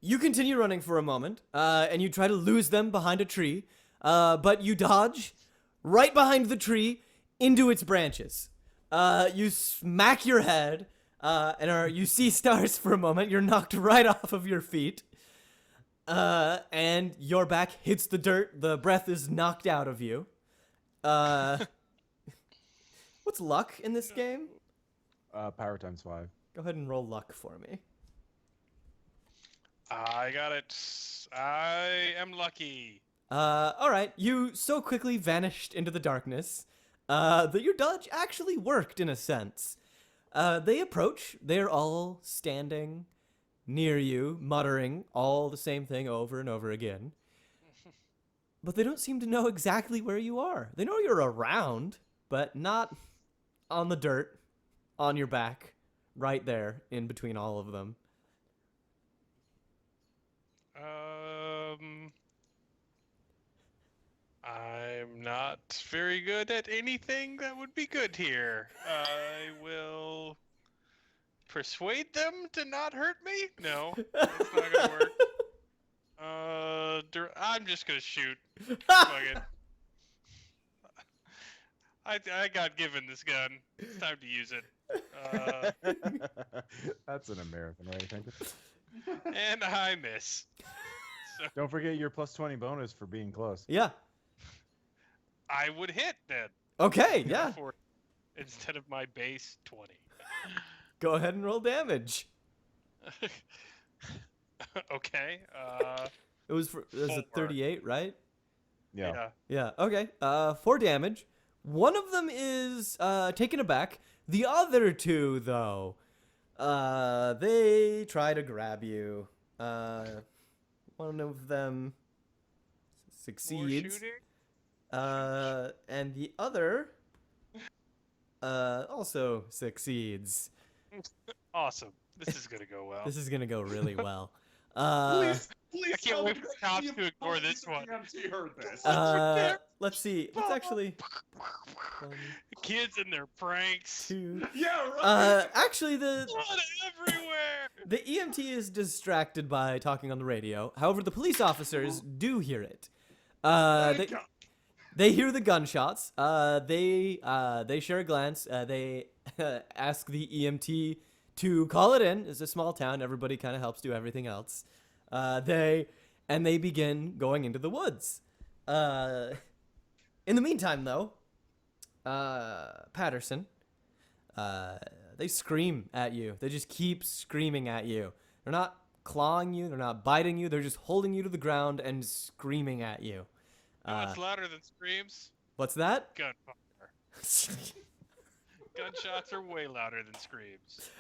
You continue running for a moment, and you try to lose them behind a tree, but you dodge right behind the tree into its branches. You smack your head, and you see stars for a moment. You're knocked right off of your feet, and your back hits the dirt. The breath is knocked out of you. What's luck in this game? Power times 5. Go ahead and roll luck for me. I got it. I am lucky. All right. You so quickly vanished into the darkness that your dodge actually worked in a sense. They approach. They're all standing near you, muttering all the same thing over and over again. But they don't seem to know exactly where you are. They know you're around, but not on the dirt, on your back, right there in between all of them. I'm not very good at anything that would be good here. I will persuade them to not hurt me? No, that's not gonna work. I'm just gonna shoot. Fuck it. I got given this gun. It's time to use it. That's an American way of thinking. And I miss. So Don't forget your plus 20 bonus for being close. Yeah. I would hit then. Okay, yeah. Instead of my base 20. Go ahead and roll damage. Okay. It was a 38, right? Yeah. Yeah, okay. 4 damage. One of them is taken aback. The other two, though, they try to grab you. One of them More succeeds. shooting? And the other also succeeds. Awesome. This is gonna go well. This is gonna go really well. Please I can't tell wait me for that cops the to ignore employees this of one. EMT heard this. Let's see. Let's actually. Kids and their pranks. 2. Yeah, right. Actually, the Blood everywhere. EMT is distracted by talking on the radio. However, the police officers do hear it. They hear the gunshots. They share a glance. They ask the EMT to call it in. It's a small town. Everybody kind of helps do everything else. They begin going into the woods. In the meantime, though, Patterson, they scream at you. They just keep screaming at you. They're not clawing you. They're not biting you. They're just holding you to the ground and screaming at you. You know what's louder than screams? What's that? Gunfire. Gunshots are way louder than screams.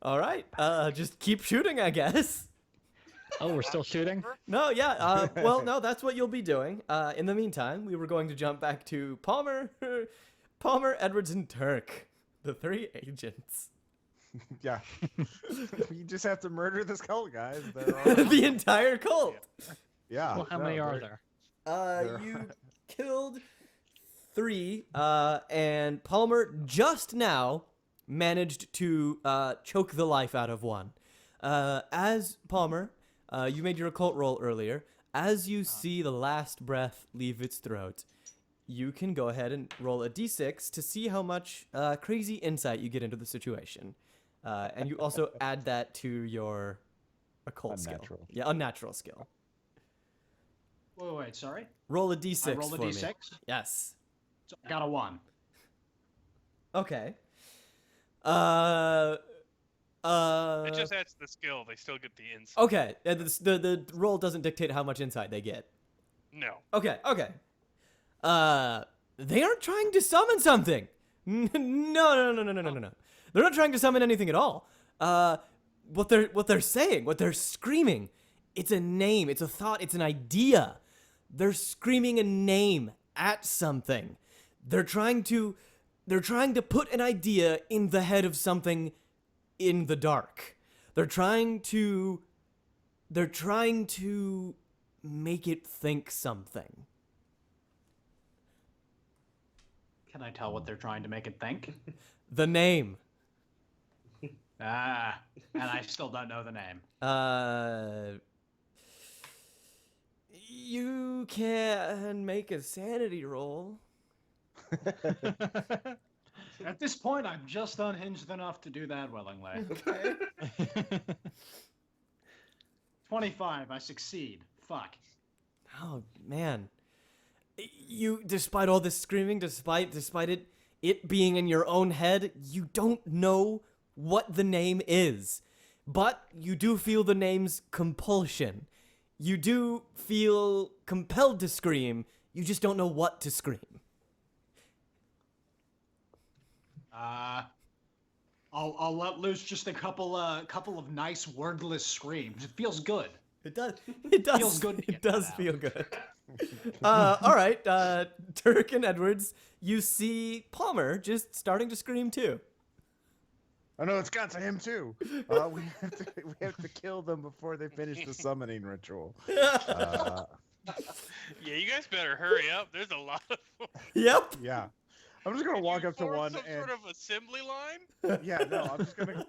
All right. Just keep shooting, I guess. Oh, we're still shooting? No, yeah. Well, no, that's what you'll be doing. In the meantime, we were going to jump back to Palmer, Edwards, and Turk, the 3 agents. Yeah. You just have to murder this cult, guys. The entire cult. Yeah. Well, how many are there? You killed 3, and Palmer just now managed to choke the life out of 1. As Palmer, you made your occult roll earlier. As you see the last breath leave its throat, you can go ahead and roll a d6 to see how much crazy insight you get into the situation. And you also add that to your occult Unnatural. skill. Yeah, unnatural skill. Wait, sorry. Roll a d6 I roll a for d6. me. Yes. So I got a 1. Okay. It just adds to the skill. They still get the insight. Okay. The roll doesn't dictate how much insight they get. No. Okay. They aren't trying to summon something. No. They're not trying to summon anything at all. What they're saying, what they're screaming, it's a name, it's a thought, it's an idea. They're screaming a name at something. They're trying to put an idea in the head of something in the dark. They're trying to make it think something. Can I tell what they're trying to make it think? The name. And I still don't know the name. You can make a sanity roll. At this point, I'm just unhinged enough to do that willingly. Okay. 25, I succeed. Fuck. Oh man. Despite all this screaming, despite it being in your own head, you don't know what the name is. But you do feel the name's compulsion. You do feel compelled to scream. You just don't know what to scream. I'll let loose just a couple of nice wordless screams. It feels good. It does. It does. Feels good to It get does that out. feel good. All right, Turk and Edwards, you see Palmer just starting to scream too. Oh no, it's got to him too. We have to kill them before they finish the summoning ritual. Yeah, you guys better hurry up. There's a lot of them. Yep. Yeah. I'm just gonna Can walk you up to form one some and sort of assembly line. yeah, no, I'm just gonna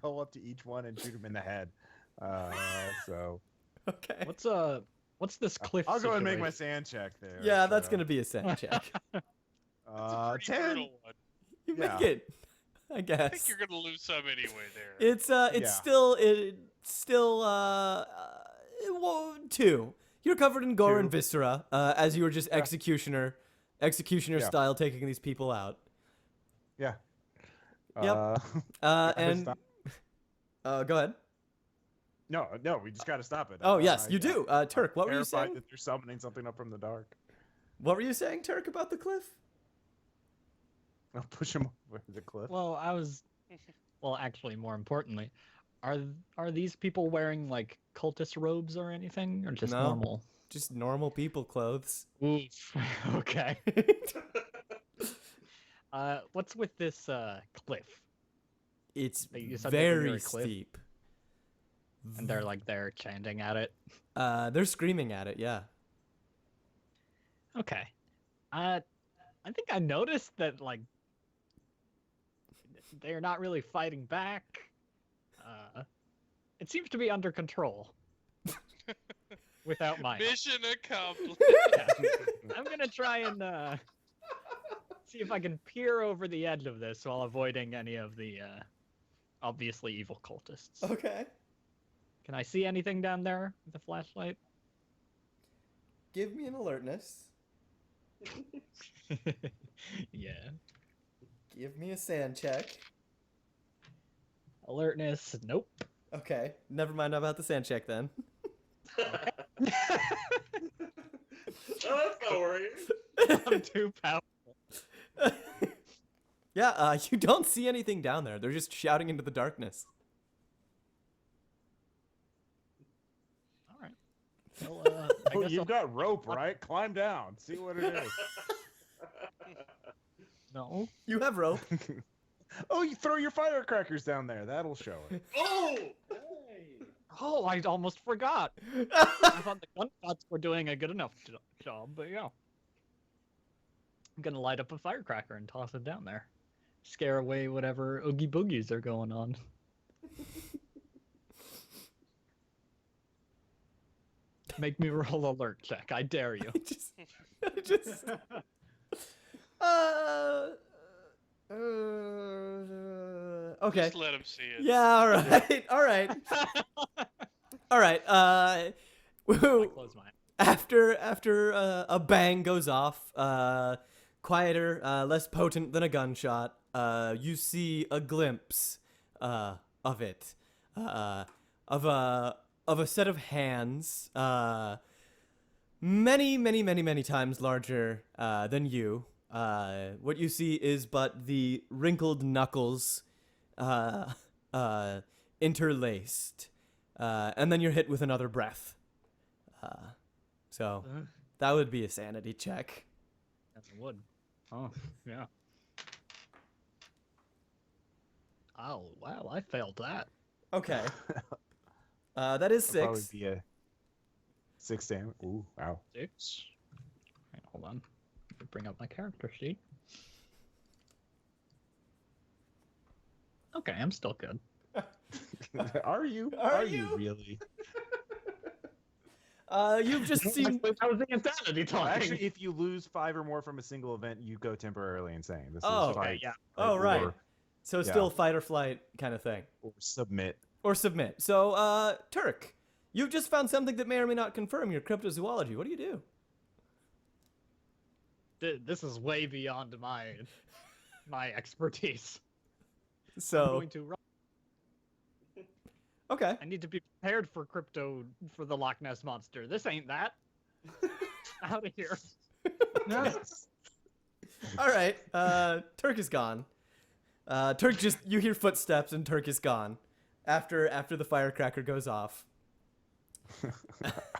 go up to each one and shoot him in the head. So Okay. What's this cliff? I'll go and make my situation? sand check there. Yeah, that's so, gonna be a sand check. It's a pretty 10. brutal one. You Yeah. make it, I I think guess. you're gonna lose some anyway there. It's Yeah. still 2. You're covered in gore 2. and viscera as you were just executioner Yeah. style taking these people out. Yeah. Yep. I And stop- go ahead. No, we just gotta stop it. Oh yes, you I- do. Turk, what were you terrified saying? that they're summoning something up from the dark. What were you saying, Turk, about the cliff? I'll push him over the cliff. Well, actually, more importantly, are these people wearing like cultist robes or anything, or just No. normal? Just normal people clothes. Oof. Okay. What's with this cliff? It's You said they were near very a cliff? steep. And they're chanting at it. They're screaming at it, yeah. Okay. I think I noticed that like they're not really fighting back. It seems to be under control. Without my help. Mission accomplished. Yeah. I'm gonna try and see if I can peer over the edge of this while avoiding any of the obviously evil cultists. Okay. Can I see anything down there with a flashlight? Give me an alertness. Yeah. Give me a sand check. Alertness, nope. Okay. Never mind about the sand check then. Oh, that's not worrying. I'm too powerful. Yeah, you don't see anything down there. They're just shouting into the darkness. All right. Well, I Oh, guess you've I'll... got rope, right? Climb down. See what it is. No. You have rope. Oh, you throw your firecrackers down there. That'll show it. Oh! Oh, I almost forgot. I thought the gunshots were doing a good enough job, but yeah. I'm gonna light up a firecracker and toss it down there. Scare away whatever oogie boogies are going on. Make me roll alert check. I dare you. just. Okay. Just let him see it. Yeah. All right. All right. All right. I close my eyes. After a bang goes off, quieter, less potent than a gunshot, you see a glimpse of it, of a set of hands, many times larger than you. What you see is but the wrinkled knuckles interlaced, and then you're hit with another breath. So that would be a sanity check. Yes, it would. Oh, yeah. Oh, wow, I failed that. Okay. That is It'll probably 6. be a 6 damage. Ooh, wow. 6. Right, hold on. Let me bring up my character sheet. Okay, I'm still good. Are you? Are you you? really? You've just seen. I was the insanity talking. Actually, if you lose 5 or more from a single event, you go temporarily insane. This Oh, is okay, fight, yeah. Oh, or- right. So yeah. still fight or flight kind of thing. Or submit. Or submit. So, Turk, you've just found something that may or may not confirm your cryptozoology. What do you do? This is way beyond my expertise. I'm So, going to run. okay. I need to be prepared for the Loch Ness monster. This ain't that. Out of here. All right. Turk is gone. Turk you hear footsteps and Turk is gone after the firecracker goes off.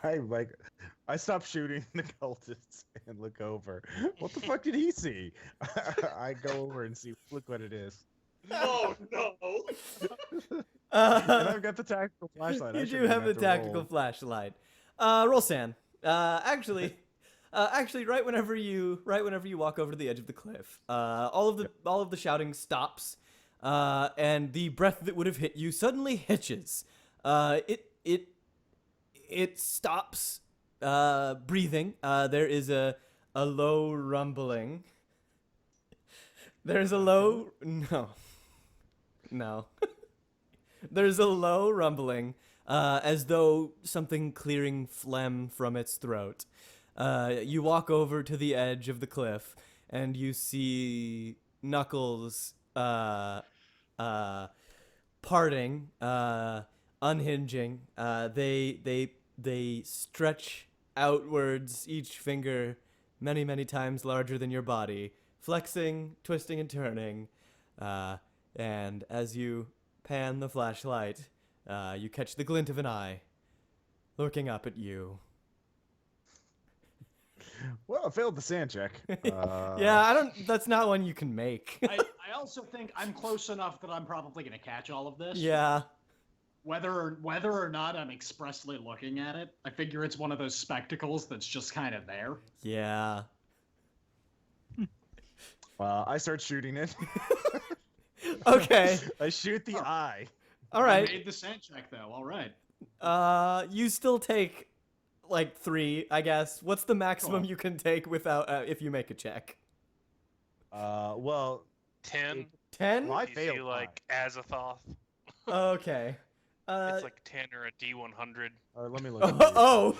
I stop shooting the cultists and look over. What the fuck did he see? I go over and see. Look what it is. Oh no! And I've got the tactical flashlight. I You shouldn't do even have the to tactical roll. flashlight. Roll San. Actually, right whenever you walk over to the edge of the cliff, all of the shouting stops, and the breath that would have hit you suddenly hitches. It stops breathing. There is a low rumbling. There's a low no. There's a low rumbling, as though something clearing phlegm from its throat. You walk over to the edge of the cliff, and you see Knuckles parting, unhinging. They stretch outwards, each finger many times larger than your body, flexing, twisting, and turning. And as you pan the flashlight, you catch the glint of an eye looking up at you. Well, I failed the sand check. Yeah, that's not one you can make. I also think I'm close enough that I'm probably going to catch all of this. Yeah. Whether or not I'm expressly looking at it, I figure it's one of those spectacles that's just kind of there. Yeah. I start shooting it. Okay. I shoot the eye. All I right. made the sand check though. All right. You still take like 3, I guess. What's the maximum Cool. you can take without if you make a check? Well, 10. 10? Well, I You see, failed like Azathoth. Okay. It's like 10 or a D100. let me look. Oh.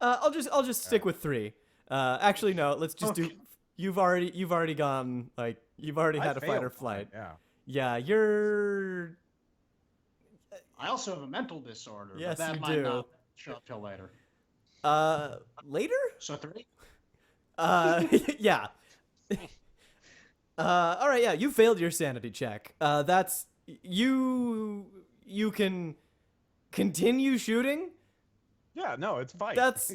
I'll just stick with 3. Actually, no. Let's just do. You've already gone. Like you've already had a fight or flight. Yeah. Yeah, you're. I also have a mental disorder. Yes, but that you might do. not show up till later. Later. So 3. Yeah. All right. Yeah, you failed your sanity check. That's you. You can continue shooting. Yeah. No, it's fine. That's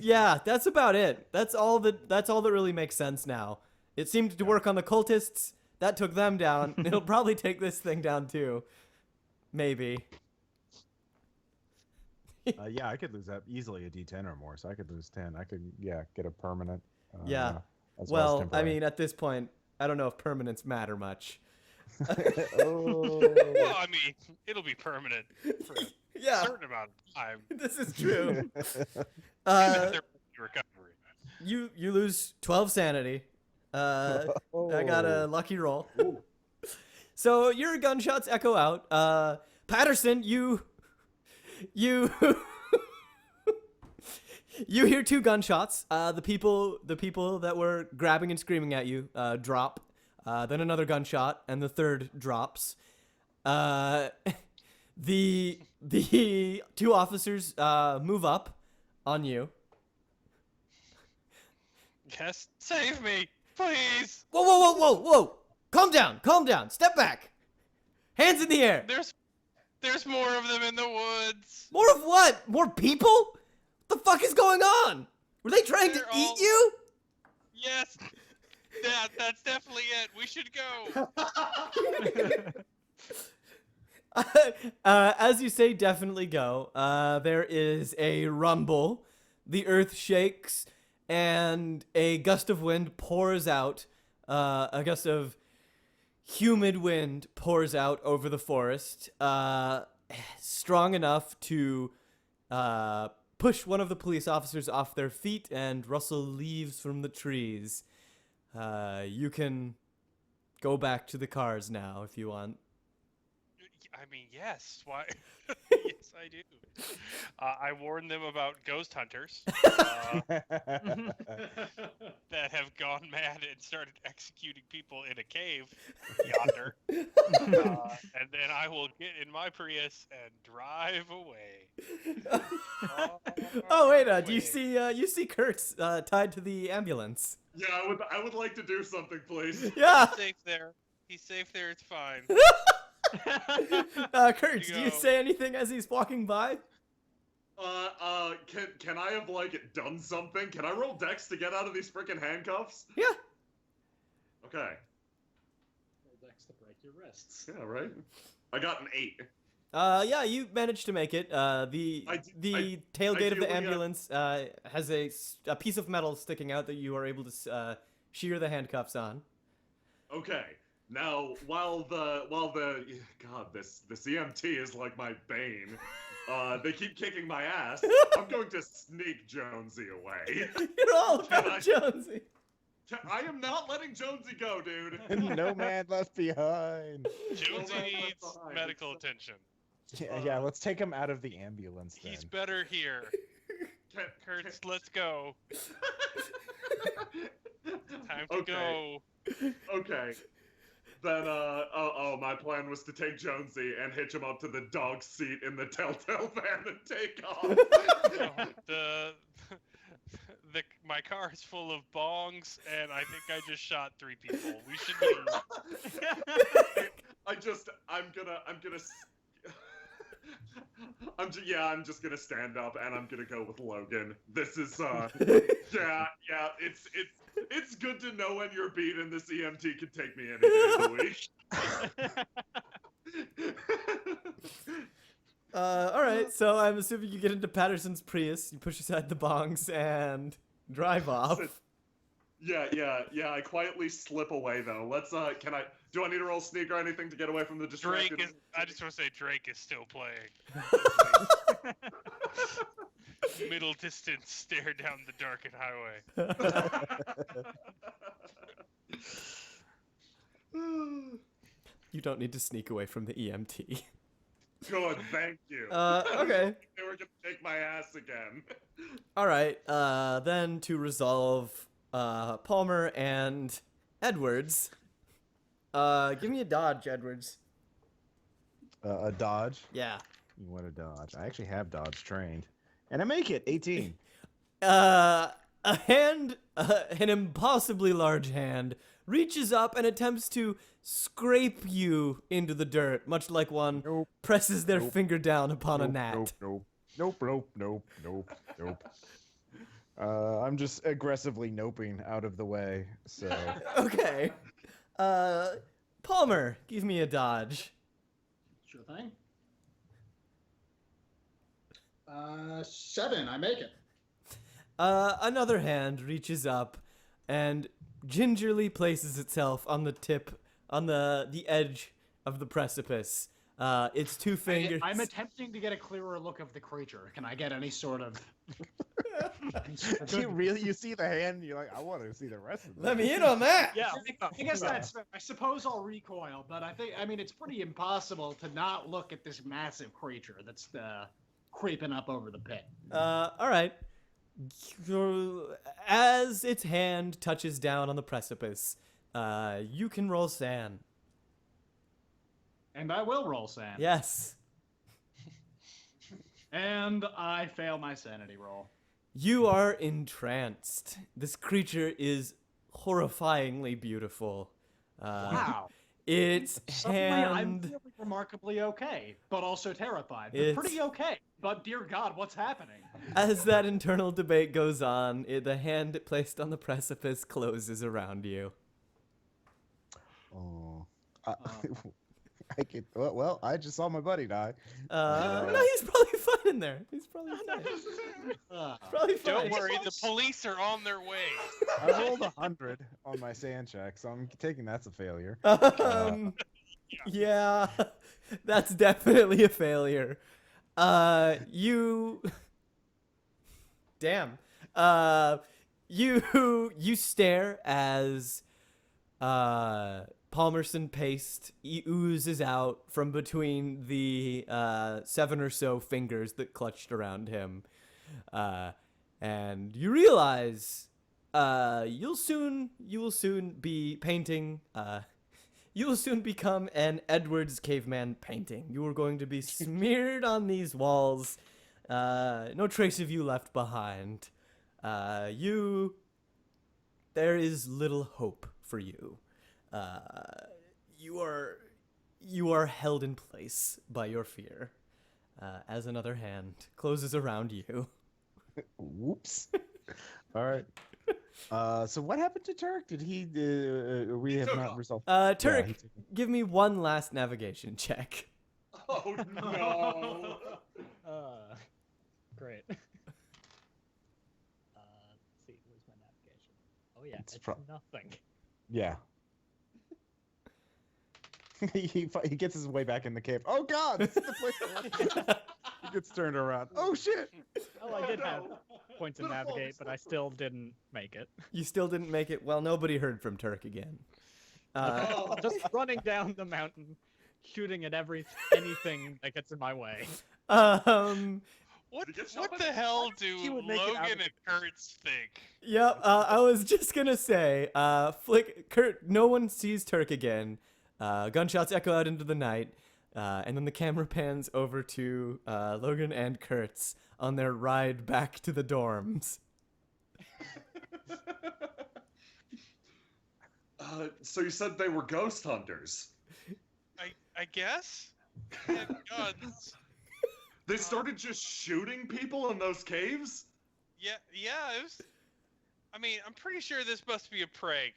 about it. That's all that really makes sense now. It seemed to work on the cultists. That took them down. It'll probably take this thing down too. Maybe. Yeah, I could lose that easily a D10 or more. So I could lose 10. I could get a permanent. Yeah. As Well, as I temporary. mean, at this point, I don't know if permanents matter much. Oh. Well, I mean, it'll be permanent for a Yeah, certain amount of time. this is true. Uh, They're recovery. you lose 12 sanity. I got a lucky roll. So your gunshots echo out. Patterson, you you hear 2 gunshots. The people that were grabbing and screaming at you drop. Then another gunshot, and the third drops. The 2 officers move up on you. Yes, save me, please. Whoa! Calm down. Step back. Hands in the air. There's more of them in the woods. More of what? More people? What the fuck is going on? Were they trying to They're eat all- you? Yes, that's definitely it. We should go. As you say, definitely go. There is a rumble. The earth shakes, and a gust of wind pours out. A gust of humid wind pours out over the forest, strong enough to push one of the police officers off their feet and rustle leaves from the trees. You can go back to the cars now if you want. I mean, yes. Why? Yes, I do. I warned them about ghost hunters that have gone mad and started executing people in a cave yonder. And then I will get in my Prius and drive away. Oh wait, do you see Kurtz tied to the ambulance? Yeah, I would like to do something, please. Yeah. He's safe there. He's safe there. It's fine. Kurtz, do you go. say anything as he's walking by? Can I have like done something? Can I roll dex to get out of these freaking handcuffs? Yeah. Okay. Dex to break your wrists. Yeah, right. I got an 8. Yeah, you managed to make it. The tailgate of the ideally, ambulance has a piece of metal sticking out that you are able to shear the handcuffs on. Okay. Now, while the God, this EMT is like my bane. They keep kicking my ass. I'm going to sneak Jonesy away. You're all about Jonesy. I am not letting Jonesy go, dude. No man left behind. Jonesy Well, needs that's fine. medical attention. Yeah, let's take him out of the ambulance then. He's better here. Kurtz, let's go. Time to go. Okay. Then, my plan was to take Jonesy and hitch him up to the dog seat in the Telltale van and take off. My car is full of bongs, and I think I just shot 3 people. We should leave. I'm just gonna stand up and I'm gonna go with Logan. This is, it's good to know when you're beat and this EMT can take me any day of the week. All right, so I'm assuming you get into Patterson's Prius, you push aside the bongs, and drive off. Yeah, I quietly slip away though. Do I need to roll sneak or anything to get away from the distracted? I just want to say Drake is still playing. Middle distance stare down the darkened highway. You don't need to sneak away from the EMT. Good, thank you. Okay. They were gonna take my ass again. All right, then to resolve Palmer and Edwards, give me a dodge, Edwards. A dodge? Yeah. You want a dodge? I actually have dodge trained. And I make it, 18. A hand, an impossibly large hand, reaches up and attempts to scrape you into the dirt, much like one Nope. presses their finger down upon a gnat. Nope. I'm just aggressively noping out of the way, so... Okay. Palmer, give me a dodge. Sure thing. 7, I make it. Another hand reaches up and gingerly places itself on the edge of the precipice. Its 2 fingers. I'm attempting to get a clearer look of the creature. Can I get any sort of... You see the hand, and you're like, I want to see the rest of this. Let me in on that. Yeah. I guess that's fair. I suppose I'll recoil, but I mean, it's pretty impossible to not look at this massive creature that's creeping up over the pit. All right. As its hand touches down on the precipice, you can roll sand. And I will roll sand. Yes. And I fail my sanity roll. You are entranced. This creature is horrifyingly beautiful. Wow. Its Suddenly, I'm hand. feeling remarkably okay, but also terrified. But It's- pretty okay. But dear God, what's happening? As that internal debate goes on, the hand placed on the precipice closes around you. Oh. I get, well, I just saw my buddy die. No, he's probably fine in there. He's probably fine. Probably fine. Don't worry, the police are on their way. I rolled 100 on my sand check, so I'm taking that's a failure. Yeah, that's definitely a failure. You. Damn. You stare as Palmerston paste oozes out from between the 7 or so fingers that clutched around him, and you realize you will soon be painting. You will soon become an Edwards caveman painting. You are going to be smeared on these walls. No trace of you left behind. There is little hope for you. You are held in place by your fear, as another hand closes around you. Whoops. All right. So what happened to Turk? Did he? We have not resolved. Turk, he give me one last navigation check. Oh no! Great. Let's see, where's my navigation? Oh yeah, It's it's pro- nothing. Yeah. he gets his way back in the cave. Oh God! This is the place. He gets turned around. Oh shit! Oh, I did have points to navigate, but I still didn't make it. You still didn't make it. Well, nobody heard from Turk again. Just running down the mountain, shooting at anything that gets in my way. What Did you get shot by the the- hell do He would make it out Logan of and Kurtz think? Yep, I was just gonna say, Kurt, no one sees Turk again. Gunshots echo out into the night, and then the camera pans over to Logan and Kurtz on their ride back to the dorms. So you said they were ghost hunters. I guess? They had guns. They started just shooting people in those caves? Yeah, it was... I mean, I'm pretty sure this must be a prank.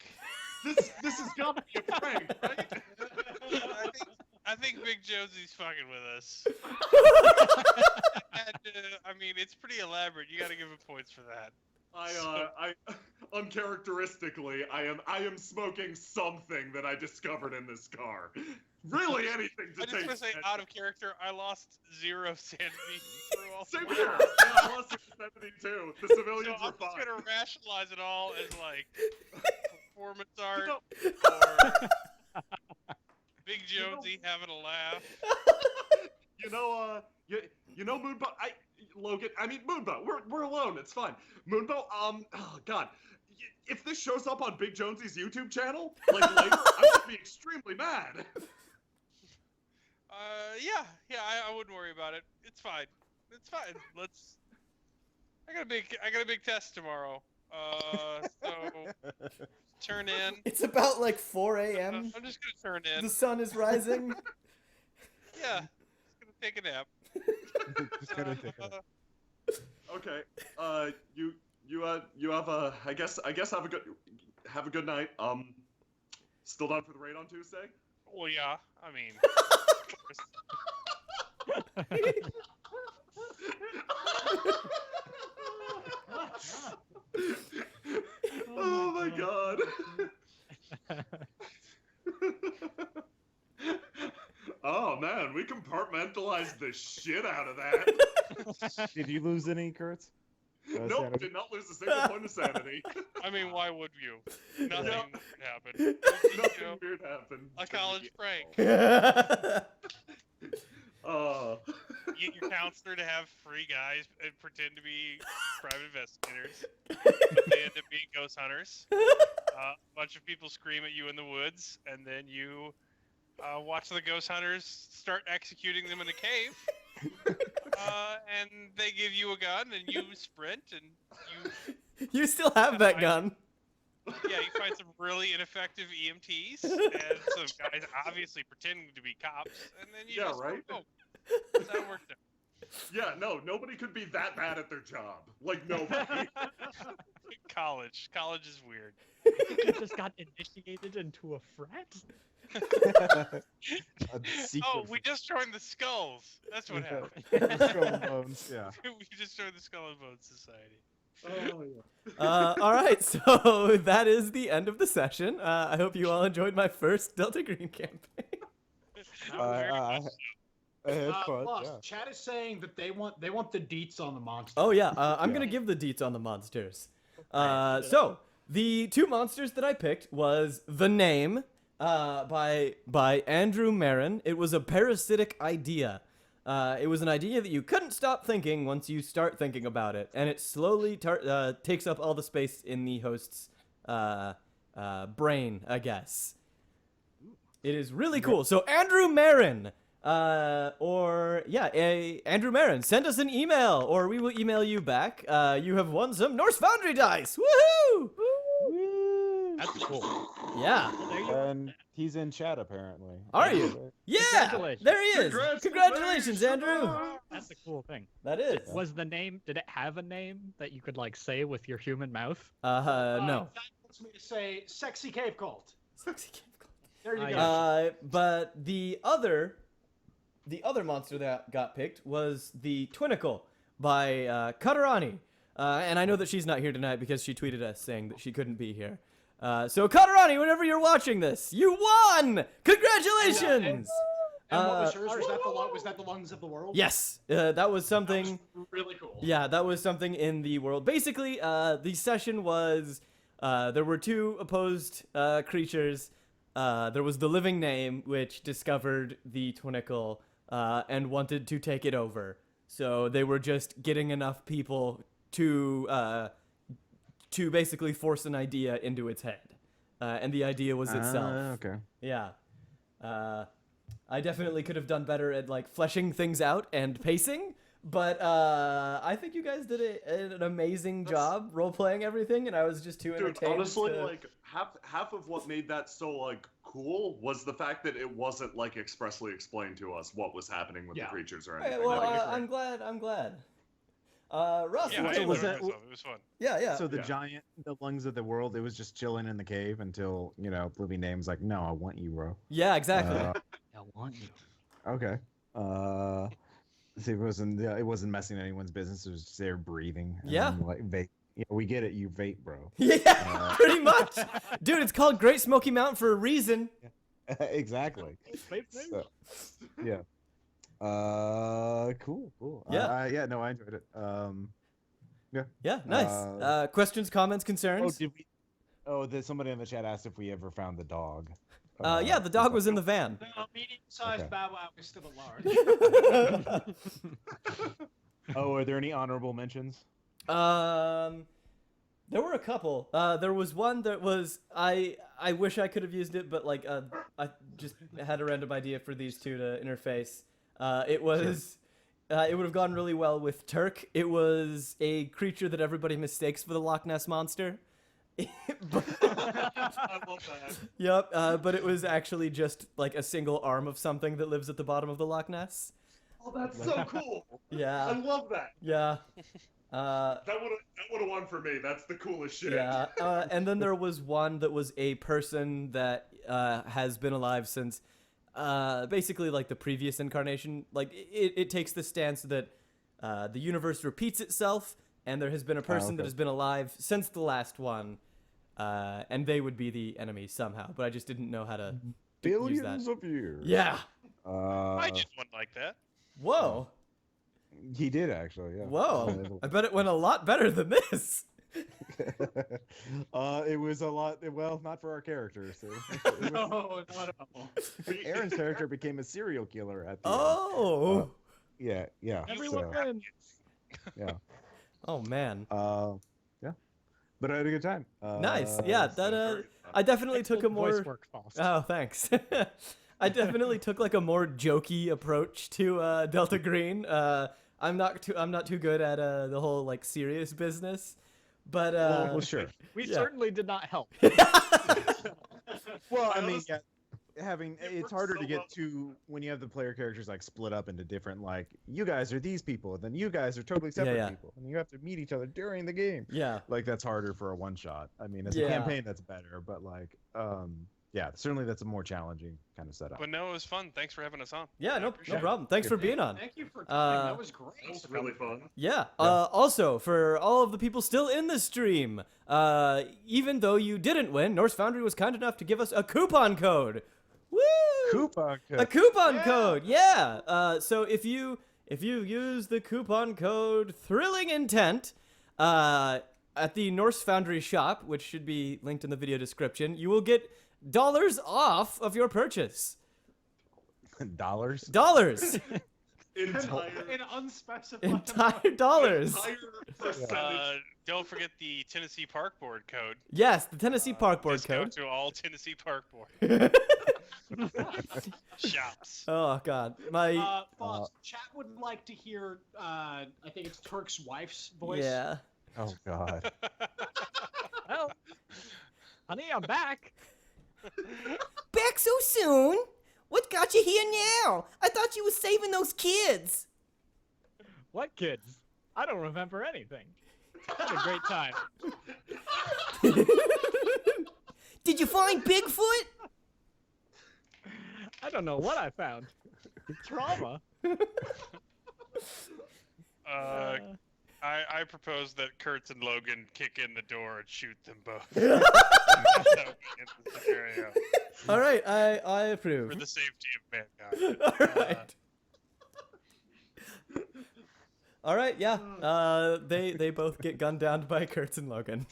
This has got to be a prank, right? I think Big Josie's fucking with us. I mean, it's pretty elaborate. You gotta give him points for that. I uncharacteristically, I am smoking something that I discovered in this car. Really, anything to I just take. want to say, out of character, I lost 0 sanity through all Same four. here. Yeah, I lost 72. The So civilians I'm are just fine. gonna rationalize it all as like performance art know- or Big Jonesy having a laugh. Moonbow. Logan. I mean, Moonbow. We're alone. It's fine. Moonbow. Oh God. If this shows up on Big Jonesy's YouTube channel, like later, I'm gonna be extremely mad. Yeah, I wouldn't worry about it. It's fine. It's fine. I got a big test tomorrow. So turn in. It's about like 4 a.m. I'm just gonna turn in. The sun is rising. Yeah, just gonna take a nap. Just gonna take it. Okay. You have a. I guess have a good night. Still down for the raid on Tuesday? Well, yeah. I mean, Oh my God. Oh man, we compartmentalized the shit out of that. Did you lose any, Kurtz? Nope, sanity. did not lose a single point of sanity. I mean, why would you? Nothing happened. Nothing weird happened. A college prank. You get your counselor to have three guys and pretend to be private investigators, but they end up being ghost hunters. A bunch of people scream at you in the woods, and then you watch the ghost hunters start executing them in a cave. And they give you a gun, and you sprint, and You still have that gun. you find some really ineffective EMTs, and some guys obviously pretending to be cops, and then you just right? go. That's how it worked out. Yeah, no, nobody could be that bad at their job. Like, nobody. College is weird. You just got initiated into a frat? A secret Oh, we just joined the Skulls. That's what happened. Skull and Bones, yeah. We just joined the Skull and Bones Society. All right, so that is the end of the session. I hope you all enjoyed my first Delta Green campaign. I had fun. Plus, Yeah. chat is saying that they want the deets on the monster. Oh yeah, I'm gonna give the deets on the monsters. So the two monsters that I picked was The Name, by Andrew Marin. It was a parasitic idea. It was an idea that you couldn't stop thinking once you start thinking about it, and it slowly takes up all the space in the host's brain, I guess. It is really cool. So Andrew Marin. Andrew Marin, send us an email, or we will email you back. You have won some Norse Foundry dice. Woohoo! That's cool. Yeah. There you go. And he's in chat apparently. Are you? Yeah. Congratulations. There he is. Congratulations, Andrew. That's the cool thing. That is. Was the name? Did it have a name that you could like say with your human mouth? No. That wants me to say sexy cave cult. Sexy cave cult. There you go. But the other monster that got picked was the Twinicle by Katarani. And I know that she's not here tonight because she tweeted us saying that she couldn't be here. So Katarani, whenever you're watching this, you won! Congratulations! And what was hers? Was that the lungs of the world? Yes, that was something. That was really cool. Yeah, that was something in the world. Basically, the session was there were two opposed creatures. There was the Living Name, which discovered the Twinicle and wanted to take it over. So they were just getting enough people to basically force an idea into its head, and the idea was itself. Okay. Yeah. I definitely could have done better at like fleshing things out and pacing, but I think you guys did an amazing job role playing everything, and I was just too Dude, entertained. honestly, like half of what made that so like cool was the fact that it wasn't like expressly explained to us what was happening with the creatures or anything. Okay, well, Like, I'm glad. Russ, Yeah, what I was enjoyed that? myself. It was fun. Yeah. So the lungs of the world, it was just chilling in the cave until, Living Name's like, no, I want you, bro. Yeah, exactly. I want you. Okay. See, it wasn't messing anyone's business. It was just there breathing. And Yeah. then, like vape. Yeah, we get it. You vape, bro. Yeah, pretty much. Dude, it's called Great Smoky Mountain for a reason. Exactly. So, yeah. Cool. Yeah. No, I enjoyed it. Yeah, nice. Questions, comments, concerns? Somebody in the chat asked if we ever found the dog. Yeah, the dog was in the van. No, medium-sized Okay. Bow Wow is still at large. Are there any honorable mentions? There were a couple. There was one that was I wish I could have used it, but like I just had a random idea for these two to interface. It was it would have gone really well with Turk. It was a creature that everybody mistakes for the Loch Ness monster. I love that. Yep, but it was actually just like a single arm of something that lives at the bottom of the Loch Ness. Oh, that's so cool. I Yeah, love that. yeah. That would have won for me. That's the coolest shit. Yeah, and then there was one that was a person that has been alive since basically like the previous incarnation. Like it takes the stance that the universe repeats itself, and there has been a person that has been alive since the last one, and they would be the enemy somehow. But I just didn't know how to use that. Billions of years. Yeah. I just one like that. Whoa. He did actually. Yeah. Whoa! I bet it went a lot better than this. It was a lot. Well, not for our characters. No, no. Aaron's character became a serial killer at the end. Oh. Yeah. Everyone So, wins. yeah. Oh man. Yeah. But I had a good time. Nice. Yeah. That. I definitely took a more. voice work false. Oh, thanks. I definitely took like a more jokey approach to Delta Green. I'm not too good at the whole like serious business, but Well, sure. We yeah. certainly did not help. Well, I I mean, was- yeah, It it's works harder so to get well. to when you have the player characters like split up into different, like, you guys are these people, and then you guys are totally separate yeah. people, and you have to meet each other during the game. yeah. Like, that's harder for a one shot. I mean, as a Yeah. campaign, that's better, but like, yeah, certainly that's a more challenging kind of setup. But no, it was fun. Thanks for having us on. Yeah. I No appreciate it. problem. Thanks for being on. Thank you for coming. Uh, That was great. That was really fun. Yeah. Also, for all of the people still in the stream, even though you didn't win, Norse Foundry was kind enough to give us a coupon code. Woo! Coupon A code. coupon code, yeah. So if you use the coupon code Thrilling Intent at the Norse Foundry shop, which should be linked in the video description, you will get dollars off of your purchase. Dollars. Dollars, Entire entire dollars. percentage. Don't forget the Tennessee Park Board code. Yes, the Tennessee Park Board Discount code. to all Tennessee Park Board shops. Oh God, my Boss, chat would like to hear, I think it's Turk's wife's voice. yeah. Oh God. Well, honey, I'm back. Back so soon? What got you here now? I thought you were saving those kids. What kids? I don't remember anything. Had a great time. Did you find Bigfoot? I don't know what I found. Trauma. I propose that Kurtz and Logan kick in the door and shoot them both. That would be in the scenario. All right, I approve. For the safety of mankind. All right. All right, yeah. They both get gunned down by Kurtz and Logan.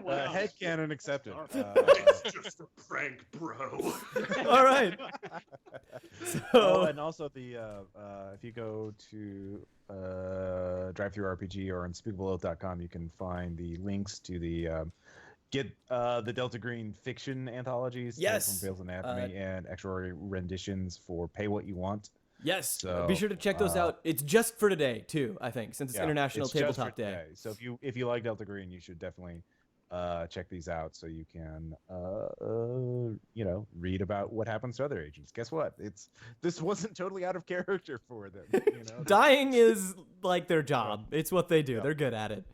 Headcanon accepted. It's just a prank, bro. All right. Oh, So and also the if you go to DriveThruRPG or unspeakableo.com, you can find the links to the get the Delta Green fiction anthologies, Yes. from Fail's Anatomy, and extraordinary renditions for pay what you want. yes, So, be sure to check those out. It's just for today too, I think, since it's Yeah, International it's just Tabletop for Day. today. So if you like Delta Green, you should definitely check these out so you can read about what happens to other agents. Guess what? This wasn't totally out of character for them. Dying is like their job. It's what they do. Yeah. They're good at it.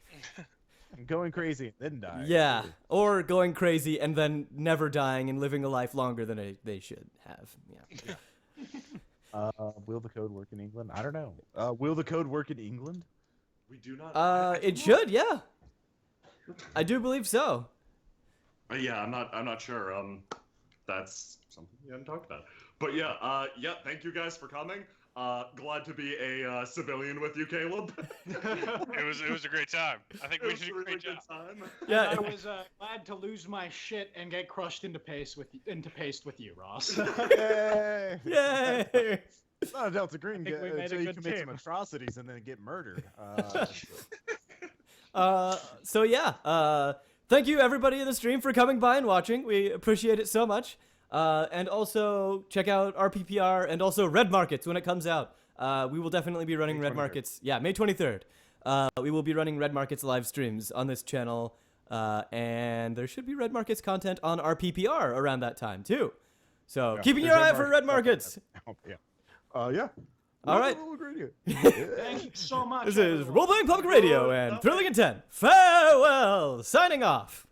Going crazy and then dying. Yeah, or going crazy and then never dying and living a life longer than they should have. Yeah. Will the code work in England? I don't know. Will the code work in England? We do not. I It don't know. should, yeah. I do believe so. Yeah, I'm not sure. That's something we haven't talked about. But yeah, thank you guys for coming. Glad to be a civilian with you, Caleb. It was a great time. I think we It was did a a really great good job. time. Yeah. I was glad to lose my shit and get crushed into paste with you, Ross. Yay! Yay! It's not a Delta Green think we made until a you good commit some team. atrocities and then get murdered. So yeah, thank you everybody in the stream for coming by and watching. We appreciate it so much. And also check out RPPR and also Red Markets when it comes out. We will definitely be running May Red 23rd. Markets. Yeah, May 23rd. We will be running Red Markets live streams on this channel. And there should be Red Markets content on RPPR around that time too. So Yeah, keeping there's your eye Red out for Red Markets Markets. Yeah. All right. We'll agree to you. Thank you so much. This is everyone. Role Playing Public Radio and Thrilling Intent. Farewell! Signing off.